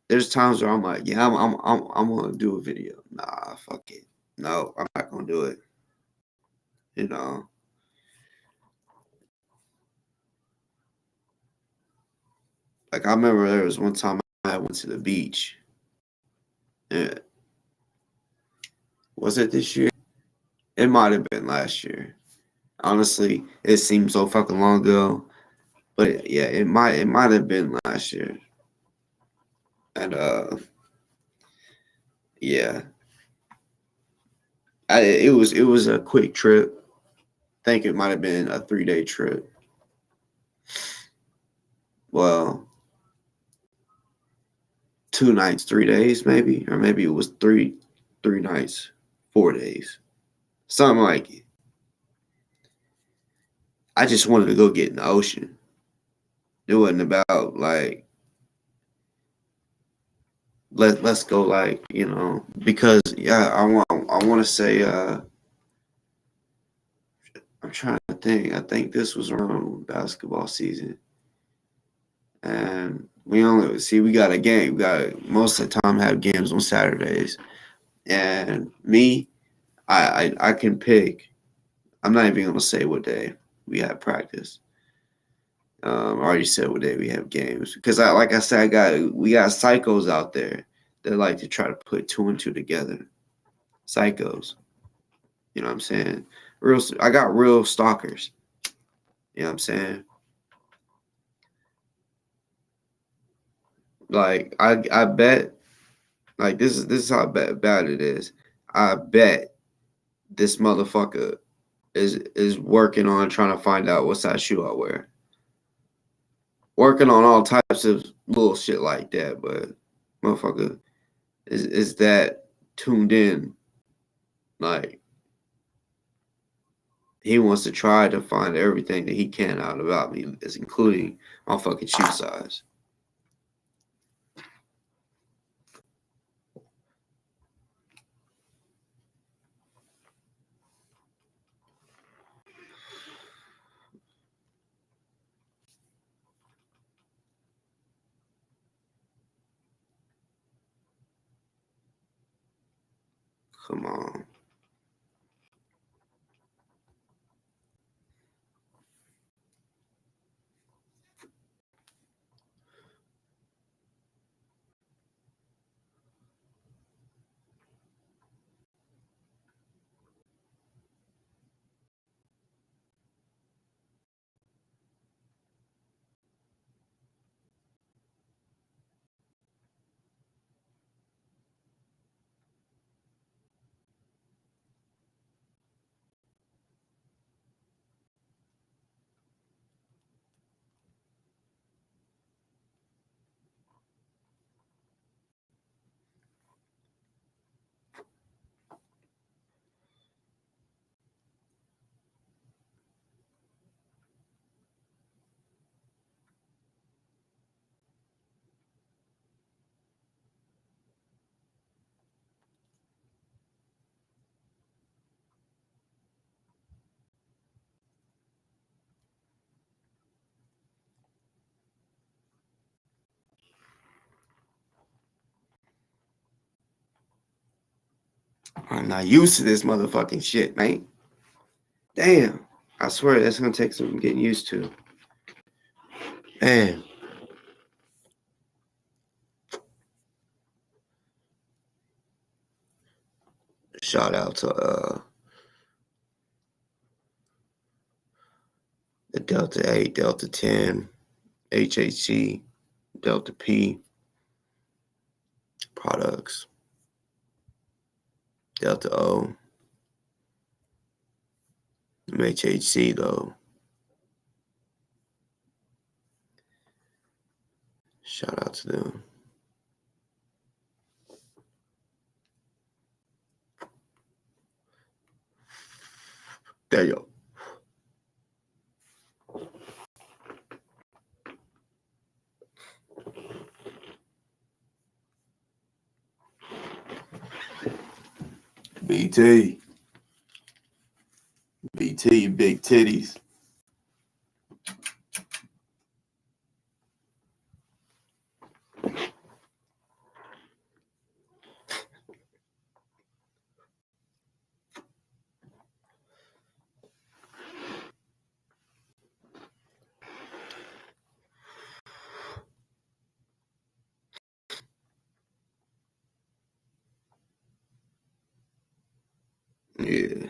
There's times where I'm like, yeah, I'm gonna do a video. Nah, fuck it. No, I'm not gonna do it. You know. Like I remember there was one time I went to the beach. Yeah. Was it this year? It might have been last year. Honestly, it seems so fucking long ago. But yeah, it might have been last year. And yeah. It was a quick trip. I think it might have been a 3-day trip. Well, 2 nights, 3 days maybe, or maybe it was three nights, 4 days, something like it. I just wanted to go get in the ocean. It wasn't about like let's go, like, you know, because yeah, I want to say I'm trying to think. I think this was around basketball season. And we got a game. We got most of the time have games on Saturdays. And me, I can pick. I'm not even gonna say what day we have practice. I already said what day we have games because like I said, we got psychos out there that like to try to put 2 and 2 together. Psychos, you know what I'm saying? I got real stalkers. You know what I'm saying? Like I bet, like this is how bad it is. I bet this motherfucker is working on trying to find out what size shoe I wear. Working on all types of little shit like that, but motherfucker is that tuned in. Like he wants to try to find everything that he can out about me, including my fucking shoe size. Come on. I'm not used to this motherfucking shit, man. Damn. I swear that's gonna take some getting used to. Man. Shout out to the Delta 8, Delta 10, HHC, Delta P products, Delta O, HHC though. Shout out to them. There you go. BT, big titties. Yeah.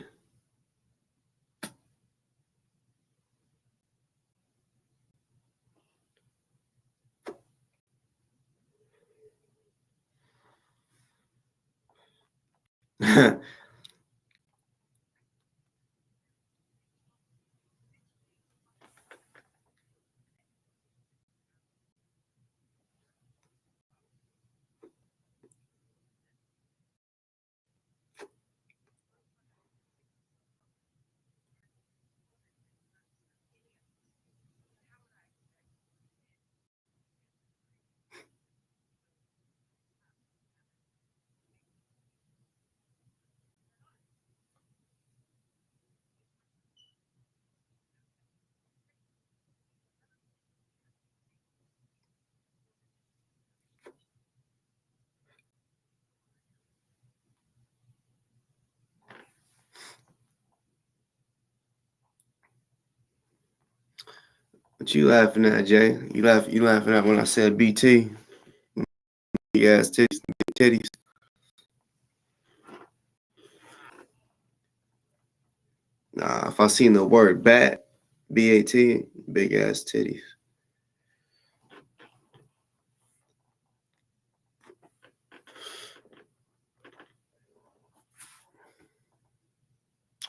What you laughing at, Jay? You laughing at when I said BT? Big ass titties, big titties. Nah, if I seen the word bat, BAT, big ass titties.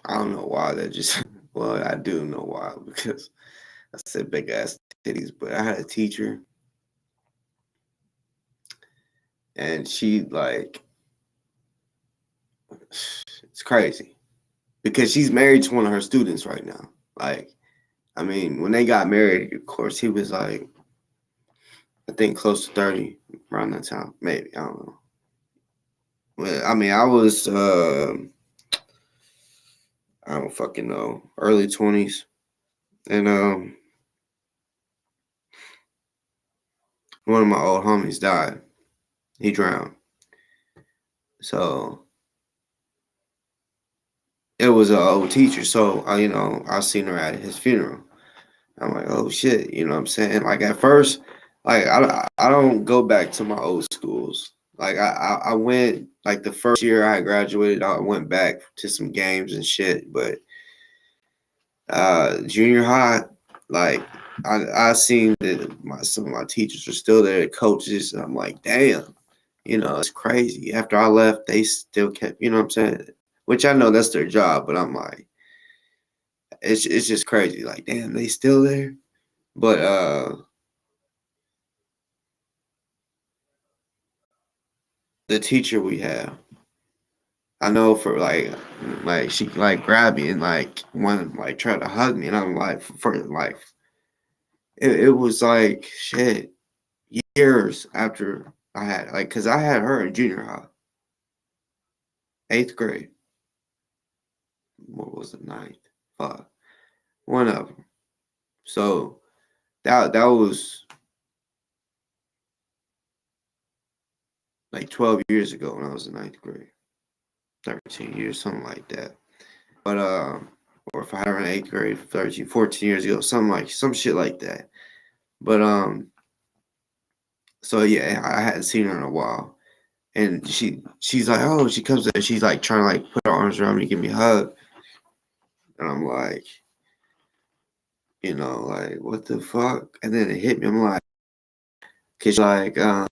I don't know why that just, well, I do know why, because I said big ass titties, but I had a teacher and she like, it's crazy. because she's married to one of her students right now. Like, I mean, when they got married, of course, he was like, I think close to 30 around that time, maybe. I don't know. Well, I mean, I was, I don't fucking know, early 20s. And one of my old homies died. He drowned. So it was an old teacher. So, I seen her at his funeral. I'm like, oh shit, you know what I'm saying? Like at first, like I don't go back to my old schools. Like I went, like the first year I graduated, I went back to some games and shit. But junior high, like I seen that some of my teachers were still there, the coaches, and I'm like, damn, it's crazy. After I left, they still kept, you know what I'm saying? Which I know that's their job, but I'm like, it's just crazy. Like, damn, they still there. But the teacher we have, I know for like she like grabbed me and like wanted like tried to hug me, and I'm like for like it was like shit years after I had like because I had her in junior high, 8th grade. What was it, ninth? One of them. So that was like 12 years ago when I was in 9th grade, 13 years, something like that. But or if I had her in 8th grade, 13, 14 years ago, some shit like that. But so yeah, I hadn't seen her in a while. And she's like, oh, she comes there, she's like trying to like put her arms around me, give me a hug. And I'm like, like, what the fuck? And then it hit me. I'm like, cause like, I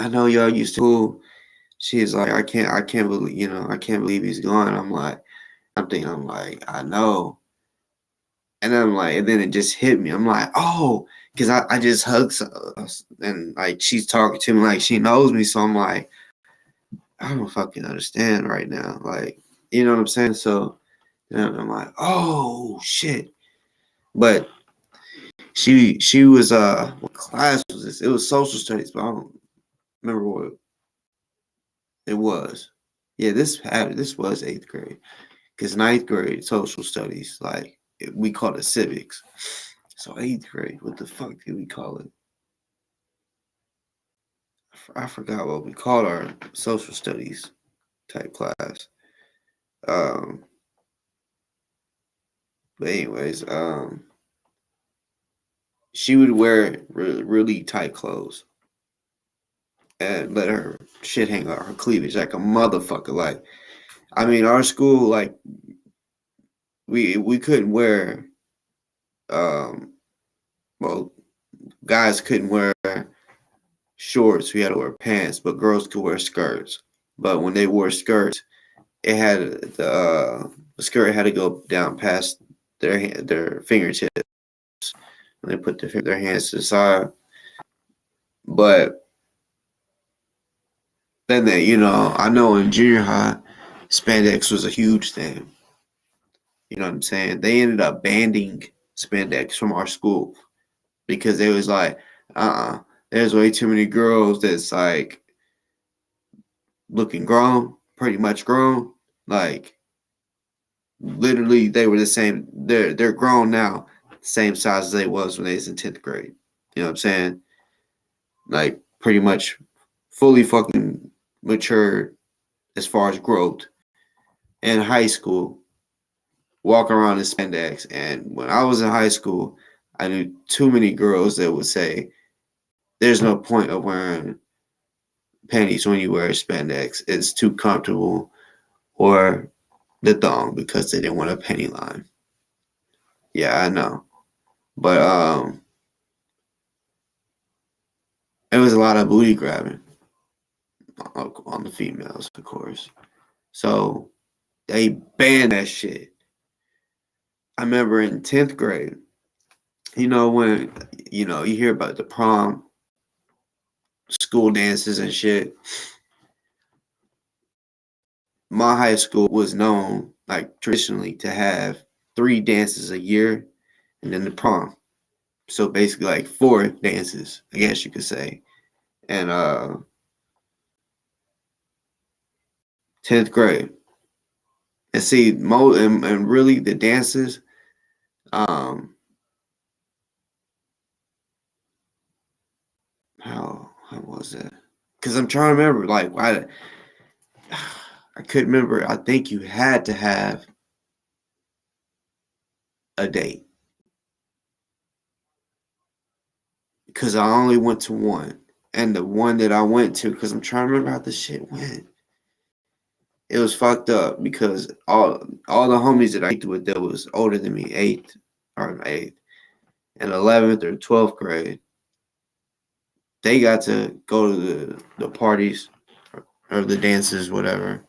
know y'all used to. She's like, I can't believe, I can't believe he's gone. I'm like, I know. And then I'm like, and then it just hit me. I'm like, oh, because I just hugged and like she's talking to me like she knows me. So I'm like, I don't fucking understand right now. Like, you know what I'm saying? So then I'm like, oh shit. But she was what class was this? It was social studies, but I don't remember what it was. Yeah, this was 8th grade. Because 9th grade social studies, like we called it civics. So 8th grade, what the fuck did we call it? I forgot what we called our social studies type class. Um, but anyways, she would wear really tight clothes and let her shit hang out her cleavage like a motherfucker. Like, I mean, our school, like, we couldn't wear, well, guys couldn't wear shorts. We had to wear pants, but girls could wear skirts. But when they wore skirts, it had the skirt had to go down past their fingertips when they put their hands to the side. But then I know in junior high, spandex was a huge thing. You know what I'm saying? They ended up banning spandex from our school because they was like, there's way too many girls that's like looking grown, pretty much grown. Like literally they were the same. They're grown now, same size as they was when they was in 10th grade. You know what I'm saying? Like pretty much fully fucking matured as far as growth. In high school, walking around in spandex. And when I was in high school, I knew too many girls that would say, there's no point of wearing panties when you wear spandex. It's too comfortable. Or the thong because they didn't want a penny line. Yeah, I know. But it was a lot of booty grabbing on the females, of course. So they banned that shit. I remember in 10th grade, when, you hear about the prom, school dances and shit. my high school was known, like traditionally, to have 3 dances a year and then the prom. So basically like 4 dances, I guess you could say. And 10th grade. And see, and really the dances, how was that? Because I'm trying to remember, like I couldn't remember. I think you had to have a date because I only went to one, and the one that I went to, because I'm trying to remember how this shit went. It was fucked up because all the homies that I went with that was older than me, eighth and 11th or 12th grade. They got to go to the parties or the dances, whatever.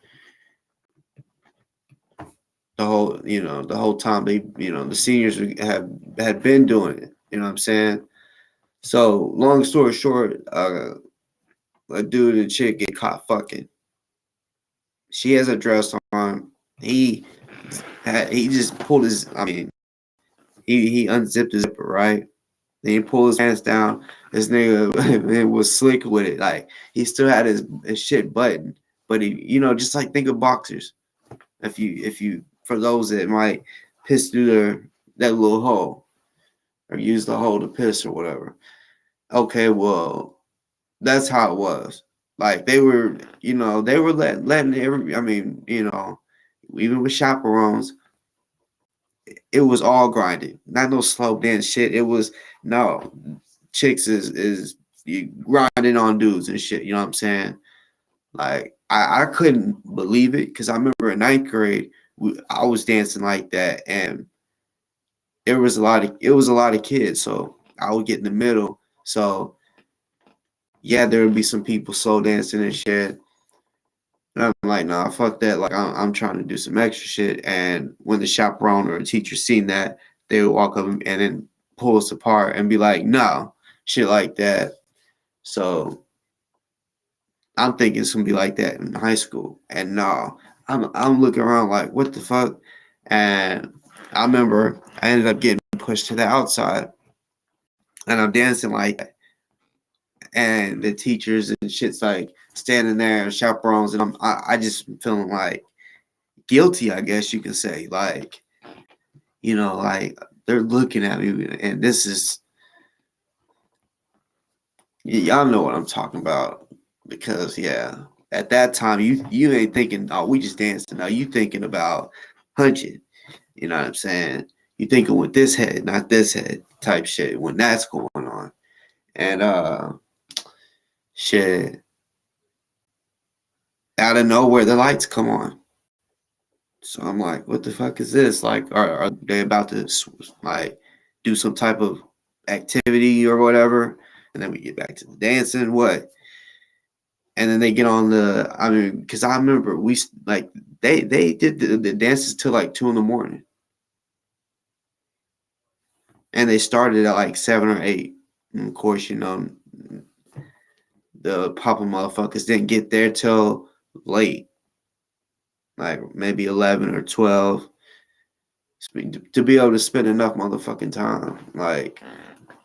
The whole time they, the seniors had been doing it. You know what I'm saying? So long story short, a dude and chick get caught fucking. She has a dress on. He just pulled his. I mean, he unzipped his zipper, right? Then he pulled his pants down. This nigga was slick with it. Like he still had his shit buttoned, but he, just like think of boxers. If you for those that might piss through that little hole or use the hole to piss or whatever. Okay, well, that's how it was. Like they were, they were letting every. I mean, even with chaperones, it was all grinding. Not no slow dance shit. It was no chicks is grinding on dudes and shit. You know what I'm saying? Like I couldn't believe it because I remember in 9th grade I was dancing like that, and it was a lot of kids. So I would get in the middle. So yeah, there would be some people slow dancing and shit. And I'm like, nah, fuck that. Like, I'm trying to do some extra shit. And when the chaperone or a teacher seen that, they would walk up and then pull us apart and be like, no, shit like that. So I'm thinking it's gonna be like that in high school. And no, I'm looking around like, what the fuck? And I remember I ended up getting pushed to the outside, and I'm dancing like that. And the teachers and shit's like standing there and chaperones, and I just feeling like guilty, I guess you could say. Like, like they're looking at me, and this is y'all know what I'm talking about because yeah, at that time you ain't thinking, oh, we just dancing. Now you thinking about hunching. You know what I'm saying? You thinking with this head, not this head type shit when that's going on. And shit, out of nowhere the lights come on. So I'm like, what the fuck is this? Like, are they about to like do some type of activity or whatever? And then we get back to the dancing. What? And then they get on the. I mean, because I remember they did the dances till like 2 a.m. and they started at like 7 or 8. And of course, the Papa motherfuckers didn't get there till late, like maybe 11 or 12. To be able to spend enough motherfucking time, like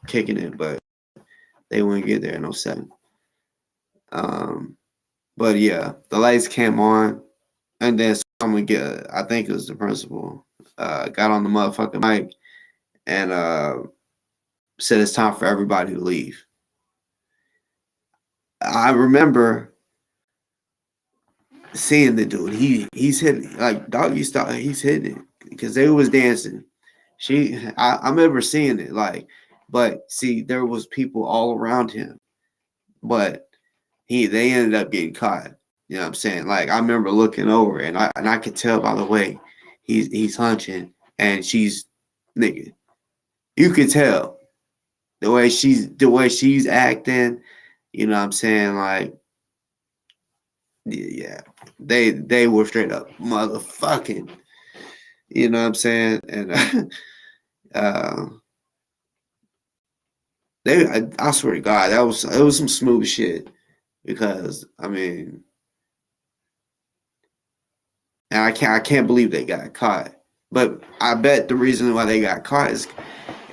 kicking it, but they wouldn't get there in 07. But yeah, the lights came on, and then someone I think it was the principal, got on the motherfucking mic and said it's time for everybody to leave. I remember seeing the dude. He's hitting like doggy style. He's hitting it because they was dancing. I remember seeing it like, but see, there was people all around him, but they ended up getting caught. You know what I'm saying? Like I remember looking over and I could tell by the way he's hunching and she's nigga. You could tell the way she's acting. You know what I'm saying? Like yeah, they were straight up motherfucking. You know what I'm saying? And uh, I swear to God, it was some smooth shit because I mean, And I can't believe they got caught. But I bet the reason why they got caught is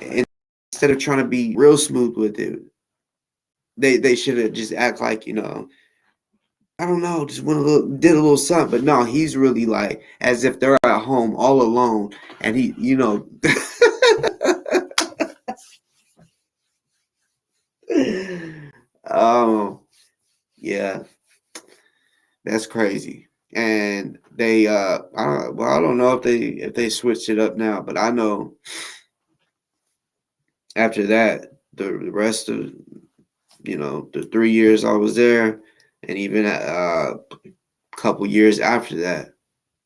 instead of trying to be real smooth with it, they should have just act like, I don't know, just did a little something. But no, he's really like as if they're at home all alone, and he, yeah, that's crazy. And they, I don't know if they switched it up now, but I know after that, the rest of the 3 years I was there, and even a couple years after that,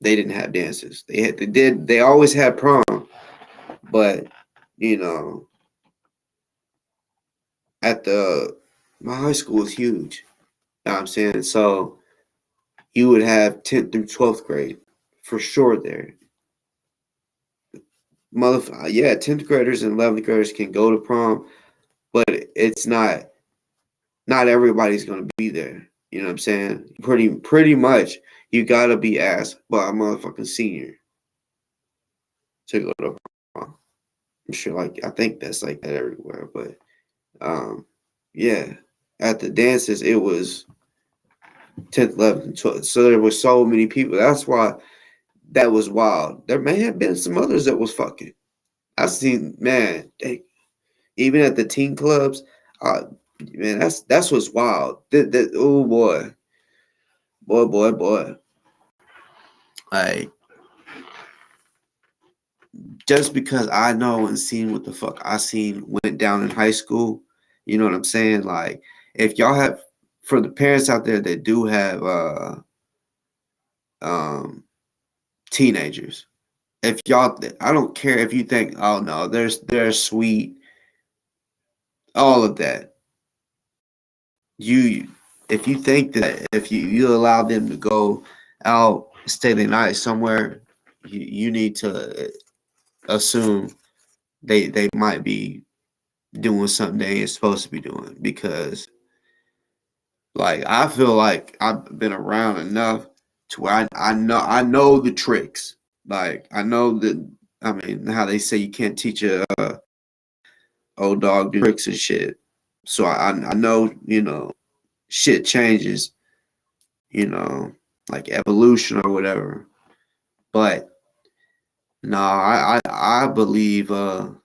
they didn't have dances. They always had prom, but you know, at my high school was huge. You know what I'm saying? So you would have 10th through 12th grade for sure there. Yeah, 10th graders and 11th graders can go to prom, but it's not everybody's gonna be there. You know what I'm saying? Pretty much you gotta be asked by a motherfucking senior to go to prom. I'm sure I think that's like that everywhere, but yeah. At the dances it was 10th, 11th, and 12th. So there were so many people. That's why that was wild. There may have been some others that was fucking. I seen, man, even at the teen clubs, man, that's what's wild. Oh boy. Like, just because I know and seen what the fuck I seen went down in high school, you know what I'm saying? Like, if y'all have, for the parents out there that do have teenagers, if y'all, I don't care if you think, oh no, they're sweet, all of that. If you think that if you allow them to go out, stay the night somewhere, you need to assume they might be doing something they ain't supposed to be doing, because like I feel like I've been around enough to where I know the tricks. Like I know that, I mean, how they say you can't teach a old dog tricks and shit. So I know, shit changes, like evolution or whatever. But no, I believe I'm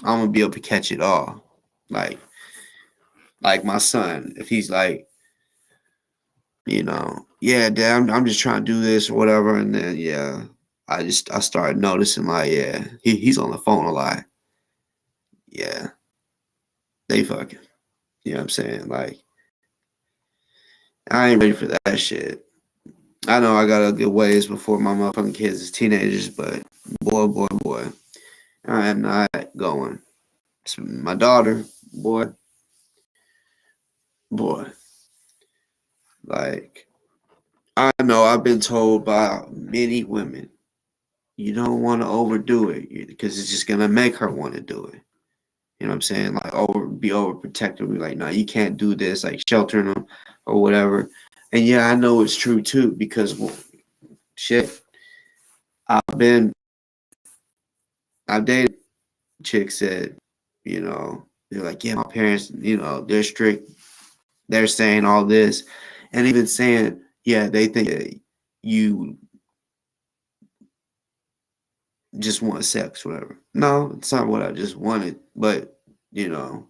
gonna be able to catch it all. Like my son, if he's like, yeah, Dad, I'm just trying to do this or whatever, and then yeah, I started noticing like, yeah, he's on the phone a lot. Yeah, they fucking. You know what I'm saying? Like, I ain't ready for that shit. I know I got a good ways before my motherfucking kids is teenagers, but boy, I am not going. So my daughter, boy, like, I know I've been told by many women, you don't want to overdo it because it's just gonna make her want to do it. You know what I'm saying? Like be overprotective. Be like, no, you can't do this. Like sheltering them or whatever. And yeah, I know it's true too, because shit, I've dated chicks that, they're like, yeah, my parents, they're strict. They're saying all this, and even saying, yeah, they think that you just want sex, whatever. No, it's not what I just wanted, but you know,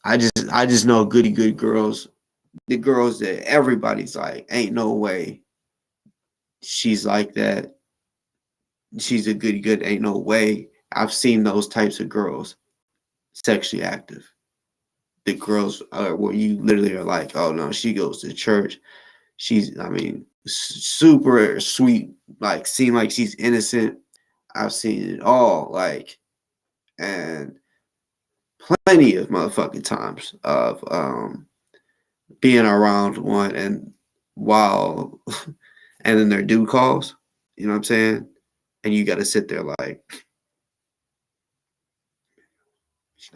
I just know goody good girls, the girls that everybody's like, ain't no way she's like that. She's a goody good, ain't no way. I've seen those types of girls sexually active. The girls where you literally are like, oh no, she goes to church. She's, I mean, super sweet, like seem like she's innocent. I've seen it all, like, and plenty of motherfucking times of being around one, and while and then their dude calls, you know what I'm saying? And you got to sit there like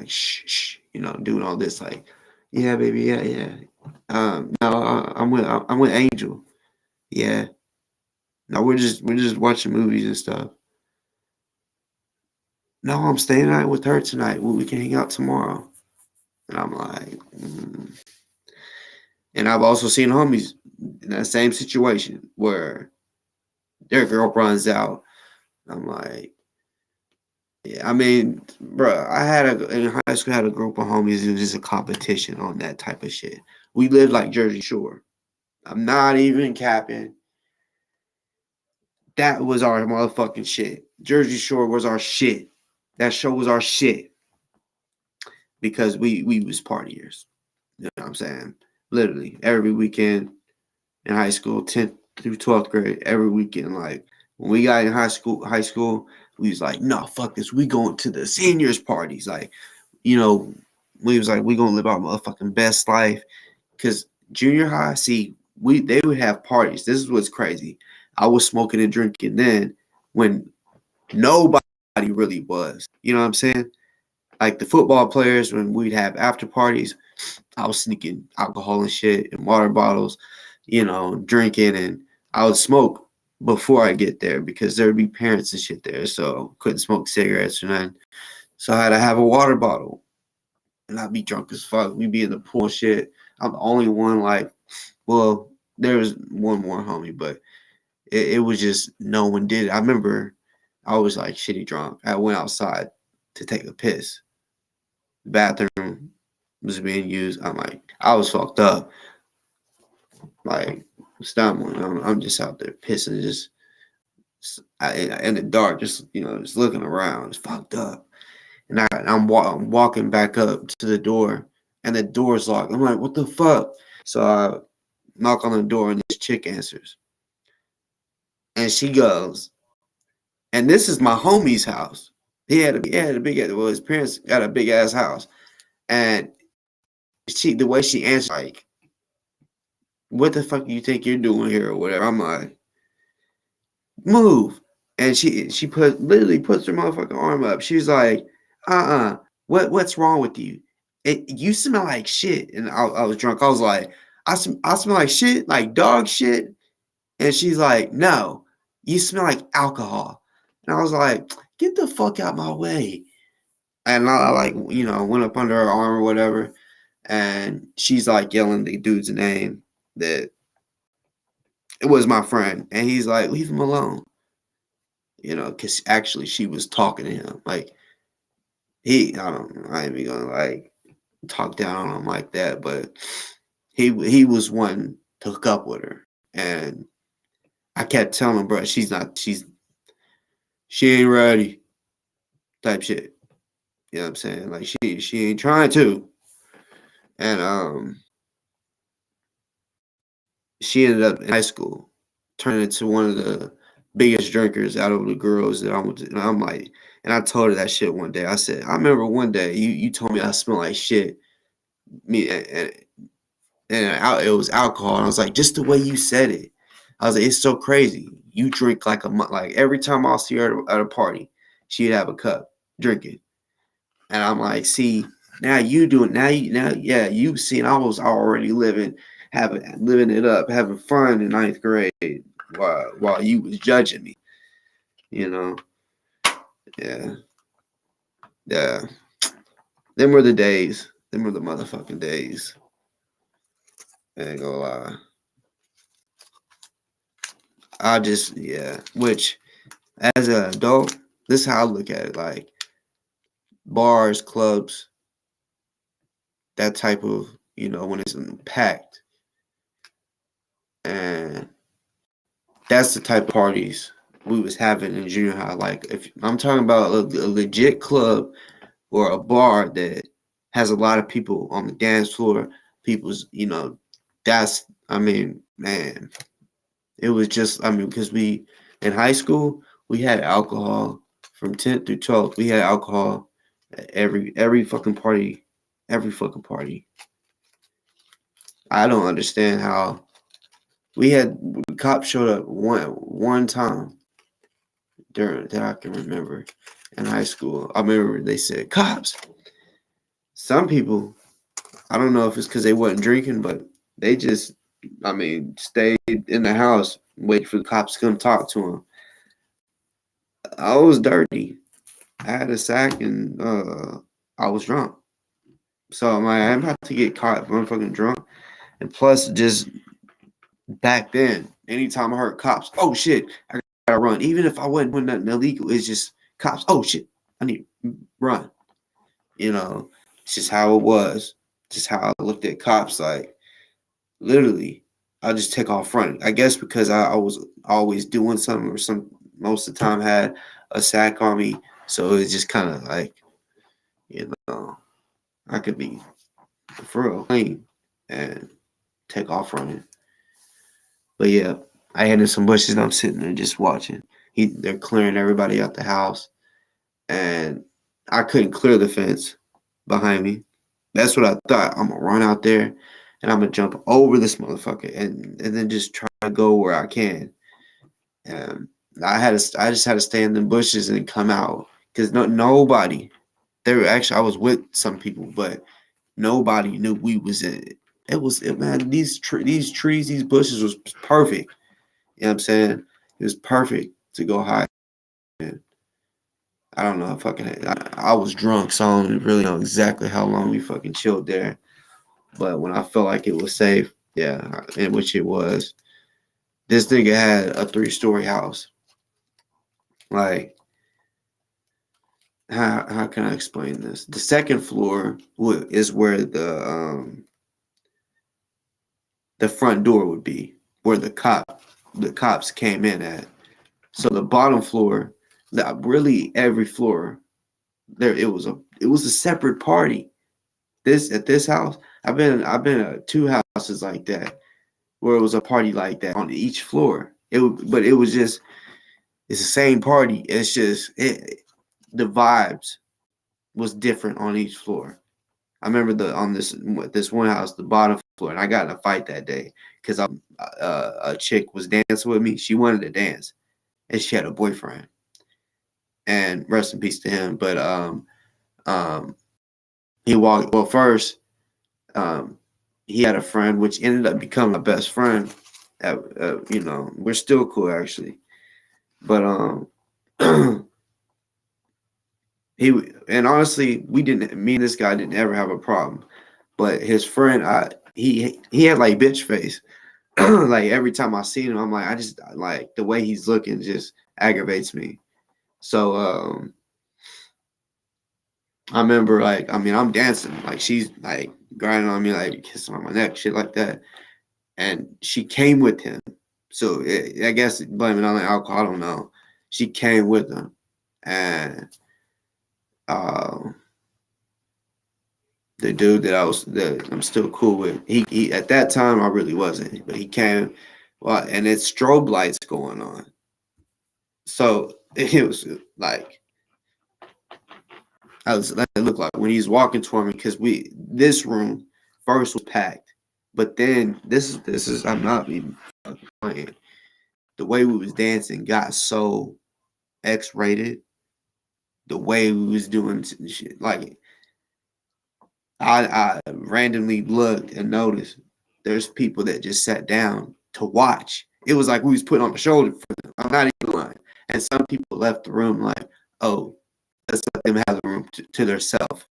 shh, doing all this, like, Yeah, baby. Yeah, yeah. No, I'm with Angel. Yeah. No, we're just watching movies and stuff. No, I'm staying out with her tonight. We can hang out tomorrow. And I'm like, And I've also seen homies in that same situation where their girl runs out. I'm like, yeah, I mean, bro, in high school, I had a group of homies. It was just a competition on that type of shit. We lived like Jersey Shore. I'm not even capping. That was our motherfucking shit. Jersey Shore was our shit. That show was our shit because we was partiers. You know what I'm saying? Literally every weekend in high school, 10th through 12th grade, every weekend. Like when we got in high school, we was like, no, fuck this. We going to the seniors parties. Like, we was like, we gonna live our motherfucking best life. Cause junior high, they would have parties. This is what's crazy. I was smoking and drinking then when nobody really was. You know what I'm saying? Like the football players, when we'd have after parties, I was sneaking alcohol and shit and water bottles, drinking, and I would smoke before I get there because there would be parents and shit there, so couldn't smoke cigarettes or nothing. So I had to have a water bottle, and I'd be drunk as fuck. We'd be in the pool and shit. I'm the only one, well, there was one more homie, but it was just no one did it. I remember I was like shitty drunk. I went outside to take a piss. The bathroom was being used. I was fucked up. Like, stumbling. I'm just out there pissing, just in the dark, just looking around. It's fucked up. And I'm walking back up to the door, and the door's locked. I'm like, what the fuck? So I knock on the door, and this chick answers. And she goes, and this is my homie's house. He had a big, his parents got a big ass house. And the way she answered, like, what the fuck do you think you're doing here or whatever? I'm like, move. And she literally puts her motherfucking arm up. She's like, what's wrong with you? You smell like shit. And I was drunk. I was like, I smell like shit, like dog shit. And she's like, no, you smell like alcohol. And I was like, get the fuck out my way. And I went up under her arm or whatever. And she's like yelling the dude's name that it was my friend. And he's like, leave him alone. Because actually she was talking to him. Like, I ain't even gonna like talk down on him like that, but he was one to hook up with her. And I kept telling him, bro, she ain't ready type shit. You know what I'm saying? Like she ain't trying to. And she ended up in high school turning into one of the biggest drinkers out of the girls that I'm like, and I told her that shit one day. I said, I remember one day you told me I smell like shit. It was alcohol. And I was like, just the way you said it. I was like, it's so crazy. You drink like every time I'll see her at a party, she'd have a cup drinking. And I'm like, see, now you doing you seen I was already living it up, having fun in 9th grade while you was judging me. Yeah. Yeah. Them were the days. Them were the motherfucking days. I ain't gonna lie. Which as an adult, this is how I look at it. Like bars, clubs, that type of, when it's packed. And that's the type of parties we was having in junior high. Like if I'm talking about a legit club or a bar that has a lot of people on the dance floor, man, it was just, because in high school, we had alcohol from 10th through 12th. We had alcohol at every fucking party. Every fucking party. I don't understand how the cops showed up one time that I can remember in high school. I remember they said, cops. Some people I don't know if it's because they wasn't drinking, but they just, stayed in the house waiting for the cops to come talk to them. I was dirty. I had a sack and I was drunk. So I'm about to get caught if I'm fucking drunk. And plus, just back then, anytime I heard cops, oh shit, I gotta run. Even if I wasn't doing nothing illegal, it's just cops, oh shit, I need to run. It's just how it was. Just how I looked at cops, like literally, I just take off running. I guess because I was always doing something or most of the time had a sack on me. So it's just kind of like, I could be for real clean and take off running. But yeah, I hid in some bushes and I'm sitting there just watching. They're clearing everybody out the house. And I couldn't clear the fence behind me. That's what I thought. I'm going to run out there and I'm going to jump over this motherfucker and then just try to go where I can. And I just had to stay in the bushes and come out because nobody, I was with some people, but nobody knew we was in it. Man, these trees, these bushes was perfect. You know what I'm saying? It was perfect to go hide. I don't know. I was drunk, so I don't really know exactly how long we fucking chilled there. But when I felt like it was safe, yeah, in which it was, this nigga had a 3-story house. Like, how can I explain this? The second floor is where the front door would be, where the cops came in at. So the bottom floor, really every floor, it was a separate party. At this house, I've been at 2 houses like that, where it was a party like that on each floor. But it was just, it's the same party. It's just the vibes was different on each floor. I remember on this one house, the bottom floor, and I got in a fight that day because a chick was dancing with me. She wanted to dance, and she had a boyfriend. And rest in peace to him. But he walked. Well, first, he had a friend, which ended up becoming my best friend. We're still cool actually. But honestly, me and this guy didn't ever have a problem. But his friend, he had like bitch face. Like every time I see him, I'm like, I just like the way he's looking just aggravates me. So I remember I'm dancing, like she's like grinding on me, like kissing on my neck, shit like that. And she came with him. So I guess blaming on the alcohol, I don't know. She came with him. And the dude that I'm still cool with, he at that time I really wasn't, but he came, well, and it's strobe lights going on. So it was like, it looked like when he's walking toward me, because this room first was packed, but then this is I'm not even playing. The way we was dancing got so X-rated. The way we was doing shit, like I randomly looked and noticed there's people that just sat down to watch. It was like we was putting on the shoulder for them. I'm not even lying. And some people left the room like, oh, let's let them have the room to themselves,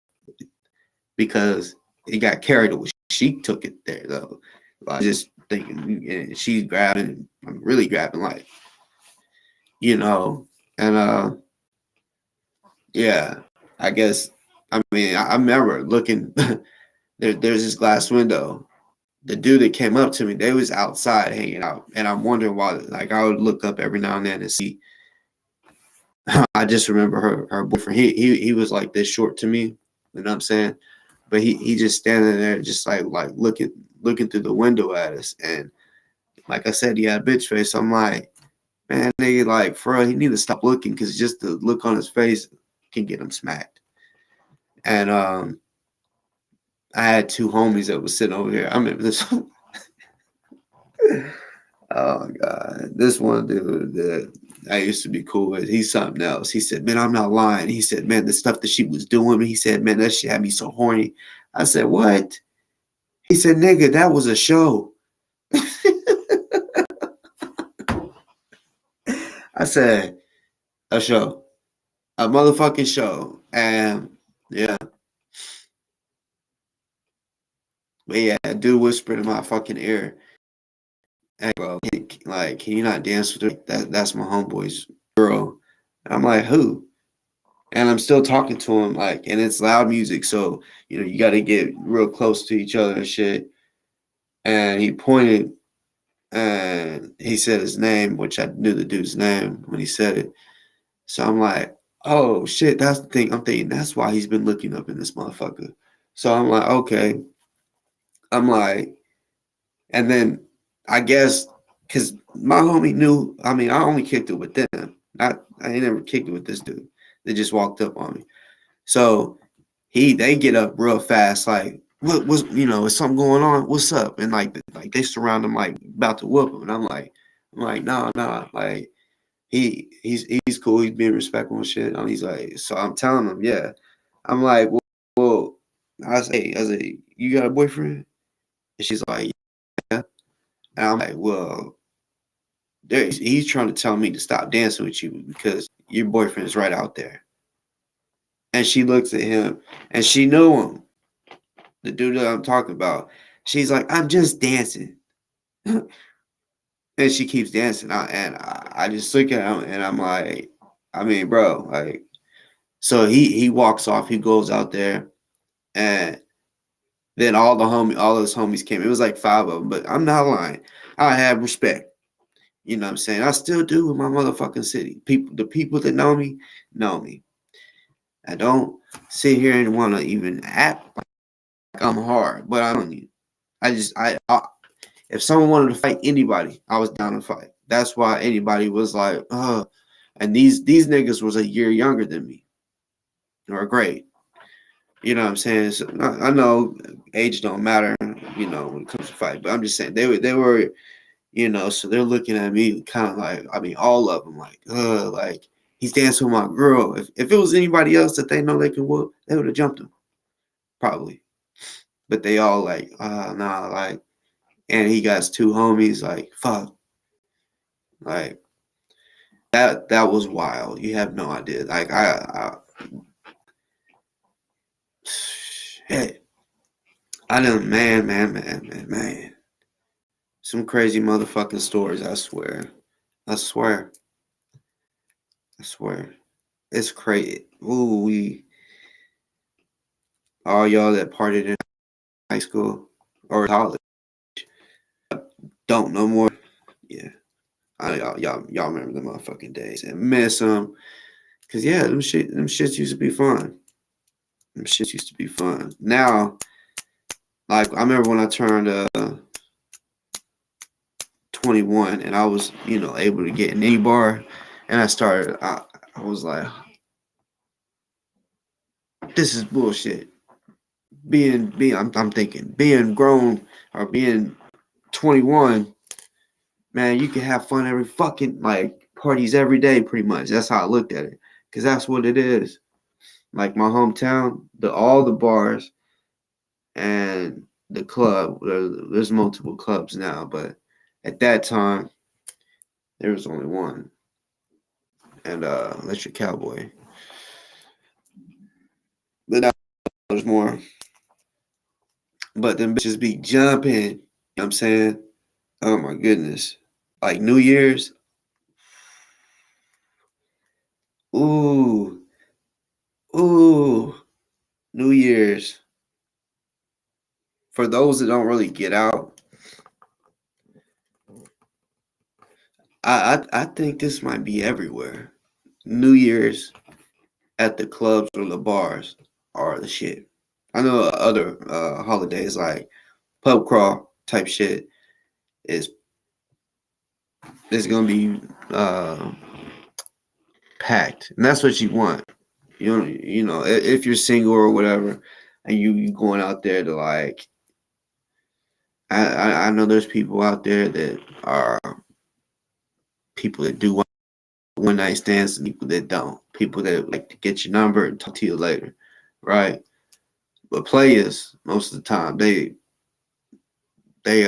because it got carried away. She took it there though. I was just thinking, and she's grabbing, I'm really grabbing, like, and yeah, I guess. I remember looking. There's this glass window. The dude that came up to me, they was outside hanging out, and I'm wondering why. Like I would look up every now and then and see. I just remember her boyfriend. He was like this short to me, you know what I'm saying? But he just standing there, just like looking through the window at us, and like I said, he had a bitch face. So I'm like, man, nigga, like for real, he need to stop looking, because just the look on his face can get him smacked. And I had 2 homies that was sitting over here. I remember this. Oh God, this one dude that I used to be cool with, he's something else. He said, man, I'm not lying. He said, man, the stuff that she was doing, he said, man, that shit had me so horny. I said, what? He said, nigga, that was a show. I said, a show. A motherfucking show. And yeah. But yeah, a dude whispered in my fucking ear. And bro, like, can you not dance with her? That's my homeboy's girl. And I'm like, who? And I'm still talking to him, like, and it's loud music, so you know you got to get real close to each other and shit. And he pointed, and he said his name, which I knew the dude's name when he said it. So I'm like, oh shit, that's the thing. I'm thinking that's why he's been looking up in this motherfucker. So I'm like, okay. I'm like, and then I guess because my homie knew. I mean, I only kicked it with them. I ain't never kicked it with this dude. They just walked up on me. So they get up real fast, like, what was, you know, is something going on? What's up? And like they surround him, like about to whoop him. And I'm like, nah, like he's cool, he's being respectful and shit. And he's like, so I'm telling him, yeah. I'm like, well, I say, you got a boyfriend? And she's like, yeah. And I'm like, well, he's trying to tell me to stop dancing with you because your boyfriend is right out there. And she looks at him, and she knew him, the dude that I'm talking about. She's like, I'm just dancing. And she keeps dancing. I just look at him, and I'm like, I mean, bro, like, so he walks off. He goes out there, and then all his homies came. It was like 5 of them, but I'm not lying. I have respect. You know what I'm saying? I still do in my motherfucking city. The people that know me, know me. I don't sit here and want to even act like I'm hard, but I don't need. I if someone wanted to fight anybody, I was down to fight. That's why anybody was like, and these niggas was a year younger than me, or a grade. You know what I'm saying? So, I know age don't matter, you know, when it comes to fight, but I'm just saying they were, you know, so they're looking at me kind of like, I mean, all of them like he's dancing with my girl. If it was anybody else that they know they can whoop, they would have jumped him, probably. But they all like, nah, like, and he got his 2 homies, like, fuck. Like, that was wild. You have no idea. Like, shit. I done, man. Some crazy motherfucking stories, I swear. It's crazy. Ooh, all y'all that partied in high school or college don't no more. Yeah. Y'all remember the motherfucking days and miss them. Cause yeah, them shits used to be fun. Now, like I remember when I turned 21 and I was, you know, able to get in any bar, and I was like, this is bullshit. I'm thinking being grown or being 21, man, you can have fun every fucking like parties every day, pretty much. That's how I looked at it, because that's what it is. Like my hometown, all the bars and the club. There's multiple clubs now, but at that time there was only one, and Electric Cowboy. But now there's more. But them bitches be jumping. You know what I'm saying? Oh my goodness. Like New Year's. Ooh. New Year's. For those that don't really get out, I think this might be everywhere. New Year's at the clubs or the bars are the shit. I know other holidays like pub crawl type shit is gonna be packed, and that's what you want. You know, if you're single or whatever, and you going out there to like, I know there's people out there that are people that do one night stands and people that don't. People that like to get your number and talk to you later, right? But players, most of the time, they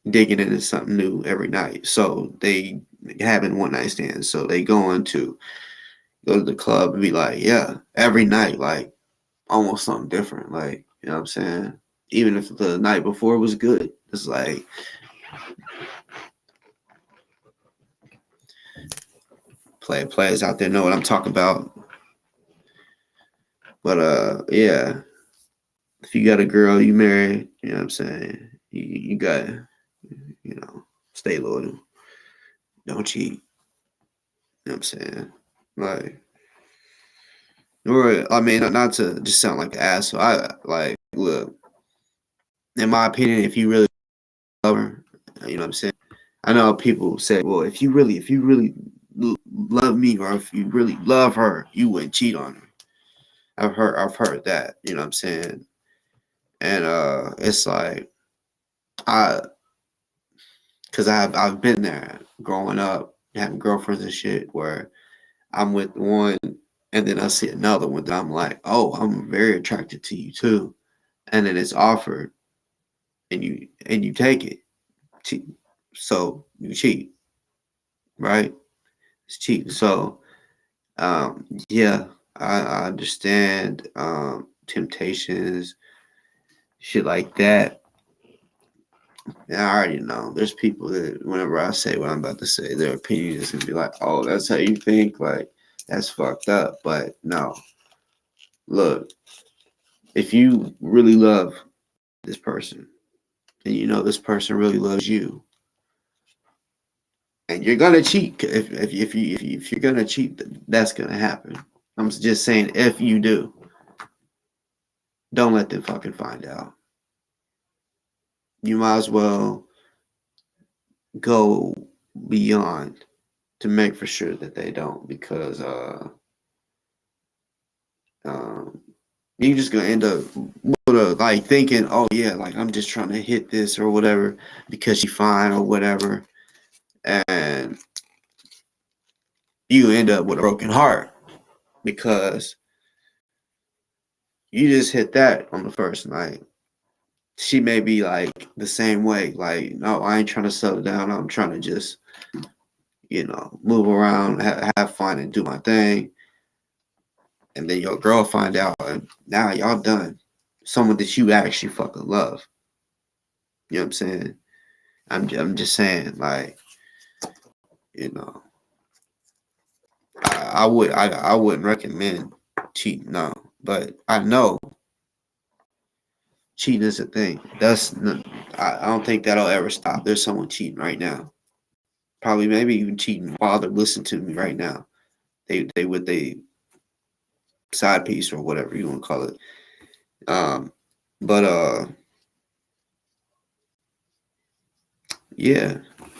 digging into something new every night. So they having one night stands. So they go to the club and be like, yeah, every night, like almost something different. Like, you know what I'm saying? Even if the night before was good, it's like players out there know what I'm talking about. But yeah, if you got a girl you married, you know what I'm saying? You got, stay loyal. Don't cheat. You know what I'm saying? Like, or I mean, not to just sound like an asshole. Look, in my opinion, if you really love her, you know what I'm saying? I know people say, well, if you really love me, or if you really love her, you wouldn't cheat on her. I've heard that, you know what I'm saying? And it's like because I've been there growing up, having girlfriends and shit, where I'm with one and then I see another one that I'm like, oh, I'm very attracted to you too. And then it's offered and you take it. So you cheat, right? It's cheating. So yeah, I understand temptations, shit like that. And I already know there's people that whenever I say what I'm about to say, their opinion is gonna be like, oh, that's how you think, like that's fucked up. But no, look, if you really love this person and you know this person really loves you, and you're gonna cheat, if you're gonna cheat, that's gonna happen. I'm just saying, if you do, don't let them fucking find out. You might as well go beyond to make for sure that they don't, because you're just gonna end up like thinking, oh yeah, like I'm just trying to hit this or whatever because she's fine or whatever, and you end up with a broken heart because you just hit that on the first night. She may be like the same way, like, no, I ain't trying to settle down. I'm trying to just, move around, have fun, and do my thing. And then your girl find out, and now y'all done. Someone that you actually fucking love. You know what I'm saying? I'm just saying, like, I wouldn't recommend cheating, no. But I know cheating is a thing. I don't think that'll ever stop. There's someone cheating right now. Probably maybe even cheating while they're listening to me right now. They with a side piece or whatever you want to call it. But yeah,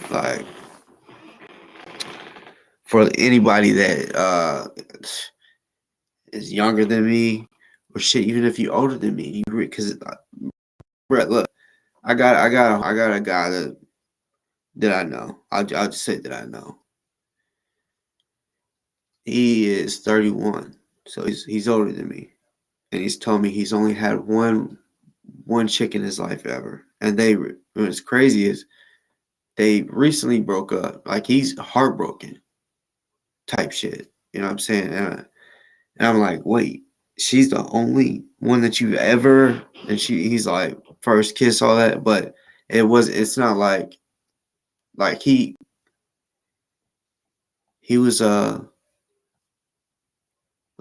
like for anybody that is younger than me or shit, even if you're older than me, because Brett, look, I got a guy that I know. I'll just say that I know. He is 31, so he's older than me, and he's told me he's only had one chick in his life ever, and what's crazy is they recently broke up. Like, he's heartbroken type shit. You know what I'm saying? And I'm like, wait, she's the only one that you've ever, and he's like, first kiss, all that, but it's not like he was a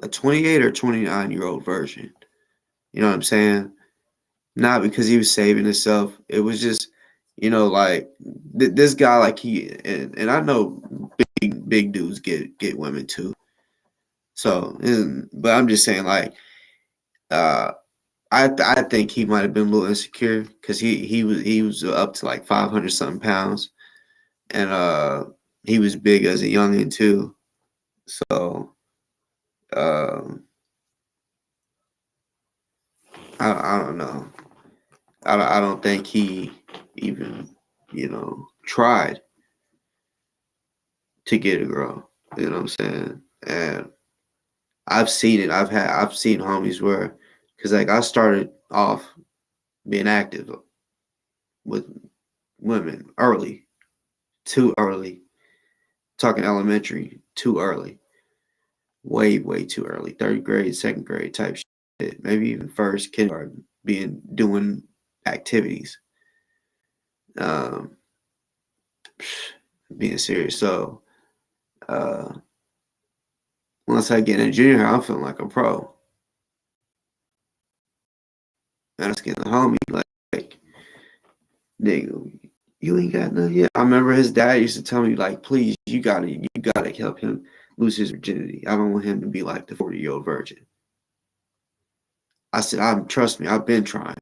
28 or 29-year-old version. You know what I'm saying? Not because he was saving himself. It was just, like this guy, like and I know big dudes get women too. So, but I'm just saying, like, I think he might have been a little insecure because he was up to like 500 something pounds, and he was big as a youngin too. So, I don't know. I don't think he even tried to get a girl. You know what I'm saying? And I've seen it. I've seen homies where, because like I started off being active with women early, too early. Talking elementary, too early. Way, way too early. Third grade, second grade type shit. Maybe even first kindergarten, doing activities. Um, being serious. So once I get in junior high, I'm feeling like a pro. And I was getting the homie like, nigga, you ain't got nothing yet. I remember his dad used to tell me like, please, you gotta help him lose his virginity. I don't want him to be like the 40-year-old virgin. I said, trust me, I've been trying.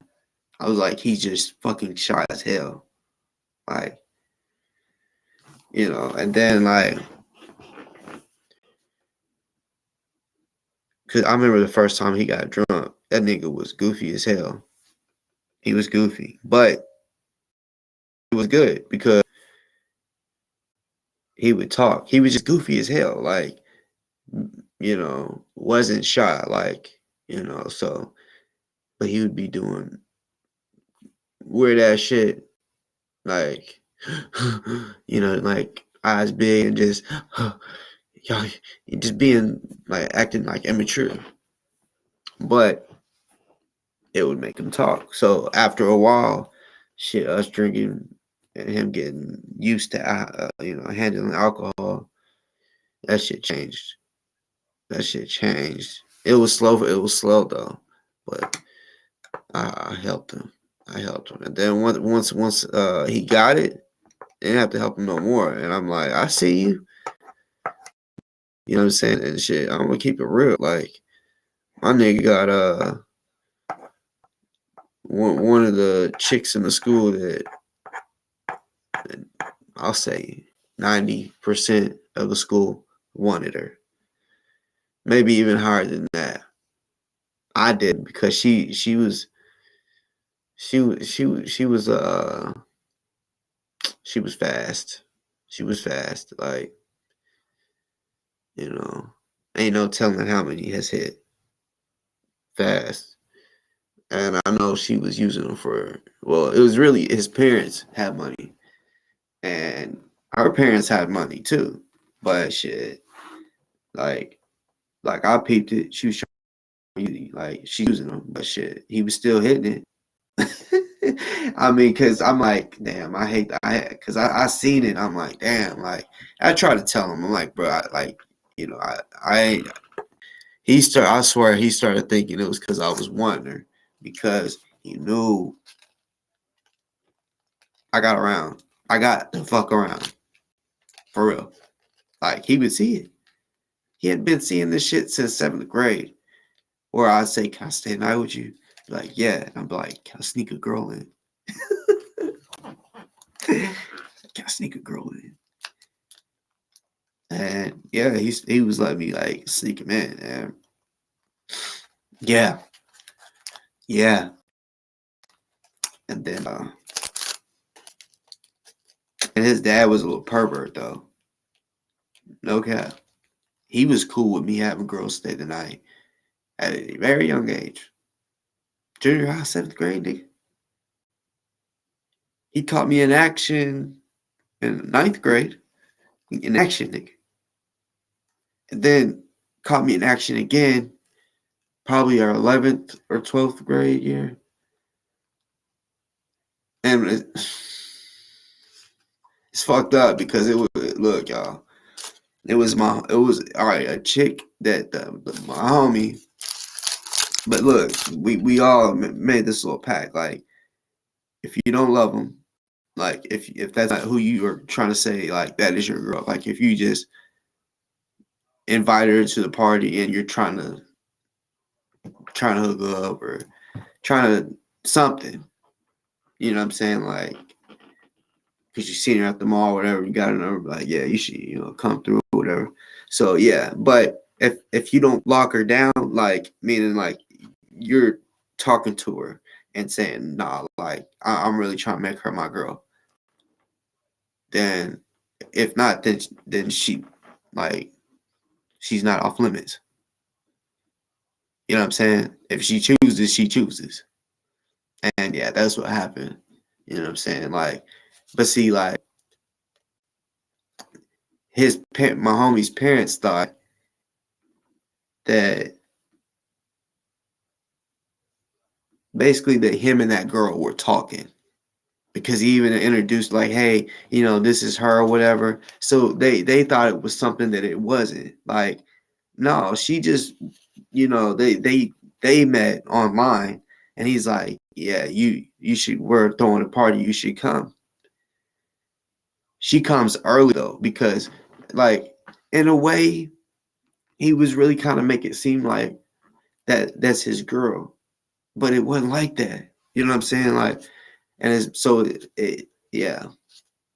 I was like, he's just fucking shy as hell. Like, and then like, cause I remember the first time he got drunk, that nigga was goofy as hell. He was goofy, but it was good because he would talk. He was just goofy as hell. Like, wasn't shy. Like, so, but he would be doing weird ass shit. Like, like eyes big and just, just being like acting like immature. But it would make him talk. So after a while, shit, us drinking and him getting used to, handling alcohol, that shit changed. It was slow. It was slow though, but I helped him. And then once he got it, I didn't have to help him no more. And I'm like, I see you. You know what I'm saying? And shit, I'm gonna keep it real. Like, my nigga got one of the chicks in the school that I'll say 90% of the school wanted her. Maybe even higher than that. I did because she was fast. She was fast. Like, ain't no telling how many has hit fast. And I know she was using them it was really his parents had money. And her parents had money too. But shit, like I peeped it. She was trying, like, she's using them, but shit, he was still hitting it. I mean, cause I'm like, damn, cause I seen it. I'm like, damn, like I tried to tell him, I'm like, bro, I swear he started thinking it was cause I was wanting her because he knew I got the fuck around for real. Like he would see it. He had been seeing this shit since 7th grade. Or I'd say, can I stay the night with you? Like, yeah. And I'm like, can I sneak a girl in? Can I sneak a girl in? And yeah, he was letting me like sneak him in. And yeah. And then and his dad was a little pervert though. No cap. He was cool with me having girls stay the night at a very young age. Junior high, 7th grade, nigga. He caught me in action in 9th grade. In action, nigga. And then caught me in action again, probably our 11th or 12th grade year. And it's fucked up because look, y'all. It was all right, a chick that my homie. But look, we all made this little pact. Like, if you don't love them, like if that's not who you are trying to say, like that is your girl. Like if you just invite her to the party and you're trying to hook up or trying to something, you know what I'm saying? Like, because you seen her at the mall, or whatever, you got her number, like, yeah, you should, come through or whatever. So yeah, but if you don't lock her down, like meaning like you're talking to her and saying, nah, like I'm really trying to make her my girl. Then if not, then she's not off limits. You know what I'm saying? If she chooses, she chooses. And yeah, that's what happened. You know what I'm saying? Like, but see, like my homie's parents thought that basically that him and that girl were talking, because he even introduced like, hey, you know, this is her or whatever. So they thought it was something that it wasn't. Like, no, she just, you know, they met online, and he's like, yeah, you should, we're throwing a party, you should come. She comes early though, because like in a way he was really kind of make it seem like that's his girl, but it wasn't like that. You know what I'm saying? Like, and yeah,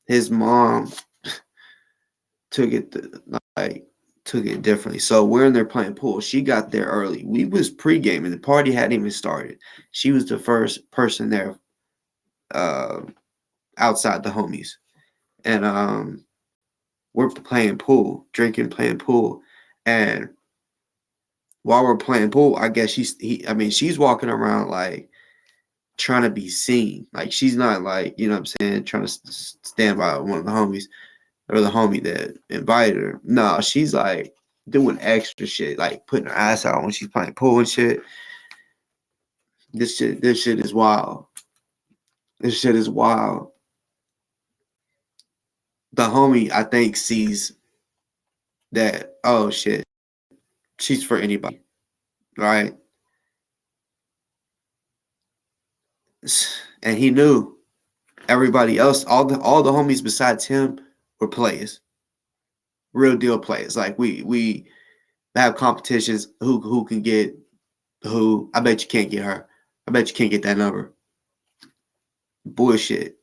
his mom took it like took it differently. So we're in there playing pool. She got there early. We was pre-gaming. The party hadn't even started. She was the first person there, outside the homies, and we're playing pool, drinking, playing pool, and while we're playing pool, I guess she's walking around like trying to be seen. Like she's not like, you know what I'm saying, trying to stand by one of the homies or the homie that invited her. No, she's like doing extra shit, like putting her ass out when she's playing pool and shit. This shit is wild. This shit is wild. The homie, I think, sees that, oh shit, she's for anybody, right? And he knew everybody else, all the homies besides him were players, real deal players. Like we have competitions. Who can get who? I bet you can't get her. I bet you can't get that number. Bullshit,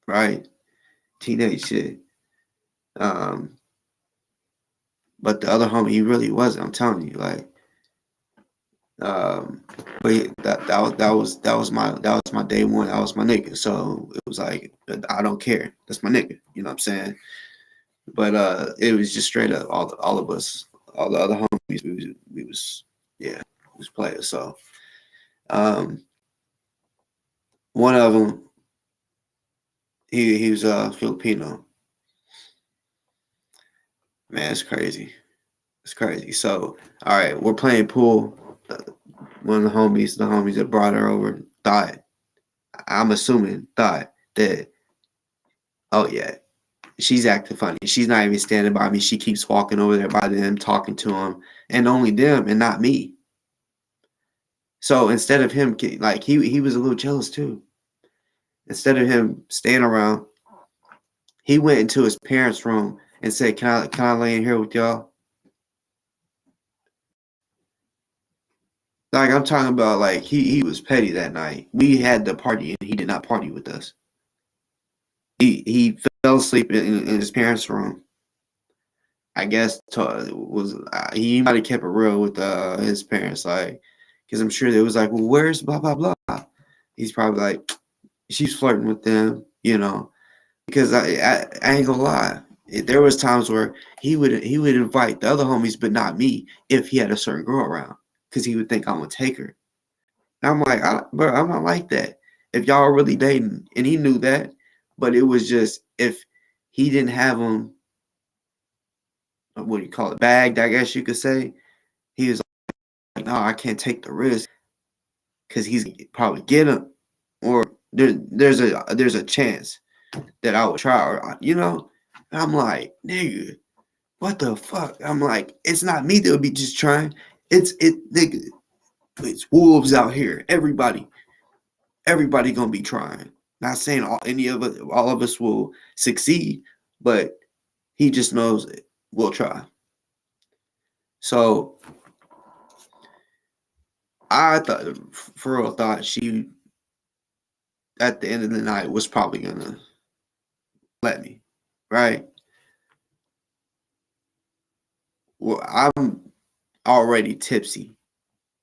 right? Teenage shit. But the other homie, he really wasn't. I'm telling you, like, but that was my day one. That was my nigga. So it was like, I don't care. That's my nigga. You know what I'm saying? But it was just straight up all of us, all the other homies. We was players. So one of them, he was Filipino. Man, it's crazy. It's crazy. So all right, we're playing pool. One of the homies that brought her over, thought, I'm assuming, thought that, oh yeah, she's acting funny. She's not even standing by me. She keeps walking over there by them, talking to them, and only them and not me. So instead of him, like, he was a little jealous too. Instead of him staying around, he went into his parents' room and said, can I lay in here with y'all? Like, I'm talking about, like, he was petty that night. We had the party and he did not party with us. He fell asleep in his parents' room. I guess he might have kept it real with his parents, like, because I'm sure they was like, well, where's blah blah blah. He's probably like, she's flirting with them, you know, because I ain't gonna lie. There was times where he would invite the other homies, but not me, if he had a certain girl around, because he would think I'm gonna take her. And I'm like, bro, I'm not like that. If y'all are really dating, and he knew that, but it was just, if he didn't have him, what do you call it, bagged, I guess you could say, he was like, no, I can't take the risk because he's probably get him, or there's a chance that I would try, or, you know. And I'm like, nigga, what the fuck? I'm like, it's not me that would be just trying. Nigga, it's wolves out here. Everybody gonna be trying. Not saying all of us will succeed, but he just knows it. We'll try. So I thought she, at the end of the night, was probably gonna let me, right? Well, I'm already tipsy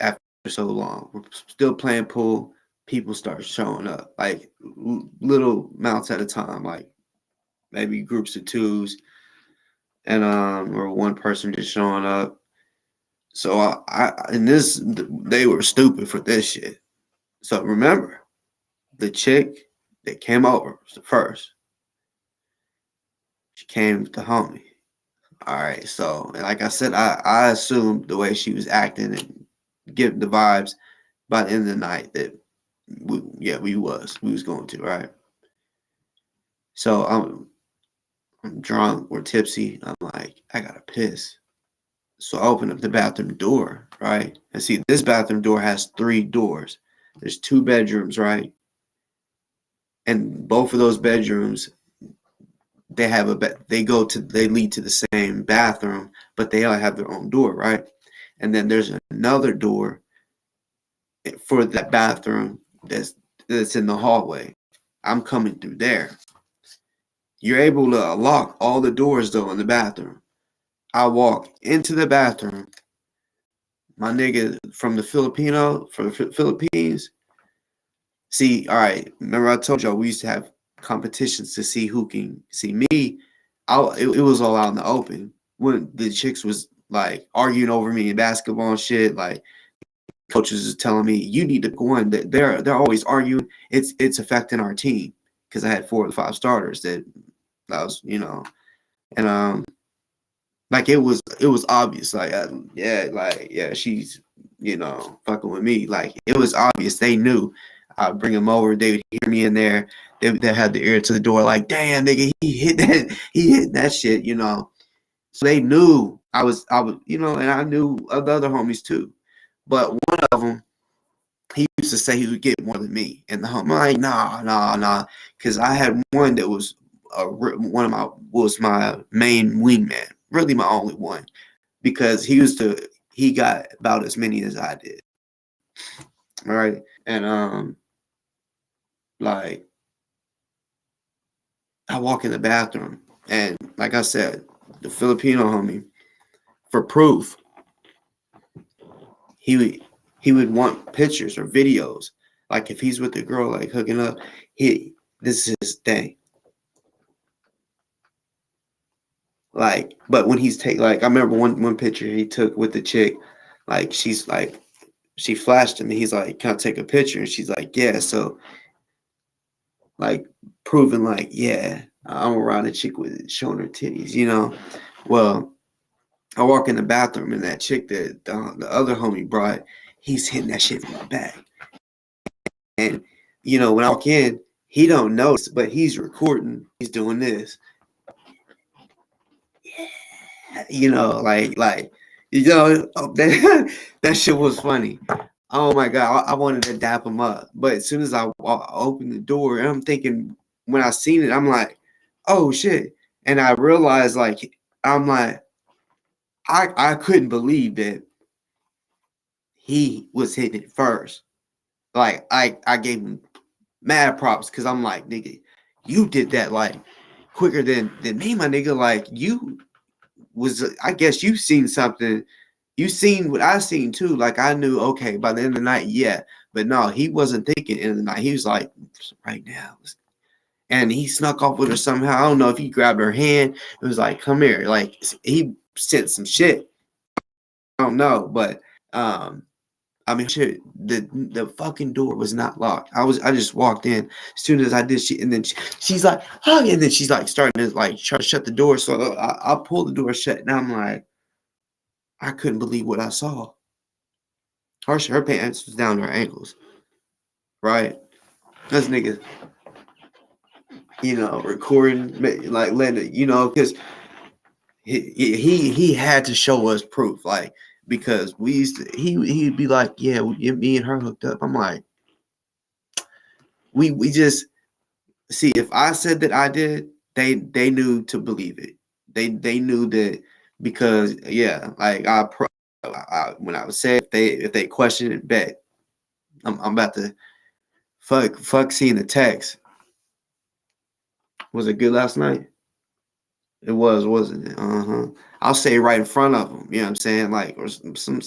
after so long. We're still playing pool. People start showing up, like little amounts at a time, like maybe groups of twos, and or one person just showing up. So they were stupid for this shit. So remember, the chick that came over first. She came with the homie. All right, so like I said, I assumed the way she was acting and giving the vibes by the end of the night that we was going to, right? So I'm drunk, we're tipsy. I'm like, I gotta piss. So I open up the bathroom door, right? And see, this bathroom door has 3 doors. There's 2 bedrooms, right? And both of those bedrooms, they lead to the same bathroom, but they all have their own door, right? And then there's another door for that bathroom that's in the hallway. I'm coming through there. You're able to lock all the doors though in the bathroom. I walk into the bathroom. My nigga from the Philippines. See, all right. Remember I told y'all we used to have competitions to see who can see me. It was all out in the open when the chicks was like arguing over me in basketball and shit. Like coaches is telling me you need to go in. They're always arguing. It's affecting our team because I had 4 or 5 starters that was and like it was obvious like she's fucking with me. Like it was obvious. They knew. I'd bring them over. They would hear me in there. They had the ear to the door like, damn nigga, he hit that shit. So they knew I was and I knew the other homies too. But one of them, he used to say he would get more than me. And the homie, I'm like, nah. Because I had one that was my main wingman, really my only one. Because he got about as many as I did. All right. And like I walk in the bathroom and like I said, the Filipino homie, for proof, he would want pictures or videos. Like if he's with a girl like hooking up, this is his thing. Like, but when he's I remember one picture he took with the chick, like she flashed him and he's like, can I take a picture? And she's like, yeah. So like proving like, yeah, I'm around a chick with showing her titties, Well, I walk in the bathroom and that chick that the other homie brought, he's hitting that shit from the back. And, when I walk in, he don't notice, but he's recording. He's doing this. That shit was funny. Oh my God, I wanted to dap him up. But as soon as I opened the door, I'm thinking, when I seen it, I'm like, oh shit. And I realized, I'm like, I couldn't believe that he was hitting it first. Like, I gave him mad props because I'm like, nigga, you did that like quicker than me, my nigga. Like, I guess you seen something. You seen what I seen too. Like I knew, okay, by the end of the night, yeah. But no, he wasn't thinking end of the night. He was like, right now. And he snuck off with her somehow. I don't know if he grabbed her hand. It was like, come here. Like he sent some shit. I don't know. But I mean shit, the fucking door was not locked. I just walked in as soon as I did and then she's like, oh, and then she's like starting to like try to shut the door. So I pulled the door shut and I'm like, I couldn't believe what I saw. Her pants was down to her ankles. Right? This nigga, recording, like letting it, because he had to show us proof, like, because we used to, he'd be like, yeah, me and her hooked up. I'm like, we just see, if I said that I did, they knew to believe it. They knew that because yeah, like when I would say if they question it, bet I'm about to fuck seeing the text. Was it good last night? It was, wasn't it? I'll say it right in front of them. You know what I'm saying? Like, or some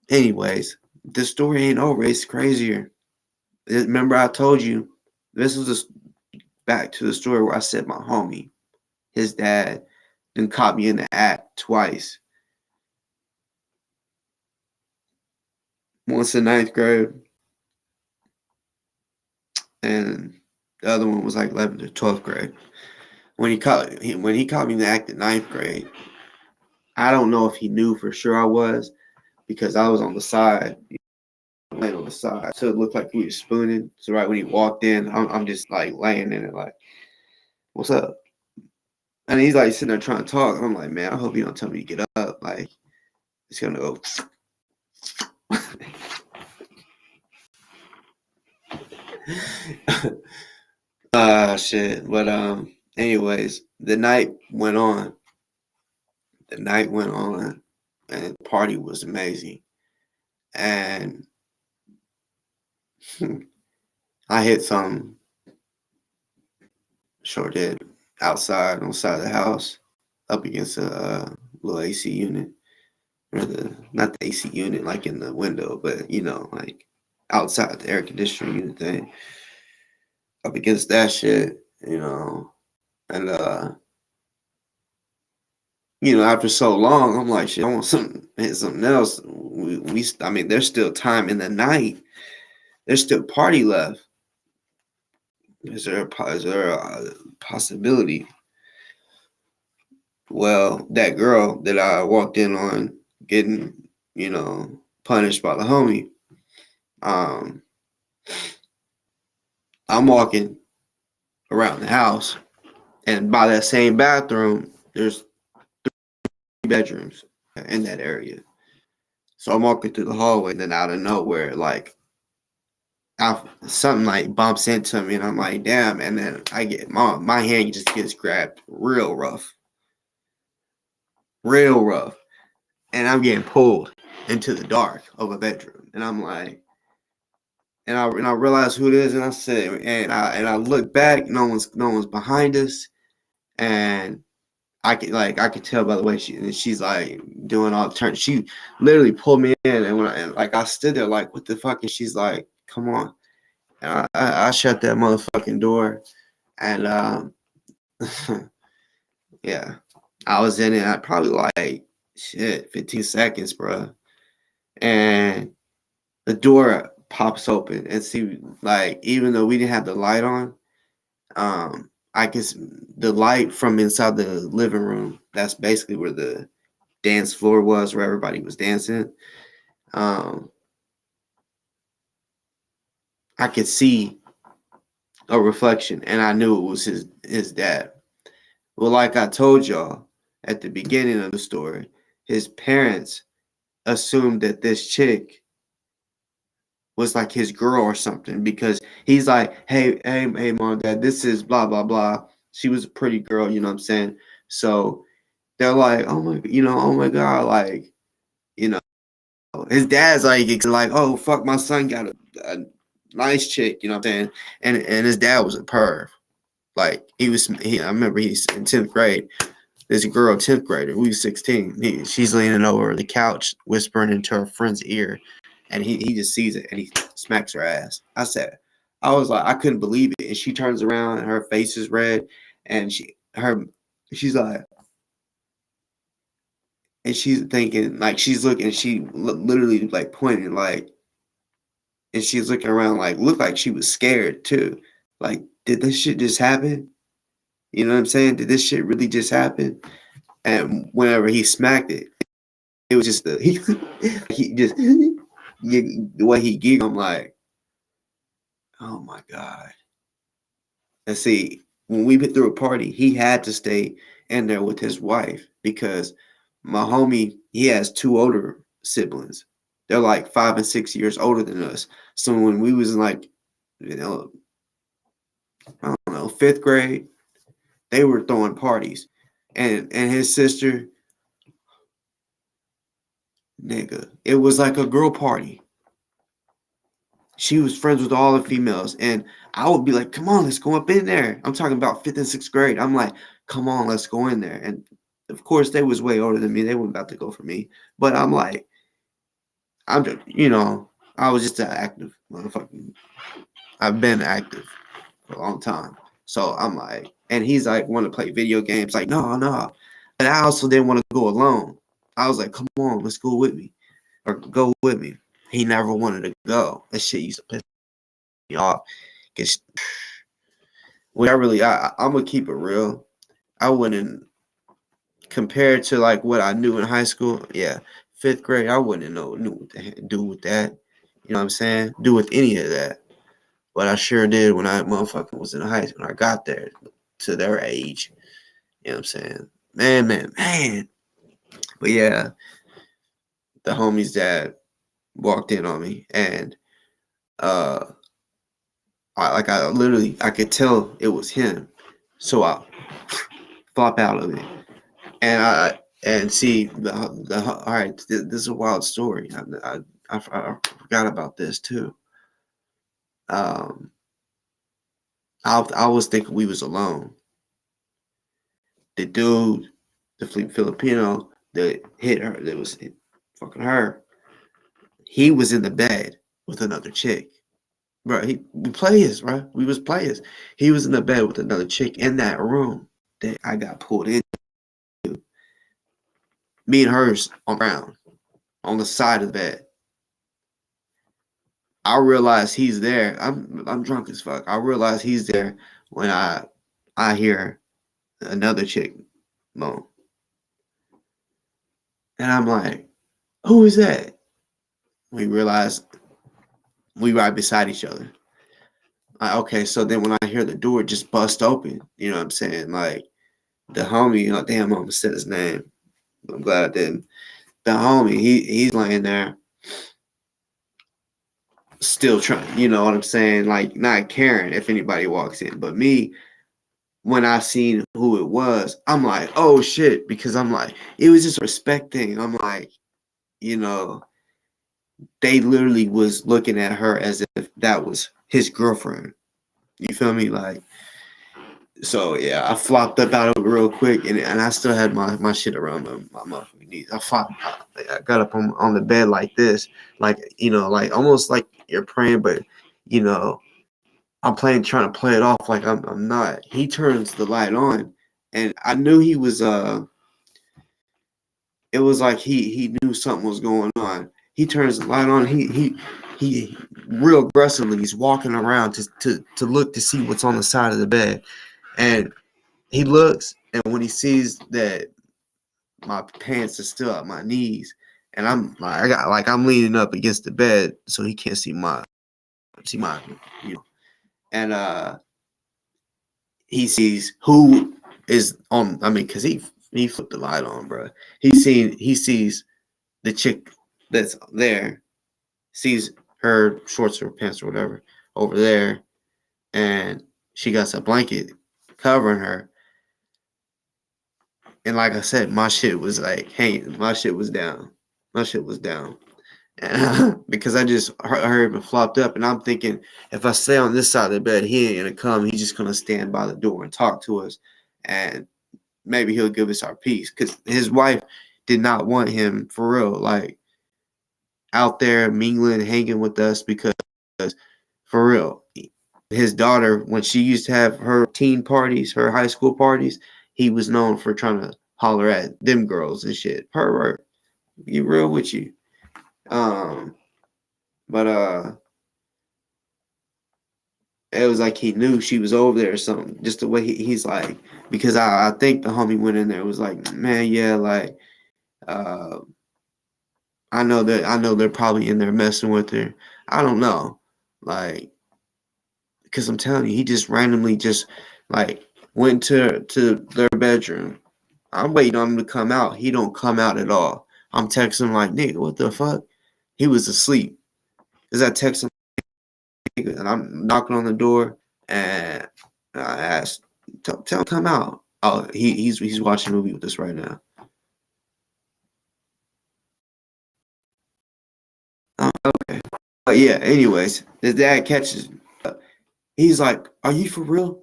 Anyways, this story ain't over. It's crazier. Remember, I told you this was back to the story where I said my homie, his dad, then caught me in the act twice. Once in 9th grade, and the other one was like 11th or 12th grade. When he caught me in the act in 9th grade, I don't know if he knew for sure I was, because I was on the side, laying on the side, so it looked like we were spooning. So right when he walked in, I'm just like laying in it, like, "What's up?" And he's like sitting there trying to talk. I'm like, "Man, I hope you don't tell me to get up. Like, it's gonna go." Shit. But anyways, the night went on. And the party was amazing. And I hit something. Sure did. Outside, on the side of the house, up against a little AC unit. Or not the AC unit like in the window, but like outside the air conditioning unit thing. Up against that shit, and after so long, I'm like, shit, I want something else. I mean, there's still time in the night. There's still party left. Is there a possibility? Well, that girl that I walked in on getting, punished by the homie, I'm walking around the house, and by that same bathroom, there's 3 bedrooms in that area. So I'm walking through the hallway, and then out of nowhere, like, something like bumps into me, and I'm like, damn. And then I get my hand just gets grabbed real rough, and I'm getting pulled into the dark of a bedroom, and I'm like, and I realize who it is, and I said, and I look back, no one's behind us, and I could tell by the way she's like doing all the turns. She literally pulled me in, and I stood there like, what the fuck? And she's like, come on. And I shut that motherfucking door, and yeah, I was in it. I probably like 15 seconds, bro. And the door pops open, and see, like, even though we didn't have the light on, I guess the light from inside the living room. That's basically where the dance floor was, where everybody was dancing. I could see a reflection, and I knew it was his dad. Well, like I told y'all at the beginning of the story, his parents assumed that this chick was like his girl or something, because he's like, hey, mom, dad, this is blah, blah, blah. She was a pretty girl, you know what I'm saying? So they're like, oh my God, like, his dad's like, oh, fuck, my son got a nice chick, you know what I'm saying? And his dad was a perv. Like, I remember he's in 10th grade. This girl, 10th grader, we was 16. She's leaning over the couch, whispering into her friend's ear, and he just sees it, and he smacks her ass. I was like, I couldn't believe it. And she turns around, and her face is red, and she's like, and she's thinking, like, she's looking, she literally like pointing, like, and she's looking around, like, looked like she was scared too. Like, did this shit just happen? You know what I'm saying? Did this shit really just happen? And whenever he smacked it, it was just he just the way he giggled. I'm like, oh my God. And see, when we threw a party, he had to stay in there with his wife, because my homie, he has 2 older siblings. They're like 5 and 6 years older than us. So when we was in, like, I don't know, 5th grade, they were throwing parties. And his sister, nigga, it was like a girl party. She was friends with all the females, and I would be like, come on, let's go up in there. I'm talking about 5th and 6th grade. I'm like, come on, let's go in there. And of course, they was way older than me. They weren't about to go for me. But I'm like, I'm just, I was just an active motherfucking, I've been active for a long time. So I'm like, and he's like, want to play video games. Like, no. But I also didn't want to go alone. I was like, come on, let's go with me. Or go with me. He never wanted to go. That shit used to piss me off. Cause what I'm gonna keep it real. I wouldn't compare it to like what I knew in high school. Yeah, 5th grade, I wouldn't knew what to do with that. You know what I'm saying? Do with any of that. But I sure did when I motherfucking was in high school. When I got there to their age. You know what I'm saying? Man. But yeah, the homie's dad walked in on me, and I could tell it was him. So I flop out of it, and see all right. This is a wild story. I forgot about this too. I was thinking we was alone. The dude, the Filipino that hit her, that was fucking her, he was in the bed with another chick. Bro, we players, bro. We was players. He was in the bed with another chick in that room that I got pulled into. Me and hers on ground, on the side of the bed. I realize he's there. I'm drunk as fuck. I realize he's there when I hear another chick moan. And I'm like, who is that? We realize we right beside each other. Okay, so then when I hear the door just bust open, you know what I'm saying? Like the homie, damn, I almost said his name. I'm glad I didn't. The homie, he's laying there still trying, you know what I'm saying? Like not caring if anybody walks in. But me, when I seen who it was, I'm like, oh shit, because I'm like, it was just a respect thing. I'm like, you know, they literally was looking at her as if that was his girlfriend. You feel me? Like, so yeah, I flopped up out of it real quick, and I still had my shit around my motherfucking knees. I got up on the bed like this, like, you know, like almost like you're praying, but you know, I'm trying to play it off like I'm not. He turns the light on, and I knew he was it was like he knew something was going on. He turns the light on. He real aggressively. He's walking around to look to see what's on the side of the bed, and he looks, and when he sees that my pants are still at my knees, and I'm like I'm leaning up against the bed so he can't see my you know, and he sees who is on. I mean, cause he flipped the light on, bro. He sees the chick that's there, sees her shorts or pants or whatever over there, and she got a blanket covering her. And like I said, my shit was like hanging. My shit was down. And, because I just heard him flopped up, and I'm thinking if I stay on this side of the bed, he ain't gonna come. He's just gonna stand by the door and talk to us, and maybe he'll give us our peace. Because his wife did not want him for real, like out there mingling, hanging with us. Because for real, his daughter, when she used to have her teen parties, her high school parties, he was known for trying to holler at them girls and shit. Pervert. Be real with you. But it was like he knew she was over there or something. Just the way he's like, because I think the homie went in there and was like, man, yeah, like I know they're probably in there messing with her. I don't know. Like, because I'm telling you, he just randomly just like went to their bedroom. I'm waiting on him to come out. He don't come out at all. I'm texting him like, nigga, what the fuck? He was asleep. As I text him, and I'm knocking on the door, and I asked, tell him to come out. Oh, he's watching a movie with us right now. Okay. But yeah, anyways, his dad catches. He's like, are you for real?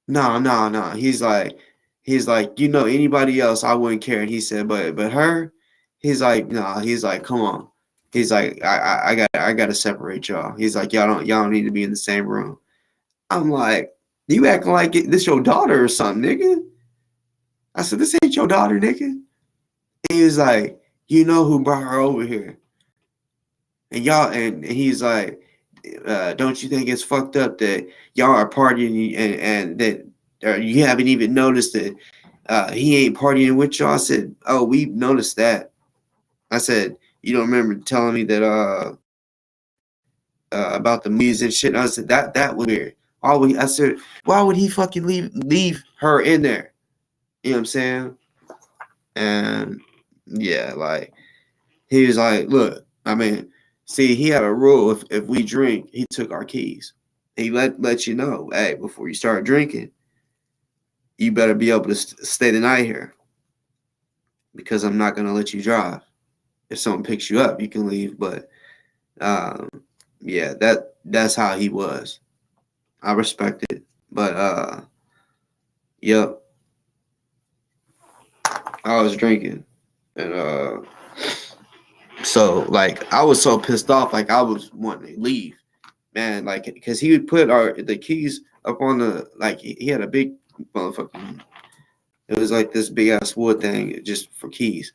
No. He's like, you know, anybody else, I wouldn't care. And he said, but her, he's like, no. He's like, come on. He's like, I gotta separate y'all. He's like, y'all don't need to be in the same room. I'm like, you acting like this your daughter or something, nigga. I said, this ain't your daughter, nigga. He was like, you know who brought her over here. And y'all, and he's like, don't you think it's fucked up that y'all are partying and that you haven't even noticed that he ain't partying with y'all? I said, oh, we noticed that. I said, you don't remember telling me that about the movies and shit? I said that was weird. I said, why would he fucking leave her in there? You know what I'm saying? And yeah, like he was like, look, I mean, see, he had a rule. If we drink, he took our keys. He let you know, hey, before you start drinking, you better be able to stay the night here because I'm not gonna let you drive. If someone picks you up, you can leave. But yeah, that's how he was. I respect it. But yep, I was drinking, and so like I was so pissed off, like I was wanting to leave, man, like because he would put the keys up on the like he had a big motherfucking. It was like this big ass wood thing just for keys,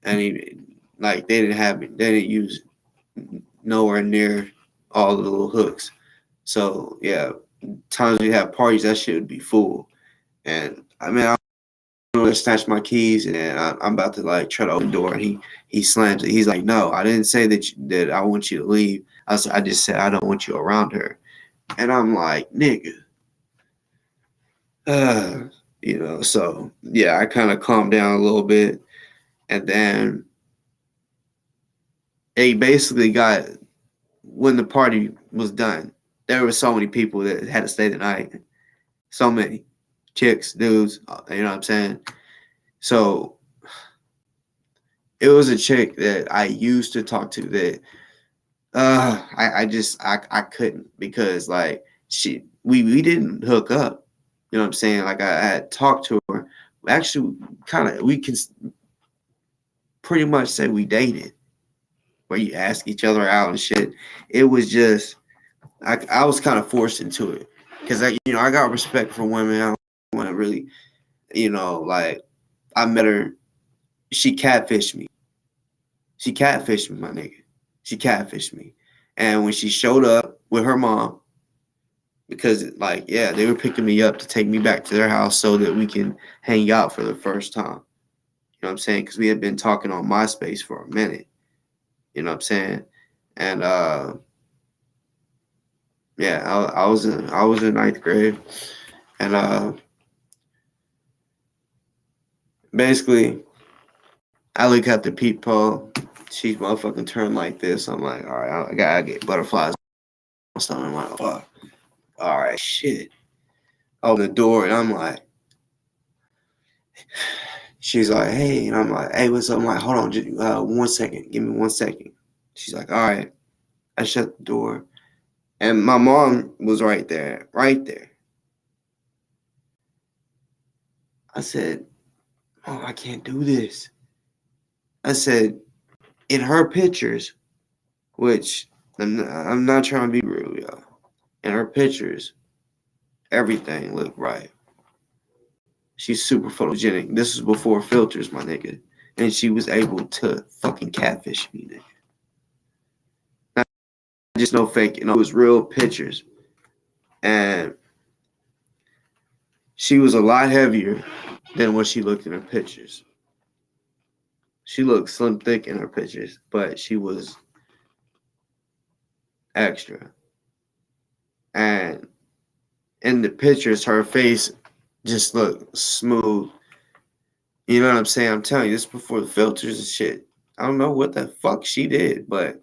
and he like they didn't use nowhere near all the little hooks. So yeah, times we have parties, that shit would be full, and I mean I'm gonna snatch my keys, and I'm about to like try to open the door, and he slams it. He's like, no, I didn't say that I want you to leave. I just said I don't want you around her, and I'm like, nigga. You know, so yeah, I kind of calmed down a little bit, and then they basically got when the party was done. There were so many people that had to stay the night, so many chicks, dudes. You know what I'm saying? So it was a chick that I used to talk to that I couldn't because like we didn't hook up. You know what I'm saying? Like I had talked to her. Actually, we can pretty much say we dated, where you ask each other out and shit. It was just I was kind of forced into it because I got respect for women. I don't want to really like I met her. She catfished me. She catfished me, my nigga. She catfished me, and when she showed up with her mom, because like yeah, they were picking me up to take me back to their house so that we can hang out for the first time. You know what I'm saying? Because we had been talking on MySpace for a minute. You know what I'm saying? And yeah, I was in ninth grade, and basically I look at the peephole. She's motherfucking turned like this. I'm like, all right, I gotta get butterflies. I'm like, fuck. All right, shit. Open the door, and I'm like, she's like, hey, and I'm like, hey, what's up? I'm like, hold on, just 1 second. Give me 1 second. She's like, all right. I shut the door, and my mom was right there, right there. I said, oh, I can't do this. I said, in her pictures, which I'm not trying to be rude, y'all. In her pictures, everything looked right. She's super photogenic. This was before filters, my nigga. And she was able to fucking catfish me, nigga. Not just no fake, it was real pictures. And she was a lot heavier than what she looked in her pictures. She looked slim thick in her pictures, but she was extra. And in the pictures, her face just looked smooth. You know what I'm saying? I'm telling you, this before the filters and shit. I don't know what the fuck she did, but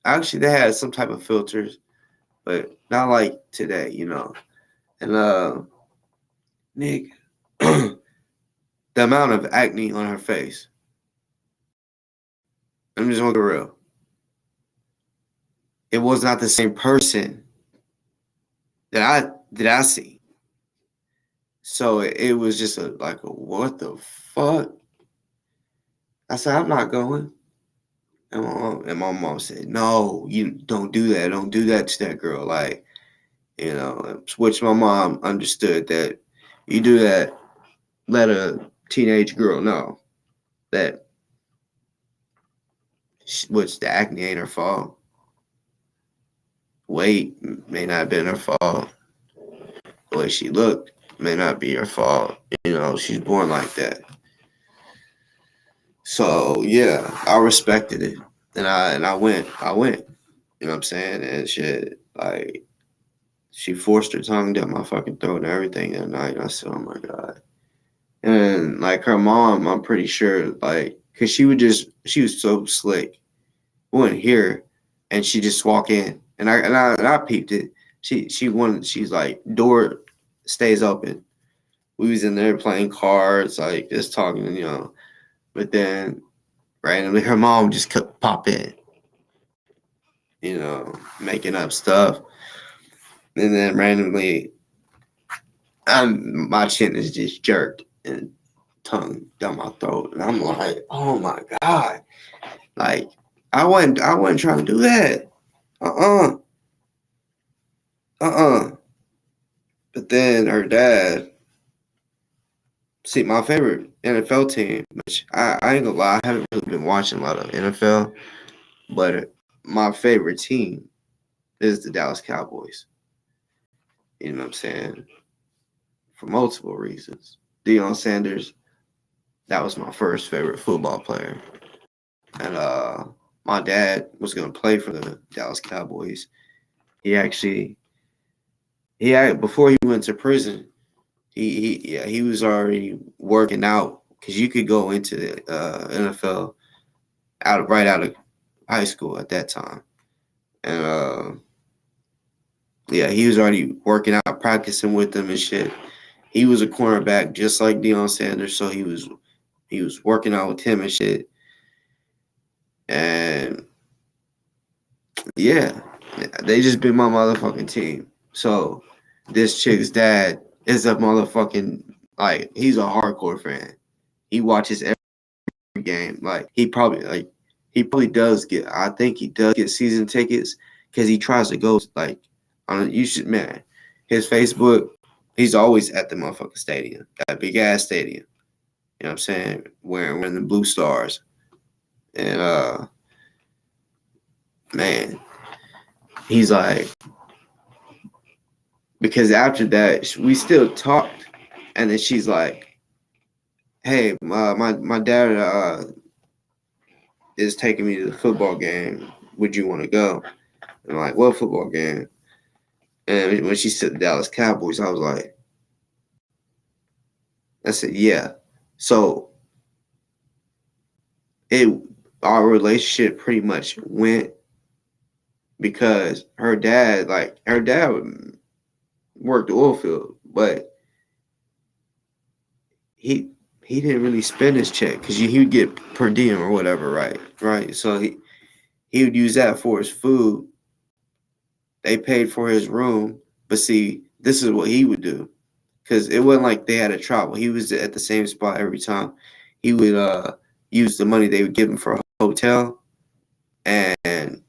actually they had some type of filters, but not like today, you know. And Nick, the amount of acne on her face. I'm just gonna be real. It was not the same person that I see. So it was just like a what the fuck? I said, I'm not going. And my mom said, no, you don't do that. Don't do that to that girl. Like, you know, which my mom understood that you do that, let a teenage girl know that which the acne ain't her fault. weight may not have been her fault. The way she looked may not be her fault. You know, she's born like that. So yeah, I respected it, and I went. You know what I'm saying? And shit, like she forced her tongue down my fucking throat and everything that night. And I said, oh my god. And like her mom, I'm pretty sure, like, cause she was so slick. We wouldn't hear her, and she just walk in, and I peeped it. She's like, door stays open. We was in there playing cards, like just talking, you know. But then randomly, her mom just could pop in, you know, making up stuff. And then randomly, my chin is just jerked and tongue down my throat, and I'm like, oh my god, like I wasn't trying to do that. But then her dad, see, my favorite NFL team, which I ain't gonna lie, I haven't really been watching a lot of NFL, but my favorite team is the Dallas Cowboys. You know what I'm saying? For multiple reasons. Deion Sanders, that was my first favorite football player. And my dad was gonna play for the Dallas Cowboys. He before he went to prison, he was already working out, because you could go into the NFL right out of high school at that time. And yeah, he was already working out, practicing with them and shit. He was a cornerback just like Deion Sanders, so he was working out with him and shit. And yeah, they just been my motherfucking team. So this chick's dad is a motherfucking, like, he's a hardcore fan. He watches every game. Like, he probably does get, I think he does get season tickets, because he tries to go, like, man, his Facebook, he's always at the motherfucking stadium, that big ass stadium. You know what I'm saying? Wearing the blue stars. And man, he's like, because after that we still talked, and then she's like, hey, my dad is taking me to the football game. Would you want to go? And I'm like, what football game? And when she said the Dallas Cowboys, I was like, I said, yeah. So our relationship pretty much went, because her dad worked the oil field, but he didn't really spend his check, because he would get per diem or whatever, right? So he would use that for his food. They paid for his room, but see, this is what he would do, because it wasn't like they had to travel. He was at the same spot every time. He would use the money they would give him for a hotel, and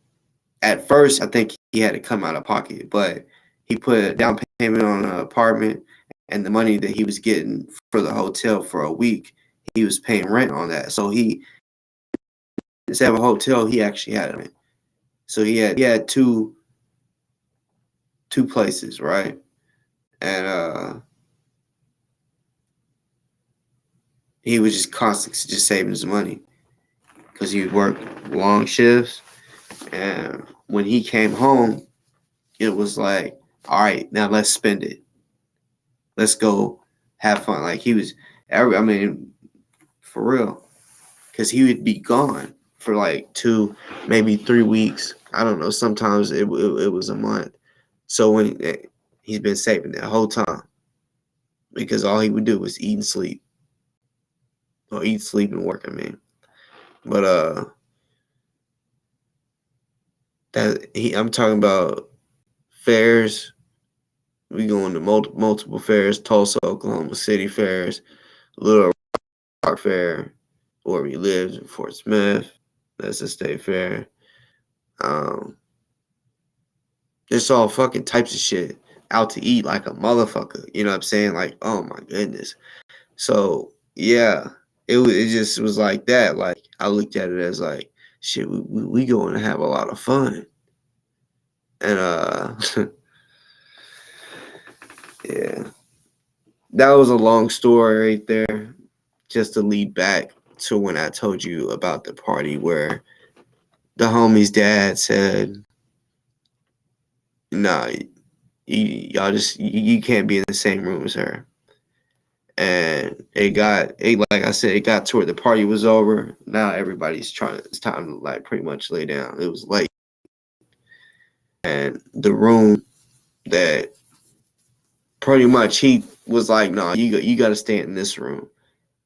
at first I think he had to come out of pocket, but he put a down payment on an apartment, and the money that he was getting for the hotel for a week, he was paying rent on that. So he, instead of a hotel, he actually had rent. So he had two places, right? And he was just constantly just saving his money, because he would work long shifts. And when he came home, it was like, all right, now let's spend it. Let's go have fun. Like, he was, I mean, for real, because he would be gone for like 2, maybe 3 weeks. I don't know. Sometimes it was a month. So when he's been saving that whole time, because all he would do was eat and sleep, or eat, sleep, and work. I mean, but I'm talking about fairs. We going to multiple fairs: Tulsa, Oklahoma City fairs, Little Rock Fair, where we lived in Fort Smith. That's a state fair. It's all fucking types of shit. Out to eat like a motherfucker. You know what I'm saying? Like, oh my goodness. So yeah, it just was like that. Like, I looked at it as like, shit, we going to have a lot of fun. And yeah, that was a long story right there. Just to lead back to when I told you about the party where the homie's dad said, "Nah, y'all just you can't be in the same room as her." And like I said, it got to where the party was over. Now everybody's it's time to like pretty much lay down. It was late. And the room that pretty much he was like, "No, you got to stay in this room.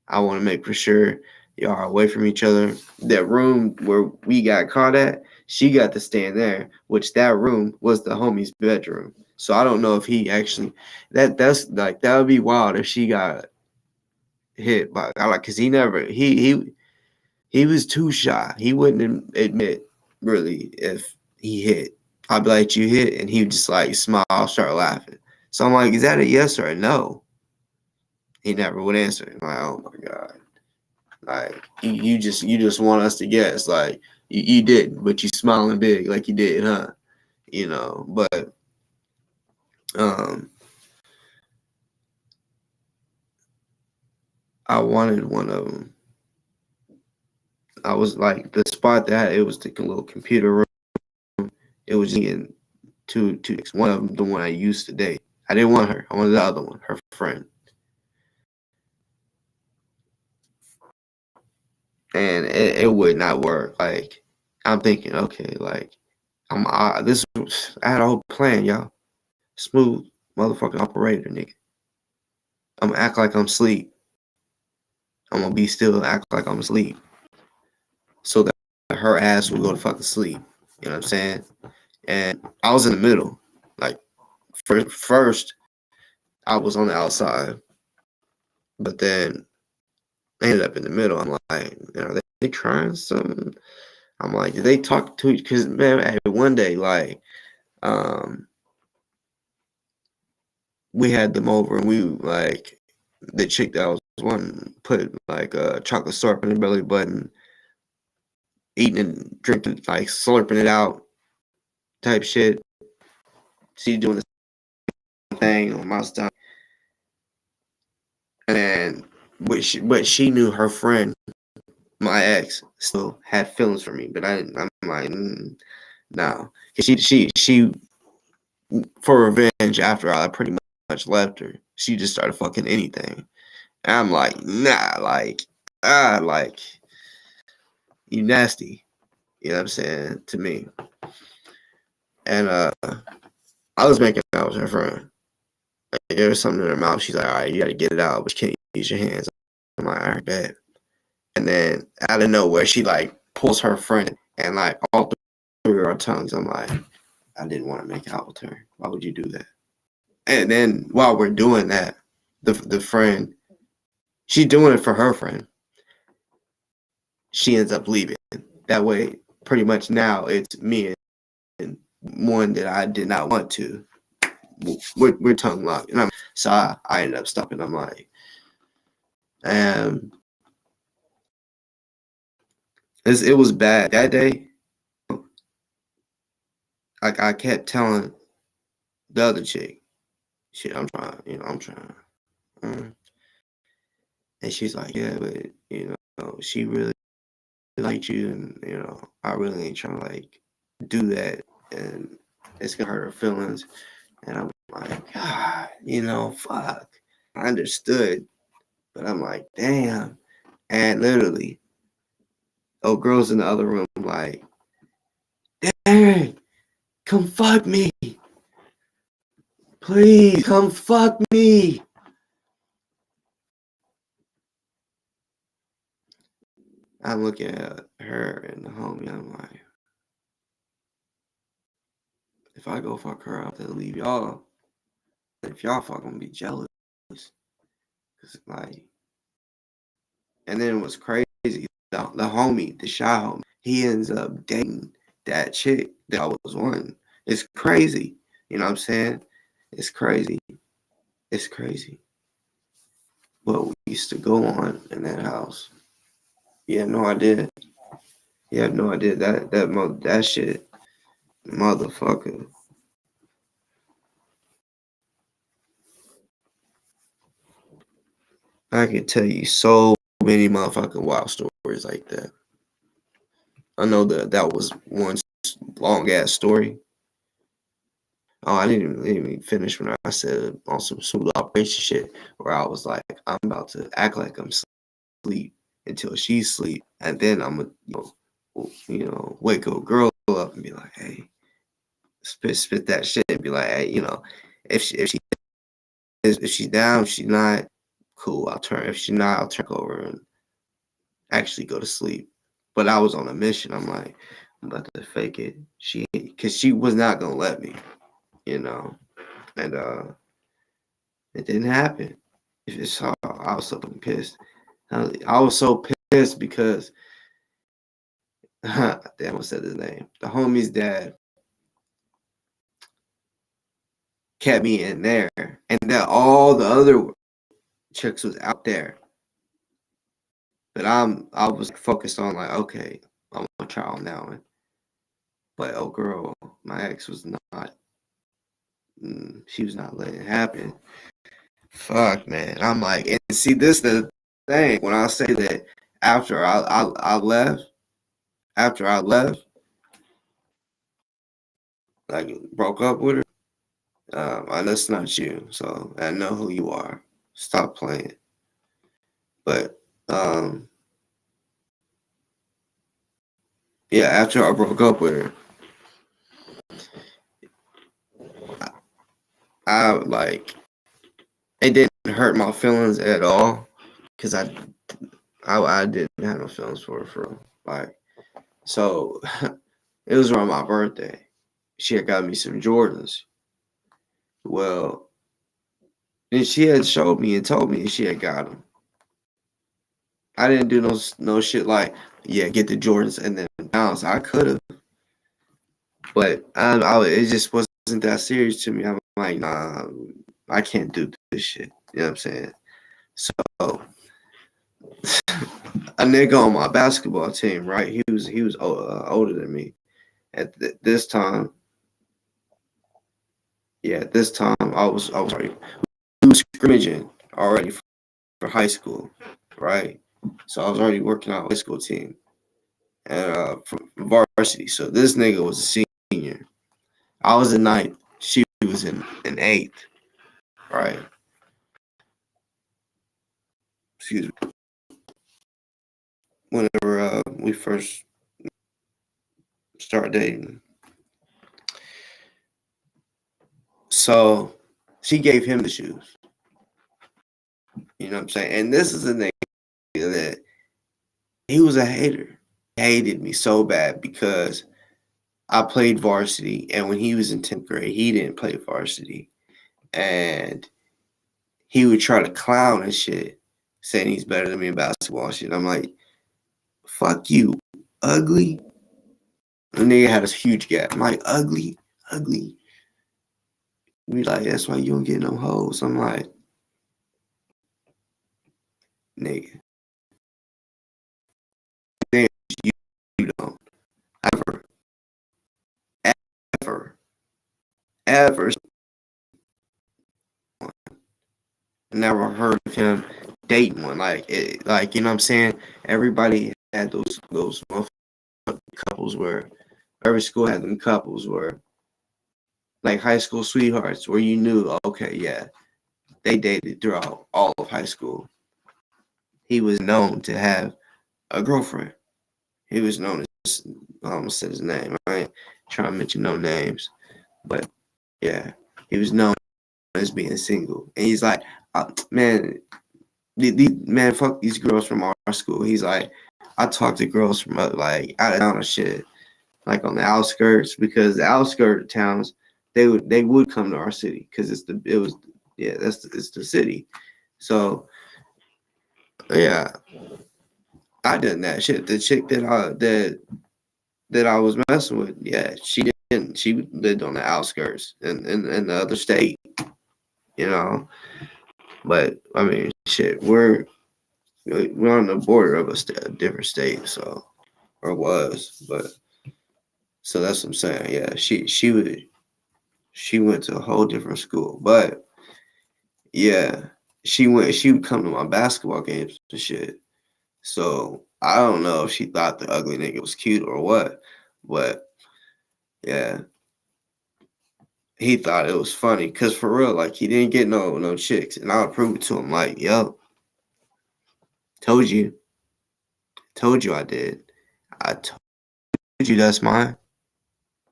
I want to make for sure y'all are away from each other." That room where we got caught at, she got to stay in there, which that room was the homie's bedroom. So I don't know if he actually that's like that would be wild if she got hit by like because he was too shy. He wouldn't admit really if he hit. I'd be like, "You hit," and he would just like smile, start laughing. So I'm like, "Is that a yes or a no?" He never would answer. I'm like, oh my god, like you just want us to guess, like you didn't, but you smiling big like you did, huh? You know, but I wanted one of them. I was like the spot that it was the little computer room. It was in two. One of them, the one I used to date. I didn't want her. I wanted the other one, her friend. And it would not work. Like I'm thinking, okay, like I had a whole plan, y'all. Smooth motherfucking operator, nigga. I'm gonna act like I'm asleep. I'm gonna be still, act like I'm asleep, so that her ass will go to fucking sleep. You know what I'm saying? And I was in the middle. Like first, I was on the outside, but then I ended up in the middle. I'm like, are they trying something? I'm like, did they talk to each? Because man, one day, like, we had them over, and we like the chick that I was one put like a chocolate syrup in her belly button, eating and drinking, like slurping it out, type shit. She doing the same thing on my stomach, and but she knew her friend, my ex, still had feelings for me, but I'm like, no, because she for revenge after I pretty much left her, she just started fucking anything. And I'm like, nah, like you nasty, you know what I'm saying, to me. And I was making out with her friend. Like, there was something in her mouth. She's like, all right, you gotta get it out, but you can't use your hands. I'm like, all right, bet. And then out of nowhere, she like pulls her friend and like all through our tongues. I'm like, I didn't want to make out with her. Why would you do that? And then while we're doing that, the friend, she's doing it for her friend. She ends up leaving. That way, pretty much now it's me and one that I did not want to. We're tongue locked, and so I ended up stopping. I'm like, it was bad that day. Like I kept telling the other chick, shit, I'm trying. And she's like, yeah, but she really liked you, and I really ain't trying to like do that, and it's gonna hurt her feelings. And I'm like, God, fuck. I understood, but I'm like, damn. And literally, girls in the other room like, Darren, come fuck me. Please, come fuck me. I'm looking at her and the homie. I'm like, if I go fuck her, I'll have to leave y'all. If y'all fuck, I'm gonna be jealous. Cause like, and then it was crazy. The homie, the shy homie, he ends up dating that chick that I was wanting. It's crazy. You know what I'm saying? It's crazy. It's crazy. What we used to go on in that house. You have no idea. You have no idea that shit, motherfucker. I can tell you so many motherfucking wild stories like that. I know that was one long ass story. Oh, I didn't even finish when I said on some smooth operation shit where I was like, I'm about to act like I'm asleep until she's asleep, and then I'm gonna, wake a girl up and be like, hey, spit that shit and be like, hey, if she's down, if she's not, cool, I'll turn. If she's not, I'll turn over and actually go to sleep. But I was on a mission. I'm like, I'm about to fake it. Because she was not gonna let me, and it didn't happen. I was so fucking pissed. I was so pissed because damn, I said his name. The homie's dad kept me in there, and that all the other chicks was out there. But I was focused on like, okay, I'm gonna try on that one. But oh girl, my ex was not. She was not letting it happen. Fuck, man. I'm like, and see, this the thing when I say that after I left, like broke up with her. That's not you, so I know who you are. Stop playing. But yeah, after I broke up with her, I like it didn't hurt my feelings at all because I didn't have no feelings for her for like so. It was around my birthday. She had got me some Jordans. Well, and she had showed me and told me she had got them. I didn't do no shit like, yeah, get the Jordans and then bounce. I could have, but it just wasn't that serious to me. I'm like, nah, I can't do this shit. You know what I'm saying? So a nigga on my basketball team, right? He was older than me at this time. Yeah, at this time I was already we was scrimmaging already for high school, right? So I was already working on a high school team and from varsity. So this nigga was a senior. I was in ninth. She was in eighth, right? Excuse me. Whenever we first started dating, so she gave him the shoes. You know what I'm saying? And this is a nigga that he was a hater. He hated me so bad because I played varsity, and when he was in 10th grade, he didn't play varsity. And he would try to clown and shit, saying he's better than me in basketball and shit. I'm like, fuck you, ugly. The nigga had a huge gap. I'm like, ugly. Be like, that's why you don't get no hoes. I'm like, nigga. You don't ever never heard of him dating one. Like you know what I'm saying? Everybody had those couples where every school had them couples where like high school sweethearts where you knew, okay, yeah, they dated throughout all of high school. He was known to have a girlfriend. He was known as, I almost said his name. I ain't trying to mention no names, but yeah, he was known as being single. And he's like, man, man, fuck these girls from our school. He's like, I talk to girls from like out of town and shit, like on the outskirts, because the outskirt towns they would come to our city because it's the city. So yeah, I done that shit. The chick that I was messing with, yeah, she didn't. She lived on the outskirts in the other state, you know. But I mean, shit, we're on the border of a different state, so or was, but so that's what I'm saying. Yeah, she went to a whole different school, but yeah, she would come to my basketball games and shit. So I don't know if she thought the ugly nigga was cute or what, but yeah, he thought it was funny because for real, like he didn't get no chicks, and I would prove it to him, like, yo, told you I did. I told you that's mine.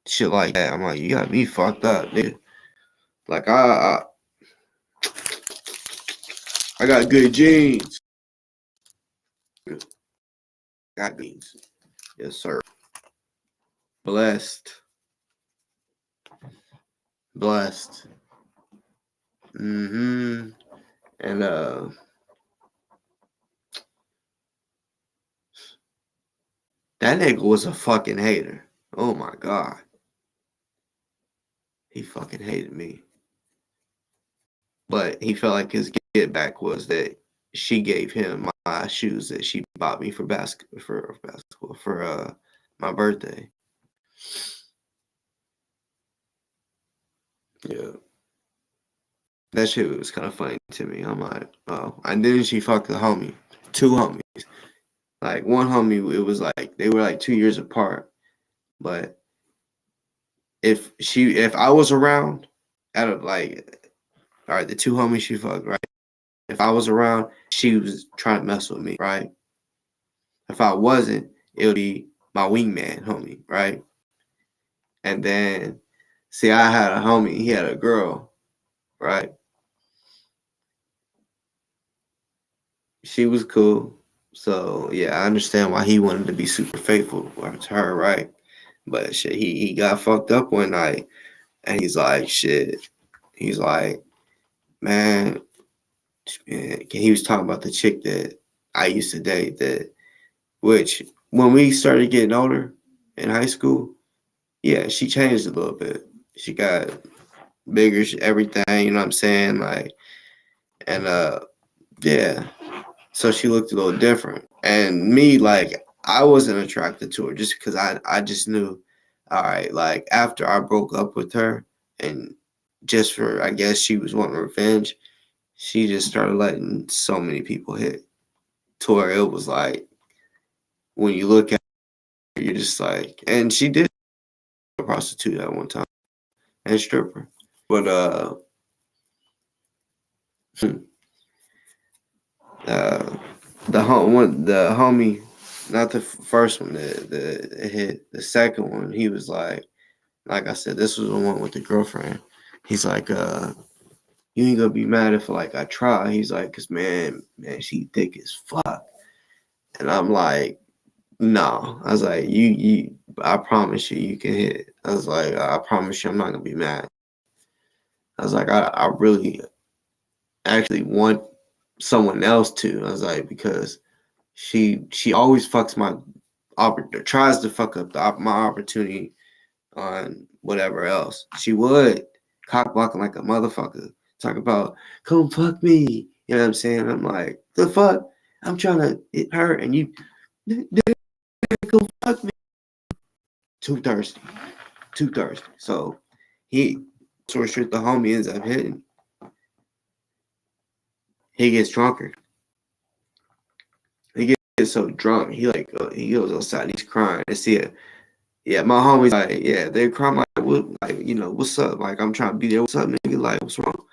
Shit like that. I'm like, you got me fucked up, nigga. Like I got good genes. Got genes. Yes, sir. Blessed. Mm-hmm. And that nigga was a fucking hater. Oh my god. He fucking hated me. But he felt like his get back was that she gave him my shoes that she bought me for basketball for my birthday. Yeah. That shit was kind of funny to me. I'm like, oh. And then she fucked the homie. 2 homies. Like one homie, it was like they were like 2 years apart. But if I was around, out of like, all right, the 2 homies she fucked, right? If I was around, she was trying to mess with me, right? If I wasn't, it would be my wingman homie, right? And then, see, I had a homie, he had a girl, right? She was cool. So, yeah, I understand why he wanted to be super faithful to her, right? But shit, he got fucked up one night, and he's like, shit. He's like, man, he was talking about the chick that I used to date which when we started getting older in high school, yeah, she changed a little bit. She got bigger, everything, you know what I'm saying? Like, and yeah. So she looked a little different. And me, like, I wasn't attracted to her just because I just knew, all right, like after I broke up with her and just for, I guess she was wanting revenge, she just started letting so many people hit to where it was like, when you look at her, you're just like, and she did a prostitute at one time and stripper. But the homie, not the first one that hit, the second one, he was like I said, this was the one with the girlfriend. He's like, you ain't gonna be mad if like I try. He's like, cause man, she thick as fuck. And I'm like, no. I was like, you I promise you can hit it. I was like, I promise you I'm not gonna be mad. I was like, I really actually want someone else to. I was like, because she always fucks tries to fuck up my opportunity on whatever else. She would cock blocking like a motherfucker. Talk about come fuck me. You know what I'm saying? I'm like, the fuck? I'm trying to hit her and you come fuck me. Too thirsty. So he sort of the homie ends up hitting. He gets drunker. He gets so drunk. He goes outside. He's crying. I see it. Yeah, my homies like, yeah, they cry like, what, like, you know, what's up? Like, I'm trying to be there. What's up, nigga? Like, what's wrong?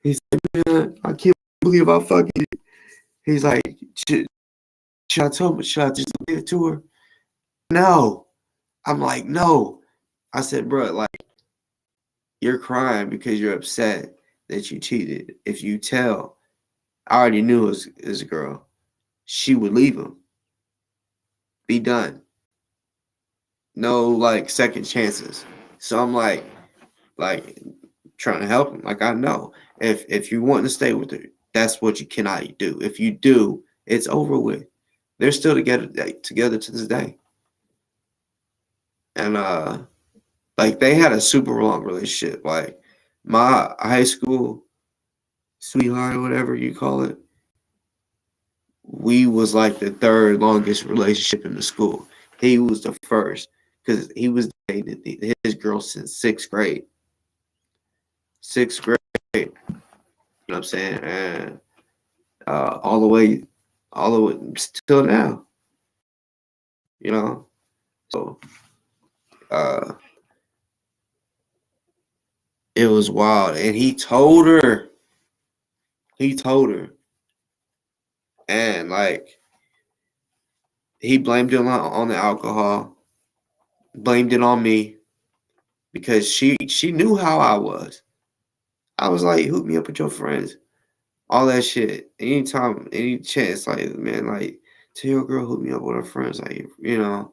He's like, man, I can't believe I fucking. He's like, should I just give it to her? No. I'm like, no. I said, bro, like, you're crying because you're upset that you cheated. If you tell, I already knew it was a girl, she would leave him. Be done. No, like, second chances. So I'm like trying to help him. Like, I know if you want to stay with her, that's what you cannot do. If you do, it's over with. They're still together to this day. And like they had a super long relationship. Like my high school sweetheart or whatever you call it, we was like the third longest relationship in the school. He was the first because he was dating his girl since sixth grade. You know what I'm saying? And all the way till now. You know? So it was wild. And he told her. And like he blamed it on the alcohol, blamed it on me because she knew how I was. I was like, hook me up with your friends. All that shit. Anytime, any chance, like, man, like, tell your girl hook me up with her friends. Like, you know,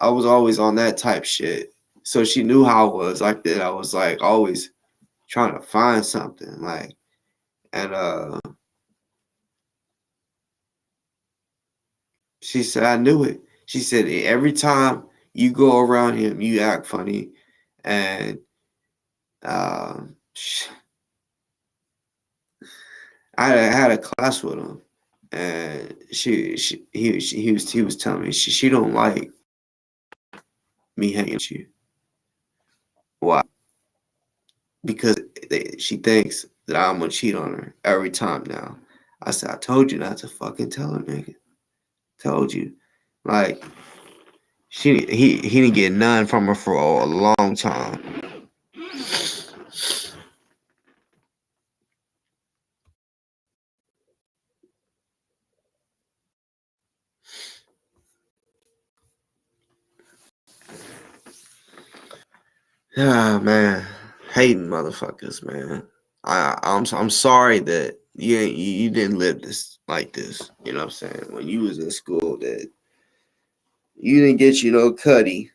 I was always on that type shit. So she knew how I was like that. I was like always trying to find something. Like, and she said, I knew it. She said, every time you go around him, you act funny. And uh, I had a class with him. And he was telling me she don't like me hanging with you. Why? Because she thinks that I'm gonna cheat on her every time now. I said, I told you not to fucking tell her, nigga. Told you. Like, he didn't get none from her for a long time. Ah, man. Hating motherfuckers, man. I'm sorry that you didn't live this like this. You know what I'm saying? When you was in school, that you didn't get no cutty.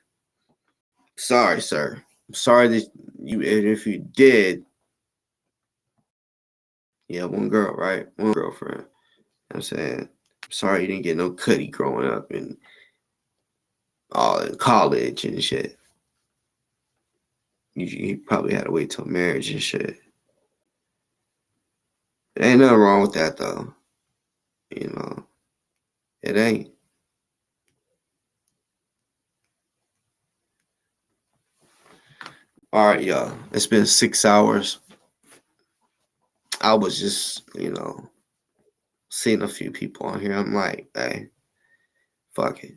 Sorry, sir. I'm sorry that you, and if you did, yeah, one girl, right? One girlfriend. You know what I'm saying? I'm sorry you didn't get no cutty growing up and all in college and shit. You probably had to wait till marriage and shit. Ain't nothing wrong with that though. You know, it ain't. All right, y'all. It's been 6 hours. I was just, seeing a few people on here. I'm like, hey, fuck it.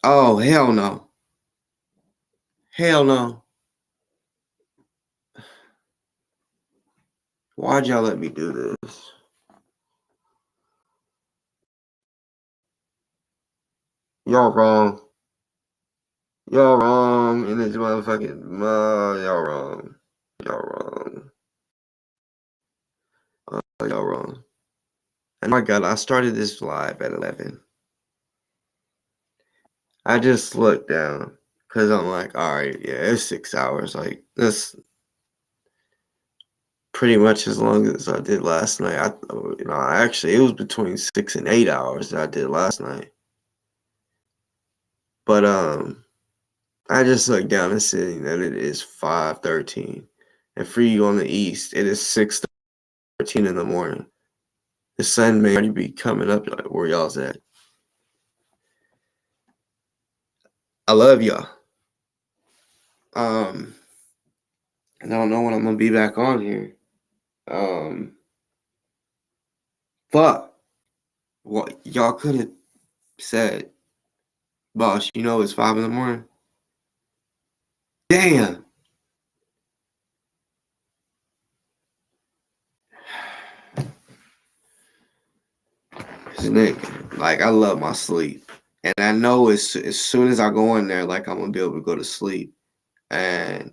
Oh, hell no. Hell no. Why'd y'all let me do this? Y'all wrong. Y'all wrong in this motherfucking y'all wrong. Y'all wrong. Y'all wrong. And my God, I started this live at 11. I just looked down because I'm like, all right, yeah, it's 6 hours. Like, that's pretty much as long as I did last night. Actually, it was between 6 and 8 hours that I did last night. But I just looked down and seeing that it is 5:13, and for you on the east, it is 6:13 in the morning. The sun may already be coming up where y'all's at. I love y'all. I don't know when I'm gonna be back on here. Fuck. What y'all could have said, boss, it's 5 in the morning. Damn. This nigga, like, I love my sleep. And I know as soon as I go in there, like, I'm gonna be able to go to sleep. And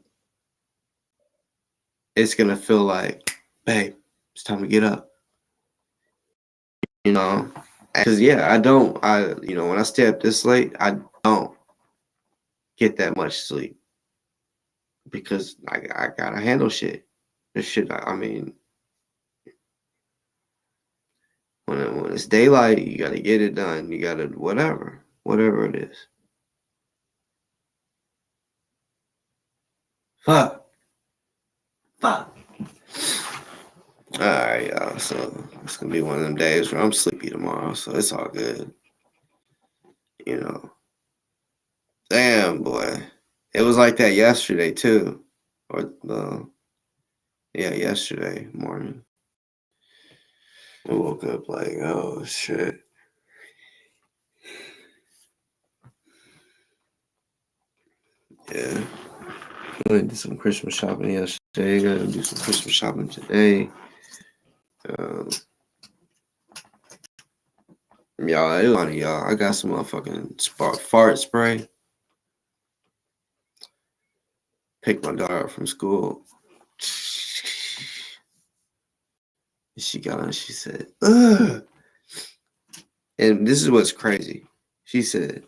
it's gonna feel like, babe, it's time to get up. Because when I stay up this late, I don't get that much sleep because I gotta handle shit. This shit, I mean, when it's daylight, you gotta get it done. You gotta whatever it is. Fuck. All right, y'all. So it's gonna be one of them days where I'm sleepy tomorrow, so it's all good. Damn, boy. It was like that yesterday too, or Yeah, yesterday morning. I woke up like, oh shit. Yeah. I did some Christmas shopping yesterday. Gonna do some Christmas shopping today. Y'all, it was funny, y'all. I got some motherfucking fart spray. Picked my daughter up from school. She got on, she said, ugh. And this is what's crazy. She said,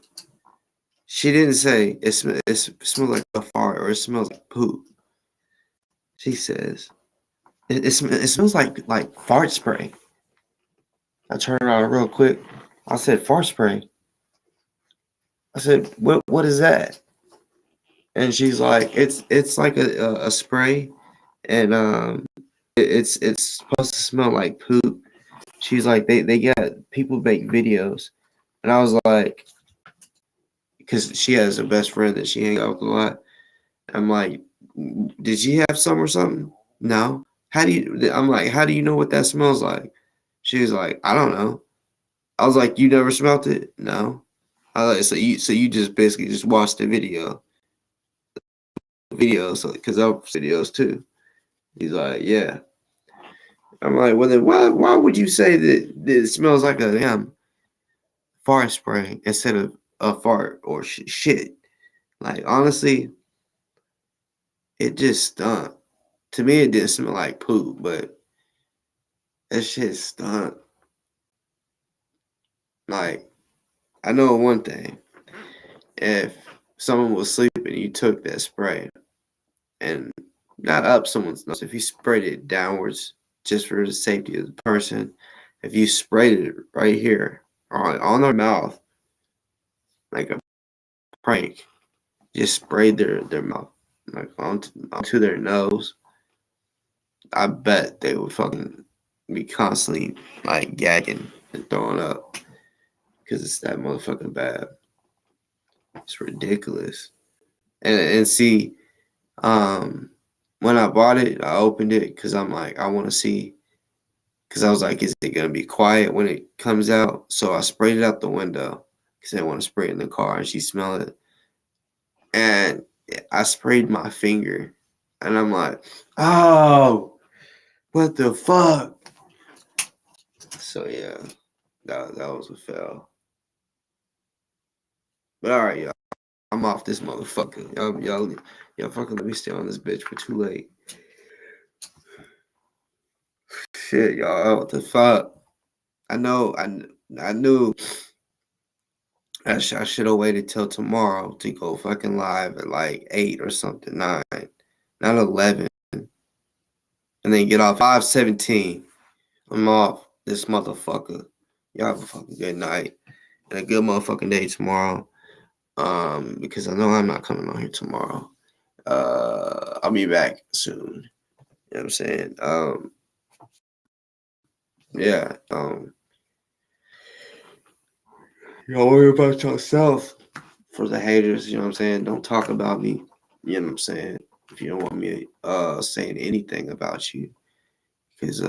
she didn't say it smells like a fart or it smells like poop. She says, it smells like fart spray. I turned around real quick. I said, fart spray. I said, what is that? And she's like, it's like a spray, and it's supposed to smell like poop. She's like, they got people make videos, and I was like, because she has a best friend that she hangs out with a lot. I'm like, did she have some or something? No. I'm like, how do you know what that smells like? She was like, I don't know. I was like, you never smelt it? No. I was like, so you just basically just watched the video. So because I have videos too. He's like, yeah. I'm like, well then why would you say that it smells like a damn fart spray instead of a fart or shit? Like honestly, it just stunk. To me, it didn't smell like poop, but that shit stunk. Like, I know one thing. If someone was sleeping, you took that spray and not up someone's nose. If you sprayed it downwards, just for the safety of the person, if you sprayed it right here on their mouth, like a prank, just sprayed their mouth, like onto their nose, I bet they would fucking be constantly like gagging and throwing up because it's that motherfucking bad. It's ridiculous. And see, when I bought it, I opened it because I'm like, I want to see, because I was like, is it gonna be quiet when it comes out? So I sprayed it out the window because I didn't want to spray it in the car, and she smelled it. And I sprayed my finger, and I'm like, oh, what the fuck? So yeah, that was a fail. But all right, y'all, I'm off this motherfucker. Y'all fucking let me stay on this bitch for too late. Shit, y'all, what the fuck? I know, I knew I should have waited till tomorrow to go fucking live at like 8 or something, 9, not 11, and then get off 5:17. I'm off this motherfucker. Y'all have a fucking good night and a good motherfucking day tomorrow. Because I know I'm not coming on here tomorrow. I'll be back soon. You know what I'm saying? Yeah. Y'all worry about yourself. For the haters, you know what I'm saying? Don't talk about me. You know what I'm saying? If you don't want me saying anything about you. Because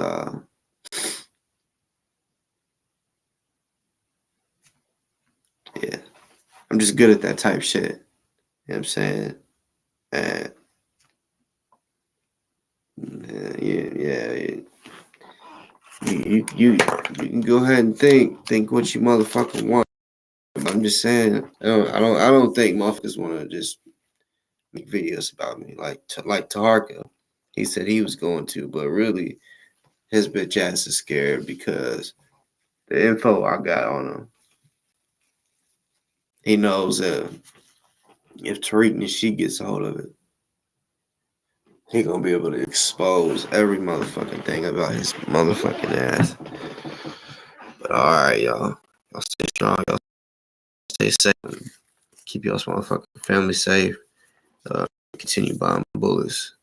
yeah. I'm just good at that type shit. You know what I'm saying? And yeah. You can go ahead and think what you motherfucking want. I'm just saying, I don't think motherfuckers want to just make videos about me like Taharka. He said he was going to, but really, his bitch ass is scared because the info I got on him, he knows that if Tariq and she gets a hold of it, he gonna be able to expose every motherfucking thing about his motherfucking ass. But all right, y'all stay strong, y'all stay safe, keep y'all's motherfucking family safe. Continue buying bullets.